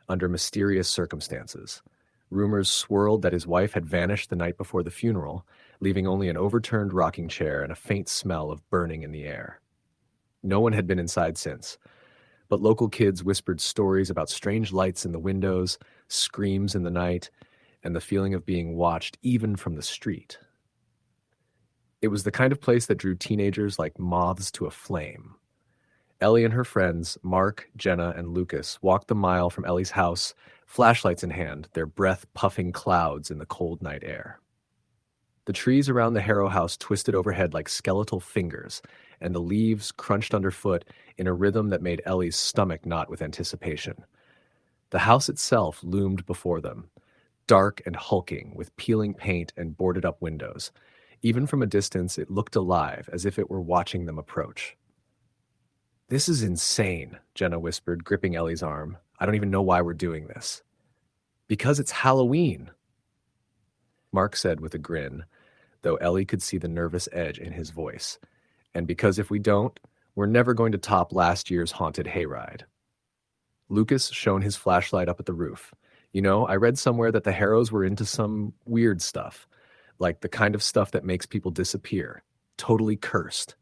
under mysterious circumstances. Rumors swirled that his wife had vanished the night before the funeral, leaving only an overturned rocking chair and a faint smell of burning in the air. No one had been inside since, but local kids whispered stories about strange lights in the windows, screams in the night, and the feeling of being watched even from the street. It was the kind of place that drew teenagers like moths to a flame. Ellie and her friends, Mark, Jenna, and Lucas, walked the mile from Ellie's house, flashlights in hand, their breath puffing clouds in the cold night air. The trees around the Harrow House twisted overhead like skeletal fingers, and the leaves crunched underfoot in a rhythm that made Ellie's stomach knot with anticipation. The house itself loomed before them, dark and hulking, with peeling paint and boarded-up windows. Even from a distance, it looked alive, as if it were watching them approach. "This is insane," Jenna whispered, gripping Ellie's arm. "I don't even know why we're doing this." "Because it's Halloween," Mark said with a grin, though Ellie could see the nervous edge in his voice. "And because if we don't, we're never going to top last year's haunted hayride." Lucas shone his flashlight up at the roof. "You know, I read somewhere that the Harrows were into some weird stuff, like the kind of stuff that makes people disappear. Totally cursed."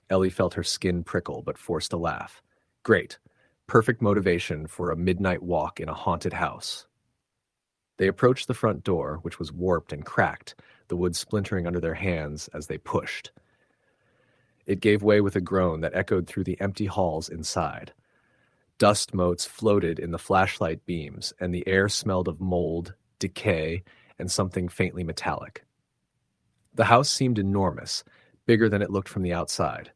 Ellie felt her skin prickle, but forced a laugh. "Great. Perfect motivation for a midnight walk in a haunted house." They approached the front door, which was warped and cracked, the wood splintering under their hands as they pushed. It gave way with a groan that echoed through the empty halls inside. Dust motes floated in the flashlight beams, and the air smelled of mold, decay, and something faintly metallic. The house seemed enormous, bigger than it looked from the outside.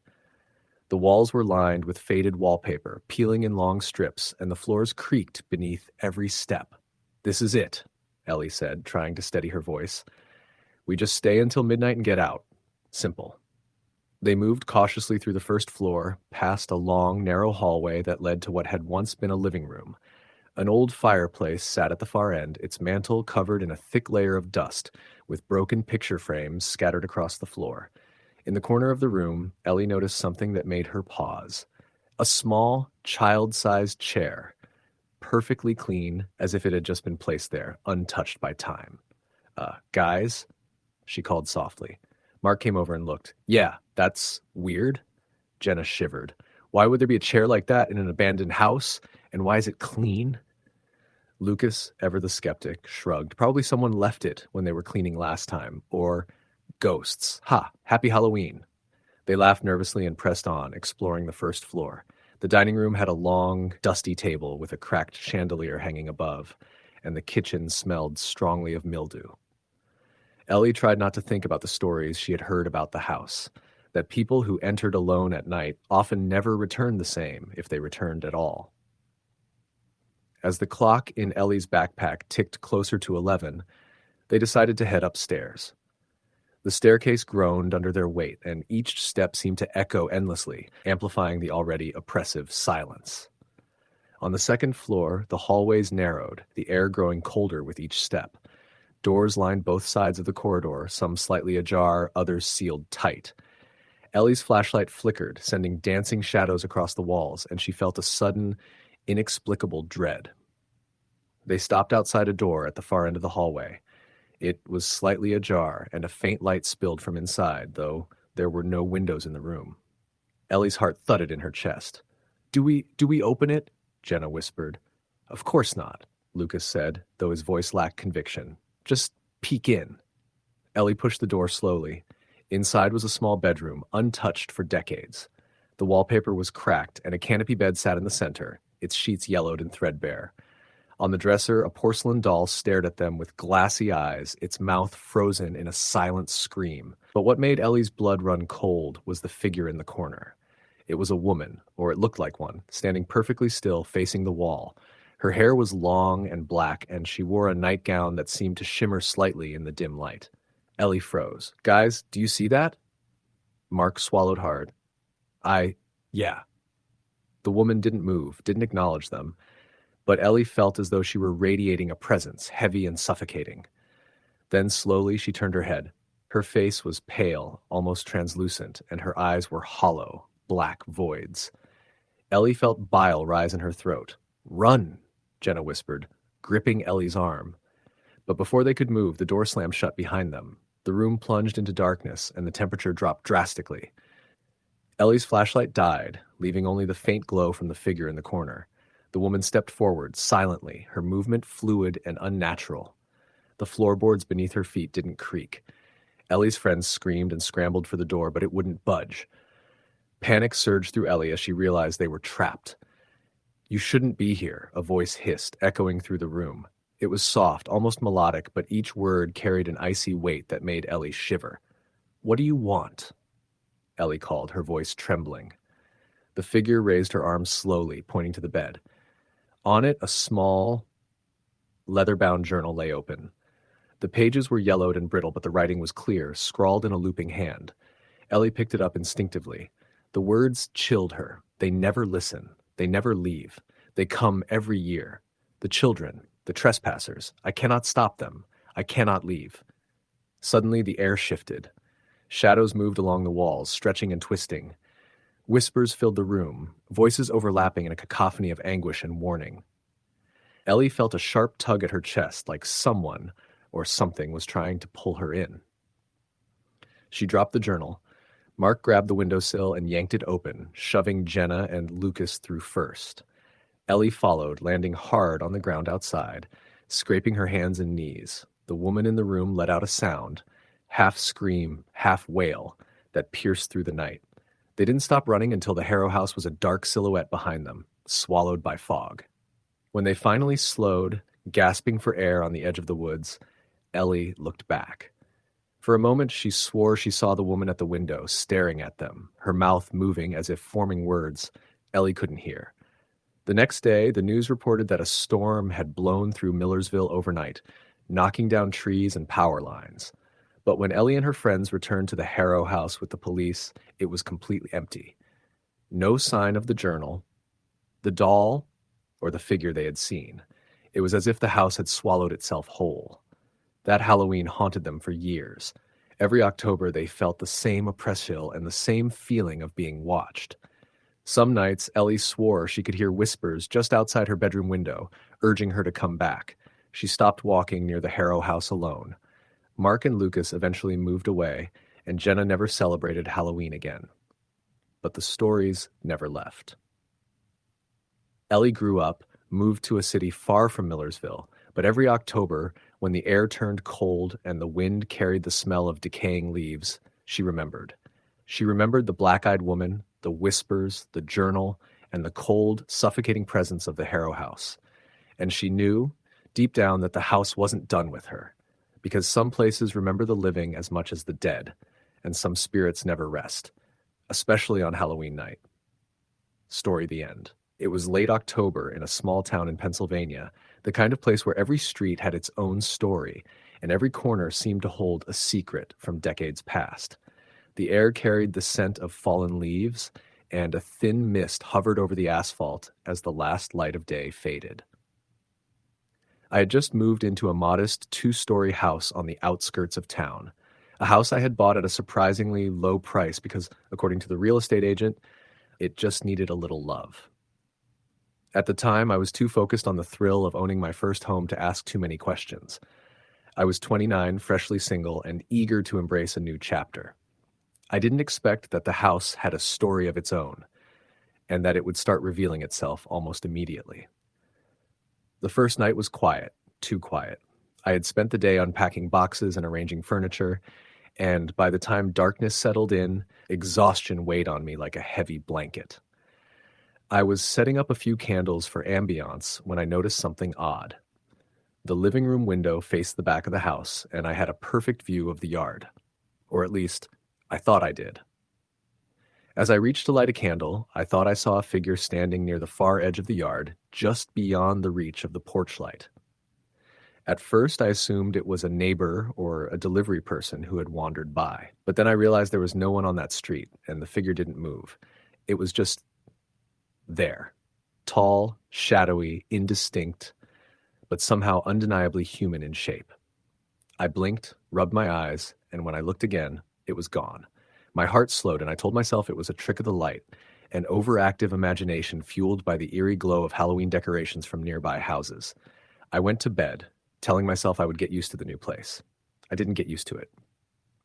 The walls were lined with faded wallpaper, peeling in long strips, and the floors creaked beneath every step. "This is it," Ellie said, trying to steady her voice. "We just stay until midnight and get out. Simple." They moved cautiously through the first floor, past a long, narrow hallway that led to what had once been a living room. An old fireplace sat at the far end, its mantel covered in a thick layer of dust, with broken picture frames scattered across the floor. In the corner of the room, Ellie noticed something that made her pause. A small, child-sized chair, perfectly clean, as if it had just been placed there, untouched by time. Guys?" she called softly. Mark came over and looked. Yeah, that's weird. Jenna shivered. Why would there be a chair like that in an abandoned house? And why is it clean? Lucas, ever the skeptic, shrugged. Probably someone left it when they were cleaning last time. Or ghosts. Ha! Happy Halloween. They laughed nervously and pressed on, exploring the first floor. The dining room had a long, dusty table with a cracked chandelier hanging above, and the kitchen smelled strongly of mildew. Ellie tried not to think about the stories she had heard about the house, that people who entered alone at night often never returned the same if they returned at all. As the clock in Ellie's backpack ticked closer to 11, they decided to head upstairs. The staircase groaned under their weight, and each step seemed to echo endlessly, amplifying the already oppressive silence. On the second floor, the hallways narrowed, the air growing colder with each step. Doors lined both sides of the corridor, some slightly ajar, others sealed tight. Ellie's flashlight flickered, sending dancing shadows across the walls, and she felt a sudden, inexplicable dread. They stopped outside a door at the far end of the hallway. It was slightly ajar, and a faint light spilled from inside, though there were no windows in the room. Ellie's heart thudded in her chest. Do we open it? Jenna whispered. Of course not, Lucas said, though his voice lacked conviction. Just peek in. Ellie pushed the door slowly. Inside was a small bedroom, untouched for decades. The wallpaper was cracked, and a canopy bed sat in the center, its sheets yellowed and threadbare. On the dresser, a porcelain doll stared at them with glassy eyes, its mouth frozen in a silent scream. But what made Ellie's blood run cold was the figure in the corner. It was a woman, or it looked like one, standing perfectly still, facing the wall. Her hair was long and black, and she wore a nightgown that seemed to shimmer slightly in the dim light. Ellie froze. Guys, do you see that? Mark swallowed hard. Yeah. The woman didn't move, didn't acknowledge them. But Ellie felt as though she were radiating a presence, heavy and suffocating. Then slowly she turned her head. Her face was pale, almost translucent, and her eyes were hollow, black voids. Ellie felt bile rise in her throat. Run, Jenna whispered, gripping Ellie's arm. But before they could move, the door slammed shut behind them. The room plunged into darkness, and the temperature dropped drastically. Ellie's flashlight died, leaving only the faint glow from the figure in the corner. The woman stepped forward, silently, her movement fluid and unnatural. The floorboards beneath her feet didn't creak. Ellie's friends screamed and scrambled for the door, but it wouldn't budge. Panic surged through Ellie as she realized they were trapped. You shouldn't be here, a voice hissed, echoing through the room. It was soft, almost melodic, but each word carried an icy weight that made Ellie shiver. What do you want? Ellie called, her voice trembling. The figure raised her arms slowly, pointing to the bed. On it, a small, leather-bound journal lay open. The pages were yellowed and brittle, but the writing was clear, scrawled in a looping hand. Ellie picked it up instinctively. The words chilled her. They never listen. They never leave. They come every year. The children, the trespassers. I cannot stop them. I cannot leave. Suddenly, the air shifted. Shadows moved along the walls, stretching and twisting. Whispers filled the room, voices overlapping in a cacophony of anguish and warning. Ellie felt a sharp tug at her chest, like someone or something was trying to pull her in. She dropped the journal. Mark grabbed the windowsill and yanked it open, shoving Jenna and Lucas through first. Ellie followed, landing hard on the ground outside, scraping her hands and knees. The woman in the room let out a sound, half scream, half wail, that pierced through the night. They didn't stop running until the Harrow house was a dark silhouette behind them, swallowed by fog. When they finally slowed, gasping for air on the edge of the woods, Ellie looked back. For a moment, she swore she saw the woman at the window, staring at them, her mouth moving as if forming words Ellie couldn't hear. The next day, the news reported that a storm had blown through Millersville overnight, knocking down trees and power lines. But when Ellie and her friends returned to the Harrow house with the police, it was completely empty. No sign of the journal, the doll, or the figure they had seen. It was as if the house had swallowed itself whole. That Halloween haunted them for years. Every October they felt the same oppression and the same feeling of being watched. Some nights, Ellie swore she could hear whispers just outside her bedroom window, urging her to come back. She stopped walking near the Harrow house alone. Mark and Lucas eventually moved away, and Jenna never celebrated Halloween again. But the stories never left. Ellie grew up, moved to a city far from Millersville, but every October, when the air turned cold and the wind carried the smell of decaying leaves, she remembered. She remembered the black-eyed woman, the whispers, the journal, and the cold, suffocating presence of the Harrow house. And she knew, deep down, that the house wasn't done with her, because some places remember the living as much as the dead, and some spirits never rest, especially on Halloween night. Story the end. It was late October in a small town in Pennsylvania, the kind of place where every street had its own story, and every corner seemed to hold a secret from decades past. The air carried the scent of fallen leaves, and a thin mist hovered over the asphalt as the last light of day faded. I had just moved into a modest 2-story house on the outskirts of town, a house I had bought at a surprisingly low price because, according to the real estate agent, it just needed a little love. At the time, I was too focused on the thrill of owning my first home to ask too many questions. I was 29, freshly single, and eager to embrace a new chapter. I didn't expect that the house had a story of its own, and that it would start revealing itself almost immediately. The first night was quiet, too quiet. I had spent the day unpacking boxes and arranging furniture, and by the time darkness settled in, exhaustion weighed on me like a heavy blanket. I was setting up a few candles for ambiance when I noticed something odd. The living room window faced the back of the house, and I had a perfect view of the yard. Or at least, I thought I did. As I reached to light a candle, I thought I saw a figure standing near the far edge of the yard, just beyond the reach of the porch light. At first, I assumed it was a neighbor or a delivery person who had wandered by, but then I realized there was no one on that street, and the figure didn't move. It was just there. Tall, shadowy, indistinct, but somehow undeniably human in shape. I blinked, rubbed my eyes, and when I looked again, it was gone. My heart slowed, and I told myself it was a trick of the light, an overactive imagination fueled by the eerie glow of Halloween decorations from nearby houses. I went to bed, telling myself I would get used to the new place. I didn't get used to it.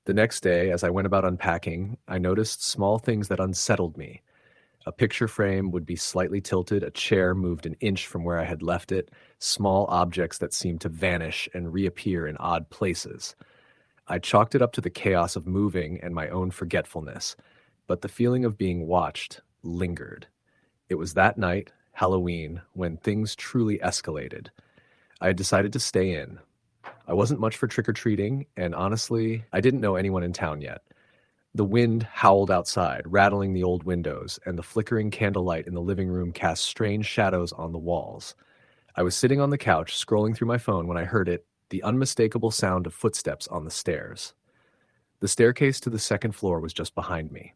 The next day, as I went about unpacking, I noticed small things that unsettled me. A picture frame would be slightly tilted, a chair moved an inch from where I had left it, small objects that seemed to vanish and reappear in odd places. I chalked it up to the chaos of moving and my own forgetfulness, but the feeling of being watched lingered. It was that night, Halloween, when things truly escalated. I had decided to stay in. I wasn't much for trick-or-treating, and honestly, I didn't know anyone in town yet. The wind howled outside, rattling the old windows, and the flickering candlelight in the living room cast strange shadows on the walls. I was sitting on the couch, scrolling through my phone when I heard it, the unmistakable sound of footsteps on the stairs. The staircase to the second floor was just behind me.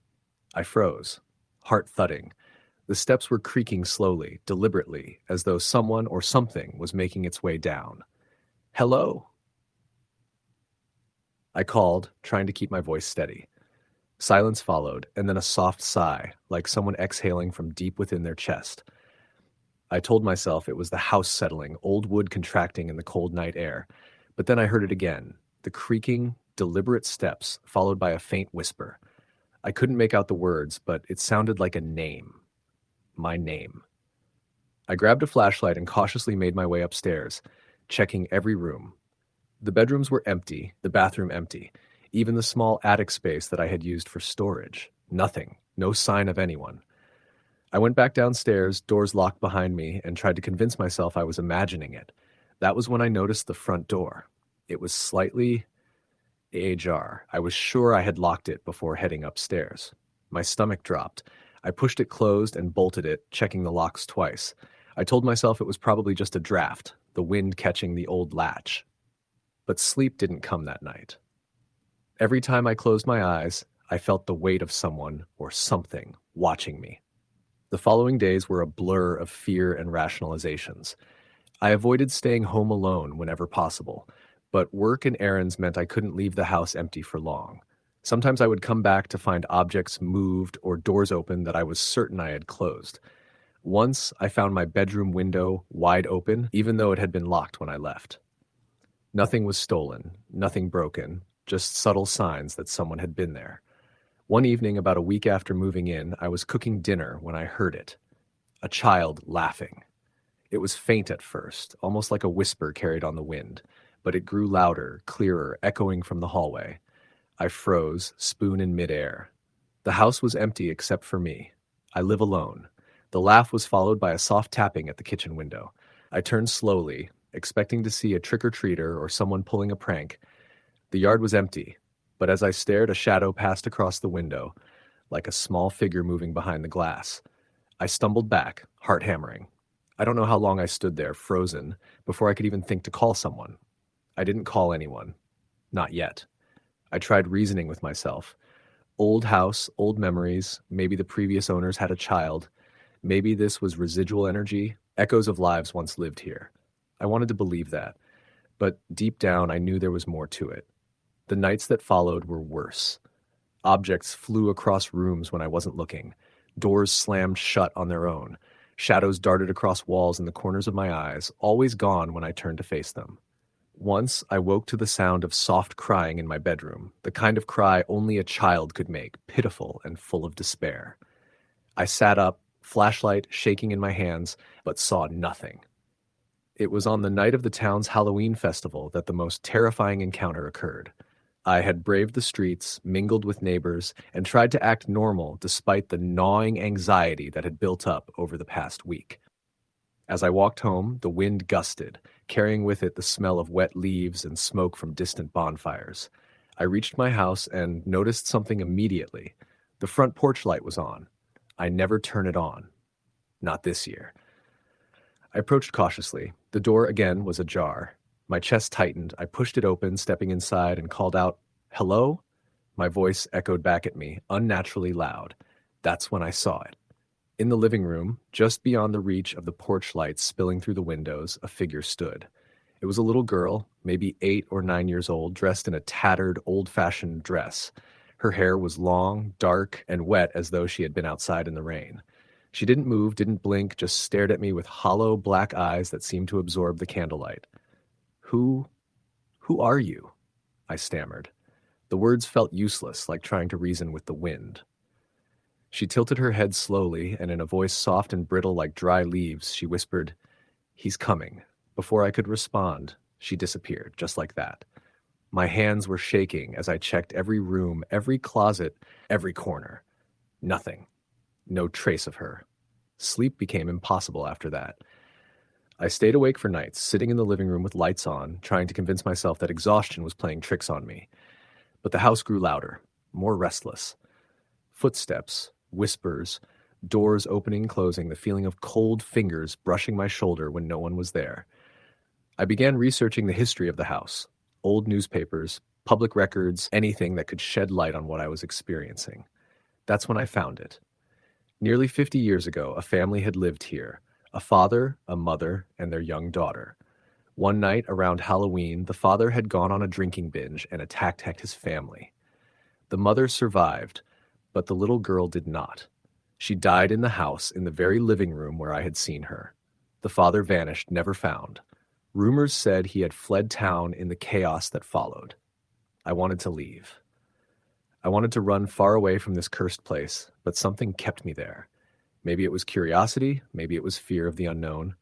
I froze, heart thudding. The steps were creaking slowly, deliberately, as though someone or something was making its way down. "Hello?" I called, trying to keep my voice steady. Silence followed, and then a soft sigh, like someone exhaling from deep within their chest. I told myself it was the house settling, old wood contracting in the cold night air. But then I heard it again, the creaking, deliberate steps, followed by a faint whisper. I couldn't make out the words, but it sounded like a name. My name. I grabbed a flashlight and cautiously made my way upstairs, checking every room. The bedrooms were empty, the bathroom empty. Even the small attic space that I had used for storage. Nothing. No sign of anyone. I went back downstairs, doors locked behind me, and tried to convince myself I was imagining it. That was when I noticed the front door. It was slightly ajar. I was sure I had locked it before heading upstairs. My stomach dropped. I pushed it closed and bolted it, checking the locks twice. I told myself it was probably just a draft, the wind catching the old latch. But sleep didn't come that night. Every time I closed my eyes, I felt the weight of someone or something watching me. The following days were a blur of fear and rationalizations. I avoided staying home alone whenever possible, but work and errands meant I couldn't leave the house empty for long. Sometimes I would come back to find objects moved or doors open that I was certain I had closed. Once, I found my bedroom window wide open, even though it had been locked when I left. Nothing was stolen, nothing broken, just subtle signs that someone had been there. One evening, about a week after moving in, I was cooking dinner when I heard it. A child laughing. It was faint at first, almost like a whisper carried on the wind, but it grew louder, clearer, echoing from the hallway. I froze, spoon in midair. The house was empty except for me. I live alone. The laugh was followed by a soft tapping at the kitchen window. I turned slowly, expecting to see a trick-or-treater or someone pulling a prank. The yard was empty, but as I stared, a shadow passed across the window, like a small figure moving behind the glass. I stumbled back, heart hammering. I don't know how long I stood there, frozen, before I could even think to call someone. I didn't call anyone. Not yet. I tried reasoning with myself. Old house, old memories, maybe the previous owners had a child. Maybe this was residual energy, echoes of lives once lived here. I wanted to believe that, but deep down I knew there was more to it. The nights that followed were worse. Objects flew across rooms when I wasn't looking. Doors slammed shut on their own. Shadows darted across walls in the corners of my eyes, always gone when I turned to face them. Once I woke to the sound of soft crying in my bedroom, the kind of cry only a child could make, pitiful and full of despair. I sat up, flashlight shaking in my hands, but saw nothing. It was on the night of the town's Halloween festival that the most terrifying encounter occurred. I had braved the streets, mingled with neighbors, and tried to act normal despite the gnawing anxiety that had built up over the past week. As I walked home, the wind gusted, carrying with it the smell of wet leaves and smoke from distant bonfires. I reached my house and noticed something immediately. The front porch light was on. I never turn it on. Not this year. I approached cautiously. The door again was ajar. My chest tightened. I pushed it open, stepping inside, and called out, "Hello?" My voice echoed back at me, unnaturally loud. That's when I saw it. In the living room, just beyond the reach of the porch lights spilling through the windows, a figure stood. It was a little girl, maybe 8 or 9 years old, dressed in a tattered, old-fashioned dress. Her hair was long, dark, and wet as though she had been outside in the rain. She didn't move, didn't blink, just stared at me with hollow, black eyes that seemed to absorb the candlelight. Who are you?" I stammered. The words felt useless, like trying to reason with the wind. She tilted her head slowly, and in a voice soft and brittle like dry leaves, she whispered, "He's coming." Before I could respond, she disappeared, just like that. My hands were shaking as I checked every room, every closet, every corner. Nothing. No trace of her. Sleep became impossible after that. I stayed awake for nights, sitting in the living room with lights on, trying to convince myself that exhaustion was playing tricks on me. But the house grew louder, more restless. Footsteps, whispers, doors opening and closing, the feeling of cold fingers brushing my shoulder when no one was there. I began researching the history of the house, old newspapers, public records, anything that could shed light on what I was experiencing. That's when I found it. Nearly 50 years ago, a family had lived here, a father, a mother, and their young daughter. One night around Halloween, the father had gone on a drinking binge and attacked his family. The mother survived, but the little girl did not. She died in the house, in the very living room where I had seen her. The father vanished, never found. Rumors said he had fled town in the chaos that followed. I wanted to leave. I wanted to run far away from this cursed place, but something kept me there. Maybe it was curiosity, maybe it was fear of the unknown.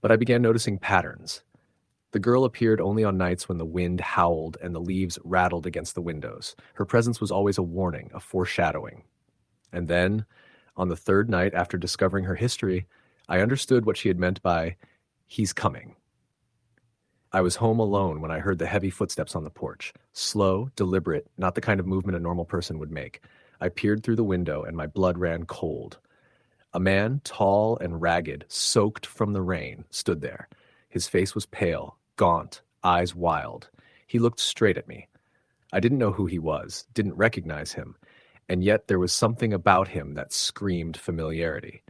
But I began noticing patterns. The girl appeared only on nights when the wind howled and the leaves rattled against the windows. Her presence was always a warning, a foreshadowing. And then, on the third night after discovering her history, I understood what she had meant by, "He's coming." I was home alone when I heard the heavy footsteps on the porch. Slow, deliberate, not the kind of movement a normal person would make. I peered through the window and my blood ran cold. A man, tall and ragged, soaked from the rain, stood there. His face was pale, gaunt, eyes wild. He looked straight at me. I didn't know who he was, didn't recognize him, and yet there was something about him that screamed familiarity.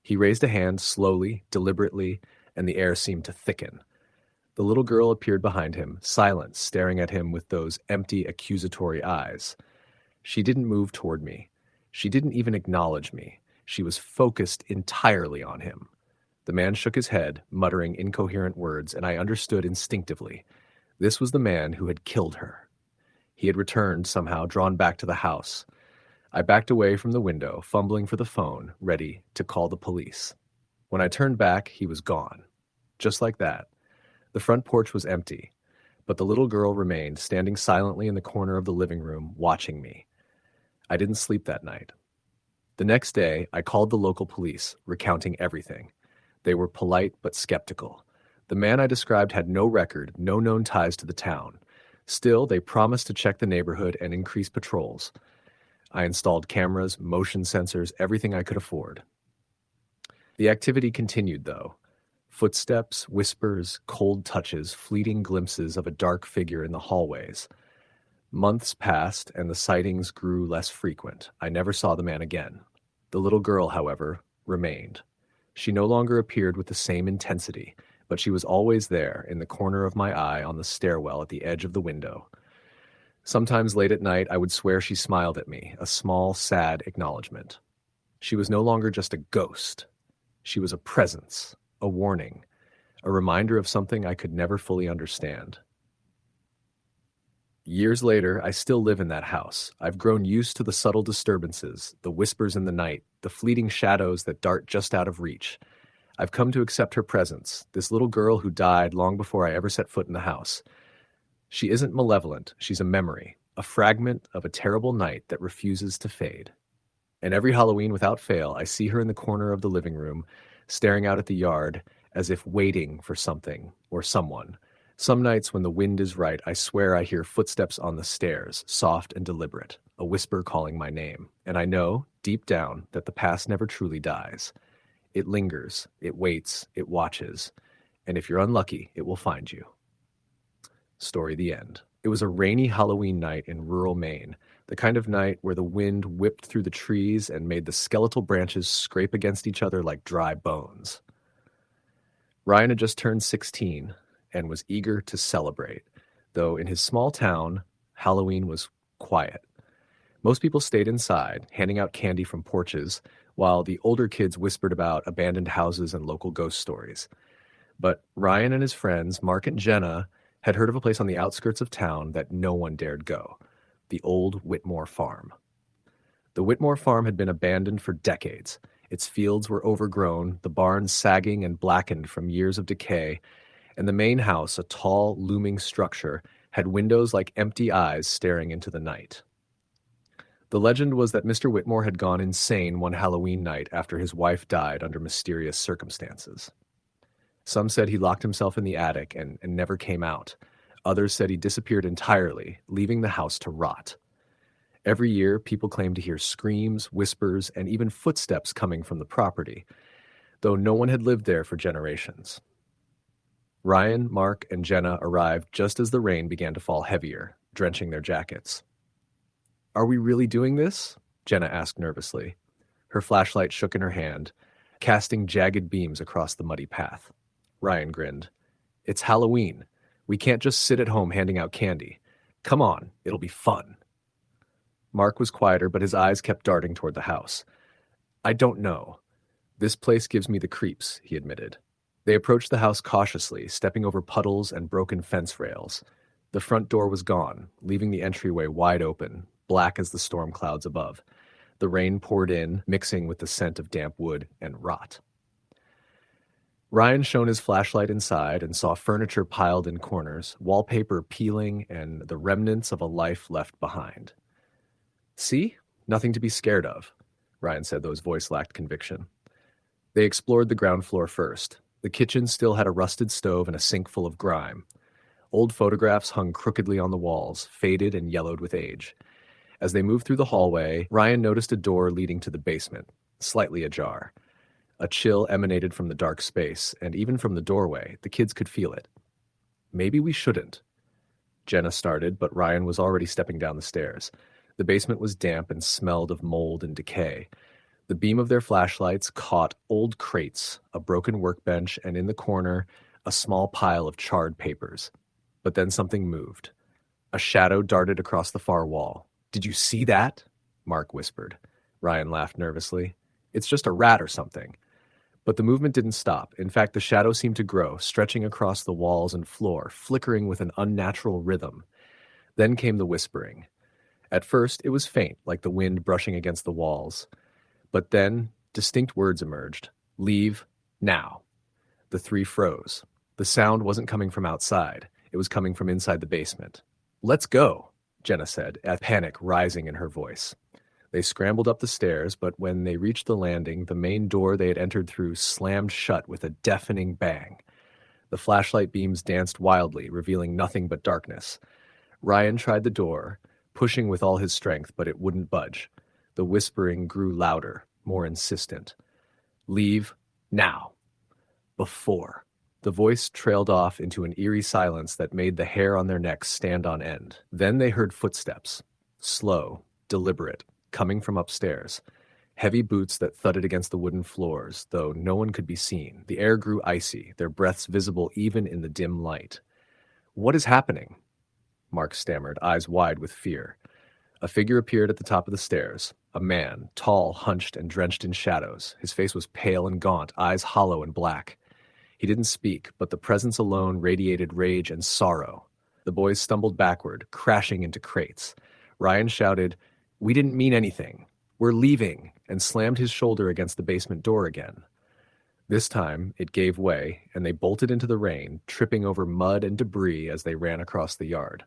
He raised a hand slowly, deliberately, and the air seemed to thicken. The little girl appeared behind him, silent, staring at him with those empty, accusatory eyes. She didn't move toward me. She didn't even acknowledge me. She was focused entirely on him. The man shook his head, muttering incoherent words, and I understood instinctively. This was the man who had killed her. He had returned, somehow, drawn back to the house. I backed away from the window, fumbling for the phone, ready to call the police. When I turned back, he was gone. Just like that. The front porch was empty, but the little girl remained, standing silently in the corner of the living room, watching me. I didn't sleep that night. The next day, I called the local police, recounting everything. They were polite but skeptical. The man I described had no record, no known ties to the town. Still, they promised to check the neighborhood and increase patrols. I installed cameras, motion sensors, everything I could afford. The activity continued, though. Footsteps, whispers, cold touches, fleeting glimpses of a dark figure in the hallways. Months passed, and the sightings grew less frequent. I never saw the man again. The little girl, however, remained. She no longer appeared with the same intensity, but she was always there, in the corner of my eye on the stairwell at the edge of the window. Sometimes late at night, I would swear she smiled at me, a small, sad acknowledgement. She was no longer just a ghost. She was a presence, a warning, a reminder of something I could never fully understand. Years later, I still live in that house. I've grown used to the subtle disturbances, the whispers in the night, the fleeting shadows that dart just out of reach. I've come to accept her presence, this little girl who died long before I ever set foot in the house. She isn't malevolent, she's a memory, a fragment of a terrible night that refuses to fade. And every Halloween without fail, I see her in the corner of the living room, staring out at the yard, as if waiting for something or someone. Some nights when the wind is right, I swear I hear footsteps on the stairs, soft and deliberate, a whisper calling my name. And I know, deep down, that the past never truly dies. It lingers, it waits, it watches, and if you're unlucky, it will find you. Story the end. It was a rainy Halloween night in rural Maine, the kind of night where the wind whipped through the trees and made the skeletal branches scrape against each other like dry bones. Ryan had just turned 16 and was eager to celebrate, though in his small town, Halloween was quiet. Most people stayed inside, handing out candy from porches, while the older kids whispered about abandoned houses and local ghost stories. But Ryan and his friends, Mark and Jenna, had heard of a place on the outskirts of town that no one dared go, the old Whitmore Farm. The Whitmore Farm had been abandoned for decades. Its fields were overgrown, the barns sagging and blackened from years of decay, and the main house, a tall, looming structure, had windows like empty eyes staring into the night. The legend was that Mr. Whitmore had gone insane one Halloween night after his wife died under mysterious circumstances. Some said he locked himself in the attic and never came out. Others said he disappeared entirely, leaving the house to rot. Every year, people claimed to hear screams, whispers, and even footsteps coming from the property, though no one had lived there for generations. Ryan, Mark, and Jenna arrived just as the rain began to fall heavier, drenching their jackets. "Are we really doing this?" Jenna asked nervously. Her flashlight shook in her hand, casting jagged beams across the muddy path. Ryan grinned. "It's Halloween. We can't just sit at home handing out candy. Come on, it'll be fun." Mark was quieter, but his eyes kept darting toward the house. "I don't know. This place gives me the creeps," he admitted. They approached the house cautiously, stepping over puddles and broken fence rails. The front door was gone, leaving the entryway wide open, black as the storm clouds above. The rain poured in, mixing with the scent of damp wood and rot. Ryan shone his flashlight inside and saw furniture piled in corners, wallpaper peeling, and the remnants of a life left behind. "See? Nothing to be scared of," Ryan said, though his voice lacked conviction. They explored the ground floor first. The kitchen still had a rusted stove and a sink full of grime. Old photographs hung crookedly on the walls, faded and yellowed with age. As they moved through the hallway, Ryan noticed a door leading to the basement, slightly ajar. A chill emanated from the dark space, and even from the doorway, the kids could feel it. "Maybe we shouldn't," Jenna started, but Ryan was already stepping down the stairs. The basement was damp and smelled of mold and decay. The beam of their flashlights caught old crates, a broken workbench, and in the corner, a small pile of charred papers. But then something moved. A shadow darted across the far wall. "Did you see that?" Mark whispered. Ryan laughed nervously. "It's just a rat or something." But the movement didn't stop. In fact, the shadow seemed to grow, stretching across the walls and floor, flickering with an unnatural rhythm. Then came the whispering. At first, it was faint, like the wind brushing against the walls. But then, distinct words emerged. Leave, now. The three froze. The sound wasn't coming from outside. It was coming from inside the basement. Let's go, Jenna said, at panic rising in her voice. They scrambled up the stairs, but when they reached the landing, the main door they had entered through slammed shut with a deafening bang. The flashlight beams danced wildly, revealing nothing but darkness. Ryan tried the door, pushing with all his strength, but it wouldn't budge. The whispering grew louder, more insistent. Leave, now. Before. The voice trailed off into an eerie silence that made the hair on their necks stand on end. Then they heard footsteps. Slow, deliberate, coming from upstairs. Heavy boots that thudded against the wooden floors, though no one could be seen. The air grew icy, their breaths visible even in the dim light. What is happening? Mark stammered, eyes wide with fear. A figure appeared at the top of the stairs. A man, tall, hunched, and drenched in shadows. His face was pale and gaunt, eyes hollow and black. He didn't speak, but the presence alone radiated rage and sorrow. The boys stumbled backward, crashing into crates. Ryan shouted, "We didn't mean anything. We're leaving," and slammed his shoulder against the basement door again. This time, it gave way, and they bolted into the rain, tripping over mud and debris as they ran across the yard.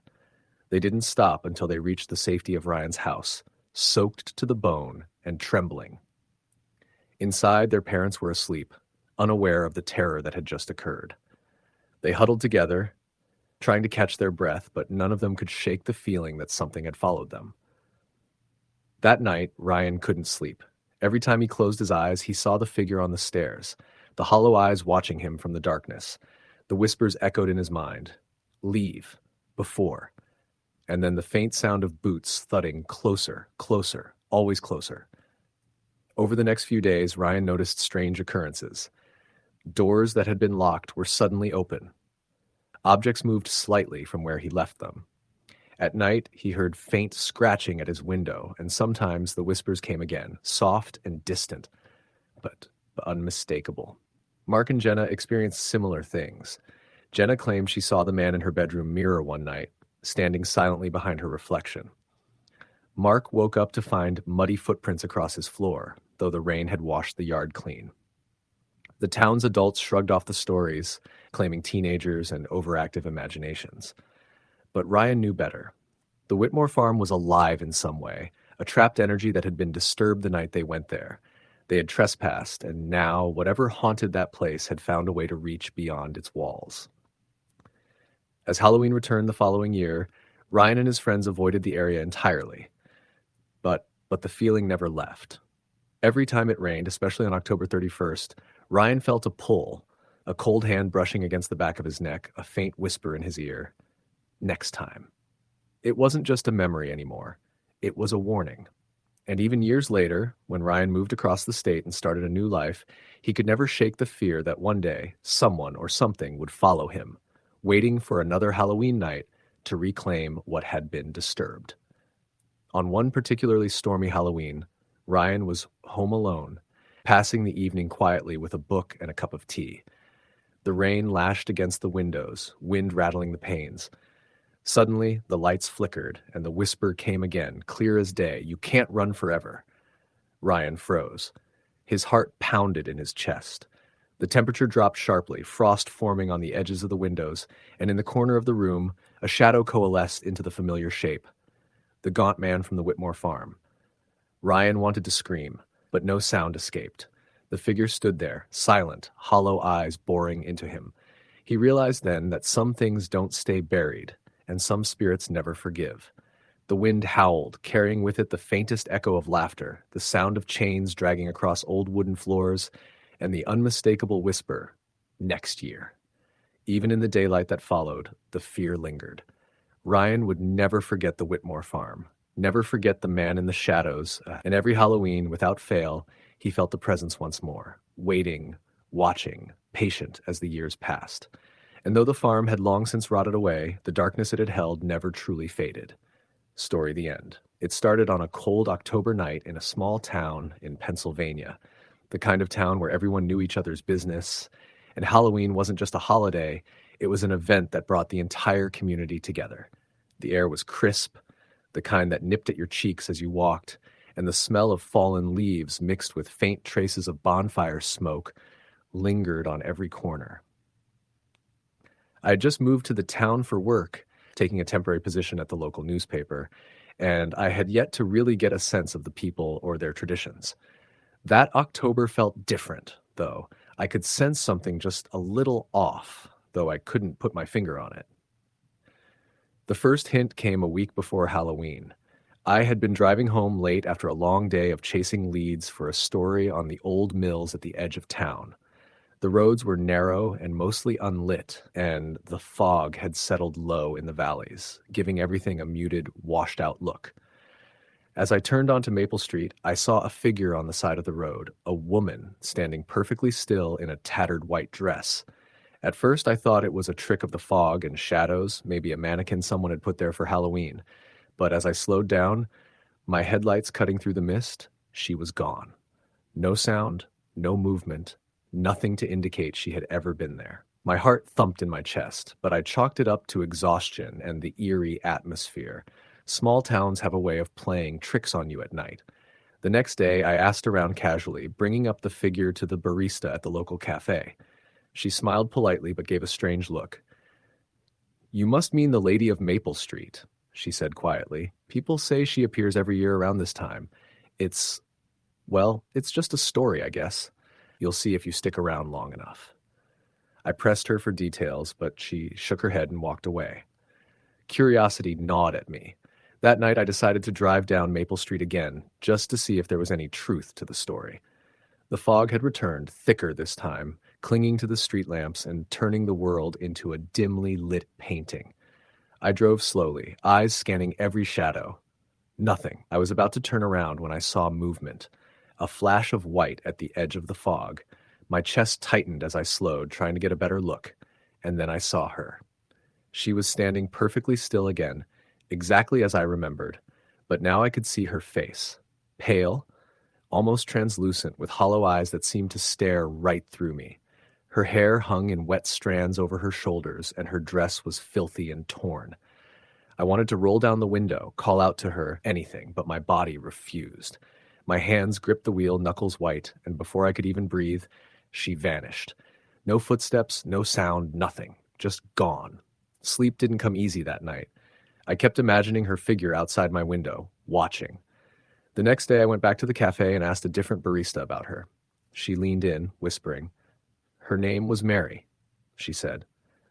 They didn't stop until they reached the safety of Ryan's house, soaked to the bone and trembling. Inside, their parents were asleep, unaware of the terror that had just occurred. They huddled together, trying to catch their breath, but none of them could shake the feeling that something had followed them. That night, Ryan couldn't sleep. Every time he closed his eyes, he saw the figure on the stairs, the hollow eyes watching him from the darkness. The whispers echoed in his mind. Leave. Before. And then the faint sound of boots thudding closer, closer, always closer. Over the next few days, Ryan noticed strange occurrences. Doors that had been locked were suddenly open. Objects moved slightly from where he left them. At night, he heard faint scratching at his window, and sometimes the whispers came again, soft and distant, but unmistakable. Mark and Jenna experienced similar things. Jenna claimed she saw the man in her bedroom mirror one night, standing silently behind her reflection. Mark woke up to find muddy footprints across his floor, though the rain had washed the yard clean. The town's adults shrugged off the stories, claiming teenagers and overactive imaginations. But Ryan knew better. The Whitmore farm was alive in some way, a trapped energy that had been disturbed the night they went there. They had trespassed, and now whatever haunted that place had found a way to reach beyond its walls. As Halloween returned the following year, Ryan and his friends avoided the area entirely. But the feeling never left. Every time it rained, especially on October 31st, Ryan felt a pull, a cold hand brushing against the back of his neck, a faint whisper in his ear. Next time. It wasn't just a memory anymore. It was a warning. And even years later, when Ryan moved across the state and started a new life, he could never shake the fear that one day, someone or something would follow him, waiting for another Halloween night to reclaim what had been disturbed. On one particularly stormy Halloween, Ryan was home alone, passing the evening quietly with a book and a cup of tea. The rain lashed against the windows, wind rattling the panes. Suddenly, the lights flickered, and the whisper came again, clear as day, "You can't run forever." Ryan froze. His heart pounded in his chest. The temperature dropped sharply, frost forming on the edges of the windows, and in the corner of the room, a shadow coalesced into the familiar shape. The gaunt man from the Whitmore farm. Ryan wanted to scream, but no sound escaped. The figure stood there, silent, hollow eyes boring into him. He realized then that some things don't stay buried, and some spirits never forgive. The wind howled, carrying with it the faintest echo of laughter, the sound of chains dragging across old wooden floors, and the unmistakable whisper, "Next year." Even in the daylight that followed, the fear lingered. Ryan would never forget the Whitmore farm, never forget the man in the shadows, and every Halloween, without fail, he felt the presence once more, waiting, watching, patient as the years passed. And though the farm had long since rotted away, the darkness it had held never truly faded. Story the end. It started on a cold October night in a small town in Pennsylvania. the kind of town where everyone knew each other's business. And Halloween wasn't just a holiday, it was an event that brought the entire community together. The air was crisp, the kind that nipped at your cheeks as you walked, and the smell of fallen leaves mixed with faint traces of bonfire smoke lingered on every corner. I had just moved to the town for work, taking a temporary position at the local newspaper, and I had yet to really get a sense of the people or their traditions. That October felt different, though. I could sense something just a little off, though I couldn't put my finger on it. The first hint came a week before Halloween. I had been driving home late after a long day of chasing leads for a story on the old mills at the edge of town. The roads were narrow and mostly unlit, and the fog had settled low in the valleys, giving everything a muted, washed-out look. As I turned onto Maple Street, I saw a figure on the side of the road, a woman standing perfectly still in a tattered white dress. At first, I thought it was a trick of the fog and shadows, maybe a mannequin someone had put there for Halloween. But as I slowed down, my headlights cutting through the mist, she was gone. No sound, no movement, nothing to indicate she had ever been there. My heart thumped in my chest, but I chalked it up to exhaustion and the eerie atmosphere. Small towns have a way of playing tricks on you at night. The next day, I asked around casually, bringing up the figure to the barista at the local cafe. She smiled politely but gave a strange look. "You must mean the Lady of Maple Street," she said quietly. "People say she appears every year around this time. It's just a story, I guess. You'll see if you stick around long enough." I pressed her for details, but she shook her head and walked away. Curiosity gnawed at me. That night I decided to drive down Maple Street again, just to see if there was any truth to the story. The fog had returned, thicker this time, clinging to the street lamps and turning the world into a dimly lit painting. I drove slowly, eyes scanning every shadow. Nothing. I was about to turn around when I saw movement. A flash of white at the edge of the fog. My chest tightened as I slowed, trying to get a better look. And then I saw her. She was standing perfectly still again, exactly as I remembered. But now I could see her face. Pale, almost translucent, with hollow eyes that seemed to stare right through me. Her hair hung in wet strands over her shoulders, and her dress was filthy and torn. I wanted to roll down the window, call out to her, anything, but my body refused. My hands gripped the wheel, knuckles white, and before I could even breathe, she vanished. No footsteps, no sound, nothing. Just gone. Sleep didn't come easy that night. I kept imagining her figure outside my window, watching. The next day I went back to the cafe and asked a different barista about her. She leaned in, whispering. "Her name was Mary," she said.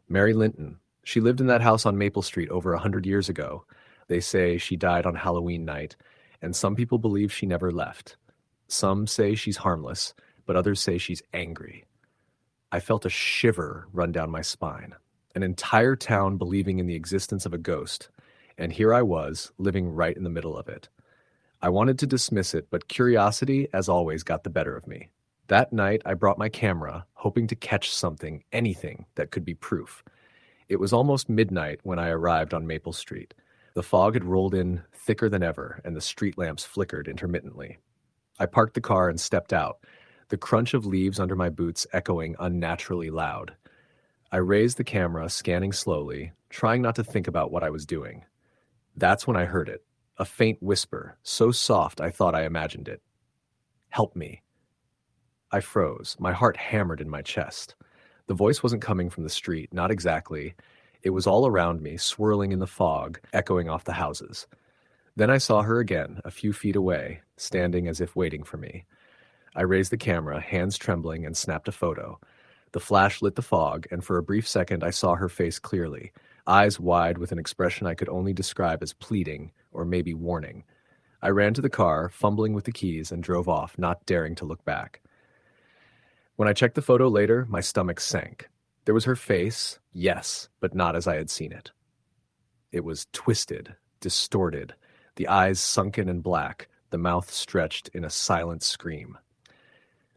"Mary Linton. She lived in that house on Maple Street over 100 years ago. They say she died on Halloween night, and some people believe she never left. Some say she's harmless, but others say she's angry." I felt a shiver run down my spine. An entire town believing in the existence of a ghost, and here I was, living right in the middle of it. I wanted to dismiss it, but curiosity, as always, got the better of me. That night, I brought my camera, hoping to catch something, anything that could be proof. It was almost midnight when I arrived on Maple Street. The fog had rolled in thicker than ever, and the street lamps flickered intermittently. I parked the car and stepped out, the crunch of leaves under my boots echoing unnaturally loud. I raised the camera, scanning slowly, trying not to think about what I was doing. That's when I heard it, a faint whisper, so soft I thought I imagined it. "Help me." I froze, my heart hammered in my chest. The voice wasn't coming from the street, not exactly. It was all around me, swirling in the fog, echoing off the houses. Then I saw her again, a few feet away, standing as if waiting for me. I raised the camera, hands trembling, and snapped a photo. The flash lit the fog, and for a brief second I saw her face clearly, eyes wide with an expression I could only describe as pleading, or maybe warning. I ran to the car, fumbling with the keys, and drove off, not daring to look back. When I checked the photo later, my stomach sank. There was her face, yes, but not as I had seen it. It was twisted, distorted, the eyes sunken and black, the mouth stretched in a silent scream.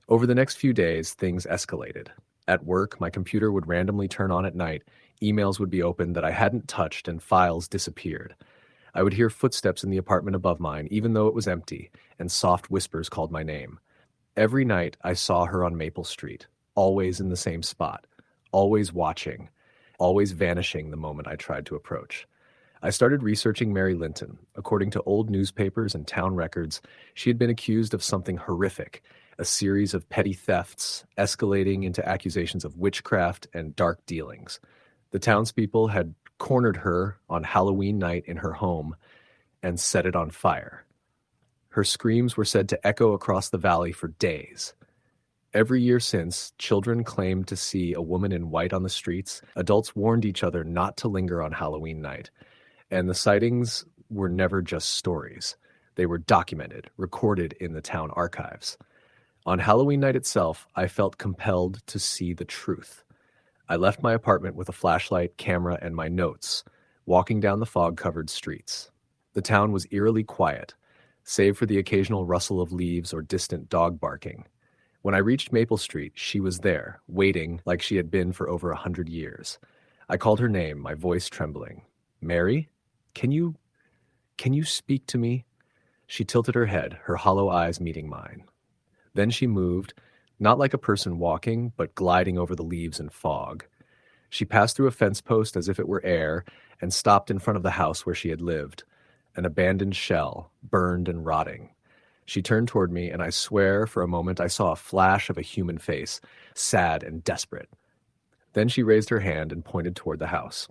Over the next few days, things escalated. At work, my computer would randomly turn on at night, emails would be opened that I hadn't touched, and files disappeared. I would hear footsteps in the apartment above mine, even though it was empty, and soft whispers called my name. Every night I saw her on Maple Street, always in the same spot, always watching, always vanishing the moment I tried to approach. I started researching Mary Linton. According to old newspapers and town records, she had been accused of something horrific, a series of petty thefts, escalating into accusations of witchcraft and dark dealings. The townspeople had cornered her on Halloween night in her home and set it on fire. Her screams were said to echo across the valley for days. Every year since, children claimed to see a woman in white on the streets. Adults warned each other not to linger on Halloween night. And the sightings were never just stories. They were documented, recorded in the town archives. On Halloween night itself, I felt compelled to see the truth. I left my apartment with a flashlight, camera, and my notes, walking down the fog-covered streets. The town was eerily quiet, save for the occasional rustle of leaves or distant dog barking. When I reached Maple Street, she was there, waiting like she had been for over 100 years. I called her name, my voice trembling. "Mary? Can you speak to me?" She tilted her head, her hollow eyes meeting mine. Then she moved, not like a person walking, but gliding over the leaves and fog. She passed through a fence post as if it were air and stopped in front of the house where she had lived, an abandoned shell, burned and rotting. She turned toward me, and I swear for a moment I saw a flash of a human face, sad and desperate. Then she raised her hand and pointed toward the house.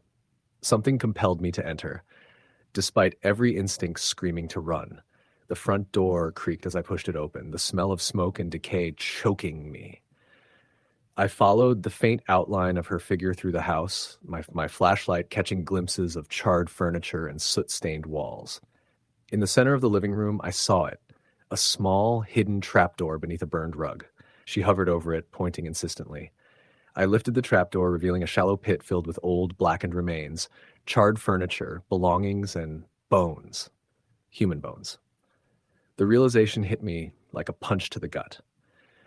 Something compelled me to enter, despite every instinct screaming to run. The front door creaked as I pushed it open, the smell of smoke and decay choking me. I followed the faint outline of her figure through the house, my flashlight catching glimpses of charred furniture and soot-stained walls. In the center of the living room, I saw it, a small, hidden trapdoor beneath a burned rug. She hovered over it, pointing insistently. I lifted the trapdoor, revealing a shallow pit filled with old, blackened remains, charred furniture, belongings, and bones. Human bones. The realization hit me like a punch to the gut.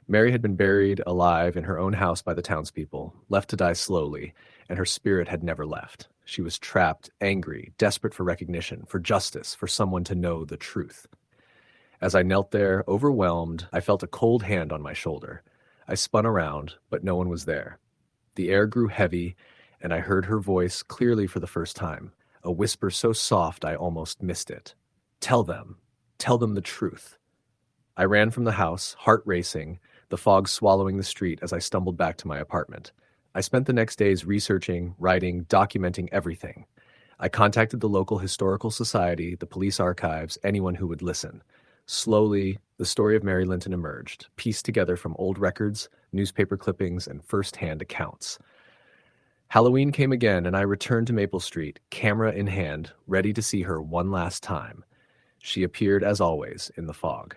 Mary had been buried alive in her own house by the townspeople, left to die slowly, and her spirit had never left. She was trapped, angry, desperate for recognition, for justice, for someone to know the truth. As I knelt there, overwhelmed, I felt a cold hand on my shoulder. I spun around, but no one was there. The air grew heavy, and I heard her voice clearly for the first time, a whisper so soft I almost missed it. Tell them the truth." I ran from the house, heart racing, the fog swallowing the street as I stumbled back to my apartment. I spent the next days researching, writing, documenting everything. I contacted the local historical society, the police archives, anyone who would listen. Slowly, the story of Mary Linton emerged, pieced together from old records, newspaper clippings, and first-hand accounts. Halloween came again, and I returned to Maple Street, camera in hand, ready to see her one last time. She appeared, as always, in the fog.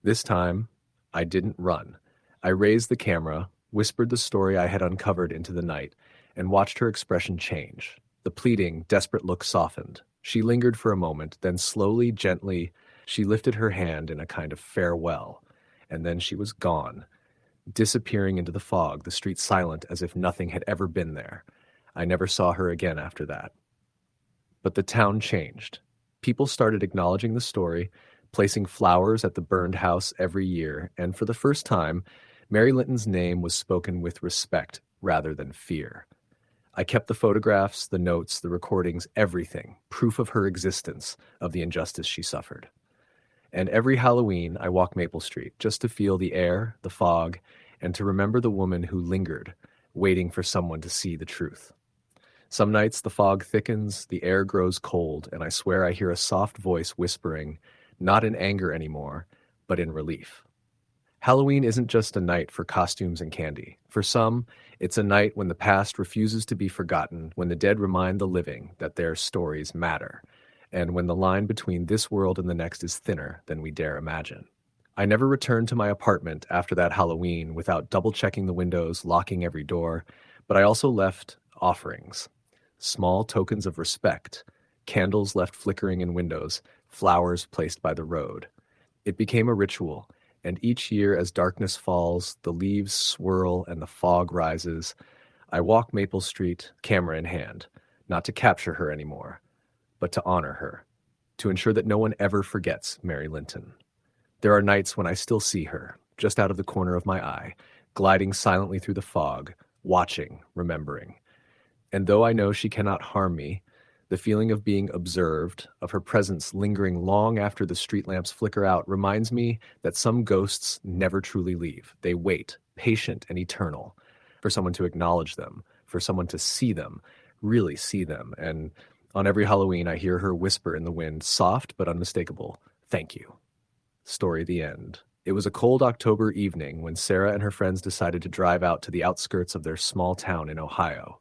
This time, I didn't run. I raised the camera, whispered the story I had uncovered into the night, and watched her expression change. The pleading, desperate look softened. She lingered for a moment, then slowly, gently, she lifted her hand in a kind of farewell, and then she was gone, disappearing into the fog, the street silent as if nothing had ever been there. I never saw her again after that. But the town changed. People started acknowledging the story, placing flowers at the burned house every year, and for the first time, Mary Linton's name was spoken with respect rather than fear. I kept the photographs, the notes, the recordings, everything, proof of her existence, of the injustice she suffered. And every Halloween, I walk Maple Street just to feel the air, the fog, and to remember the woman who lingered, waiting for someone to see the truth. Some nights the fog thickens, the air grows cold, and I swear I hear a soft voice whispering, not in anger anymore, but in relief. Halloween isn't just a night for costumes and candy. For some, it's a night when the past refuses to be forgotten, when the dead remind the living that their stories matter, and when the line between this world and the next is thinner than we dare imagine. I never returned to my apartment after that Halloween without double-checking the windows, locking every door, but I also left offerings. Small tokens of respect, candles left flickering in windows, flowers placed by the road. It became a ritual, and each year as darkness falls, the leaves swirl and the fog rises, I walk Maple Street, camera in hand, not to capture her anymore, but to honor her, to ensure that no one ever forgets Mary Linton. There are nights when I still see her, just out of the corner of my eye, gliding silently through the fog, watching, remembering. And though I know she cannot harm me, the feeling of being observed, of her presence lingering long after the street lamps flicker out, reminds me that some ghosts never truly leave. They wait, patient and eternal, for someone to acknowledge them, for someone to see them, really see them. And on every Halloween, I hear her whisper in the wind, soft but unmistakable, "Thank you." Story the end. It was a cold October evening when Sarah and her friends decided to drive out to the outskirts of their small town in Ohio.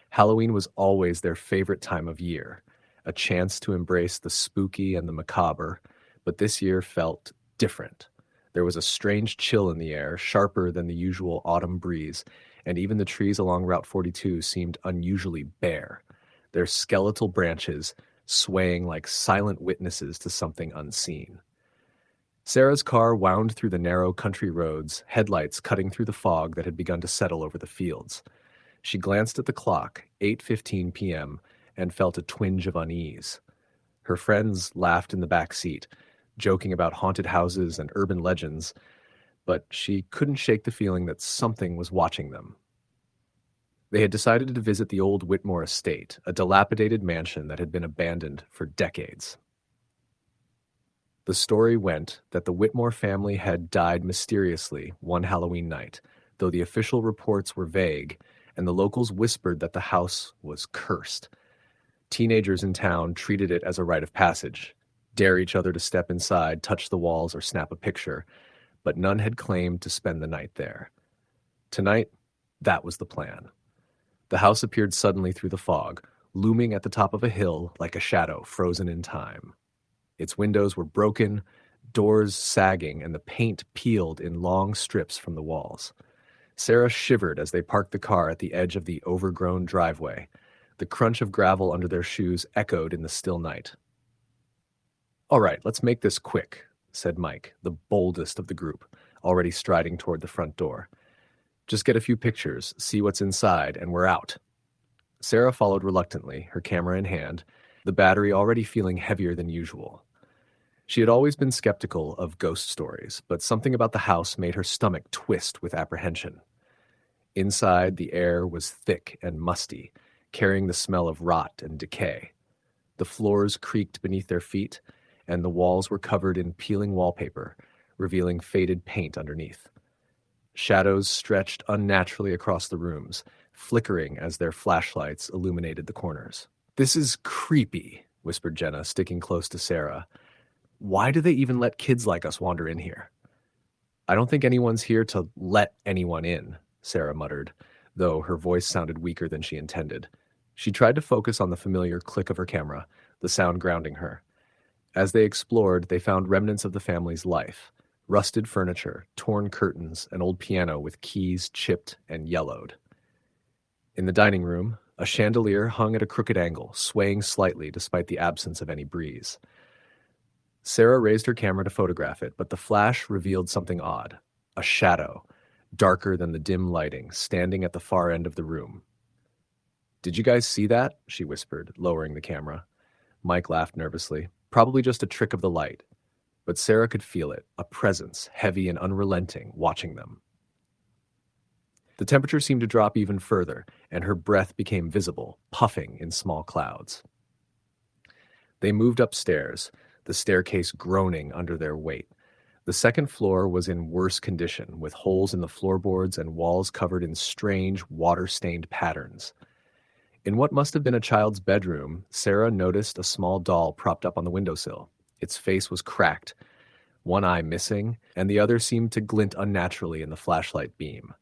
Halloween was always their favorite time of year, a chance to embrace the spooky and the macabre, but this year felt different. There was a strange chill in the air, sharper than the usual autumn breeze, and even the trees along Route 42 seemed unusually bare, their skeletal branches swaying like silent witnesses to something unseen. Sarah's car wound through the narrow country roads, headlights cutting through the fog that had begun to settle over the fields. She glanced at the clock, 8:15 p.m., and felt a twinge of unease. Her friends laughed in the back seat, joking about haunted houses and urban legends, but she couldn't shake the feeling that something was watching them. They had decided to visit the old Whitmore estate, a dilapidated mansion that had been abandoned for decades. The story went that the Whitmore family had died mysteriously one Halloween night, though the official reports were vague, and the locals whispered that the house was cursed. Teenagers in town treated it as a rite of passage, dare each other to step inside, touch the walls, or snap a picture, but none had claimed to spend the night there. Tonight, that was the plan. The house appeared suddenly through the fog, looming at the top of a hill like a shadow frozen in time. Its windows were broken, doors sagging, and the paint peeled in long strips from the walls. Sarah shivered as they parked the car at the edge of the overgrown driveway. The crunch of gravel under their shoes echoed in the still night. "All right, let's make this quick," said Mike, the boldest of the group, already striding toward the front door. "Just get a few pictures, see what's inside, and we're out." Sarah followed reluctantly, her camera in hand, the battery already feeling heavier than usual. She had always been skeptical of ghost stories, but something about the house made her stomach twist with apprehension. Inside, the air was thick and musty, carrying the smell of rot and decay. The floors creaked beneath their feet, and the walls were covered in peeling wallpaper, revealing faded paint underneath. Shadows stretched unnaturally across the rooms, flickering as their flashlights illuminated the corners. "This is creepy," whispered Jenna, sticking close to Sarah. "Why do they even let kids like us wander in here?" "I don't think anyone's here to let anyone in," Sarah muttered, though her voice sounded weaker than she intended. She tried to focus on the familiar click of her camera, the sound grounding her. As they explored, they found remnants of the family's life: rusted furniture, torn curtains, an old piano with keys chipped and yellowed. In the dining room, a chandelier hung at a crooked angle, swaying slightly despite the absence of any breeze. Sarah raised her camera to photograph it, but the flash revealed something odd: a shadow, darker than the dim lighting, standing at the far end of the room. "Did you guys see that?" she whispered, lowering the camera. Mike laughed nervously. "Probably just a trick of the light." But Sarah could feel it, a presence, heavy and unrelenting, watching them. The temperature seemed to drop even further, and her breath became visible, puffing in small clouds. They moved upstairs, the staircase groaning under their weight. The second floor was in worse condition, with holes in the floorboards and walls covered in strange, water-stained patterns. In what must have been a child's bedroom, Sarah noticed a small doll propped up on the windowsill. Its face was cracked, one eye missing, and the other seemed to glint unnaturally in the flashlight beam.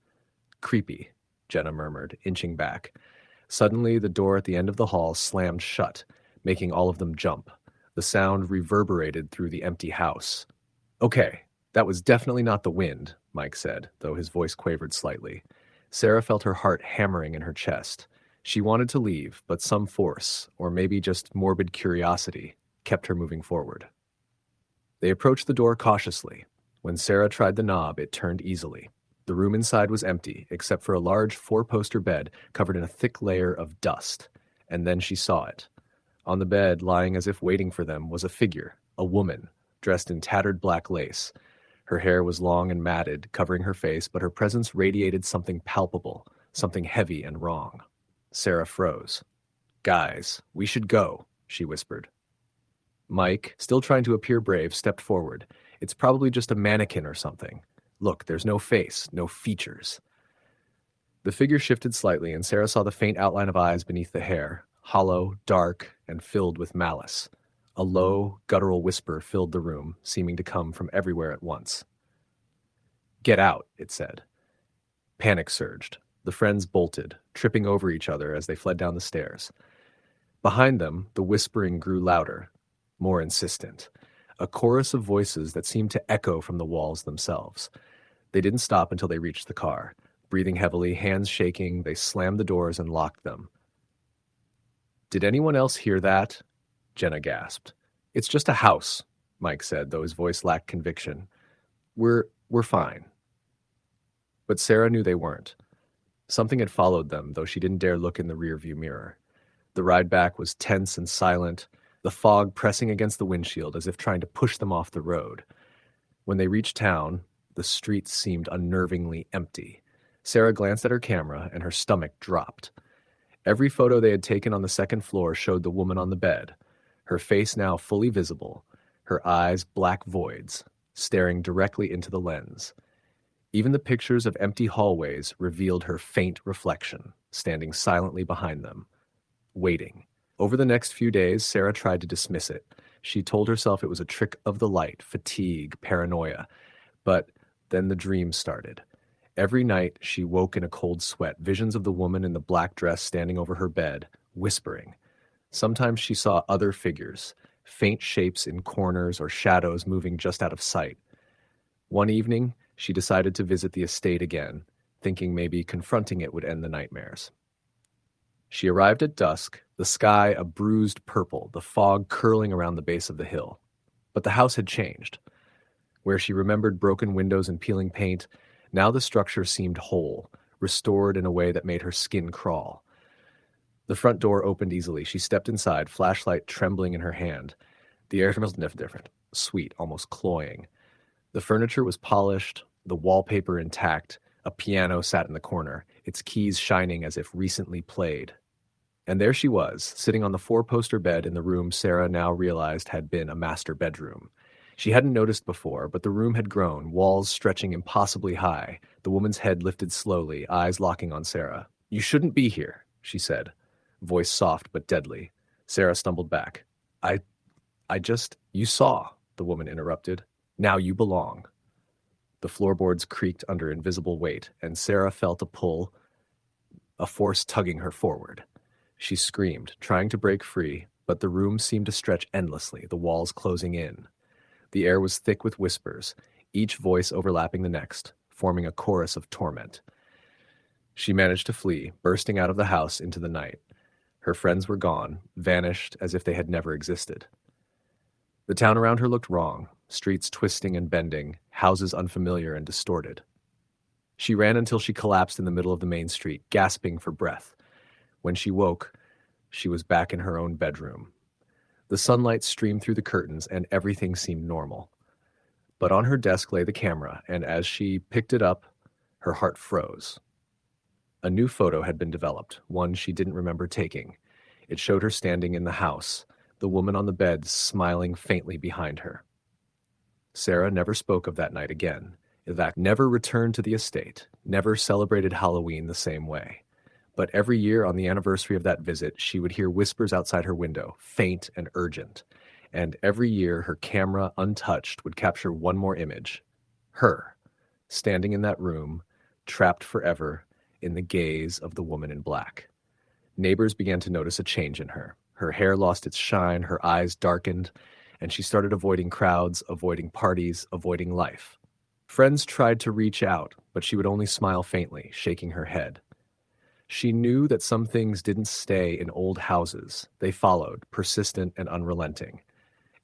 "Creepy," Jenna murmured, inching back. Suddenly, the door at the end of the hall slammed shut, making all of them jump. The sound reverberated through the empty house. "Okay, that was definitely not the wind," Mike said, though his voice quavered slightly. Sarah felt her heart hammering in her chest. She wanted to leave, but some force, or maybe just morbid curiosity, kept her moving forward. They approached the door cautiously. When Sarah tried the knob, it turned easily. The room inside was empty, except for a large four-poster bed covered in a thick layer of dust. And then she saw it. On the bed, lying as if waiting for them, was a figure, a woman, dressed in tattered black lace. Her hair was long and matted, covering her face, but her presence radiated something palpable, something heavy and wrong. Sarah froze. "Guys, we should go," she whispered. Mike, still trying to appear brave, stepped forward. "It's probably just a mannequin or something. Look, there's no face, no features." The figure shifted slightly, and Sarah saw the faint outline of eyes beneath the hair, hollow, dark, and filled with malice. A low, guttural whisper filled the room, seeming to come from everywhere at once. "Get out," it said. Panic surged. The friends bolted, tripping over each other as they fled down the stairs. Behind them, the whispering grew louder, more insistent, a chorus of voices that seemed to echo from the walls themselves. They didn't stop until they reached the car. Breathing heavily, hands shaking, they slammed the doors and locked them. "Did anyone else hear that?" Jenna gasped. "It's just a house," Mike said, though his voice lacked conviction. We're fine." But Sarah knew they weren't. Something had followed them, though she didn't dare look in the rearview mirror. The ride back was tense and silent, the fog pressing against the windshield as if trying to push them off the road. When they reached town, the streets seemed unnervingly empty. Sarah glanced at her camera, and her stomach dropped. Every photo they had taken on the second floor showed the woman on the bed, her face now fully visible, her eyes black voids, staring directly into the lens. Even the pictures of empty hallways revealed her faint reflection, standing silently behind them, waiting. Over the next few days, Sarah tried to dismiss it. She told herself it was a trick of the light, fatigue, paranoia. But then the dreams started. Every night she woke in a cold sweat, visions of the woman in the black dress standing over her bed, whispering. Sometimes she saw other figures, faint shapes in corners or shadows moving just out of sight. One evening, she decided to visit the estate again, thinking maybe confronting it would end the nightmares. She arrived at dusk, the sky a bruised purple, the fog curling around the base of the hill. But the house had changed. Where she remembered broken windows and peeling paint, now the structure seemed whole, restored in a way that made her skin crawl. The front door opened easily. She stepped inside, flashlight trembling in her hand. The air smelled different, sweet, almost cloying. The furniture was polished, the wallpaper intact. A piano sat in the corner, its keys shining as if recently played. And there she was, sitting on the four-poster bed in the room Sarah now realized had been a master bedroom. She hadn't noticed before, but the room had grown, walls stretching impossibly high. The woman's head lifted slowly, eyes locking on Sarah. "You shouldn't be here," she said, voice soft but deadly. Sarah stumbled back. I just... You saw," the woman interrupted. "Now you belong." The floorboards creaked under invisible weight, and Sarah felt a pull, a force tugging her forward. She screamed, trying to break free, but the room seemed to stretch endlessly, the walls closing in. The air was thick with whispers, each voice overlapping the next, forming a chorus of torment. She managed to flee, bursting out of the house into the night. Her friends were gone, vanished as if they had never existed. The town around her looked wrong, streets twisting and bending, houses unfamiliar and distorted. She ran until she collapsed in the middle of the main street, gasping for breath. When she woke, she was back in her own bedroom. The sunlight streamed through the curtains, and everything seemed normal. But on her desk lay the camera, and as she picked it up, her heart froze. A new photo had been developed, one she didn't remember taking. It showed her standing in the house, the woman on the bed smiling faintly behind her. Sarah never spoke of that night again. In fact, never returned to the estate, never celebrated Halloween the same way. But every year on the anniversary of that visit, she would hear whispers outside her window, faint and urgent. And every year, her camera, untouched, would capture one more image. Her, standing in that room, trapped forever in the gaze of the woman in black. Neighbors began to notice a change in her. Her hair lost its shine, her eyes darkened, and she started avoiding crowds, avoiding parties, avoiding life. Friends tried to reach out, but she would only smile faintly, shaking her head. She knew that some things didn't stay in old houses. They followed, persistent and unrelenting.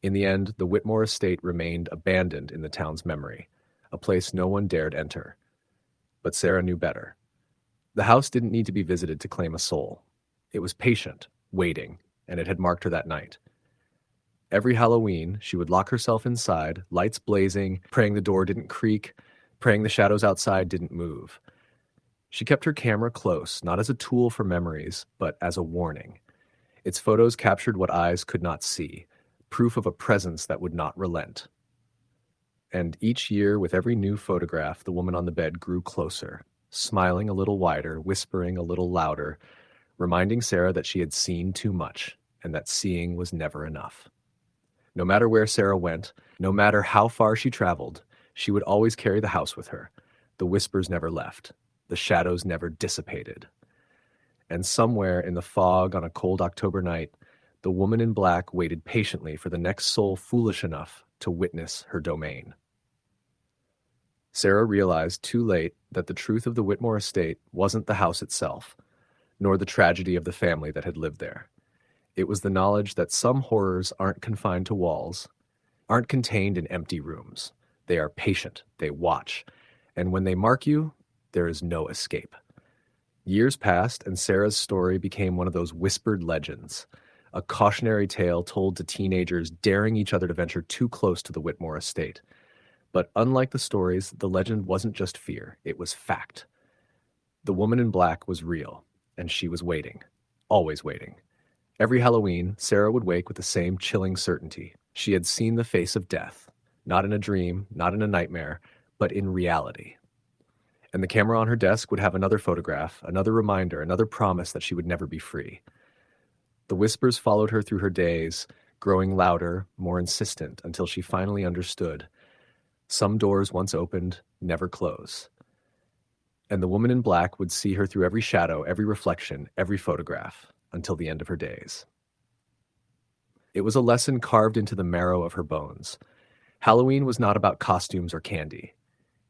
In the end, the Whitmore estate remained abandoned in the town's memory, a place no one dared enter. But Sarah knew better. The house didn't need to be visited to claim a soul. It was patient, waiting, and it had marked her that night. Every Halloween, she would lock herself inside, lights blazing, praying the door didn't creak, praying the shadows outside didn't move. She kept her camera close, not as a tool for memories, but as a warning. Its photos captured what eyes could not see, proof of a presence that would not relent. And each year, with every new photograph, the woman on the bed grew closer, smiling a little wider, whispering a little louder, reminding Sarah that she had seen too much and that seeing was never enough. No matter where Sarah went, no matter how far she traveled, she would always carry the house with her. The whispers never left. The shadows never dissipated. And somewhere in the fog on a cold October night, the woman in black waited patiently for the next soul foolish enough to witness her domain. Sarah realized too late that the truth of the Whitmore estate wasn't the house itself, nor the tragedy of the family that had lived there. It was the knowledge that some horrors aren't confined to walls, aren't contained in empty rooms. They are patient, they watch, and when they mark you, there is no escape. Years passed, and Sarah's story became one of those whispered legends, a cautionary tale told to teenagers daring each other to venture too close to the Whitmore estate. But unlike the stories, the legend wasn't just fear, it was fact. The woman in black was real, and she was waiting, always waiting. Every Halloween, Sarah would wake with the same chilling certainty. She had seen the face of death, not in a dream, not in a nightmare, but in reality. And the camera on her desk would have another photograph, another reminder, another promise that she would never be free. The whispers followed her through her days, growing louder, more insistent, until she finally understood. Some doors once opened, never close. And the woman in black would see her through every shadow, every reflection, every photograph, until the end of her days. It was a lesson carved into the marrow of her bones. Halloween was not about costumes or candy.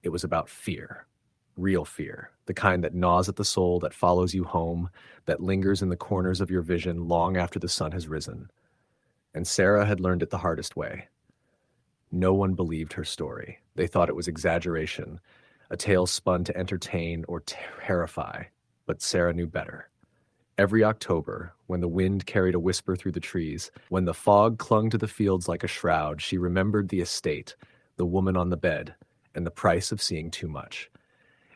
It was about fear. Real fear, the kind that gnaws at the soul, that follows you home, that lingers in the corners of your vision long after the sun has risen. And Sarah had learned it the hardest way. No one believed her story. They thought it was exaggeration, a tale spun to entertain or terrify. But Sarah knew better. Every October, when the wind carried a whisper through the trees, when the fog clung to the fields like a shroud, she remembered the estate, the woman on the bed, and the price of seeing too much.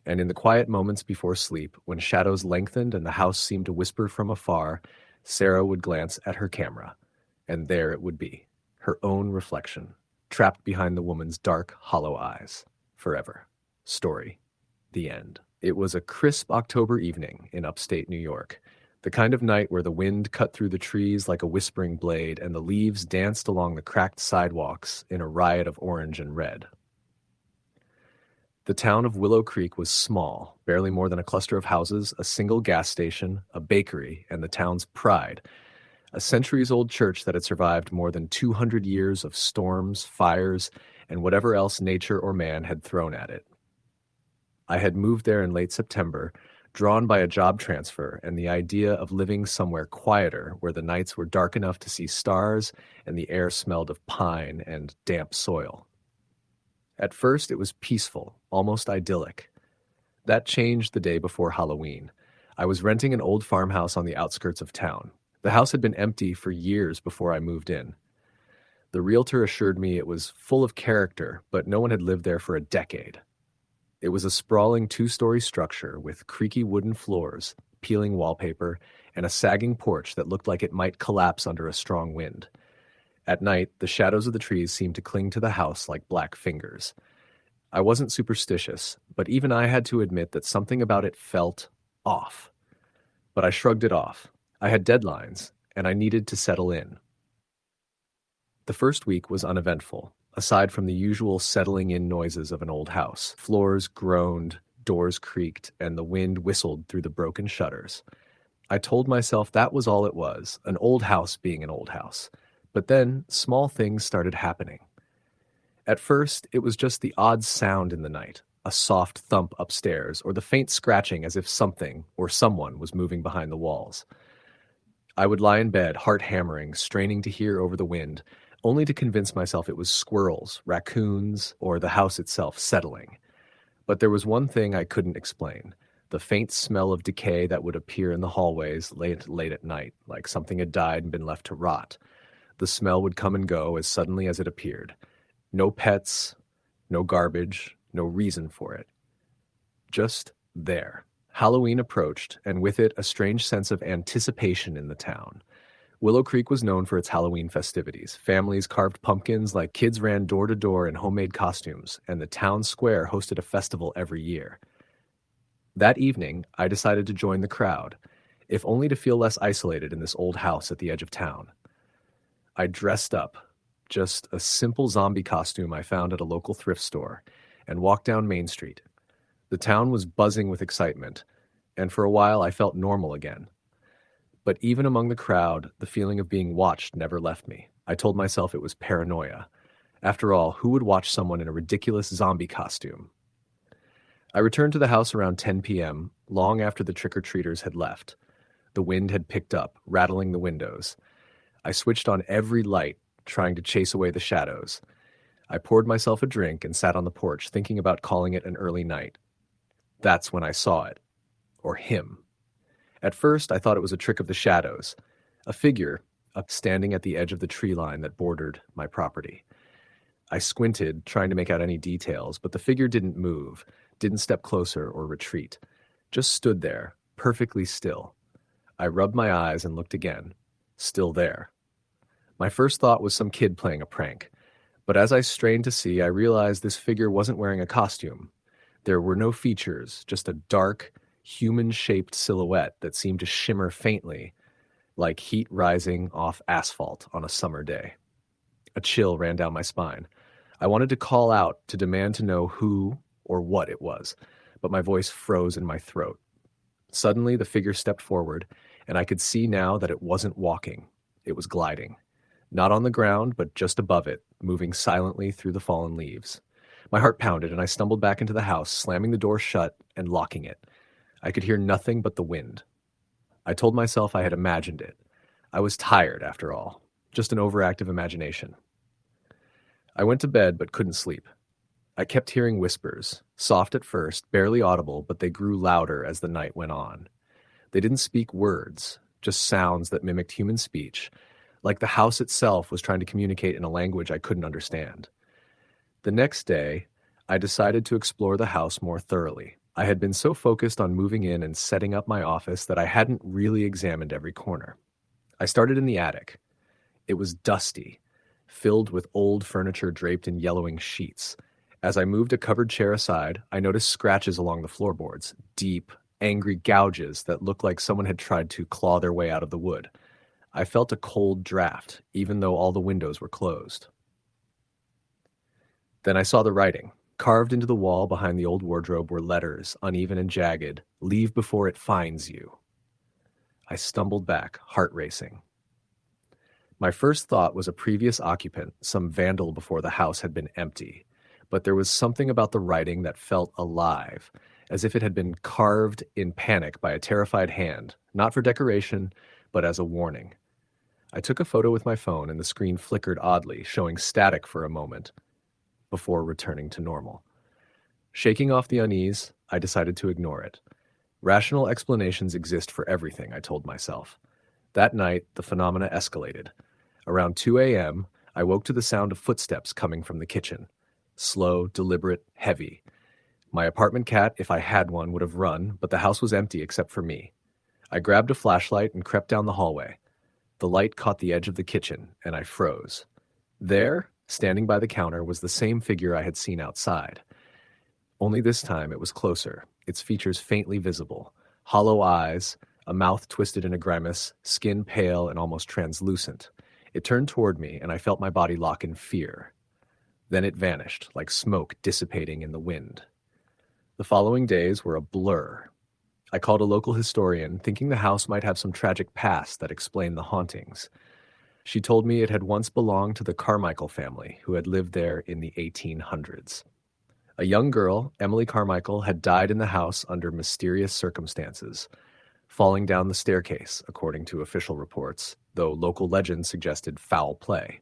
And in the quiet moments before sleep, when shadows lengthened and the house seemed to whisper from afar, Sarah would glance at her camera, and there it would be, her own reflection, trapped behind the woman's dark, hollow eyes. Forever. Story. The end. It was a crisp October evening in upstate New York, the kind of night where the wind cut through the trees like a whispering blade and the leaves danced along the cracked sidewalks in a riot of orange and red. The town of Willow Creek was small, barely more than a cluster of houses, a single gas station, a bakery, and the town's pride, a centuries-old church that had survived more than 200 years of storms, fires, and whatever else nature or man had thrown at it. I had moved there in late September, drawn by a job transfer and the idea of living somewhere quieter where the nights were dark enough to see stars and the air smelled of pine and damp soil. At first, it was peaceful, almost idyllic. That changed the day before Halloween. I was renting an old farmhouse on the outskirts of town. The house had been empty for years before I moved in. The realtor assured me it was full of character, but no one had lived there for a decade. It was a sprawling 2-story structure with creaky wooden floors, peeling wallpaper, and a sagging porch that looked like it might collapse under a strong wind. At night, the shadows of the trees seemed to cling to the house like black fingers. I wasn't superstitious, but even I had to admit that something about it felt off. But I shrugged it off. I had deadlines, and I needed to settle in. The first week was uneventful, aside from the usual settling-in noises of an old house. Floors groaned, doors creaked, and the wind whistled through the broken shutters. I told myself that was all it was, an old house being an old house. But then, small things started happening. At first, it was just the odd sound in the night, a soft thump upstairs, or the faint scratching as if something or someone was moving behind the walls. I would lie in bed, heart hammering, straining to hear over the wind, only to convince myself it was squirrels, raccoons, or the house itself settling. But there was one thing I couldn't explain, the faint smell of decay that would appear in the hallways late at night, like something had died and been left to rot. The the smell would come and go as suddenly as it appeared. No pets, no garbage, no reason for it. Just there. Halloween approached, and with it a strange sense of anticipation in the town. Willow Creek was known for its Halloween festivities. Families carved pumpkins like kids ran door to door in homemade costumes, and the town square hosted a festival every year. That evening, I decided to join the crowd, if only to feel less isolated in this old house at the edge of town. I dressed up, just a simple zombie costume I found at a local thrift store, and walked down Main Street. The town was buzzing with excitement, and for a while I felt normal again. But even among the crowd, the feeling of being watched never left me. I told myself it was paranoia. After all, who would watch someone in a ridiculous zombie costume? I returned to the house around 10 p.m., long after the trick-or-treaters had left. The wind had picked up, rattling the windows. I switched on every light, trying to chase away the shadows. I poured myself a drink and sat on the porch, thinking about calling it an early night. That's when I saw it. Or him. At first, I thought it was a trick of the shadows. A figure, up standing at the edge of the tree line that bordered my property. I squinted, trying to make out any details, but the figure didn't move, didn't step closer or retreat. Just stood there, perfectly still. I rubbed my eyes and looked again. Still there. My first thought was some kid playing a prank. But as I strained to see, I realized this figure wasn't wearing a costume. There were no features, just a dark, human-shaped silhouette that seemed to shimmer faintly, like heat rising off asphalt on a summer day. A chill ran down my spine. I wanted to call out, to demand to know who or what it was, but my voice froze in my throat. Suddenly, the figure stepped forward, and I could see now that it wasn't walking. It was gliding. Not on the ground, but just above it, moving silently through the fallen leaves. My heart pounded, and I stumbled back into the house, slamming the door shut and locking it. I could hear nothing but the wind. I told myself I had imagined it. I was tired, after all. Just an overactive imagination. I went to bed, but couldn't sleep. I kept hearing whispers, soft at first, barely audible, but they grew louder as the night went on. They didn't speak words, just sounds that mimicked human speech, like the house itself was trying to communicate in a language I couldn't understand. The next day, I decided to explore the house more thoroughly. I had been so focused on moving in and setting up my office that I hadn't really examined every corner. I started in the attic. It was dusty, filled with old furniture draped in yellowing sheets. As I moved a covered chair aside, I noticed scratches along the floorboards, deep, angry gouges that looked like someone had tried to claw their way out of the wood. I felt a cold draft, even though all the windows were closed. Then I saw the writing. Carved into the wall behind the old wardrobe were letters, uneven and jagged. "Leave before it finds you." I stumbled back, heart racing. My first thought was a previous occupant, some vandal before the house had been empty. But there was something about the writing that felt alive, as if it had been carved in panic by a terrified hand, not for decoration, but as a warning. I took a photo with my phone and the screen flickered oddly, showing static for a moment, before returning to normal. Shaking off the unease, I decided to ignore it. Rational explanations exist for everything, I told myself. That night, the phenomena escalated. Around 2 a.m., I woke to the sound of footsteps coming from the kitchen. Slow, deliberate, heavy. My apartment cat, if I had one, would have run, but the house was empty except for me. I grabbed a flashlight and crept down the hallway. The light caught the edge of the kitchen, and I froze. There, standing by the counter, was the same figure I had seen outside. Only this time it was closer, its features faintly visible. Hollow eyes, a mouth twisted in a grimace, skin pale and almost translucent. It turned toward me, and I felt my body lock in fear. Then it vanished, like smoke dissipating in the wind. The following days were a blur. I called a local historian, thinking the house might have some tragic past that explained the hauntings. She told me it had once belonged to the Carmichael family, who had lived there in the 1800s. A young girl, Emily Carmichael, had died in the house under mysterious circumstances, falling down the staircase, according to official reports, though local legends suggested foul play.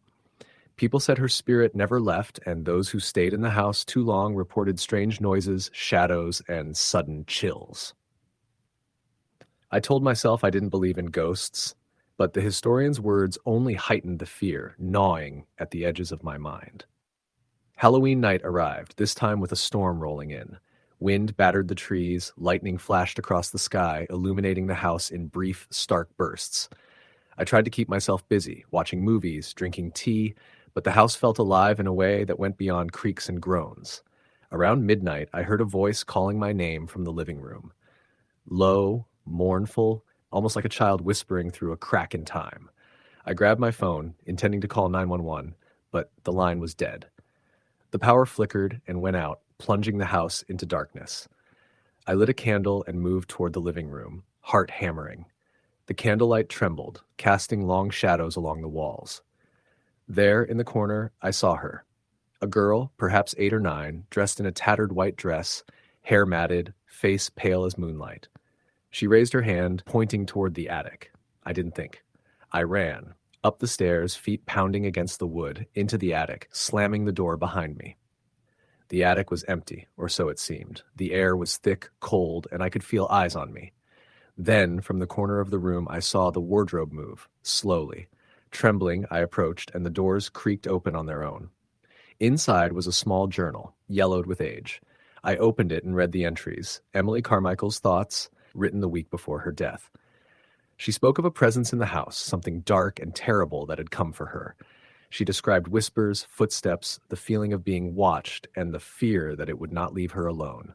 People said her spirit never left, and those who stayed in the house too long reported strange noises, shadows, and sudden chills. I told myself I didn't believe in ghosts, But the historian's words only heightened the fear, gnawing at the edges of my mind. Halloween night arrived, this time with a storm rolling in. Wind battered the trees, lightning flashed across the sky, illuminating the house in brief, stark bursts. I tried to keep myself busy, watching movies, drinking tea, but the house felt alive in a way that went beyond creaks and groans. Around midnight, I heard a voice calling my name from the living room. Low, mournful, almost like a child whispering through a crack in time. I grabbed my phone, intending to call 911, but the line was dead. The power flickered and went out, plunging the house into darkness. I lit a candle and moved toward the living room, heart hammering. The candlelight trembled, casting long shadows along the walls. There, in the corner, I saw her. A girl, perhaps 8 or 9, dressed in a tattered white dress, hair matted, face pale as moonlight. She raised her hand, pointing toward the attic. I didn't think. I ran, up the stairs, feet pounding against the wood, into the attic, slamming the door behind me. The attic was empty, or so it seemed. The air was thick, cold, and I could feel eyes on me. Then, from the corner of the room, I saw the wardrobe move, slowly. Trembling, I approached, and the doors creaked open on their own. Inside was a small journal, yellowed with age. I opened it and read the entries, Emily Carmichael's thoughts, written the week before her death. She spoke of a presence in the house, something dark and terrible that had come for her. She described whispers, footsteps, the feeling of being watched, and the fear that it would not leave her alone.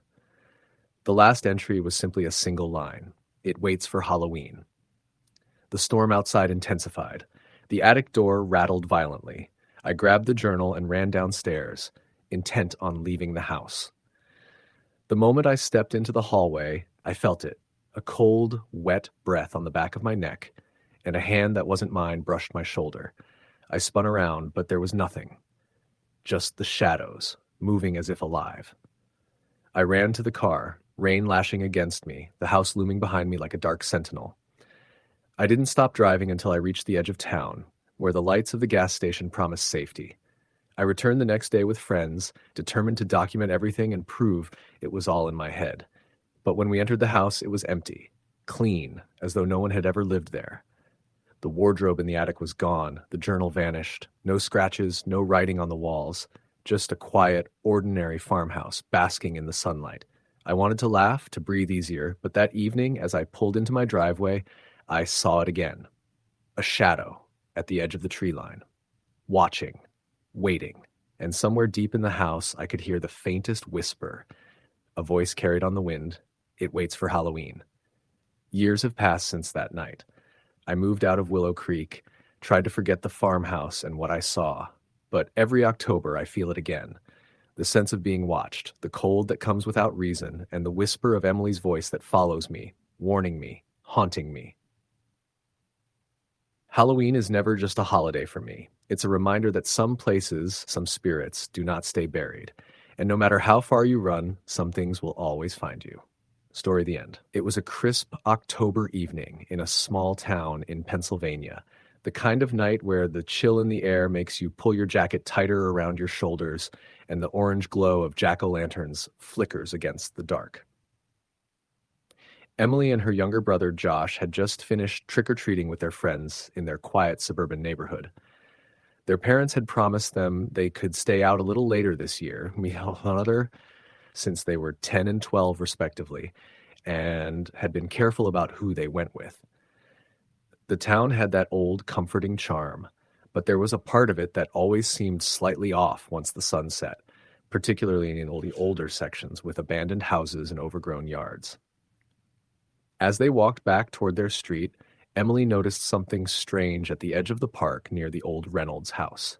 The last entry was simply a single line. It waits for Halloween. The storm outside intensified. The attic door rattled violently. I grabbed the journal and ran downstairs, intent on leaving the house. The moment I stepped into the hallway, I felt it, a cold, wet breath on the back of my neck, and a hand that wasn't mine brushed my shoulder. I spun around, but there was nothing. Just the shadows, moving as if alive. I ran to the car, rain lashing against me, the house looming behind me like a dark sentinel. I didn't stop driving until I reached the edge of town, where the lights of the gas station promised safety. I returned the next day with friends, determined to document everything and prove it was all in my head. But when we entered the house, it was empty, clean, as though no one had ever lived there. The wardrobe in the attic was gone, the journal vanished, no scratches, no writing on the walls, just a quiet, ordinary farmhouse basking in the sunlight. I wanted to laugh, to breathe easier, but that evening, as I pulled into my driveway, I saw it again. A shadow at the edge of the tree line. Watching, waiting, and somewhere deep in the house I could hear the faintest whisper. A voice carried on the wind. It waits for Halloween. Years have passed since that night. I moved out of Willow Creek, tried to forget the farmhouse and what I saw, but every October I feel it again. The sense of being watched, the cold that comes without reason, and the whisper of Emily's voice that follows me, warning me, haunting me. Halloween is never just a holiday for me. It's a reminder that some places, some spirits, do not stay buried. And no matter how far you run, some things will always find you. Story the end. It was a crisp October evening in a small town in Pennsylvania, the kind of night where the chill in the air makes you pull your jacket tighter around your shoulders and the orange glow of jack-o'-lanterns flickers against the dark. Emily and her younger brother Josh had just finished trick-or-treating with their friends in their quiet suburban neighborhood. Their parents had promised them they could stay out a little later this year, since they were 10 and 12 respectively, and had been careful about who they went with. The town had that old, comforting charm, but there was a part of it that always seemed slightly off once the sun set, particularly in the older sections with abandoned houses and overgrown yards. As they walked back toward their street, Emily noticed something strange at the edge of the park near the old Reynolds house.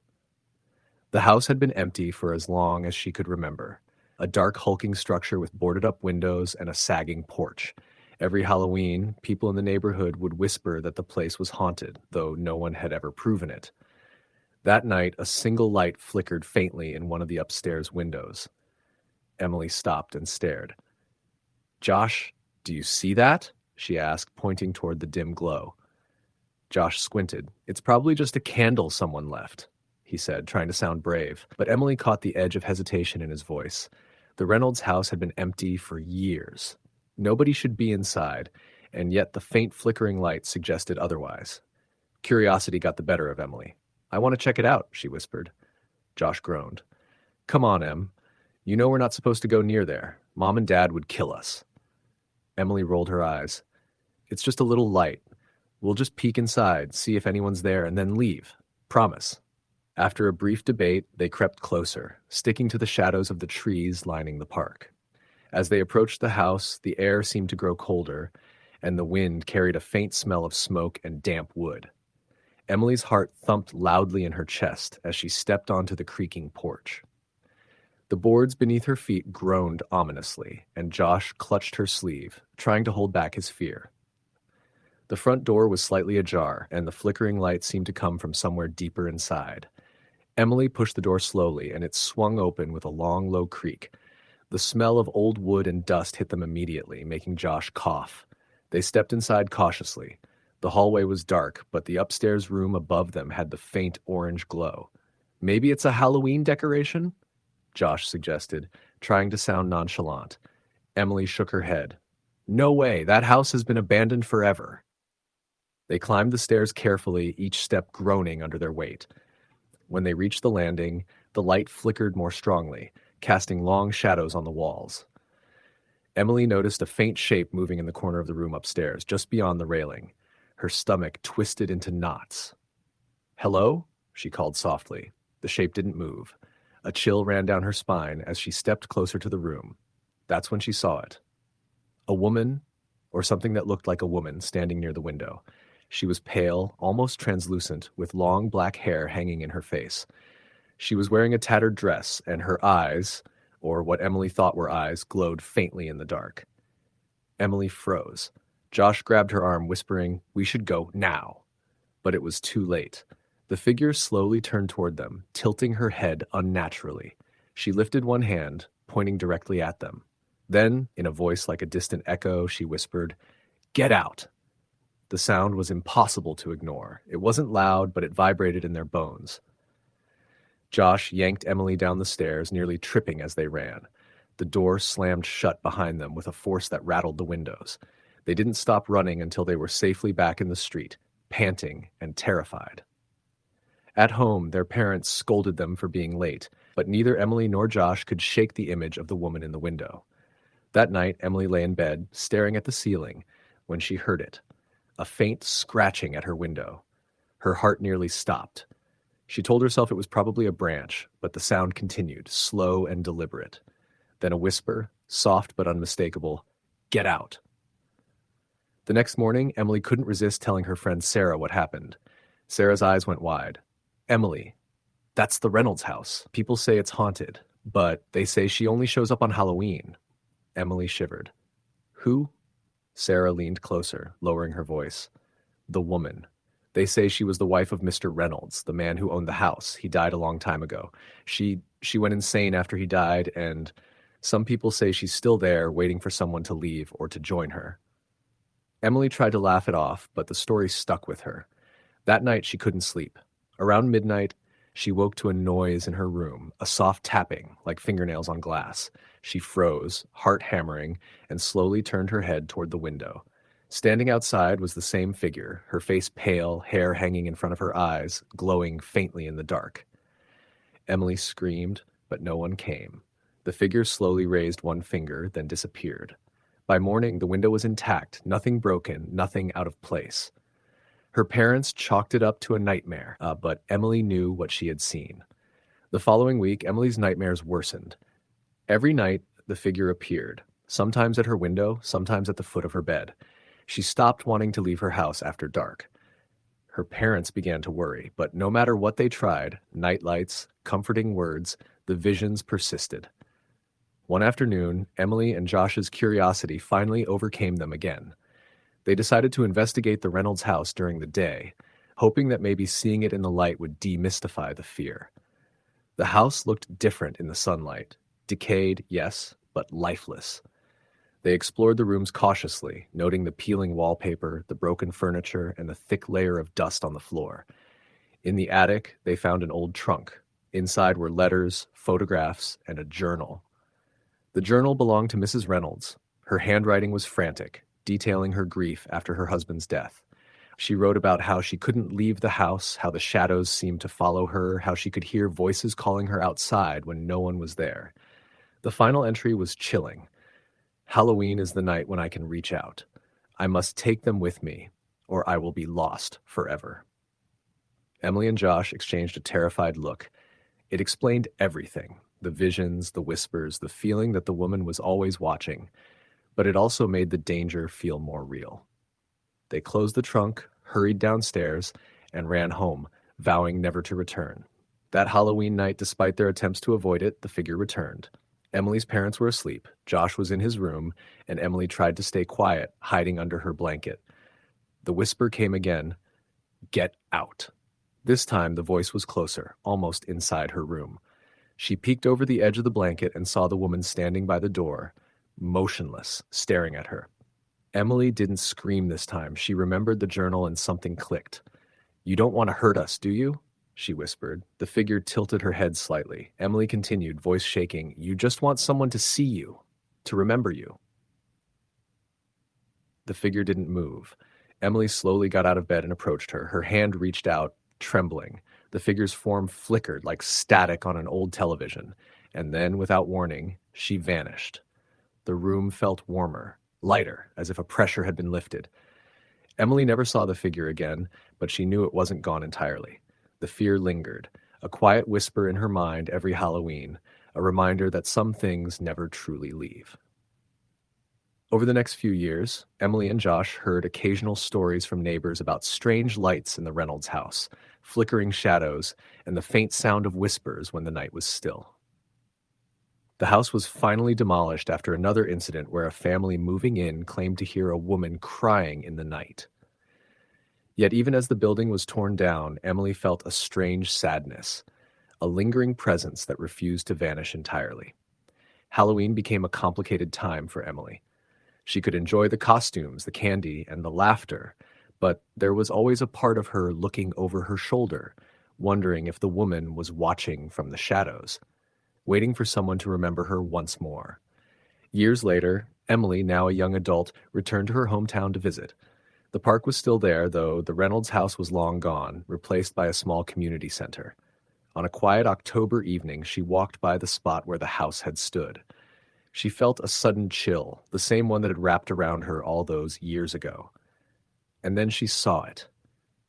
The house had been empty for as long as she could remember. A dark, hulking structure with boarded-up windows and a sagging porch. Every Halloween, people in the neighborhood would whisper that the place was haunted, though no one had ever proven it. That night, a single light flickered faintly in one of the upstairs windows. Emily stopped and stared. "Josh, do you see that?" she asked, pointing toward the dim glow. Josh squinted. "It's probably just a candle someone left," he said, trying to sound brave, but Emily caught the edge of hesitation in his voice. The Reynolds house had been empty for years. Nobody should be inside, and yet the faint flickering light suggested otherwise. Curiosity got the better of Emily. "I want to check it out," she whispered. Josh groaned. "Come on, Em. You know we're not supposed to go near there. Mom and Dad would kill us." Emily rolled her eyes. "It's just a little light. We'll just peek inside, see if anyone's there, and then leave. Promise." After a brief debate, they crept closer, sticking to the shadows of the trees lining the park. As they approached the house, the air seemed to grow colder, and the wind carried a faint smell of smoke and damp wood. Emily's heart thumped loudly in her chest as she stepped onto the creaking porch. The boards beneath her feet groaned ominously, and Josh clutched her sleeve, trying to hold back his fear. The front door was slightly ajar, and the flickering light seemed to come from somewhere deeper inside. Emily pushed the door slowly, and it swung open with a long, low creak. The smell of old wood and dust hit them immediately, making Josh cough. They stepped inside cautiously. The hallway was dark, but the upstairs room above them had the faint orange glow. "Maybe it's a Halloween decoration?" Josh suggested, trying to sound nonchalant. Emily shook her head. "No way, that house has been abandoned forever." They climbed the stairs carefully, each step groaning under their weight. When they reached the landing, the light flickered more strongly, casting long shadows on the walls. Emily noticed a faint shape moving in the corner of the room upstairs, just beyond the railing. Her stomach twisted into knots. "Hello?" she called softly. The shape didn't move. A chill ran down her spine as she stepped closer to the room. That's when she saw it. A woman, or something that looked like a woman, standing near the window. She was pale, almost translucent, with long black hair hanging in her face. She was wearing a tattered dress, and her eyes, or what Emily thought were eyes, glowed faintly in the dark. Emily froze. Josh grabbed her arm, whispering, "We should go now." But it was too late. The figure slowly turned toward them, tilting her head unnaturally. She lifted one hand, pointing directly at them. Then, in a voice like a distant echo, she whispered, "Get out!" The sound was impossible to ignore. It wasn't loud, but it vibrated in their bones. Josh yanked Emily down the stairs, nearly tripping as they ran. The door slammed shut behind them with a force that rattled the windows. They didn't stop running until they were safely back in the street, panting and terrified. At home, their parents scolded them for being late, but neither Emily nor Josh could shake the image of the woman in the window. That night, Emily lay in bed, staring at the ceiling, when she heard it. A faint scratching at her window. Her heart nearly stopped. She told herself it was probably a branch, but the sound continued, slow and deliberate. Then a whisper, soft but unmistakable, "Get out." The next morning, Emily couldn't resist telling her friend Sarah what happened. Sarah's eyes went wide. "Emily, that's the Reynolds house. People say it's haunted, but they say she only shows up on Halloween." Emily shivered. "Who?" Sarah leaned closer, lowering her voice. "The woman. They say she was the wife of Mr. Reynolds, the man who owned the house. He died a long time ago. She went insane after he died, and some people say she's still there, waiting for someone to leave or to join her." Emily tried to laugh it off, but the story stuck with her. That night she couldn't sleep. Around midnight, she woke to a noise in her room, a soft tapping, like fingernails on glass. She froze, heart hammering, and slowly turned her head toward the window. Standing outside was the same figure, her face pale, hair hanging in front of her eyes, glowing faintly in the dark. Emily screamed, but no one came. The figure slowly raised one finger, then disappeared. By morning, the window was intact, nothing broken, nothing out of place. Her parents chalked it up to a nightmare, but Emily knew what she had seen. The following week, Emily's nightmares worsened. Every night, the figure appeared, sometimes at her window, sometimes at the foot of her bed. She stopped wanting to leave her house after dark. Her parents began to worry, but no matter what they tried, nightlights, comforting words, the visions persisted. One afternoon, Emily and Josh's curiosity finally overcame them again. They decided to investigate the Reynolds house during the day, hoping that maybe seeing it in the light would demystify the fear. The house looked different in the sunlight. Decayed, yes, but lifeless. They explored the rooms cautiously, noting the peeling wallpaper, the broken furniture, and the thick layer of dust on the floor. In the attic, they found an old trunk. Inside were letters, photographs, and a journal. The journal belonged to Mrs. Reynolds. Her handwriting was frantic, detailing her grief after her husband's death. She wrote about how she couldn't leave the house, how the shadows seemed to follow her, how she could hear voices calling her outside when no one was there. The final entry was chilling. Halloween is the night when I can reach out. I must take them with me, or I will be lost forever. Emily and Josh exchanged a terrified look. It explained everything: the visions, the whispers, the feeling that the woman was always watching. But it also made the danger feel more real. They closed the trunk, hurried downstairs, and ran home, vowing never to return. That Halloween night, despite their attempts to avoid it, the figure returned. Emily's parents were asleep, Josh was in his room, and Emily tried to stay quiet, hiding under her blanket. The whisper came again, "Get out." This time the voice was closer, almost inside her room. She peeked over the edge of the blanket and saw the woman standing by the door, motionless, staring at her. Emily didn't scream this time. She remembered the journal and something clicked. "You don't want to hurt us, do you?" she whispered. The figure tilted her head slightly. Emily continued, voice shaking, "You just want someone to see you, to remember you." The figure didn't move. Emily slowly got out of bed and approached her. Her hand reached out, trembling. The figure's form flickered like static on an old television, and then, without warning, she vanished. The room felt warmer, lighter, as if a pressure had been lifted. Emily never saw the figure again, but she knew it wasn't gone entirely. The fear lingered, a quiet whisper in her mind every Halloween, a reminder that some things never truly leave. Over the next few years, Emily and Josh heard occasional stories from neighbors about strange lights in the Reynolds house, flickering shadows, and the faint sound of whispers when the night was still. The house was finally demolished after another incident where a family moving in claimed to hear a woman crying in the night. Yet even as the building was torn down, Emily felt a strange sadness, a lingering presence that refused to vanish entirely. Halloween became a complicated time for Emily. She could enjoy the costumes, the candy, and the laughter, but there was always a part of her looking over her shoulder, wondering if the woman was watching from the shadows, waiting for someone to remember her once more. Years later, Emily, now a young adult, returned to her hometown to visit. The park was still there, though the Reynolds house was long gone, replaced by a small community center. On a quiet October evening, she walked by the spot where the house had stood. She felt a sudden chill, the same one that had wrapped around her all those years ago. And then she saw it,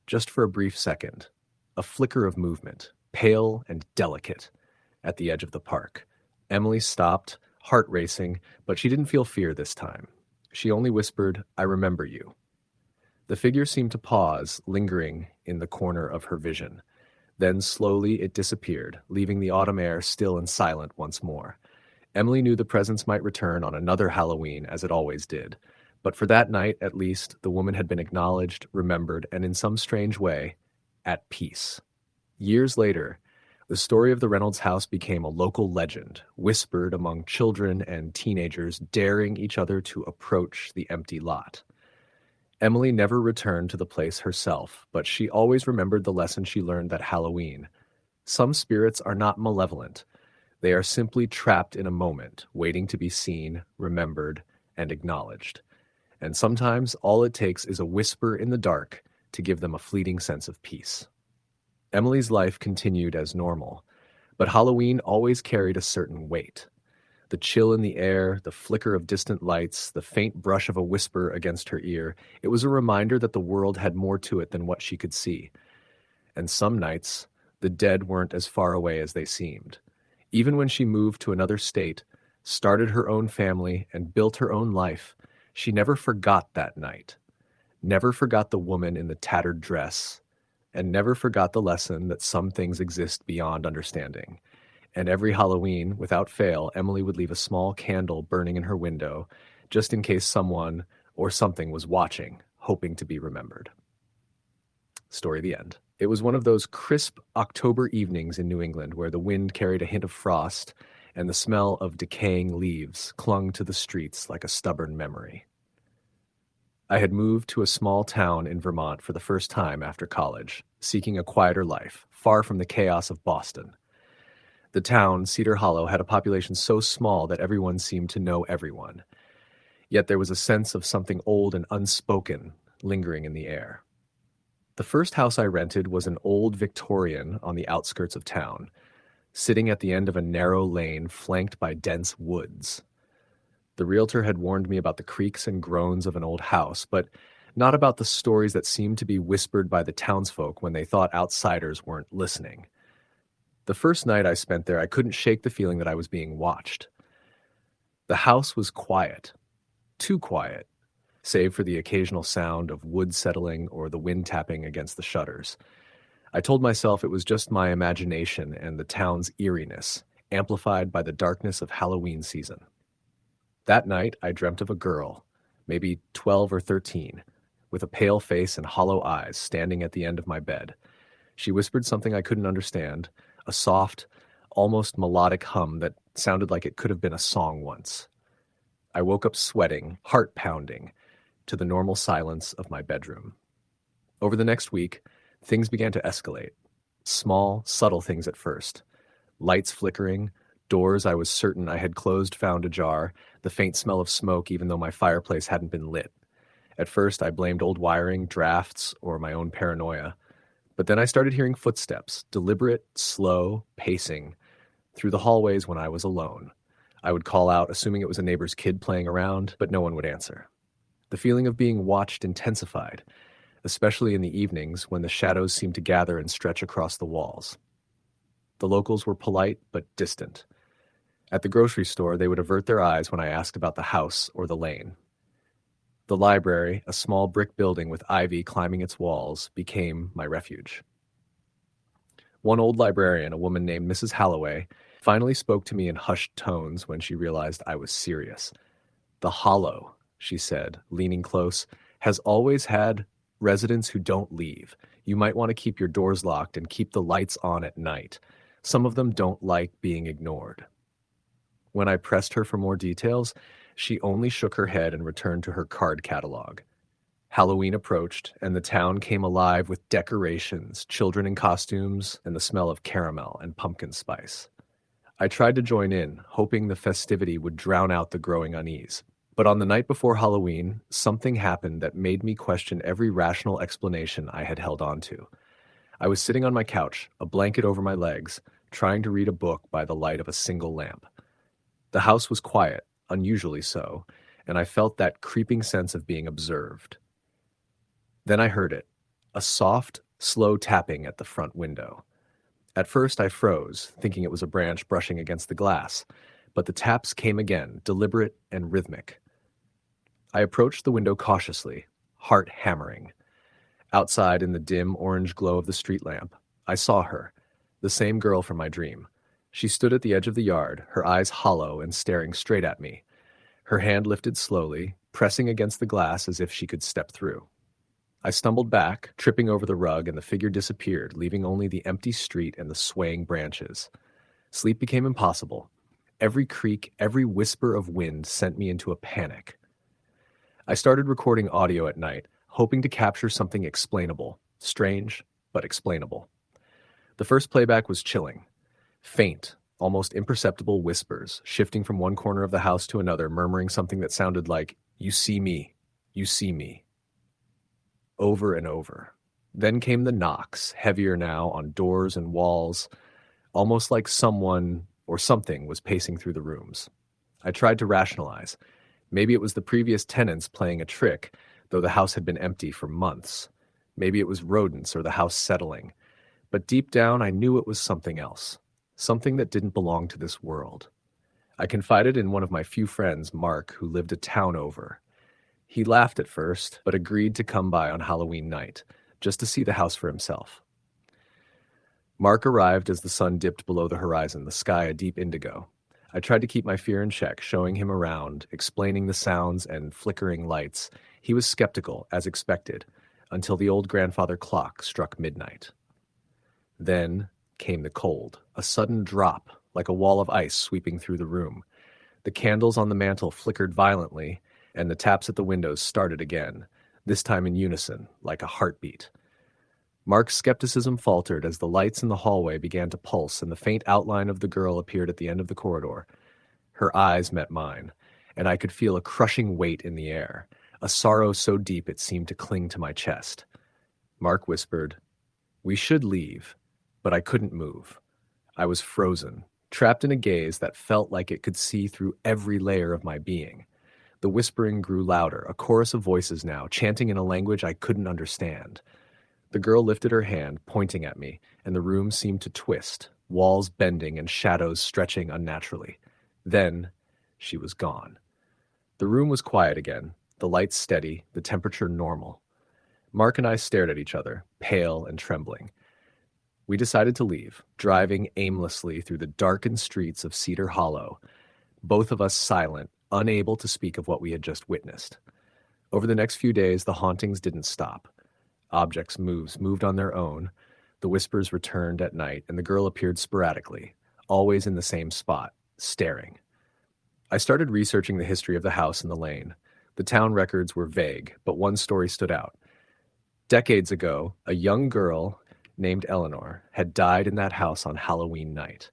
just for a brief second, a flicker of movement, pale and delicate, at the edge of the park. Emily stopped, heart racing, but she didn't feel fear this time. She only whispered, "I remember you." The figure seemed to pause, lingering in the corner of her vision. Then slowly it disappeared, leaving the autumn air still and silent once more. Emily knew the presence might return on another Halloween, as it always did. But for that night, at least, the woman had been acknowledged, remembered, and in some strange way, at peace. Years later, the story of the Reynolds house became a local legend, whispered among children and teenagers daring each other to approach the empty lot. Emily never returned to the place herself, but she always remembered the lesson she learned that Halloween. Some spirits are not malevolent. They are simply trapped in a moment, waiting to be seen, remembered, and acknowledged. And sometimes all it takes is a whisper in the dark to give them a fleeting sense of peace. Emily's life continued as normal, but Halloween always carried a certain weight. The chill in the air, the flicker of distant lights, the faint brush of a whisper against her ear, it was a reminder that the world had more to it than what she could see. And some nights, the dead weren't as far away as they seemed. Even when she moved to another state, started her own family, and built her own life, she never forgot that night, never forgot the woman in the tattered dress, and never forgot the lesson that some things exist beyond understanding. And every Halloween, without fail, Emily would leave a small candle burning in her window, just in case someone or something was watching, hoping to be remembered. Story the end. It was one of those crisp October evenings in New England where the wind carried a hint of frost and the smell of decaying leaves clung to the streets like a stubborn memory. I had moved to a small town in Vermont for the first time after college, seeking a quieter life, far from the chaos of Boston. The town, Cedar Hollow, had a population so small that everyone seemed to know everyone. Yet there was a sense of something old and unspoken lingering in the air. The first house I rented was an old Victorian on the outskirts of town, sitting at the end of a narrow lane flanked by dense woods. The realtor had warned me about the creaks and groans of an old house, but not about the stories that seemed to be whispered by the townsfolk when they thought outsiders weren't listening. The first night I spent there, I couldn't shake the feeling that I was being watched. The house was quiet, too quiet, save for the occasional sound of wood settling or the wind tapping against the shutters. I told myself it was just my imagination and the town's eeriness, amplified by the darkness of Halloween season. That night, I dreamt of a girl, maybe 12 or 13, with a pale face and hollow eyes standing at the end of my bed. She whispered something I couldn't understand, a soft, almost melodic hum that sounded like it could have been a song once. I woke up sweating, heart pounding, to the normal silence of my bedroom. Over the next week, things began to escalate. Small, subtle things at first. Lights flickering, doors I was certain I had closed found ajar, the faint smell of smoke even though my fireplace hadn't been lit. At first, I blamed old wiring, drafts, or my own paranoia. But then I started hearing footsteps, deliberate, slow, pacing, through the hallways when I was alone. I would call out, assuming it was a neighbor's kid playing around, but no one would answer. The feeling of being watched intensified, especially in the evenings when the shadows seemed to gather and stretch across the walls. The locals were polite but distant. At the grocery store, they would avert their eyes when I asked about the house or the lane. The library, a small brick building with ivy climbing its walls, became my refuge. One old librarian, a woman named Mrs. Halloway, finally spoke to me in hushed tones when she realized I was serious. "The Hollow," she said, leaning close, "has always had residents who don't leave. You might want to keep your doors locked and keep the lights on at night. Some of them don't like being ignored." When I pressed her for more details, she only shook her head and returned to her card catalog. Halloween approached, and the town came alive with decorations, children in costumes, and the smell of caramel and pumpkin spice. I tried to join in, hoping the festivity would drown out the growing unease. But on the night before Halloween, something happened that made me question every rational explanation I had held on to. I was sitting on my couch, a blanket over my legs, trying to read a book by the light of a single lamp. The house was quiet, unusually so, and I felt that creeping sense of being observed. Then I heard it, a soft, slow tapping at the front window. At first I froze, thinking it was a branch brushing against the glass, but the taps came again, deliberate and rhythmic. I approached the window cautiously, heart hammering. Outside in the dim orange glow of the street lamp, I saw her, the same girl from my dream. She stood at the edge of the yard, her eyes hollow and staring straight at me. Her hand lifted slowly, pressing against the glass as if she could step through. I stumbled back, tripping over the rug, and the figure disappeared, leaving only the empty street and the swaying branches. Sleep became impossible. Every creak, every whisper of wind sent me into a panic. I started recording audio at night, hoping to capture something explainable, strange, but explainable. The first playback was chilling. Faint, almost imperceptible whispers, shifting from one corner of the house to another, murmuring something that sounded like, "You see me, you see me," over and over. Then came the knocks, heavier now, on doors and walls, almost like someone or something was pacing through the rooms. I tried to rationalize. Maybe it was the previous tenants playing a trick, though the house had been empty for months. Maybe it was rodents or the house settling. But deep down, I knew it was something else, something that didn't belong to this world. I confided in one of my few friends, Mark, who lived a town over. He laughed at first, but agreed to come by on Halloween night, just to see the house for himself. Mark arrived as the sun dipped below the horizon, the sky a deep indigo. I tried to keep my fear in check, showing him around, explaining the sounds and flickering lights. He was skeptical, as expected, until the old grandfather clock struck midnight. Then came the cold, a sudden drop, like a wall of ice sweeping through the room. The candles on the mantel flickered violently, and the taps at the windows started again, this time in unison, like a heartbeat. Mark's skepticism faltered as the lights in the hallway began to pulse and the faint outline of the girl appeared at the end of the corridor. Her eyes met mine, and I could feel a crushing weight in the air, a sorrow so deep it seemed to cling to my chest. Mark whispered, "We should leave," but I couldn't move. I was frozen, trapped in a gaze that felt like it could see through every layer of my being. The whispering grew louder, a chorus of voices now, chanting in a language I couldn't understand. The girl lifted her hand, pointing at me, and the room seemed to twist, walls bending and shadows stretching unnaturally. Then, she was gone. The room was quiet again, the lights steady, the temperature normal. Mark and I stared at each other, pale and trembling. We decided to leave, driving aimlessly through the darkened streets of Cedar Hollow, both of us silent, unable to speak of what we had just witnessed. Over the next few days, the hauntings didn't stop. Objects moved on their own, the whispers returned at night, and the girl appeared sporadically, always in the same spot, staring. I started researching the history of the house and the lane. The town records were vague, but one story stood out. Decades ago, a young girl named Eleanor had died in that house on Halloween night.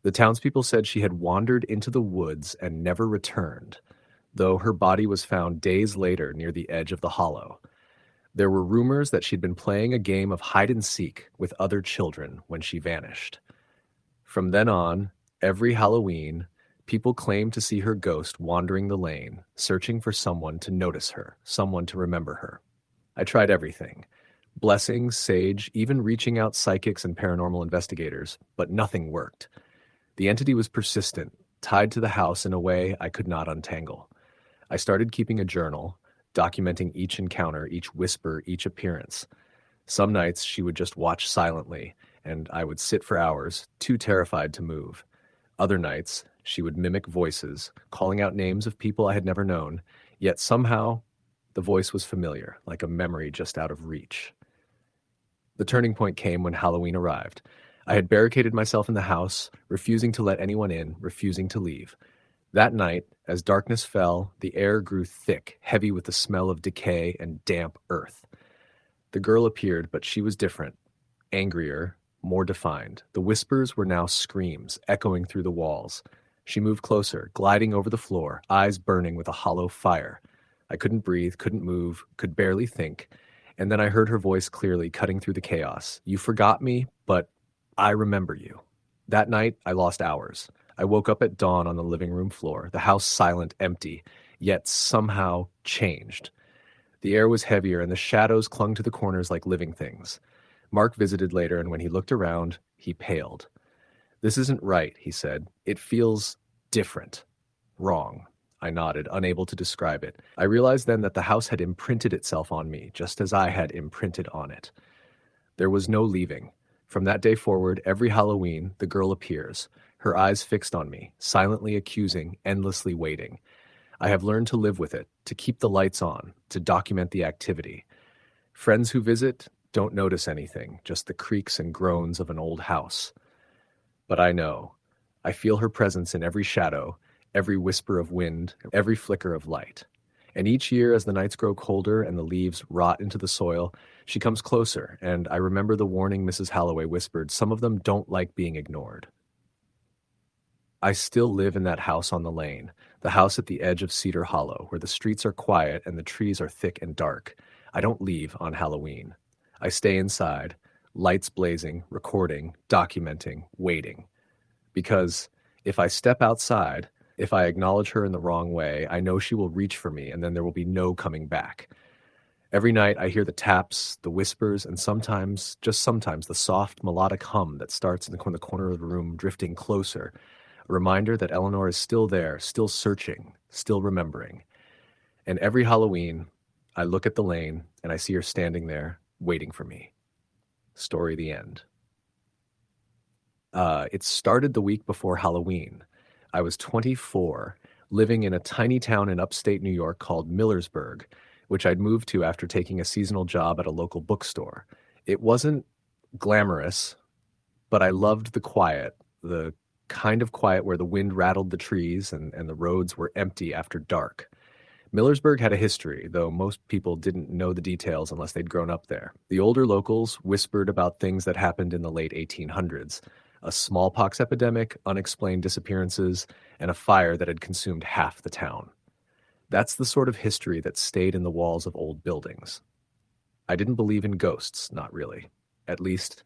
The townspeople said she had wandered into the woods and never returned, though her body was found days later near the edge of the hollow. There were rumors that she'd been playing a game of hide and seek with other children when she vanished. From then on, every Halloween, people claimed to see her ghost wandering the lane, searching for someone to notice her, someone to remember her. I tried everything. Blessings, sage, even reaching out psychics and paranormal investigators, but nothing worked. The entity was persistent, tied to the house in a way I could not untangle. I started keeping a journal, documenting each encounter, each whisper, each appearance. Some nights she would just watch silently, and I would sit for hours, too terrified to move. Other nights, she would mimic voices, calling out names of people I had never known, yet somehow the voice was familiar, like a memory just out of reach. The turning point came when Halloween arrived. I had barricaded myself in the house, refusing to let anyone in, refusing to leave. That night, as darkness fell, the air grew thick, heavy with the smell of decay and damp earth. The girl appeared, but she was different, angrier, more defined. The whispers were now screams, echoing through the walls. She moved closer, gliding over the floor, eyes burning with a hollow fire. I couldn't breathe, couldn't move, could barely think. And then I heard her voice clearly, cutting through the chaos. "You forgot me, but I remember you." That night, I lost hours. I woke up at dawn on the living room floor, the house silent, empty, yet somehow changed. The air was heavier and the shadows clung to the corners like living things. Mark visited later, and when he looked around, he paled. "This isn't right," he said. "It feels different." "Wrong." I nodded, unable to describe it. I realized then that the house had imprinted itself on me, just as I had imprinted on it. There was no leaving. From that day forward, every Halloween, the girl appears, her eyes fixed on me, silently accusing, endlessly waiting. I have learned to live with it, to keep the lights on, to document the activity. Friends who visit don't notice anything, just the creaks and groans of an old house. But I know. I feel her presence in every shadow, every whisper of wind, every flicker of light. And each year, as the nights grow colder and the leaves rot into the soil, she comes closer, and I remember the warning Mrs. Halloway whispered, "Some of them don't like being ignored." I still live in that house on the lane, the house at the edge of Cedar Hollow, where the streets are quiet and the trees are thick and dark. I don't leave on Halloween. I stay inside, lights blazing, recording, documenting, waiting. Because if I step outside, if I acknowledge her in the wrong way, I know she will reach for me, and then there will be no coming back. Every night I hear the taps, the whispers, and sometimes, just sometimes, the soft melodic hum that starts in the corner of the room, drifting closer. A reminder that Eleanor is still there, still searching, still remembering. And every Halloween, I look at the lane and I see her standing there, waiting for me. Story the end. It started the week before Halloween. I was 24, living in a tiny town in upstate New York called Millersburg, which I'd moved to after taking a seasonal job at a local bookstore. It wasn't glamorous, but I loved the quiet, the kind of quiet where the wind rattled the trees and the roads were empty after dark. Millersburg had a history, though most people didn't know the details unless they'd grown up there. The older locals whispered about things that happened in the late 1800s, a smallpox epidemic, unexplained disappearances, and a fire that had consumed half the town. That's the sort of history that stayed in the walls of old buildings. I didn't believe in ghosts, not really. At least,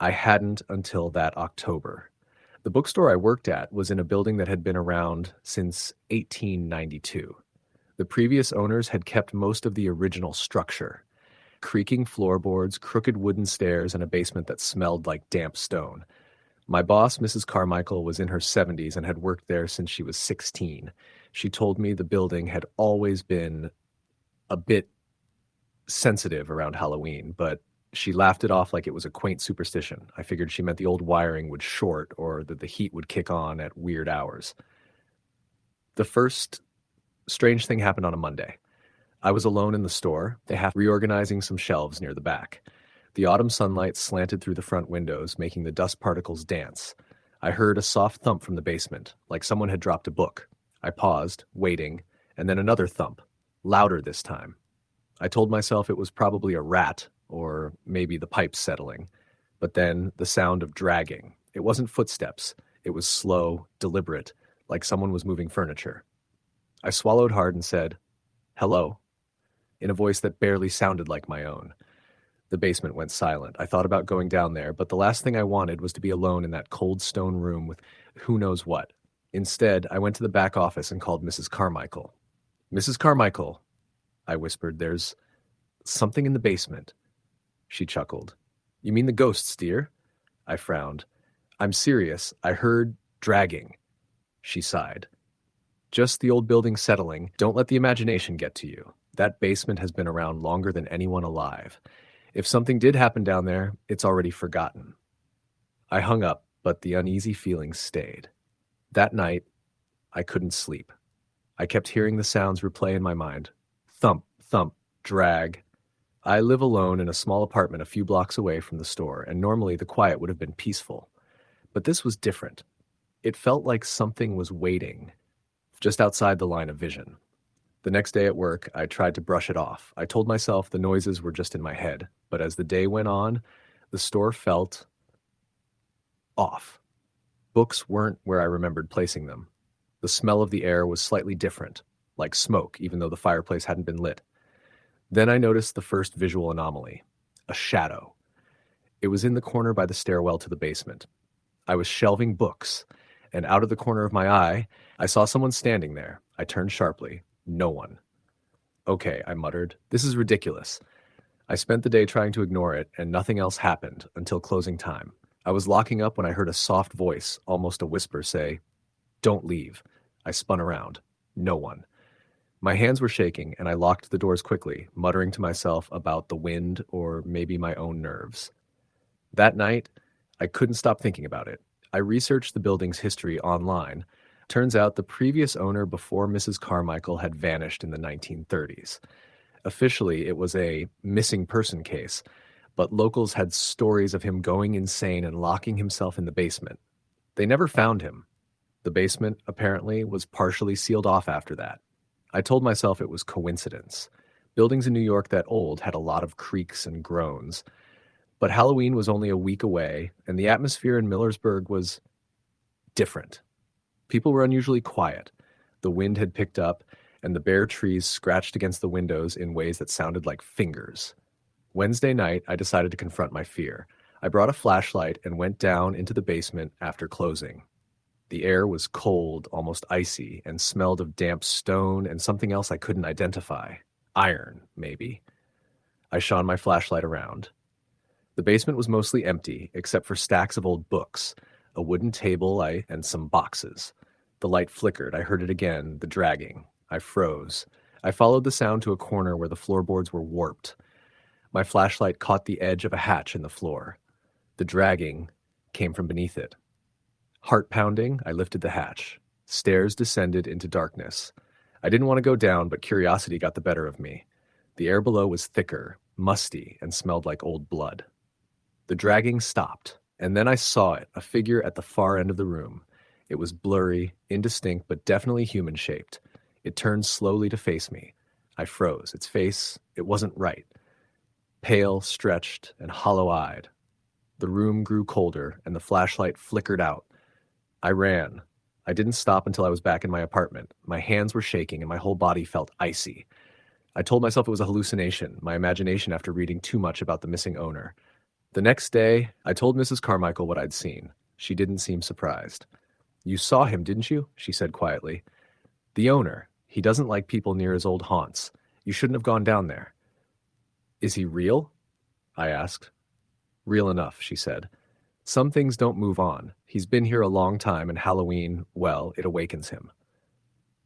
I hadn't until that October. The bookstore I worked at was in a building that had been around since 1892. The previous owners had kept most of the original structure: creaking floorboards, crooked wooden stairs, and a basement that smelled like damp stone. My boss, Mrs. Carmichael, was in her 70s and had worked there since she was 16. She told me the building had always been a bit sensitive around Halloween, but she laughed it off like it was a quaint superstition. I figured she meant the old wiring would short or that the heat would kick on at weird hours. The first strange thing happened on a Monday. I was alone in the store. They had reorganizing some shelves near the back. The autumn sunlight slanted through the front windows, making the dust particles dance. I heard a soft thump from the basement, like someone had dropped a book. I paused, waiting, and then another thump, louder this time. I told myself it was probably a rat, or maybe the pipes settling. But then the sound of dragging. It wasn't footsteps. It was slow, deliberate, like someone was moving furniture. I swallowed hard and said, "Hello," in a voice that barely sounded like my own. The basement went silent. I thought about going down there, but the last thing I wanted was to be alone in that cold stone room with who knows what. Instead, I went to the back office and called Mrs. Carmichael. "Mrs. Carmichael," I whispered, "there's something in the basement." She chuckled. "You mean the ghosts, dear?" I frowned. "I'm serious. I heard dragging." She sighed. "Just the old building settling. Don't let the imagination get to you. That basement has been around longer than anyone alive. If something did happen down there, it's already forgotten." I hung up, but the uneasy feelings stayed. That night, I couldn't sleep. I kept hearing the sounds replay in my mind. Thump, thump, drag. I live alone in a small apartment a few blocks away from the store, and normally the quiet would have been peaceful. But this was different. It felt like something was waiting, just outside the line of vision. The next day at work, I tried to brush it off. I told myself the noises were just in my head, but as the day went on, the store felt off. Books weren't where I remembered placing them. The smell of the air was slightly different, like smoke, even though the fireplace hadn't been lit. Then I noticed the first visual anomaly: a shadow. It was in the corner by the stairwell to the basement. I was shelving books, and out of the corner of my eye, I saw someone standing there. I turned sharply. No one. "Okay," I muttered. "This is ridiculous." I spent the day trying to ignore it, and nothing else happened until closing time. I was locking up when I heard a soft voice, almost a whisper, say, "Don't leave." I spun around. No one. My hands were shaking, and I locked the doors quickly, muttering to myself about the wind or maybe my own nerves. That night, I couldn't stop thinking about it. I researched the building's history online. Turns out the previous owner before Mrs. Carmichael had vanished in the 1930s. Officially, it was a missing person case, but locals had stories of him going insane and locking himself in the basement. They never found him. The basement, apparently, was partially sealed off after that. I told myself it was coincidence. Buildings in New York that old had a lot of creaks and groans. But Halloween was only a week away, and the atmosphere in Millersburg was different. People were unusually quiet. The wind had picked up, and the bare trees scratched against the windows in ways that sounded like fingers. Wednesday night, I decided to confront my fear. I brought a flashlight and went down into the basement after closing. The air was cold, almost icy, and smelled of damp stone and something else I couldn't identify. Iron, maybe. I shone my flashlight around. The basement was mostly empty, except for stacks of old books, a wooden table, and some boxes. The light flickered. I heard it again, the dragging. I froze. I followed the sound to a corner where the floorboards were warped. My flashlight caught the edge of a hatch in the floor. The dragging came from beneath it. Heart pounding, I lifted the hatch. Stairs descended into darkness. I didn't want to go down, but curiosity got the better of me. The air below was thicker, musty, and smelled like old blood. The dragging stopped, and then I saw it, a figure at the far end of the room. It was blurry, indistinct, but definitely human-shaped. It turned slowly to face me. I froze. Its face, it wasn't right. Pale, stretched, and hollow-eyed. The room grew colder, and the flashlight flickered out. I ran. I didn't stop until I was back in my apartment. My hands were shaking, and my whole body felt icy. I told myself it was a hallucination, my imagination after reading too much about the missing owner. The next day, I told Mrs. Carmichael what I'd seen. She didn't seem surprised. "You saw him, didn't you?" she said quietly. "The owner. He doesn't like people near his old haunts. You shouldn't have gone down there." "Is he real?" I asked. "Real enough," she said. "Some things don't move on. He's been here a long time, and Halloween, well, it awakens him."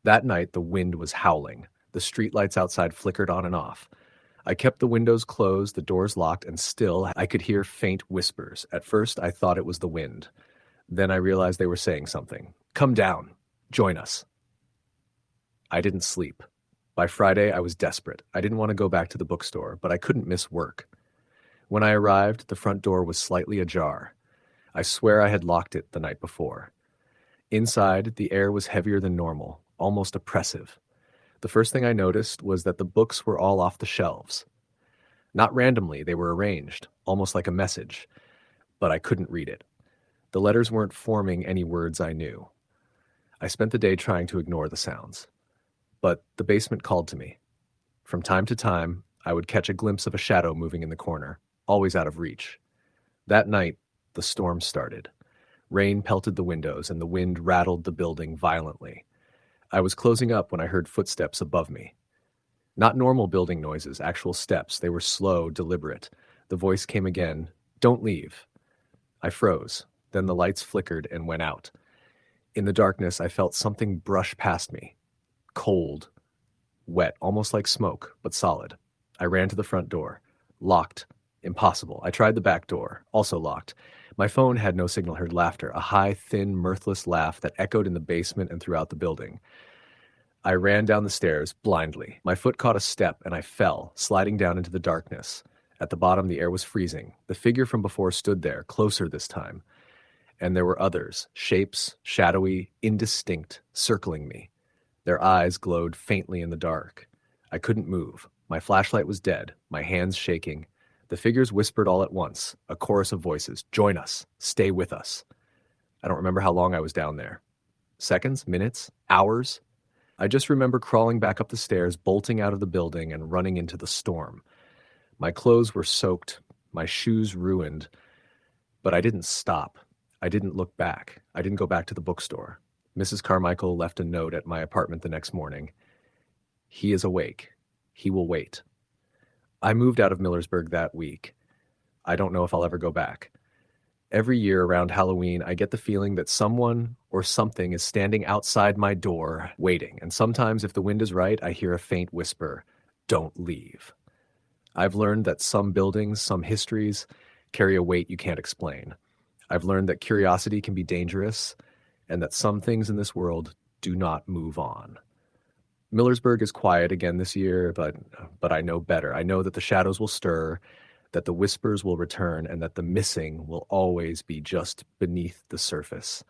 That night, the wind was howling. The streetlights outside flickered on and off. I kept the windows closed, the doors locked, and still I could hear faint whispers. At first, I thought it was the wind. Then I realized they were saying something. "Come down. Join us." I didn't sleep. By Friday, I was desperate. I didn't want to go back to the bookstore, but I couldn't miss work. When I arrived, the front door was slightly ajar. I swear I had locked it the night before. Inside, the air was heavier than normal, almost oppressive. The first thing I noticed was that the books were all off the shelves. Not randomly, they were arranged, almost like a message, but I couldn't read it. The letters weren't forming any words I knew. I spent the day trying to ignore the sounds. But the basement called to me. From time to time, I would catch a glimpse of a shadow moving in the corner, always out of reach. That night, the storm started. Rain pelted the windows, and the wind rattled the building violently. I was closing up when I heard footsteps above me. Not normal building noises, actual steps. They were slow, deliberate. The voice came again, "Don't leave." I froze. Then the lights flickered and went out. In the darkness, I felt something brush past me. Cold, wet, almost like smoke, but solid. I ran to the front door. Locked. Impossible. I tried the back door. Also locked. My phone had no signal. Heard laughter, a high, thin, mirthless laugh that echoed in the basement and throughout the building. I ran down the stairs, blindly. My foot caught a step, and I fell, sliding down into the darkness. At the bottom, the air was freezing. The figure from before stood there, closer this time. And there were others, shapes, shadowy, indistinct, circling me. Their eyes glowed faintly in the dark. I couldn't move. My flashlight was dead, my hands shaking. The figures whispered all at once, a chorus of voices. "Join us. Stay with us." I don't remember how long I was down there. Seconds? Minutes? Hours? I just remember crawling back up the stairs, bolting out of the building, and running into the storm. My clothes were soaked, my shoes ruined, but I didn't stop. I didn't look back. I didn't go back to the bookstore. Mrs. Carmichael left a note at my apartment the next morning. "He is awake. He will wait." I moved out of Millersburg that week. I don't know if I'll ever go back. Every year around Halloween, I get the feeling that someone or something is standing outside my door, waiting. And sometimes, if the wind is right, I hear a faint whisper, "Don't leave." I've learned that some buildings, some histories, carry a weight you can't explain. I've learned that curiosity can be dangerous, and that some things in this world do not move on. Millersburg is quiet again this year, but I know better. I know that the shadows will stir, that the whispers will return, and that the missing will always be just beneath the surface,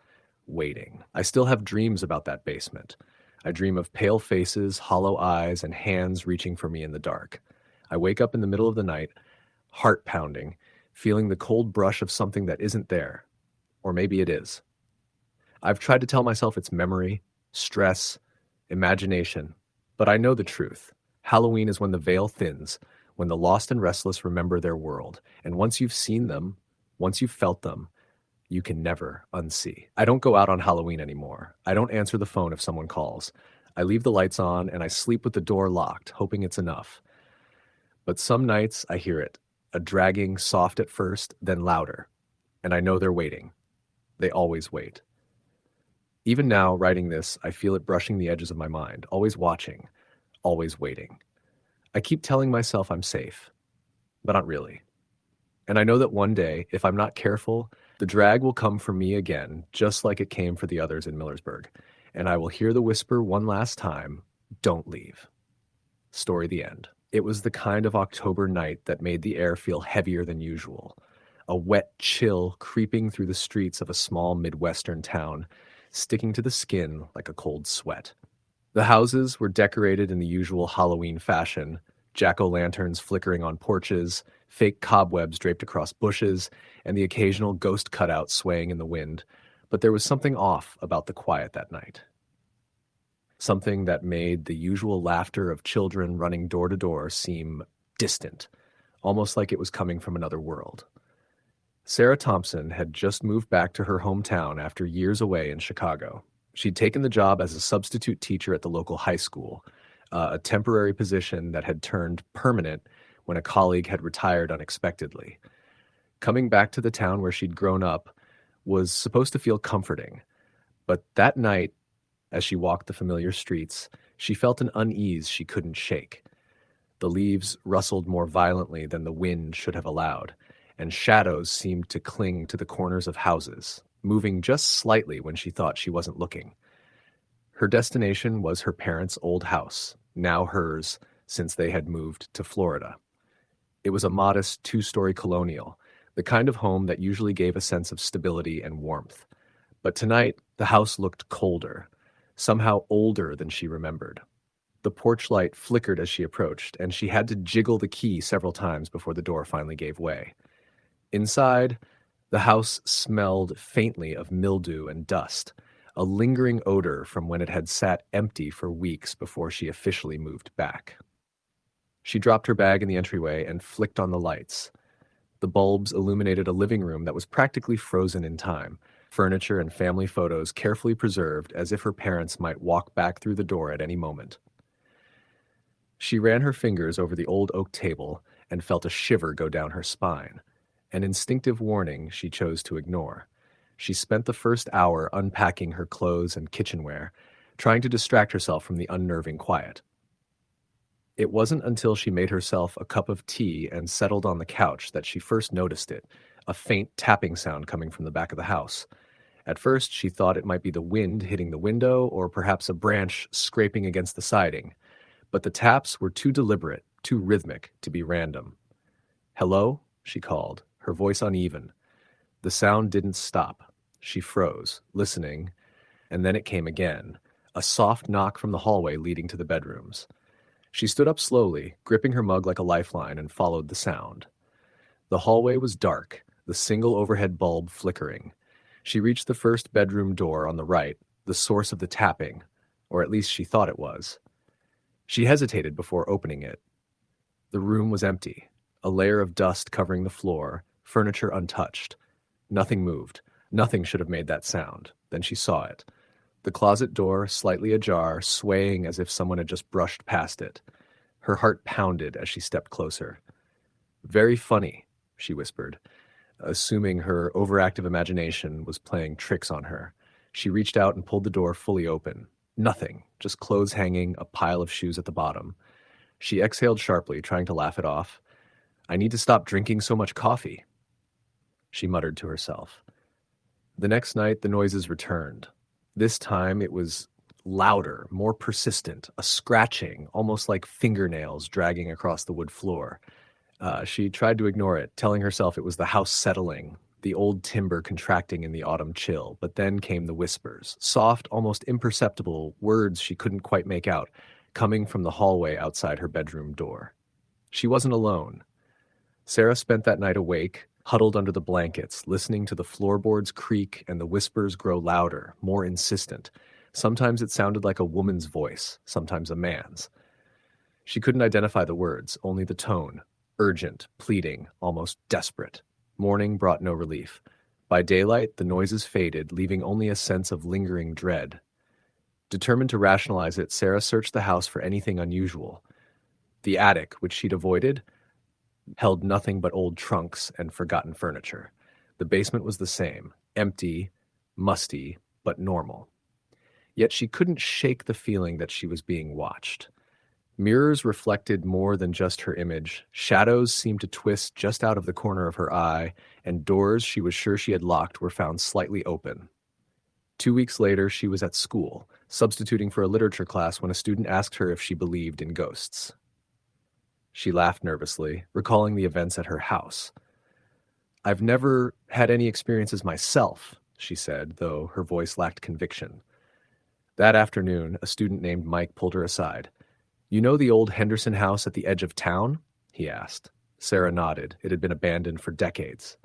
waiting. I still have dreams about that basement. I dream of pale faces, hollow eyes, and hands reaching for me in the dark. I wake up in the middle of the night, heart pounding, feeling the cold brush of something that isn't there. Or maybe it is. I've tried to tell myself it's memory, stress, imagination, but I know the truth. Halloween is when the veil thins, when the lost and restless remember their world. And once you've seen them, once you've felt them, you can never unsee. I don't go out on Halloween anymore. I don't answer the phone if someone calls. I leave the lights on and I sleep with the door locked, hoping it's enough. But some nights I hear it, a dragging, soft at first, then louder. And I know they're waiting. They always wait. Even now, writing this, I feel it brushing the edges of my mind, always watching, always waiting. I keep telling myself I'm safe, but not really. And I know that one day, if I'm not careful, the drag will come for me again, just like it came for the others in Millersburg. And I will hear the whisper one last time, "Don't leave." Story the end. It was the kind of October night that made the air feel heavier than usual. A wet chill creeping through the streets of a small Midwestern town, sticking to the skin like a cold sweat. The houses were decorated in the usual Halloween fashion, jack-o'-lanterns flickering on porches, fake cobwebs draped across bushes, and the occasional ghost cutout swaying in the wind. But there was something off about the quiet that night. something that made the usual laughter of children running door to door seem distant, almost like it was coming from another world. Sarah Thompson had just moved back to her hometown after years away in Chicago. She'd taken the job as a substitute teacher at the local high school, a temporary position that had turned permanent when a colleague had retired unexpectedly. Coming back to the town where she'd grown up was supposed to feel comforting, but that night, as she walked the familiar streets, she felt an unease she couldn't shake. The leaves rustled more violently than the wind should have allowed, and shadows seemed to cling to the corners of houses, moving just slightly when she thought she wasn't looking. Her destination was her parents' old house, now hers since they had moved to Florida. It was a modest two-story colonial, the kind of home that usually gave a sense of stability and warmth. But tonight, the house looked colder, somehow older than she remembered. The porch light flickered as she approached, and she had to jiggle the key several times before the door finally gave way. Inside, the house smelled faintly of mildew and dust, a lingering odor from when it had sat empty for weeks before she officially moved back. She dropped her bag in the entryway and flicked on the lights. The bulbs illuminated a living room that was practically frozen in time, furniture and family photos carefully preserved as if her parents might walk back through the door at any moment. She ran her fingers over the old oak table and felt a shiver go down her spine, an instinctive warning she chose to ignore. She spent the first hour unpacking her clothes and kitchenware, trying to distract herself from the unnerving quiet. It wasn't until she made herself a cup of tea and settled on the couch that she first noticed it, a faint tapping sound coming from the back of the house. At first, she thought it might be the wind hitting the window or perhaps a branch scraping against the siding. But the taps were too deliberate, too rhythmic to be random. "Hello?" she called, her voice uneven. The sound didn't stop. She froze, listening, and then it came again, a soft knock from the hallway leading to the bedrooms. She stood up slowly, gripping her mug like a lifeline, and followed the sound. The hallway was dark, the single overhead bulb flickering. She reached the first bedroom door on the right, the source of the tapping, or at least she thought it was. She hesitated before opening it. The room was empty, a layer of dust covering the floor, furniture untouched. Nothing moved. Nothing should have made that sound. Then she saw it. The closet door, slightly ajar, swaying as if someone had just brushed past it. Her heart pounded as she stepped closer. "Very funny," she whispered, assuming her overactive imagination was playing tricks on her. She reached out and pulled the door fully open. Nothing, just clothes hanging, a pile of shoes at the bottom. She exhaled sharply, trying to laugh it off. "I need to stop drinking so much coffee," she muttered to herself. The next night, the noises returned. This time, it was louder, more persistent, a scratching, almost like fingernails dragging across the wood floor. She tried to ignore it, telling herself it was the house settling, the old timber contracting in the autumn chill, but then came the whispers, soft, almost imperceptible words she couldn't quite make out, coming from the hallway outside her bedroom door. She wasn't alone. Sarah spent that night awake, huddled under the blankets, listening to the floorboards creak and the whispers grow louder, more insistent. Sometimes it sounded like a woman's voice, sometimes a man's. She couldn't identify the words, only the tone, urgent, pleading, almost desperate. Morning brought no relief. By daylight, the noises faded, leaving only a sense of lingering dread. Determined to rationalize it, Sarah searched the house for anything unusual. The attic, which she'd avoided, held nothing but old trunks and forgotten furniture. The basement was the same, empty, musty, but normal. Yet she couldn't shake the feeling that she was being watched. Mirrors reflected more than just her image. Shadows seemed to twist just out of the corner of her eye, and doors she was sure she had locked were found slightly open. 2 weeks later, she was at school, substituting for a literature class when a student asked her if she believed in ghosts. She laughed nervously, recalling the events at her house. "I've never had any experiences myself," she said, though her voice lacked conviction. That afternoon, a student named Mike pulled her aside. "You know the old Henderson house at the edge of town?" he asked. Sarah nodded. It had been abandoned for decades.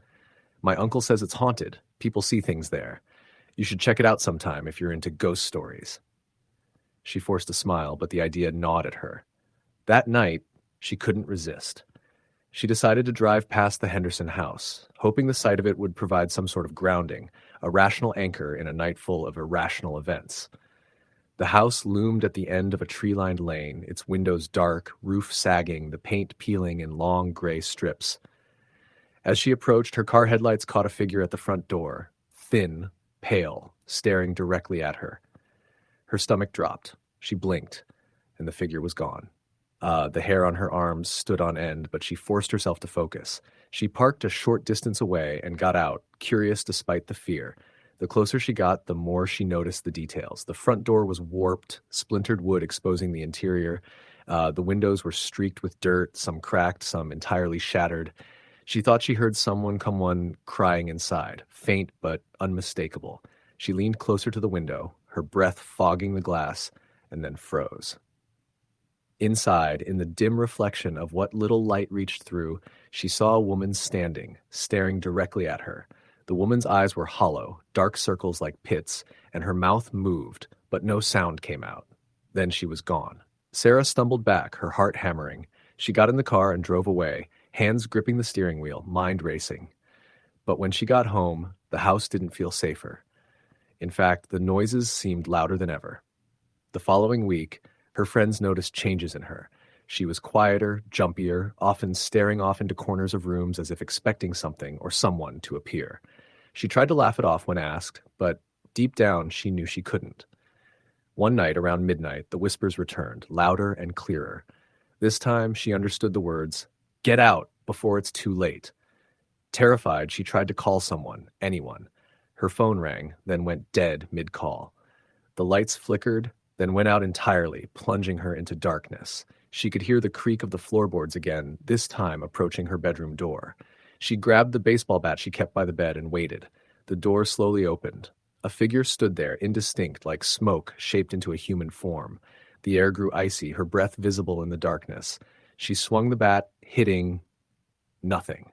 "My uncle says it's haunted. People see things there. You should check it out sometime if you're into ghost stories." She forced a smile, but the idea gnawed at her. That night, she couldn't resist. She decided to drive past the Henderson house, hoping the sight of it would provide some sort of grounding, a rational anchor in a night full of irrational events. The house loomed at the end of a tree-lined lane, its windows dark, roof sagging, the paint peeling in long gray strips. As she approached, her car headlights caught a figure at the front door, thin, pale, staring directly at her. Her stomach dropped. She blinked, and the figure was gone. The hair on her arms stood on end, but she forced herself to focus. She parked a short distance away and got out, curious despite the fear. The closer she got, the more she noticed the details. The front door was warped, splintered wood exposing the interior. The windows were streaked with dirt, some cracked, some entirely shattered. She thought she heard someone crying inside, faint but unmistakable. She leaned closer to the window, her breath fogging the glass, and then froze. Inside, in the dim reflection of what little light reached through, she saw a woman standing, staring directly at her. The woman's eyes were hollow, dark circles like pits, and her mouth moved, but no sound came out. Then she was gone. Sarah stumbled back, her heart hammering. She got in the car and drove away, hands gripping the steering wheel, mind racing. But when she got home, the house didn't feel safer. In fact, the noises seemed louder than ever. The following week, her friends noticed changes in her. She was quieter, jumpier, often staring off into corners of rooms as if expecting something or someone to appear. She tried to laugh it off when asked, but deep down she knew she couldn't. One night around midnight, the whispers returned, louder and clearer. This time she understood the words, "Get out before it's too late." Terrified, she tried to call someone, anyone. Her phone rang, then went dead mid-call. The lights flickered, then went out entirely, plunging her into darkness. She could hear the creak of the floorboards again, this time approaching her bedroom door. She grabbed the baseball bat she kept by the bed and waited. The door slowly opened. A figure stood there, indistinct, like smoke shaped into a human form. The air grew icy, her breath visible in the darkness. She swung the bat, hitting nothing.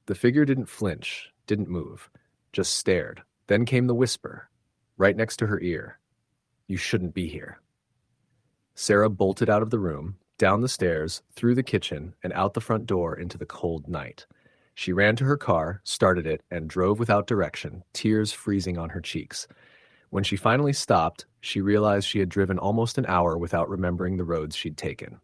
The figure didn't flinch, didn't move, just stared. Then came the whisper, right next to her ear. "You shouldn't be here." Sarah bolted out of the room, down the stairs, through the kitchen, and out the front door into the cold night. She ran to her car, started it, and drove without direction, tears freezing on her cheeks. When she finally stopped, she realized she had driven almost an hour without remembering the roads she'd taken.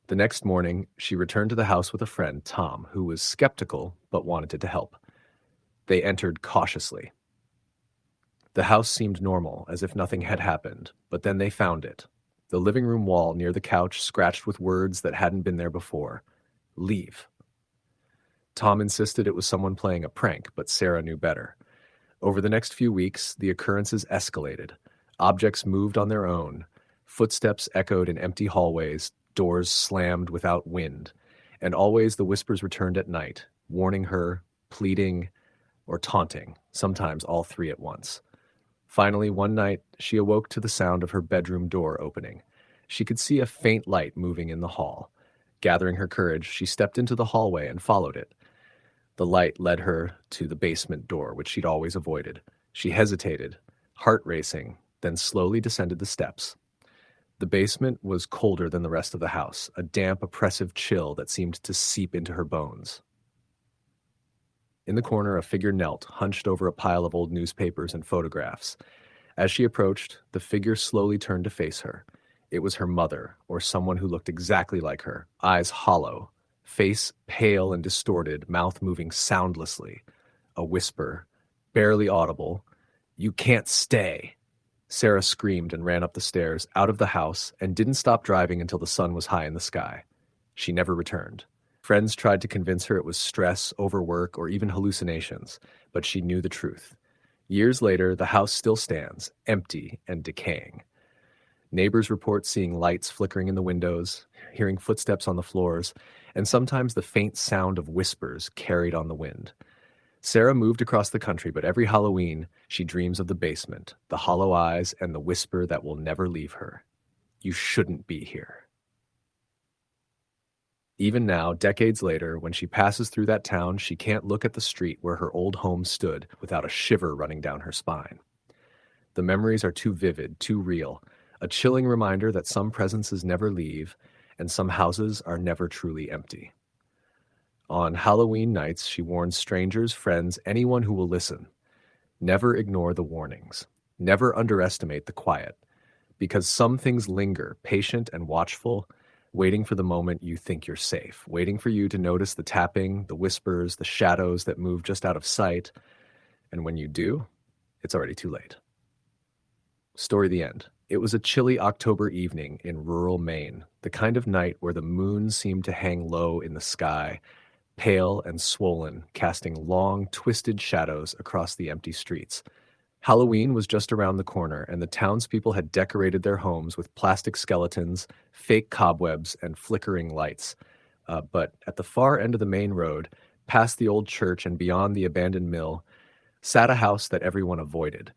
The next morning, she returned to the house with a friend, Tom, who was skeptical but wanted to help. They entered cautiously. The house seemed normal, as if nothing had happened, but then they found it. The living room wall near the couch scratched with words that hadn't been there before. "Leave." Tom insisted it was someone playing a prank, but Sarah knew better. Over the next few weeks, the occurrences escalated. Objects moved on their own. Footsteps echoed in empty hallways, doors slammed without wind. And always the whispers returned at night, warning her, pleading, or taunting, sometimes all three at once. Finally, one night, she awoke to the sound of her bedroom door opening. She could see a faint light moving in the hall. Gathering her courage, she stepped into the hallway and followed it. The light led her to the basement door, which she'd always avoided. She hesitated, heart racing, then slowly descended the steps. The basement was colder than the rest of the house, a damp, oppressive chill that seemed to seep into her bones. In the corner, a figure knelt, hunched over a pile of old newspapers and photographs. As she approached, the figure slowly turned to face her. It was her mother, or someone who looked exactly like her, eyes hollow, face pale and distorted, mouth moving soundlessly. A whisper, barely audible, "You can't stay." Sarah screamed and ran up the stairs, out of the house, and didn't stop driving until the sun was high in the sky. She never returned. Friends tried to convince her it was stress, overwork, or even hallucinations, but she knew the truth. Years later, the house still stands, empty and decaying. Neighbors report seeing lights flickering in the windows, hearing footsteps on the floors, and sometimes the faint sound of whispers carried on the wind. Sarah moved across the country, but every Halloween, she dreams of the basement, the hollow eyes, and the whisper that will never leave her. "You shouldn't be here." Even now, decades later, when she passes through that town, she can't look at the street where her old home stood without a shiver running down her spine. The memories are too vivid, too real, A chilling reminder that some presences never leave and some houses are never truly empty. On Halloween nights, she warns strangers, friends, anyone who will listen. Never ignore the warnings. Never underestimate the quiet, because some things linger, patient and watchful, waiting for the moment you think you're safe, waiting for you to notice the tapping, the whispers, the shadows that move just out of sight. And when you do, it's already too late. Story the end. It was a chilly October evening in rural Maine, the kind of night where the moon seemed to hang low in the sky, pale and swollen, casting long, twisted shadows across the empty streets. Halloween was just around the corner, and the townspeople had decorated their homes with plastic skeletons, fake cobwebs, and flickering lights. But at the far end of the main road, past the old church and beyond the abandoned mill, sat a house that everyone avoided,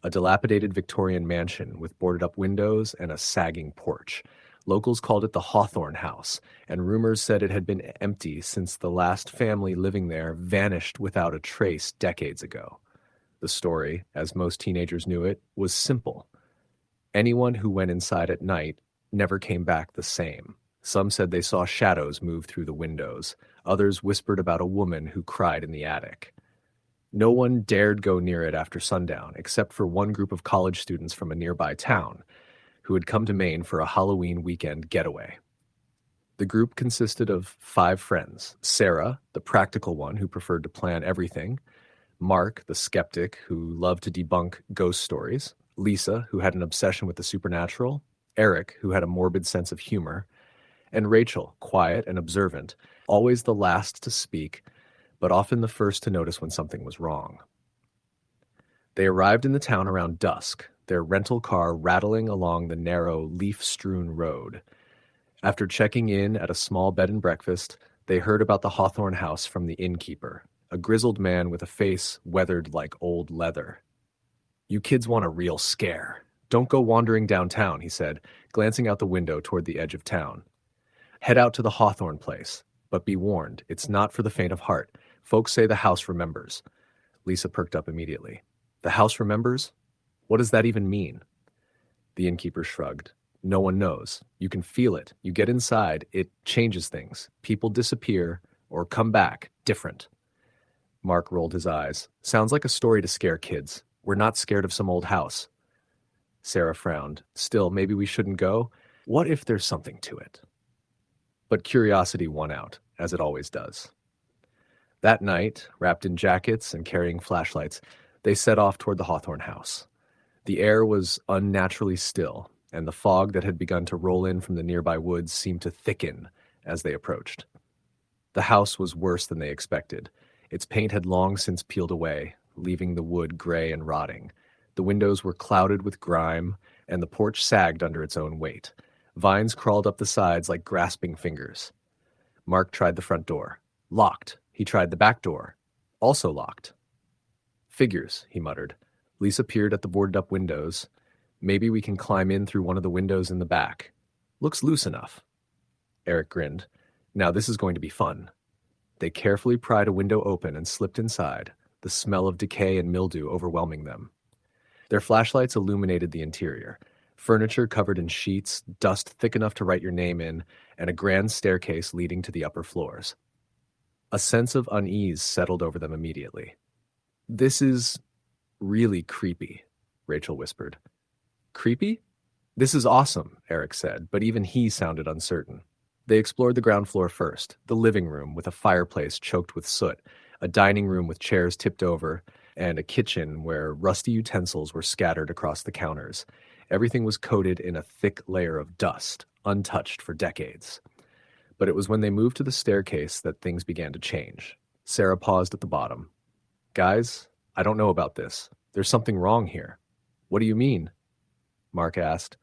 a dilapidated Victorian mansion with boarded-up windows and a sagging porch. Locals called it the Hawthorne House, and rumors said it had been empty since the last family living there vanished without a trace decades ago. The story, as most teenagers knew it, was simple. Anyone who went inside at night never came back the same. Some said they saw shadows move through the windows. Others whispered about a woman who cried in the attic. No one dared go near it after sundown, except for one group of college students from a nearby town who had come to Maine for a Halloween weekend getaway. The group consisted of 5 friends: Sarah, the practical one who preferred to plan everything; Mark, the skeptic who loved to debunk ghost stories; Lisa, who had an obsession with the supernatural; Eric, who had a morbid sense of humor; and Rachel, quiet and observant, always the last to speak, but often the first to notice when something was wrong. They arrived in the town around dusk, their rental car rattling along the narrow, leaf-strewn road. After checking in at a small bed and breakfast, they heard about the Hawthorne House from the innkeeper, a grizzled man with a face weathered like old leather. "You kids want a real scare. Don't go wandering downtown," he said, glancing out the window toward the edge of town. "Head out to the Hawthorne place, but be warned, it's not for the faint of heart. Folks say the house remembers." Lisa perked up immediately. "The house remembers? What does that even mean?" The innkeeper shrugged. "No one knows. You can feel it. You get inside, it changes things. People disappear or come back different." Mark rolled his eyes. "Sounds like a story to scare kids. We're not scared of some old house." Sarah frowned. "Still, maybe we shouldn't go. What if there's something to it?" But curiosity won out, as it always does. That night, wrapped in jackets and carrying flashlights, they set off toward the Hawthorne House. The air was unnaturally still, and the fog that had begun to roll in from the nearby woods seemed to thicken as they approached. The house was worse than they expected. Its paint had long since peeled away, leaving the wood gray and rotting. The windows were clouded with grime, and the porch sagged under its own weight. Vines crawled up the sides like grasping fingers. Mark tried the front door. Locked. He tried the back door. Also locked. "Figures," he muttered. Lisa peered at the boarded-up windows. "Maybe we can climb in through one of the windows in the back. Looks loose enough." Eric grinned. "Now this is going to be fun." They carefully pried a window open and slipped inside, the smell of decay and mildew overwhelming them. Their flashlights illuminated the interior. Furniture covered in sheets, dust thick enough to write your name in, and a grand staircase leading to the upper floors. A sense of unease settled over them immediately. "This is really creepy," Rachel whispered. "Creepy? This is awesome," Eric said, but even he sounded uncertain. They explored the ground floor first, the living room with a fireplace choked with soot, a dining room with chairs tipped over, and a kitchen where rusty utensils were scattered across the counters. Everything was coated in a thick layer of dust, untouched for decades. But it was when they moved to the staircase that things began to change. Sarah paused at the bottom. "Guys, I don't know about this. There's something wrong here." "What do you mean?" Mark asked.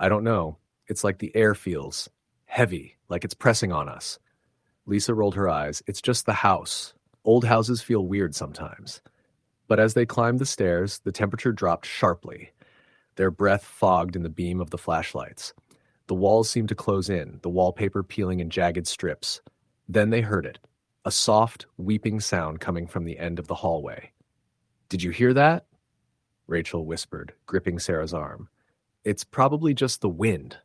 "I don't know. It's like the air feels heavy, like it's pressing on us." Lisa rolled her eyes. "It's just the house. Old houses feel weird sometimes." But as they climbed the stairs, the temperature dropped sharply. Their breath fogged in the beam of the flashlights. The walls seemed to close in, the wallpaper peeling in jagged strips. Then they heard it, a soft, weeping sound coming from the end of the hallway. "Did you hear that?" Rachel whispered, gripping Sarah's arm. It's probably just the wind,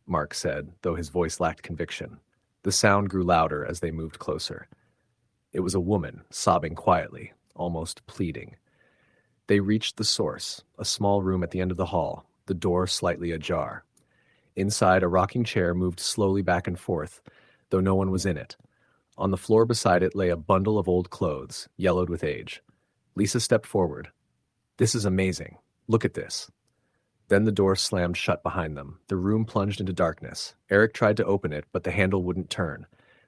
Mark said, though his voice lacked conviction. The sound grew louder as they moved closer. It was a woman, sobbing quietly, almost pleading. They reached the source, a small room at the end of the hall, the door slightly ajar. Inside, a rocking chair moved slowly back and forth, though no one was in it. On the floor beside it lay a bundle of old clothes, yellowed with age. Lisa stepped forward. "This is amazing. Look at this." Then the door slammed shut behind them. The room plunged into darkness. Eric tried to open it, but the handle wouldn't turn.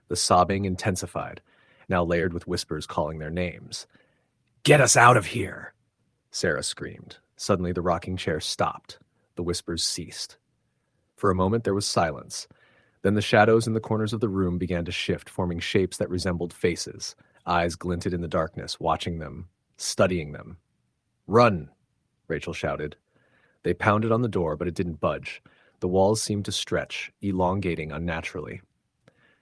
The sobbing intensified, now layered with whispers calling their names. "Get us out of here!" Sarah screamed. Suddenly the rocking chair stopped. The whispers ceased. For a moment there was silence. Then the shadows in the corners of the room began to shift, forming shapes that resembled faces. Eyes glinted in the darkness, watching them, studying them. "Run!" Rachel shouted. They pounded on the door, but it didn't budge. The walls seemed to stretch, elongating unnaturally.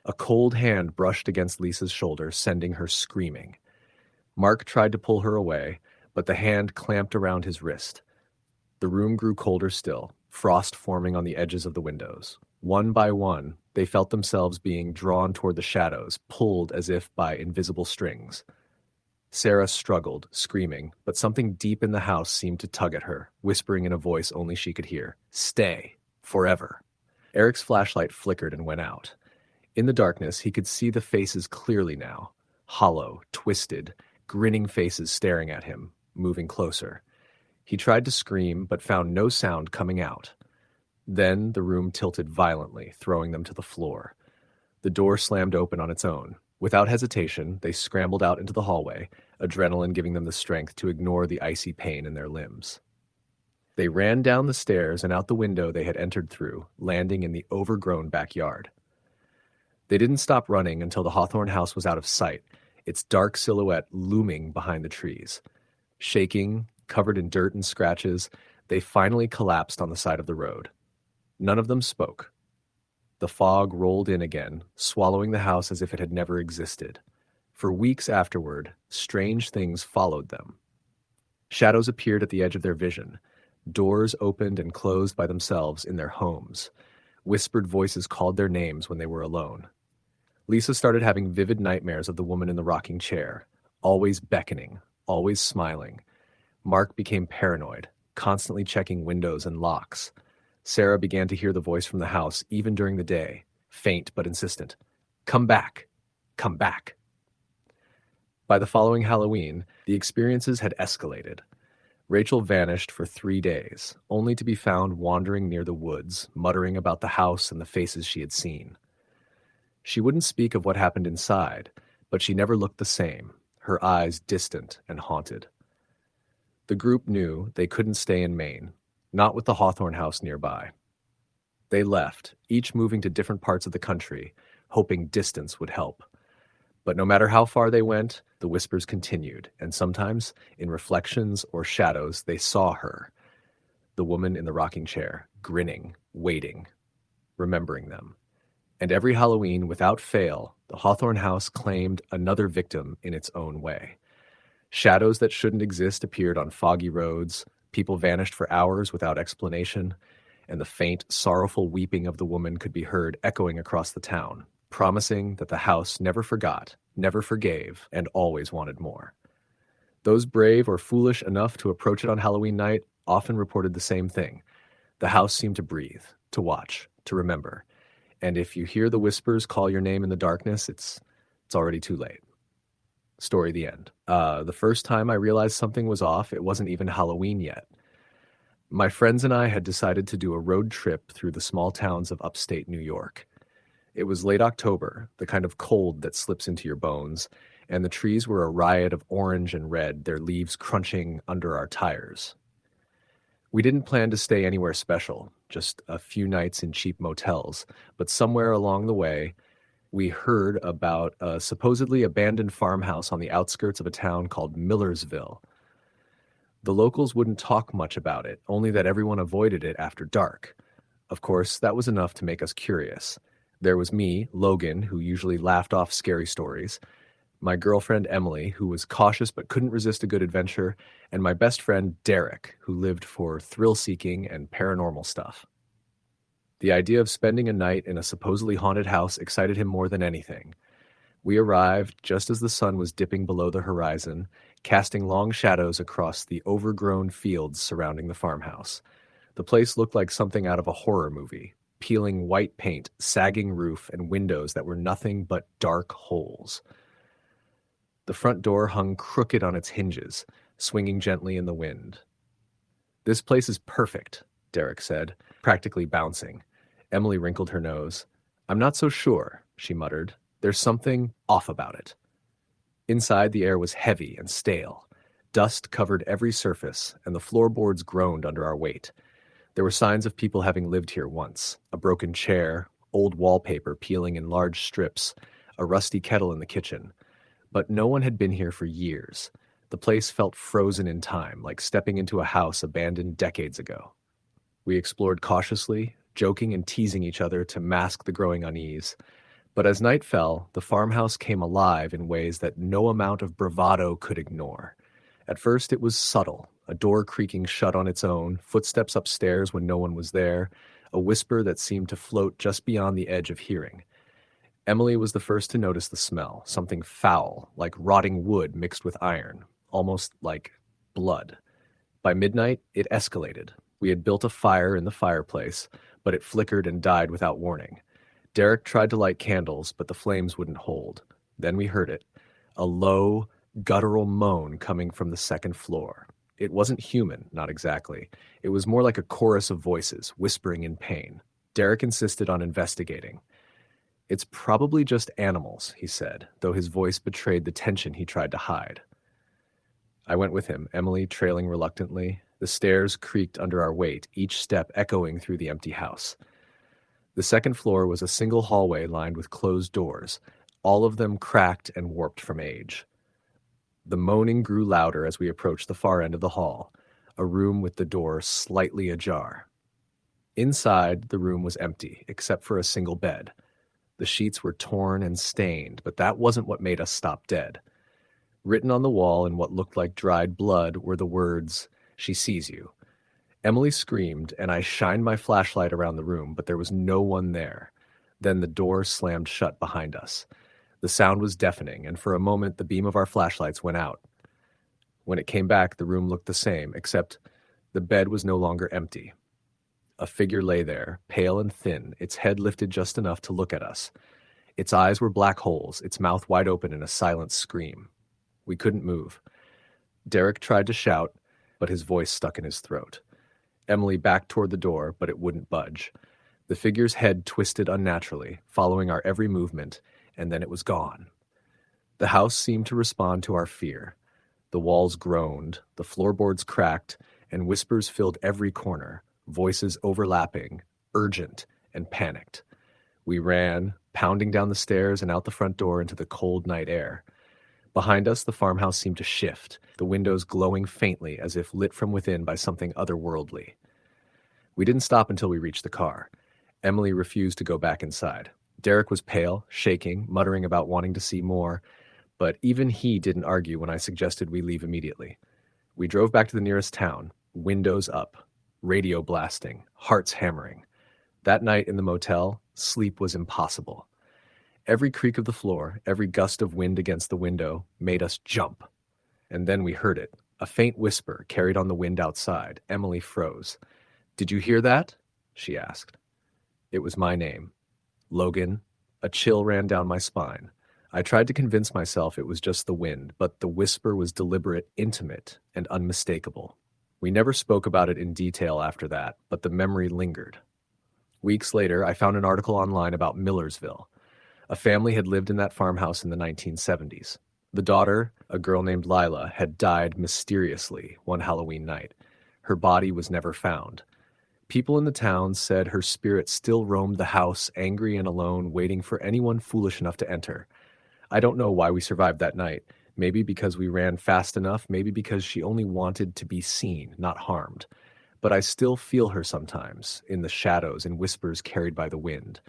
A cold hand brushed against Lisa's shoulder, sending her screaming. Mark tried to pull her away, but the hand clamped around his wrist. The room grew colder still, frost forming on the edges of the windows. One by one, they felt themselves being drawn toward the shadows, pulled as if by invisible strings. Sarah struggled, screaming, but something deep in the house seemed to tug at her, whispering in a voice only she could hear, "Stay. Forever." Eric's flashlight flickered and went out. In the darkness, he could see the faces clearly now. Hollow, twisted, grinning faces staring at him, moving closer. He tried to scream, but found no sound coming out. Then the room tilted violently, throwing them to the floor. The door slammed open on its own. Without hesitation, they scrambled out into the hallway, adrenaline giving them the strength to ignore the icy pain in their limbs. They ran down the stairs and out the window they had entered through, landing in the overgrown backyard. They didn't stop running until the Hawthorne house was out of sight, its dark silhouette looming behind the trees. Shaking, covered in dirt and scratches, they finally collapsed on the side of the road. None of them spoke. The fog rolled in again, swallowing the house as if it had never existed. For weeks afterward, strange things followed them. Shadows appeared at the edge of their vision. Doors opened and closed by themselves in their homes. Whispered voices called their names when they were alone. Lisa started having vivid nightmares of the woman in the rocking chair, always beckoning, always smiling. Mark became paranoid, constantly checking windows and locks. Sarah began to hear the voice from the house, even during the day, faint but insistent. "Come back! Come back!" By the following Halloween, the experiences had escalated. Rachel vanished for 3 days, only to be found wandering near the woods, muttering about the house and the faces she had seen. She wouldn't speak of what happened inside, but she never looked the same, her eyes distant and haunted. The group knew they couldn't stay in Maine, not with the Hawthorne house nearby. They left, each moving to different parts of the country, hoping distance would help. But no matter how far they went, the whispers continued, and sometimes, in reflections or shadows, they saw her, the woman in the rocking chair, grinning, waiting, remembering them. And every Halloween, without fail, the Hawthorne house claimed another victim in its own way. Shadows that shouldn't exist appeared on foggy roads, people vanished for hours without explanation, and the faint, sorrowful weeping of the woman could be heard echoing across the town, promising that the house never forgot, never forgave, and always wanted more. Those brave or foolish enough to approach it on Halloween night often reported the same thing. The house seemed to breathe, to watch, to remember. And if you hear the whispers call your name in the darkness, it's already too late. Story the end. The first time I realized something was off, it wasn't even Halloween yet. My friends and I had decided to do a road trip through the small towns of upstate New York. It was late October, the kind of cold that slips into your bones, and the trees were a riot of orange and red, their leaves crunching under our tires. We didn't plan to stay anywhere special, just a few nights in cheap motels, but somewhere along the way, we heard about a supposedly abandoned farmhouse on the outskirts of a town called Millersville. The locals wouldn't talk much about it, only that everyone avoided it after dark. Of course, that was enough to make us curious. There was me, Logan, who usually laughed off scary stories, My girlfriend Emily, who was cautious but couldn't resist a good adventure, and my best friend Derek, who lived for thrill-seeking and paranormal stuff. The idea of spending a night in a supposedly haunted house excited him more than anything. We arrived just as the sun was dipping below the horizon, casting long shadows across the overgrown fields surrounding the farmhouse. The place looked like something out of a horror movie, peeling white paint, sagging roof, and windows that were nothing but dark holes. The front door hung crooked on its hinges, swinging gently in the wind. "This place is perfect," Derek said, practically bouncing. Emily wrinkled her nose. "I'm not so sure," she muttered. "There's something off about it." Inside, the air was heavy and stale. Dust covered every surface, and the floorboards groaned under our weight. There were signs of people having lived here once: a broken chair, old wallpaper peeling in large strips, a rusty kettle in the kitchen. But no one had been here for years. The place felt frozen in time, like stepping into a house abandoned decades ago. We explored cautiously, joking and teasing each other to mask the growing unease. But as night fell, the farmhouse came alive in ways that no amount of bravado could ignore. At first, it was subtle, a door creaking shut on its own, footsteps upstairs when no one was there, a whisper that seemed to float just beyond the edge of hearing. Emily was the first to notice the smell, something foul, like rotting wood mixed with iron, almost like blood. By midnight, it escalated. We had built a fire in the fireplace, but it flickered and died without warning. Derek tried to light candles, but the flames wouldn't hold. Then we heard it, a low, guttural moan coming from the second floor. It wasn't human, not exactly. It was more like a chorus of voices, whispering in pain. Derek insisted on investigating. "It's probably just animals," he said, though his voice betrayed the tension he tried to hide. I went with him, Emily trailing reluctantly. The stairs creaked under our weight, each step echoing through the empty house. The second floor was a single hallway lined with closed doors, all of them cracked and warped from age. The moaning grew louder as we approached the far end of the hall, a room with the door slightly ajar. Inside, the room was empty, except for a single bed. The sheets were torn and stained, but that wasn't what made us stop dead. Written on the wall in what looked like dried blood were the words, "She sees you." Emily screamed, and I shined my flashlight around the room, but there was no one there. Then the door slammed shut behind us. The sound was deafening, and for a moment the beam of our flashlights went out. When it came back, the room looked the same, except the bed was no longer empty. A figure lay there, pale and thin, its head lifted just enough to look at us. Its eyes were black holes, its mouth wide open in a silent scream. We couldn't move. Derek tried to shout, but his voice stuck in his throat. Emily backed toward the door, but it wouldn't budge. The figure's head twisted unnaturally, following our every movement, and then it was gone. The house seemed to respond to our fear. The walls groaned, the floorboards cracked, and whispers filled every corner, voices overlapping, urgent, and panicked. We ran, pounding down the stairs and out the front door into the cold night air. Behind us, the farmhouse seemed to shift, the windows glowing faintly as if lit from within by something otherworldly. We didn't stop until we reached the car. Emily refused to go back inside. Derek was pale, shaking, muttering about wanting to see more, but even he didn't argue when I suggested we leave immediately. We drove back to the nearest town, windows up, radio blasting, hearts hammering. That night in the motel, sleep was impossible. Every creak of the floor, every gust of wind against the window made us jump. And then we heard it, a faint whisper carried on the wind outside. Emily froze. "Did you hear that?" she asked. It was my name. Logan. A chill ran down my spine. I tried to convince myself it was just the wind, but the whisper was deliberate, intimate, and unmistakable. We never spoke about it in detail after that, but the memory lingered. Weeks later, I found an article online about Millersville. A family had lived in that farmhouse in the 1970s. The daughter, a girl named Lila, had died mysteriously one Halloween night. Her body was never found. People in the town said her spirit still roamed the house, angry and alone, waiting for anyone foolish enough to enter. I don't know why we survived that night. Maybe because we ran fast enough, maybe because she only wanted to be seen, not harmed. But I still feel her sometimes, in the shadows and whispers carried by the wind.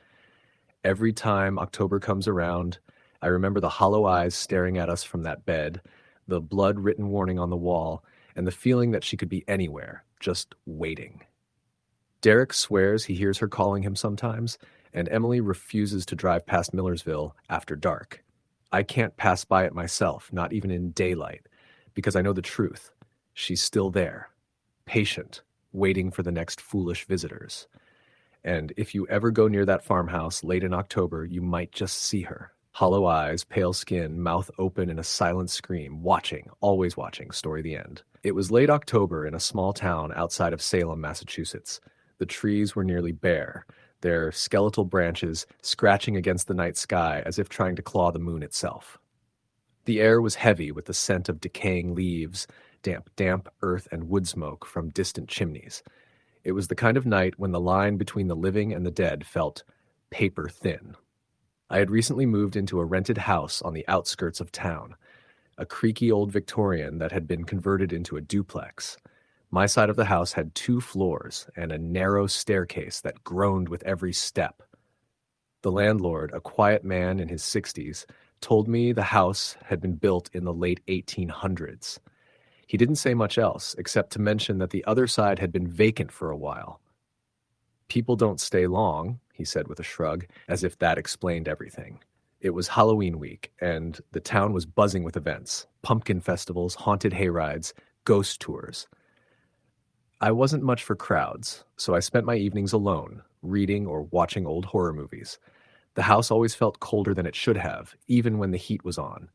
Every time October comes around, I remember the hollow eyes staring at us from that bed, the blood-written warning on the wall, and the feeling that she could be anywhere, just waiting. Derek swears he hears her calling him sometimes, and Emily refuses to drive past Millersville after dark. I can't pass by it myself, not even in daylight, because I know the truth. She's still there, patient, waiting for the next foolish visitors. And if you ever go near that farmhouse late in October, you might just see her. Hollow eyes, pale skin, mouth open in a silent scream, watching, always watching, story the end. It was late October in a small town outside of Salem, Massachusetts. The trees were nearly bare, their skeletal branches scratching against the night sky as if trying to claw the moon itself. The air was heavy with the scent of decaying leaves, damp earth and wood smoke from distant chimneys. It was the kind of night when the line between the living and the dead felt paper thin. I had recently moved into a rented house on the outskirts of town, a creaky old Victorian that had been converted into a duplex. My side of the house had 2 floors and a narrow staircase that groaned with every step. The landlord, a quiet man in his 60s, told me the house had been built in the late 1800s. He didn't say much else, except to mention that the other side had been vacant for a while. People don't stay long, he said with a shrug, as if that explained everything. It was Halloween week, and the town was buzzing with events, pumpkin festivals, haunted hayrides, ghost tours. I wasn't much for crowds, so I spent my evenings alone, reading or watching old horror movies. The house always felt colder than it should have, even when the heat was on.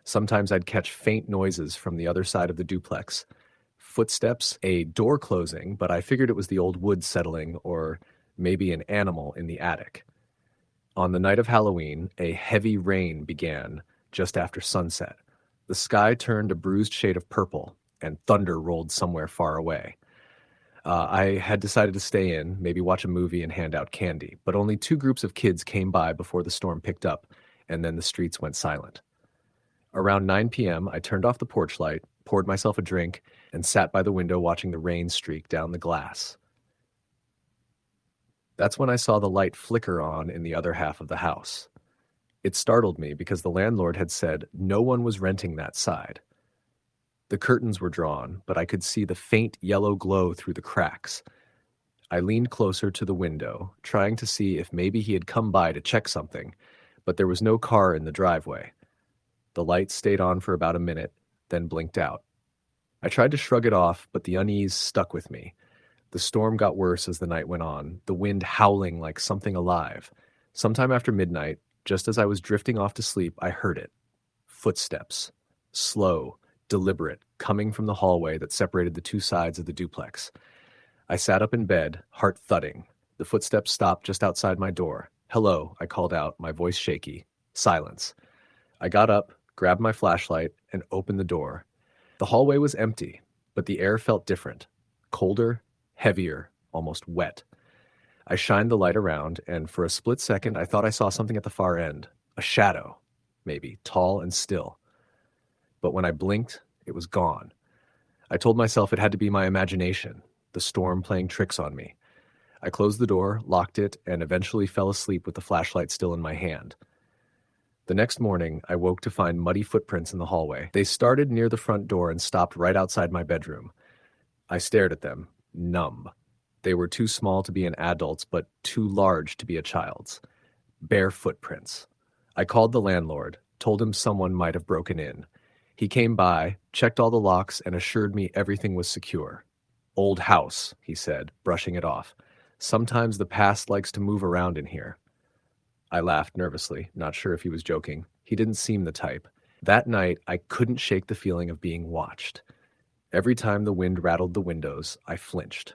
Sometimes I'd catch faint noises from the other side of the duplex. Footsteps, a door closing, but I figured it was the old wood settling or maybe an animal in the attic. On the night of Halloween, a heavy rain began just after sunset. The sky turned a bruised shade of purple, and thunder rolled somewhere far away. I had decided to stay in, maybe watch a movie and hand out candy, but only 2 groups of kids came by before the storm picked up, and then the streets went silent. Around 9 p.m., I turned off the porch light, poured myself a drink, and sat by the window watching the rain streak down the glass. That's when I saw the light flicker on in the other half of the house. It startled me because the landlord had said no one was renting that side. The curtains were drawn, but I could see the faint yellow glow through the cracks. I leaned closer to the window, trying to see if maybe he had come by to check something, but there was no car in the driveway. The light stayed on for about a minute, then blinked out. I tried to shrug it off, but the unease stuck with me. The storm got worse as the night went on, the wind howling like something alive. Sometime after midnight, just as I was drifting off to sleep, I heard it. Footsteps. Slow, deliberate, coming from the hallway that separated the 2 sides of the duplex. I sat up in bed, heart thudding. The footsteps stopped just outside my door. "Hello," I called out, my voice shaky. Silence. I got up, grabbed my flashlight, and opened the door. The hallway was empty, but the air felt different. Colder, heavier, almost wet. I shined the light around, and for a split second I thought I saw something at the far end. A shadow, maybe, tall and still. But when I blinked, it was gone. I told myself it had to be my imagination, the storm playing tricks on me. I closed the door, locked it, and eventually fell asleep with the flashlight still in my hand. The next morning, I woke to find muddy footprints in the hallway. They started near the front door and stopped right outside my bedroom. I stared at them, numb. They were too small to be an adult's, but too large to be a child's. Bare footprints. I called the landlord, told him someone might have broken in. He came by, checked all the locks, and assured me everything was secure. "Old house," he said, brushing it off. "Sometimes the past likes to move around in here." I laughed nervously, not sure if he was joking. He didn't seem the type. That night, I couldn't shake the feeling of being watched. Every time the wind rattled the windows, I flinched.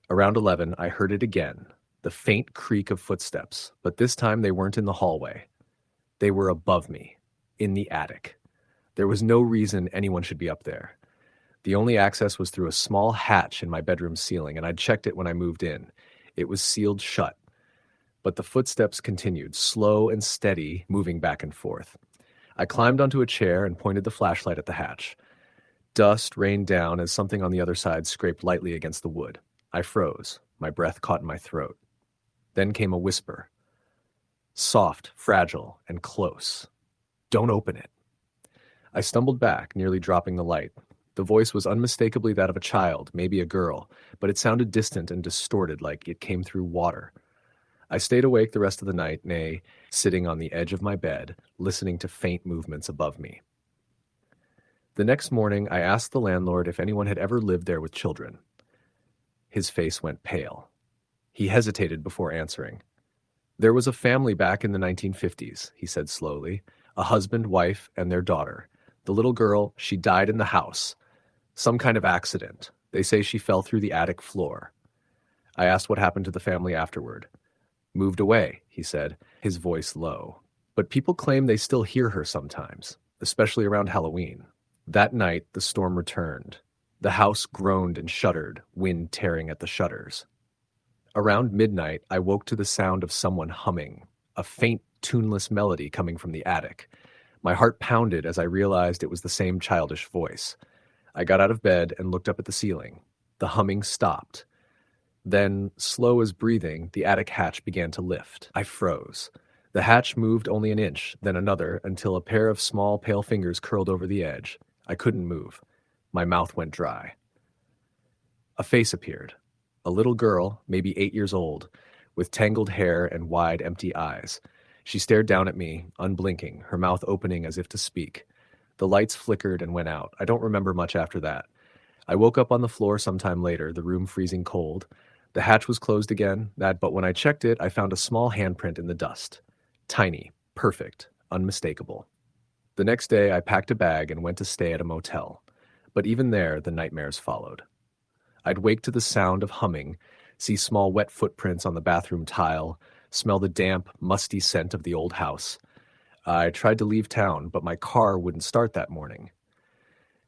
Around 11, I heard it again, the faint creak of footsteps, but this time they weren't in the hallway. They were above me, in the attic. There was no reason anyone should be up there. The only access was through a small hatch in my bedroom ceiling, and I'd checked it when I moved in. It was sealed shut. But the footsteps continued, slow and steady, moving back and forth. I climbed onto a chair and pointed the flashlight at the hatch. Dust rained down as something on the other side scraped lightly against the wood. I froze. My breath caught in my throat. Then came a whisper. Soft, fragile, and close. Don't open it. I stumbled back, nearly dropping the light. The voice was unmistakably that of a child, maybe a girl, but it sounded distant and distorted like it came through water. I stayed awake the rest of the night, nay, sitting on the edge of my bed, listening to faint movements above me. The next morning, I asked the landlord if anyone had ever lived there with children. His face went pale. He hesitated before answering. There was a family back in the 1950s, he said slowly, a husband, wife, and their daughter. The little girl, she died in the house. Some kind of accident. They say she fell through the attic floor. I asked what happened to the family afterward. Moved away, he said, his voice low. But people claim they still hear her sometimes, especially around Halloween. That night, the storm returned. The house groaned and shuddered, wind tearing at the shutters. Around midnight, I woke to the sound of someone humming, a faint, tuneless melody coming from the attic. My heart pounded as I realized it was the same childish voice. I got out of bed and looked up at the ceiling. The humming stopped. Then, slow as breathing, the attic hatch began to lift. I froze. The hatch moved only an inch, then another, until a pair of small, pale fingers curled over the edge. I couldn't move. My mouth went dry. A face appeared. A little girl, maybe 8 years old, with tangled hair and wide, empty eyes. She stared down at me, unblinking, her mouth opening as if to speak. The lights flickered and went out. I don't remember much after that. I woke up on the floor sometime later, the room freezing cold. The hatch was closed again, but when I checked it, I found a small handprint in the dust. Tiny, perfect, unmistakable. The next day, I packed a bag and went to stay at a motel. But even there, the nightmares followed. I'd wake to the sound of humming, see small wet footprints on the bathroom tile, smell the damp, musty scent of the old house. I tried to leave town, but my car wouldn't start that morning.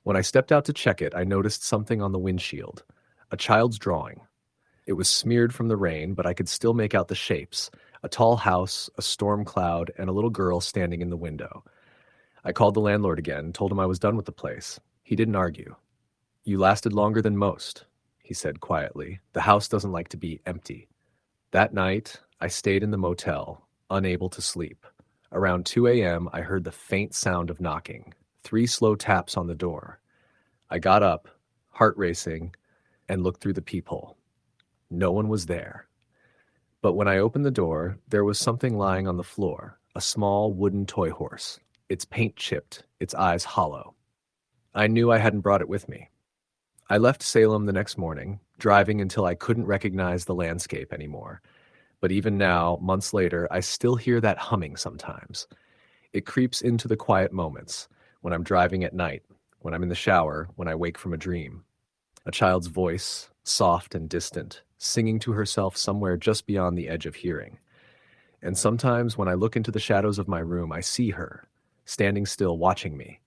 When I stepped out to check it, I noticed something on the windshield. A child's drawing. It was smeared from the rain, but I could still make out the shapes. A tall house, a storm cloud, and a little girl standing in the window. I called the landlord again and told him I was done with the place. He didn't argue. You lasted longer than most, he said quietly. The house doesn't like to be empty. That night, I stayed in the motel, unable to sleep. Around 2 a.m., I heard the faint sound of knocking, 3 slow taps on the door. I got up, heart racing, and looked through the peephole. No one was there. But when I opened the door, there was something lying on the floor, a small wooden toy horse, its paint chipped, its eyes hollow. I knew I hadn't brought it with me. I left Salem the next morning, driving until I couldn't recognize the landscape anymore. But even now, months later, I still hear that humming sometimes. It creeps into the quiet moments, when I'm driving at night, when I'm in the shower, when I wake from a dream. A child's voice, soft and distant, singing to herself somewhere just beyond the edge of hearing. And sometimes when I look into the shadows of my room, I see her, standing still watching me,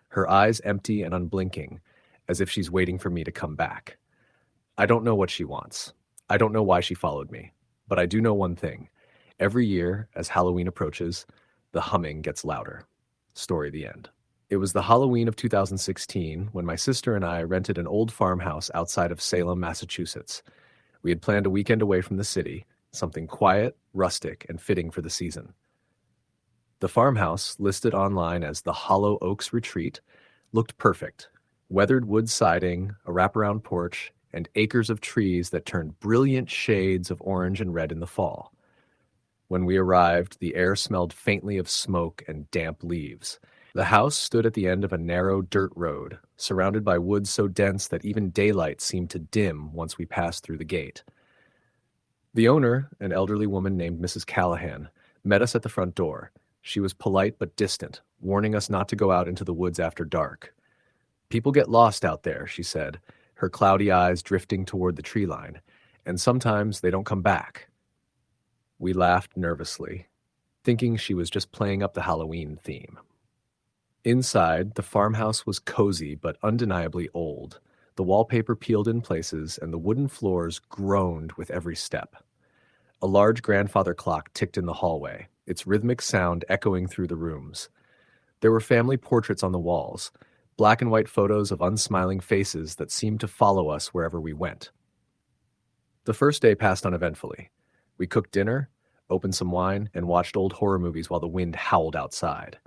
her eyes empty and unblinking, as if she's waiting for me to come back. I don't know what she wants. I don't know why she followed me. But I do know one thing. Every year, as Halloween approaches, the humming gets louder. Story the end. It was the Halloween of 2016 when my sister and I rented an old farmhouse outside of Salem, Massachusetts. We had planned a weekend away from the city, something quiet, rustic, and fitting for the season. The farmhouse, listed online as the Hollow Oaks Retreat, looked perfect. Weathered wood siding, a wraparound porch, and acres of trees that turned brilliant shades of orange and red in the fall. When we arrived, the air smelled faintly of smoke and damp leaves. The house stood at the end of a narrow dirt road, surrounded by woods so dense that even daylight seemed to dim once we passed through the gate. The owner, an elderly woman named Mrs. Callahan, met us at the front door. She was polite but distant, warning us not to go out into the woods after dark. "People get lost out there," she said, her cloudy eyes drifting toward the tree line, "and sometimes they don't come back." We laughed nervously, thinking she was just playing up the Halloween theme. Inside, the farmhouse was cozy but undeniably old. The wallpaper peeled in places, and the wooden floors groaned with every step. A large grandfather clock ticked in the hallway, its rhythmic sound echoing through the rooms. There were family portraits on the walls, black and white photos of unsmiling faces that seemed to follow us wherever we went. The first day passed uneventfully. We cooked dinner, opened some wine, and watched old horror movies while the wind howled outside.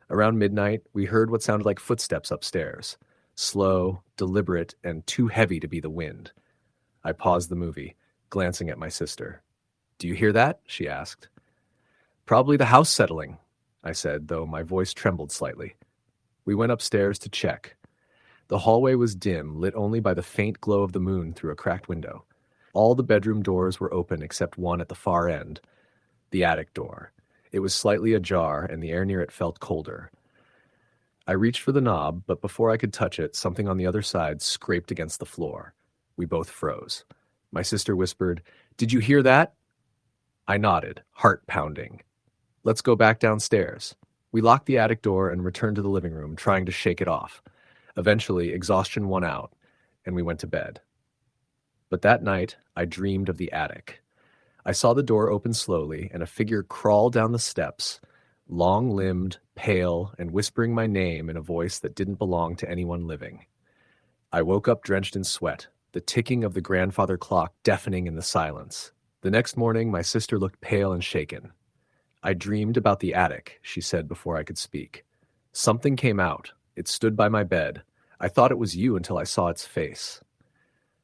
Around midnight, we heard what sounded like footsteps upstairs, slow, deliberate, and too heavy to be the wind. I paused the movie, glancing at my sister. "Do you hear that?" she asked. "Probably the house settling," I said, though my voice trembled slightly. We went upstairs to check. The hallway was dim, lit only by the faint glow of the moon through a cracked window. All the bedroom doors were open except one at the far end, the attic door. It was slightly ajar, and the air near it felt colder. I reached for the knob, but before I could touch it, something on the other side scraped against the floor. We both froze. My sister whispered, "Did you hear that?" I nodded, heart pounding. "Let's go back downstairs." We locked the attic door and returned to the living room, trying to shake it off. Eventually, exhaustion won out, and we went to bed. But that night, I dreamed of the attic. I saw the door open slowly and a figure crawl down the steps, long-limbed, pale, and whispering my name in a voice that didn't belong to anyone living. I woke up drenched in sweat, the ticking of the grandfather clock deafening in the silence. The next morning, my sister looked pale and shaken. "I dreamed about the attic," she said before I could speak. "Something came out. It stood by my bed. I thought it was you until I saw its face."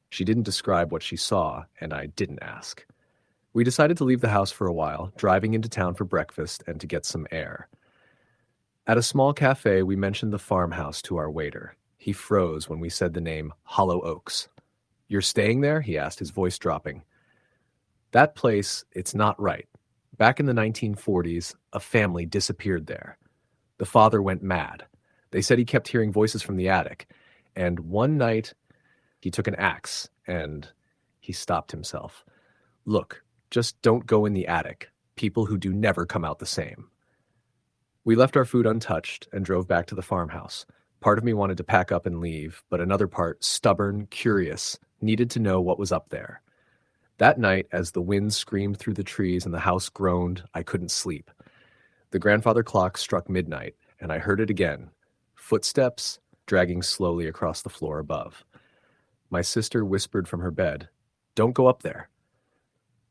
She didn't describe what she saw, and I didn't ask. We decided to leave the house for a while, driving into town for breakfast and to get some air. At a small cafe, we mentioned the farmhouse to our waiter. He froze when we said the name Hollow Oaks. "You're staying there?" he asked, his voice dropping. "That place, it's not right. Back in the 1940s, a family disappeared there. The father went mad. They said he kept hearing voices from the attic, and one night he took an axe and he stopped himself. Look, just don't go in the attic. People who do never come out the same." We left our food untouched and drove back to the farmhouse. Part of me wanted to pack up and leave, but another part, stubborn, curious, needed to know what was up there. That night, as the wind screamed through the trees and the house groaned, I couldn't sleep. The grandfather clock struck midnight, and I heard it again. Footsteps dragging slowly across the floor above. My sister whispered from her bed, "Don't go up there."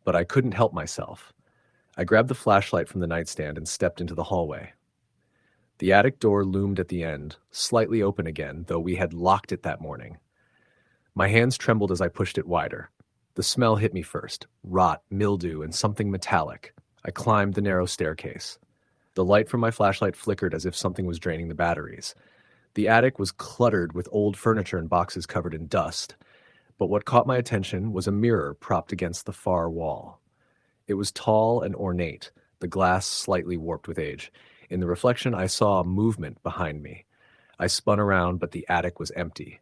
But I couldn't help myself. I grabbed the flashlight from the nightstand and stepped into the hallway. The attic door loomed at the end, slightly open again, though we had locked it that morning. My hands trembled as I pushed it wider. The smell hit me first, rot, mildew, and something metallic. I climbed the narrow staircase. The light from my flashlight flickered as if something was draining the batteries. The attic was cluttered with old furniture and boxes covered in dust. But what caught my attention was a mirror propped against the far wall. It was tall and ornate, the glass slightly warped with age. In the reflection, I saw movement behind me. I spun around, but the attic was empty.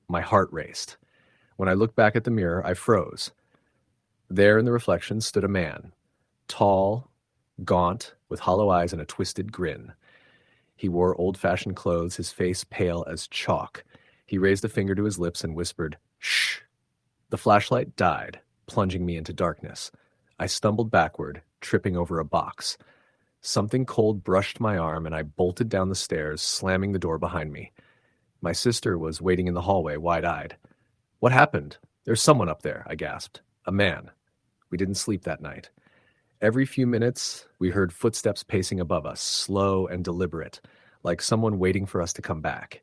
My heart raced. When I looked back at the mirror, I froze. There in the reflection stood a man, tall, gaunt, with hollow eyes and a twisted grin. He wore old-fashioned clothes, his face pale as chalk. He raised a finger to his lips and whispered, "Shh." The flashlight died, plunging me into darkness. I stumbled backward, tripping over a box. Something cold brushed my arm, and I bolted down the stairs, slamming the door behind me. My sister was waiting in the hallway, wide-eyed. "What happened? There's someone up there," I gasped. "A man." We didn't sleep that night. Every few minutes, we heard footsteps pacing above us, slow and deliberate, like someone waiting for us to come back.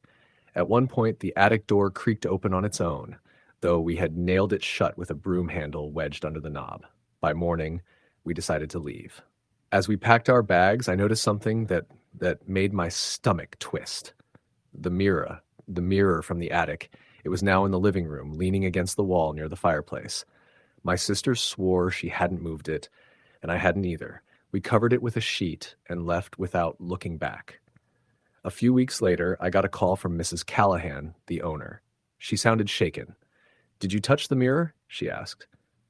At one point, the attic door creaked open on its own, though we had nailed it shut with a broom handle wedged under the knob. By morning, we decided to leave. As we packed our bags, I noticed something that made my stomach twist. The mirror from the attic. It was now in the living room, leaning against the wall near the fireplace. My sister swore she hadn't moved it, and I hadn't either. We covered it with a sheet and left without looking back. A few weeks later, I got a call from Mrs. Callahan, the owner. She sounded shaken. "Did you touch the mirror?" she asked.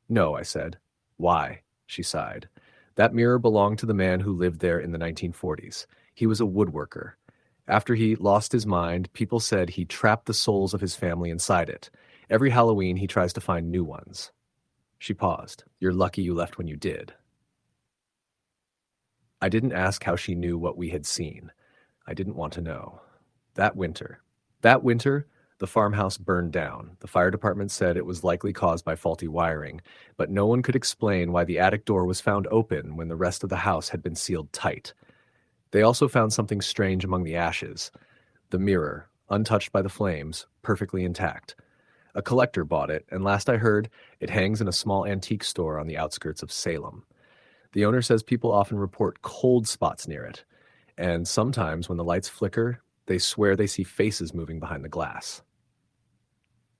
"No," I said. "Why?" she sighed. "That mirror belonged to the man who lived there in the 1940s. He was a woodworker. After he lost his mind, people said he trapped the souls of his family inside it. Every Halloween, he tries to find new ones." She paused. "You're lucky you left when you did." I didn't ask how she knew what we had seen. I didn't want to know. That winter, The farmhouse burned down. The fire department said it was likely caused by faulty wiring, but no one could explain why the attic door was found open when the rest of the house had been sealed tight. They also found something strange among the ashes. The mirror, untouched by the flames, perfectly intact. A collector bought it, and last I heard, it hangs in a small antique store on the outskirts of Salem. The owner says people often report cold spots near it, and sometimes when the lights flicker, they swear they see faces moving behind the glass.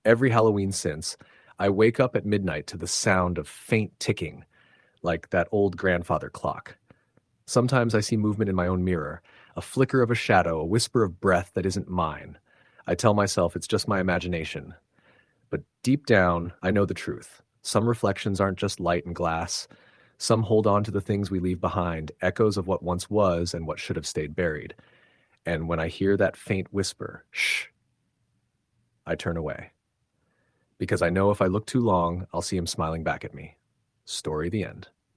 Every Halloween since, I wake up at midnight to the sound of faint ticking, like that old grandfather clock. Sometimes I see movement in my own mirror, a flicker of a shadow, a whisper of breath that isn't mine. I tell myself it's just my imagination. But deep down, I know the truth. Some reflections aren't just light and glass. Some hold on to the things we leave behind, echoes of what once was and what should have stayed buried. And when I hear that faint whisper, shh, I turn away. Because I know if I look too long, I'll see him smiling back at me. Story the end.